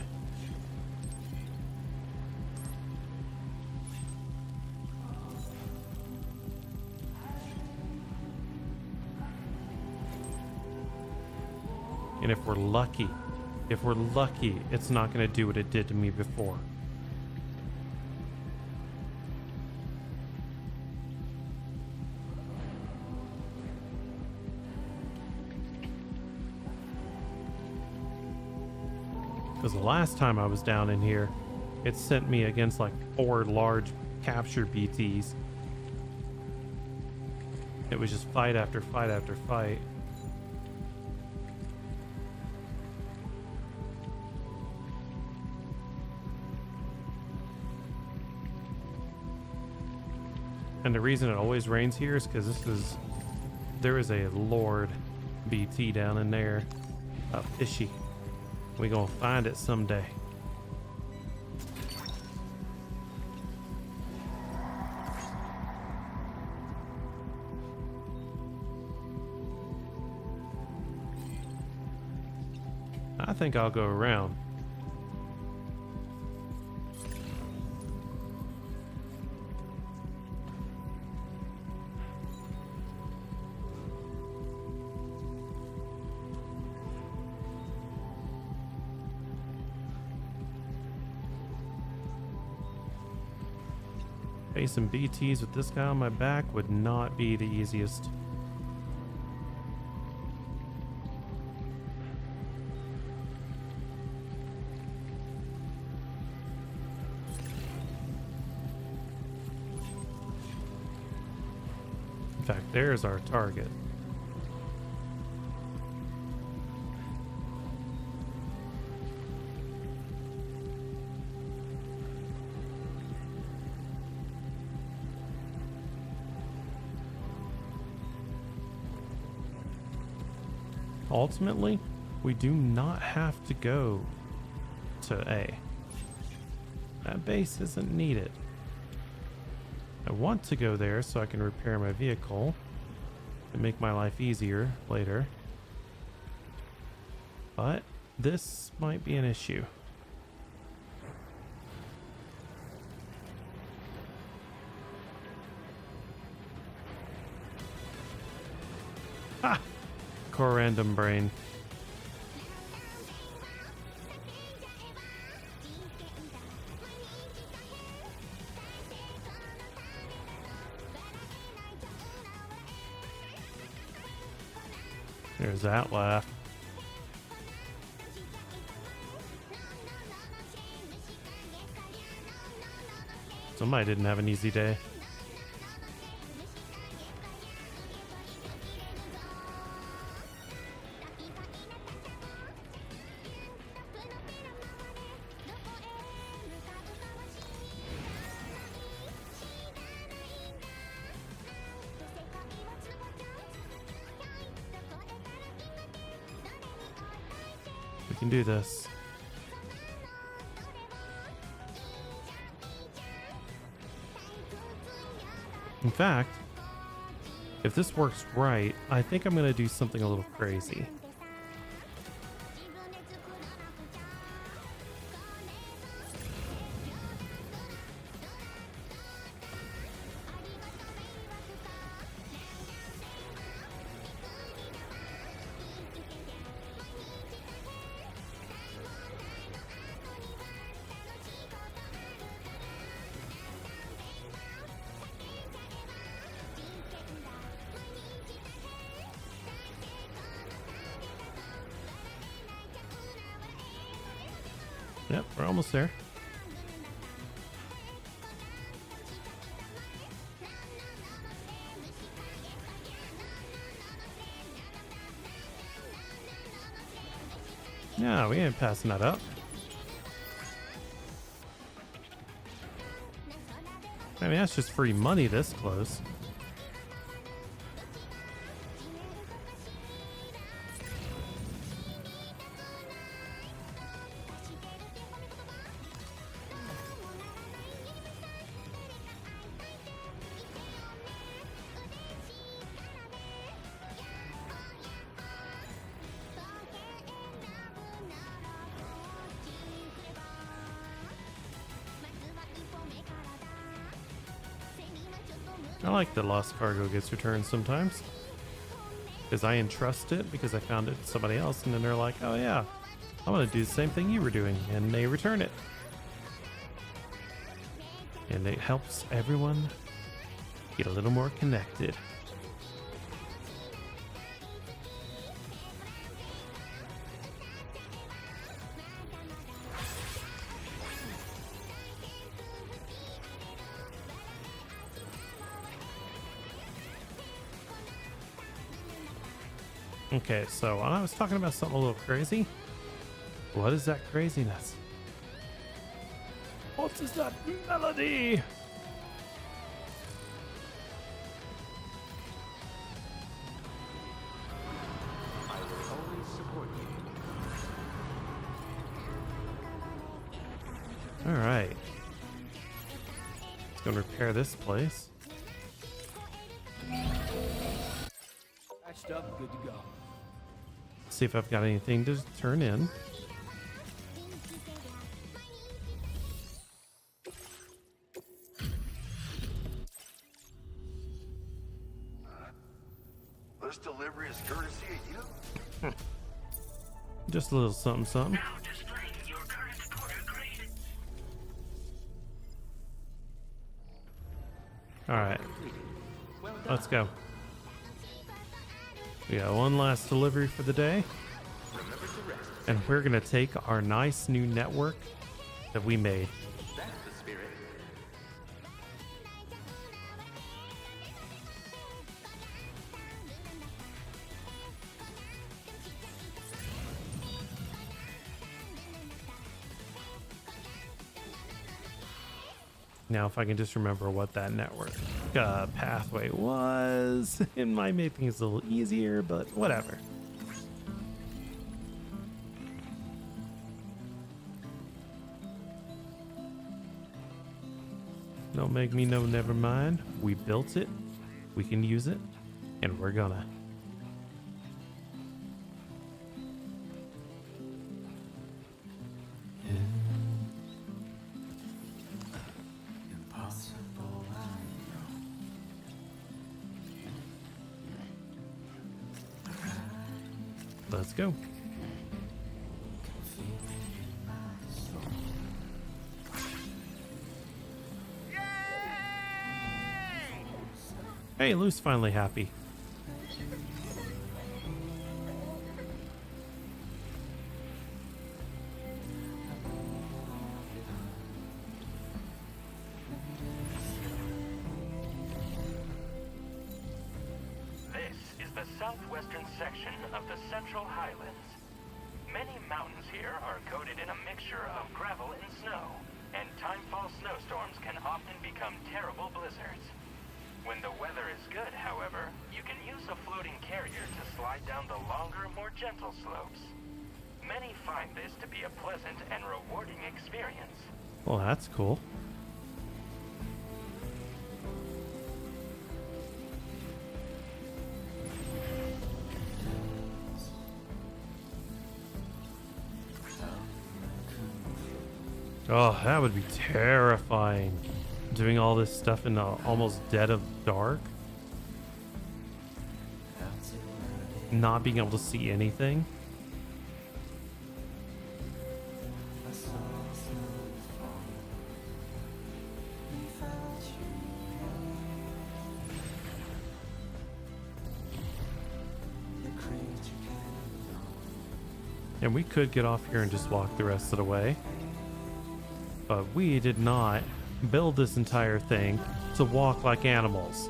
S2: And if we're lucky, it's not going to do what it did to me before. Because the last time I was down in here, it sent me against like 4 large capture BTs. It was just fight after fight after fight. And the reason it always rains here is because there is a Lord BT down in there, a fishy. We gonna find it someday. I think I'll go around. Facing BTs with this guy on my back would not be the easiest. In fact, there's our target. Ultimately, we do not have to go to A. That base isn't needed. I want to go there so I can repair my vehicle and make my life easier later. But this might be an issue. Ha! Core random brain. There's that laugh. Somebody didn't have an easy day. We can do this. In fact, if this works right, I think I'm going to do something a little crazy. Yep, we're almost there. No, we ain't passing that up. I mean, that's just free money this close. I like that lost cargo gets returned sometimes, because I entrust it because I found it to somebody else, and then they're like, oh yeah, I'm gonna do the same thing you were doing, and they return it. And it helps everyone get a little more connected. Okay, so I was talking about something a little crazy. What is that craziness? What is that melody? Alright. Let's go repair this place.
S11: Patched up, good to go.
S2: See if I've got anything to turn in.
S1: This delivery is courtesy of you?
S2: Just a little something, something. Alright. Let's go. We got one last delivery for the day. And we're going to take our nice new network that we made.
S10: That's the spirit.
S2: Now, if I can just remember what that network pathway was, it might make things a little easier, but whatever. Don't make me know, never mind. We built it, we can use it, and we're gonna. Let's go. Hey, Lou's finally happy.
S3: This is the southwestern section of the Central Highlands. Many mountains here are coated in a mixture of gravel and snow, and timefall snowstorms can often become terrible blizzards. When the weather is good, however, you can use a floating carrier to slide down the longer, more gentle slopes. Many find this to be a pleasant and rewarding experience.
S2: Well, that's cool. Oh, that would be terrifying. Doing all this stuff in the almost dead of dark. Not being able to see anything. And we could get off here and just walk the rest of the way. But we did not build this entire thing to walk like animals.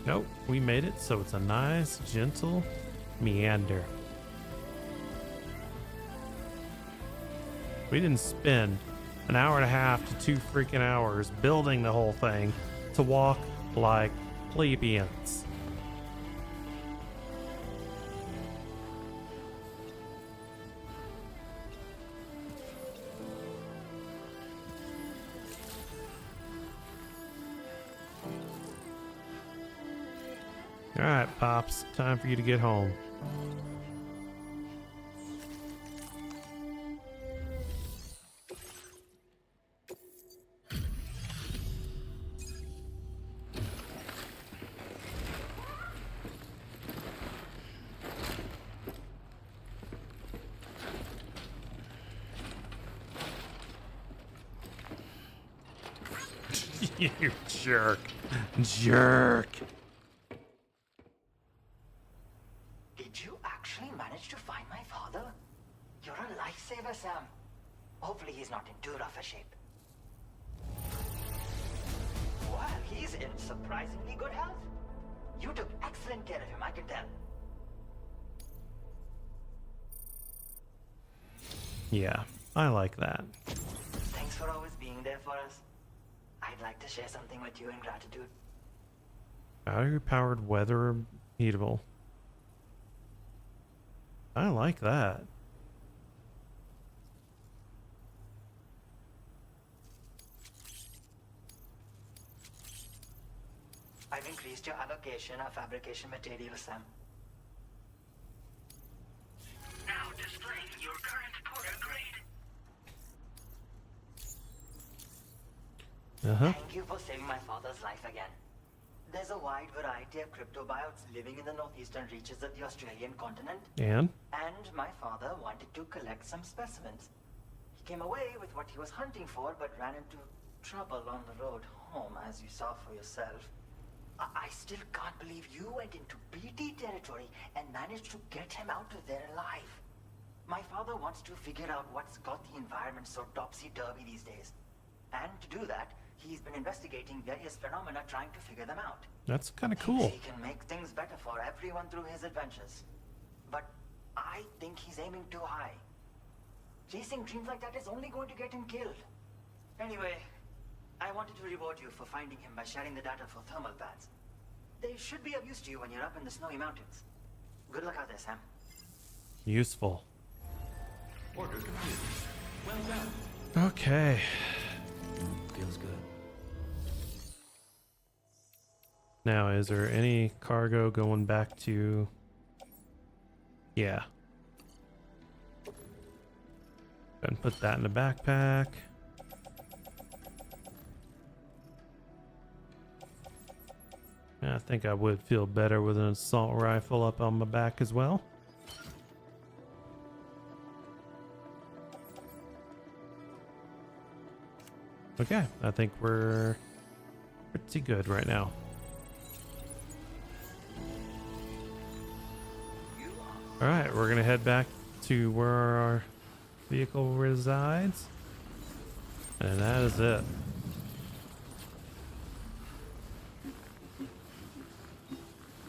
S2: Nope, we made it so it's a nice, gentle meander. We didn't spend an hour and a half to 2 freaking hours building the whole thing to walk like plebeians. All right, Pops, time for you to get home. You jerk. Jerk.
S7: Did you actually manage to find my father? You're a lifesaver, Sam. Hopefully he's not in too rough a shape. Well, he's in surprisingly good health. You took excellent care of him, I can tell.
S2: Yeah, I like that.
S7: Thanks for always being there for us. I'd like to share something with you in gratitude.
S2: Battery-powered weather heatable. I like that.
S7: I've increased your allocation of fabrication materials, Sam. Now displaying your current Porter grade. Thank you for saving my father's life again. There's a wide variety of cryptobiotes living in the northeastern reaches of the Australian continent.
S2: And
S7: my father wanted to collect some specimens. He came away with what he was hunting for, but ran into trouble on the road home, as you saw for yourself. I still can't believe you went into BT territory and managed to get him out of there alive. My father wants to figure out what's got the environment so topsy-turvy these days. And to do that, he's been investigating various phenomena trying to figure them out.
S2: that's kind of cool.
S7: He can make things better for everyone through his adventures. But I think he's aiming too high. Chasing dreams like that is only going to get him killed. Anyway, I wanted to reward you for finding him by sharing the data for thermal pads. They should be of use to you when you're up in the snowy mountains. Good luck out there, Sam.
S2: Useful.
S11: Order complete. Well done.
S2: Okay.
S14: Feels good.
S2: Now, is there any cargo going back to... Yeah. Go ahead and put that in the backpack. I think I would feel better with an assault rifle up on my back as well. Okay, I think we're pretty good right now. Alright, we're gonna head back to where our vehicle resides. And that is it.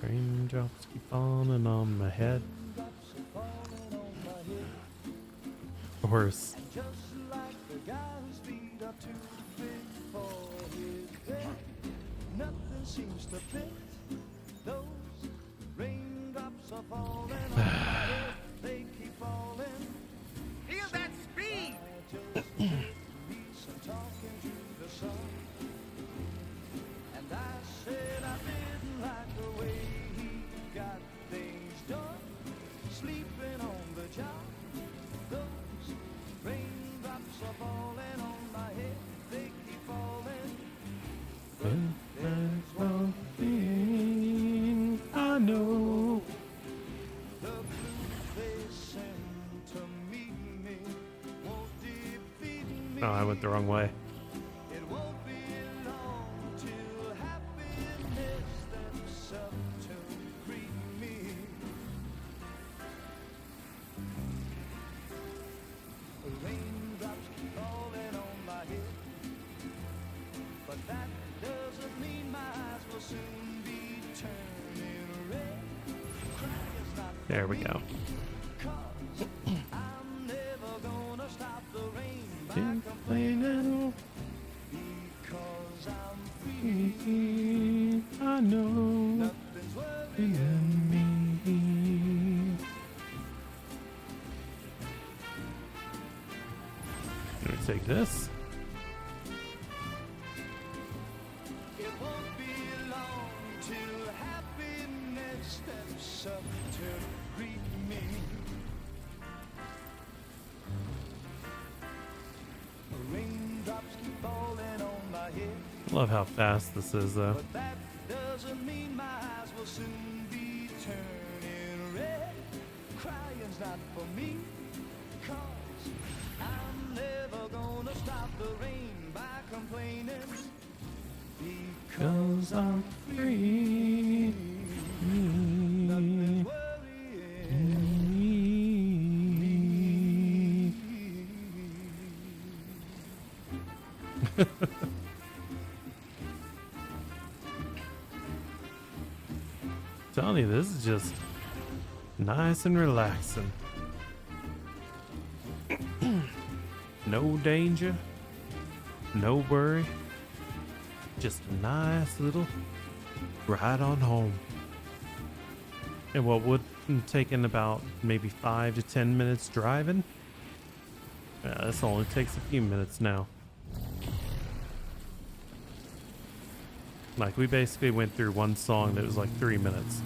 S2: Raindrops keep falling on my head. Horse.
S12: Nothing seems to fit. Those raindrops are falling on my head. They keep falling.
S5: Feel that speed!
S12: Talking to the sun. And I said I didn't like the way he got things done. Sleeping on the job. Those raindrops are falling on my head. They keep falling.
S2: And there's one thing I know.
S12: The blues they send to meet me won't defeat me.
S2: Oh, I went the wrong way.
S12: It won't be long till happiness steps up to greet me. Raindrops keep falling on my head, but that doesn't mean my eyes will soon be turning red. Crying's not
S2: There we go.
S12: 'cause I'm never gonna stop the rain by
S2: Complaining.
S12: complaining. Because I'm
S2: free, I know
S12: nothing's worrying
S2: me. Let me take this.
S12: It won't be long till happiness steps up to greet me. Raindrops keep falling on my head,
S2: Love how fast this is, though.
S12: but that doesn't mean my eyes will soon be turning red. Crying's not for me, 'cause I'm never gonna stop the rain by complaining.
S2: Because I'm free.
S12: Nothing's worrying
S2: Telling you, this is just nice and relaxing. No danger, no worry. Just a nice little ride on home. And what would have taken about maybe 5 to 10 minutes driving, this only takes a few minutes now. Like, we basically went through one song that was like 3 minutes.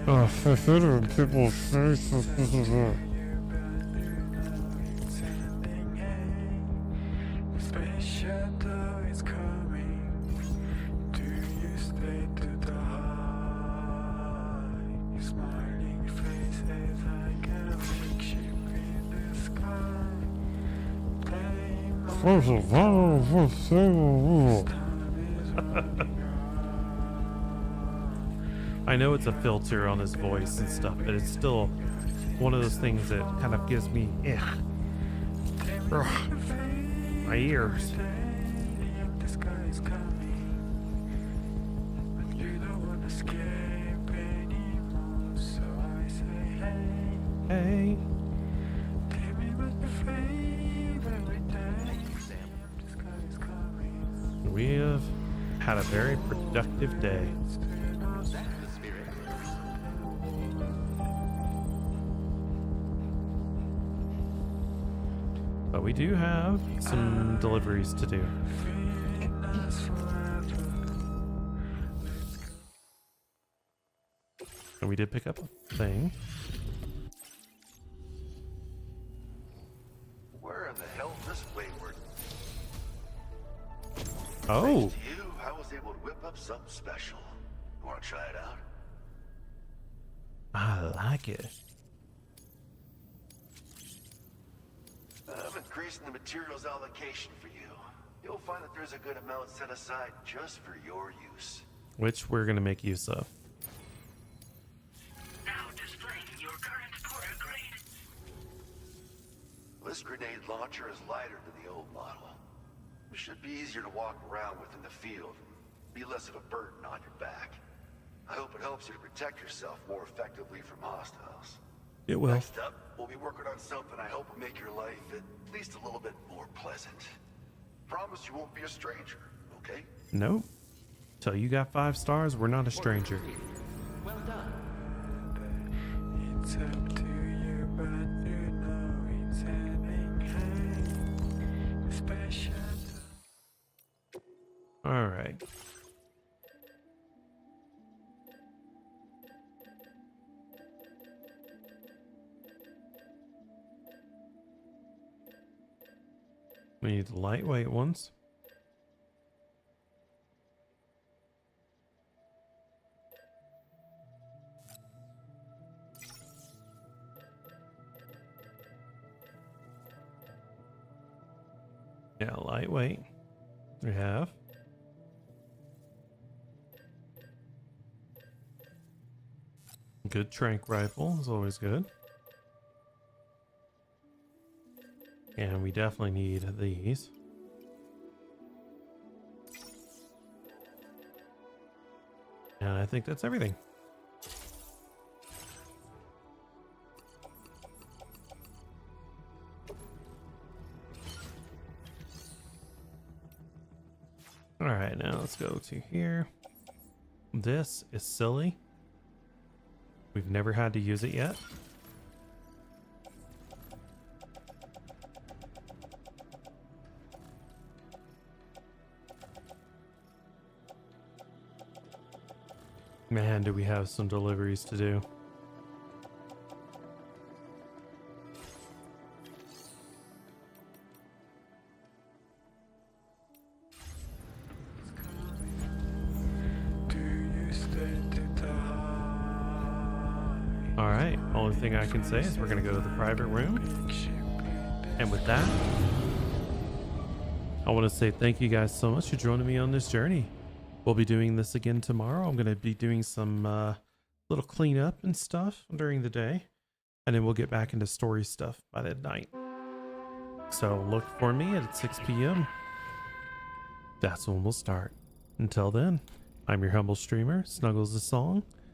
S2: Oh, I said it in people's faces. I know it's a filter on his voice and stuff, but it's still one of those things that kind of gives me my ears. Hey. We have had a very productive day. But we do have some deliveries to do. And we did pick up a thing.
S1: Where in the hell is this wayward?
S2: Oh.
S1: Thanks to you, I was able to whip up something special. You want to try it out?
S2: I like it.
S1: I'm increasing the materials allocation for you. You'll find that there's a good amount set aside just for your use.
S2: Which we're going to make use of.
S3: Now displaying your current Porter grade.
S1: This grenade launcher is lighter than the old model. It should be easier to walk around with in the field and be less of a burden on your back. I hope it helps you to protect yourself more effectively from hostiles.
S2: It will.
S1: Next up, we'll be working on something I hope will make your life at least a little bit more pleasant. Promise you won't be a stranger, okay?
S2: Nope. Till you got 5 stars, we're not a stranger.
S3: Well done.
S12: It's up to you, but you know it's having special.
S2: All right. We need the lightweight ones. Yeah, lightweight. We have. Good tranq rifle is always good. And we definitely need these. And I think that's everything. All right, now let's go to here. This is silly. We've never had to use it yet. Man, do we have some deliveries to do. Alright, only thing I can say is we're going to go to the private room. And with that, I want to say thank you guys so much for joining me on this journey. We'll be doing this again tomorrow. I'm going to be doing some little cleanup and stuff during the day. And then we'll get back into story stuff by that night. So look for me at 6 p.m. That's when we'll start. Until then, I'm your humble streamer, Snuggles the Song.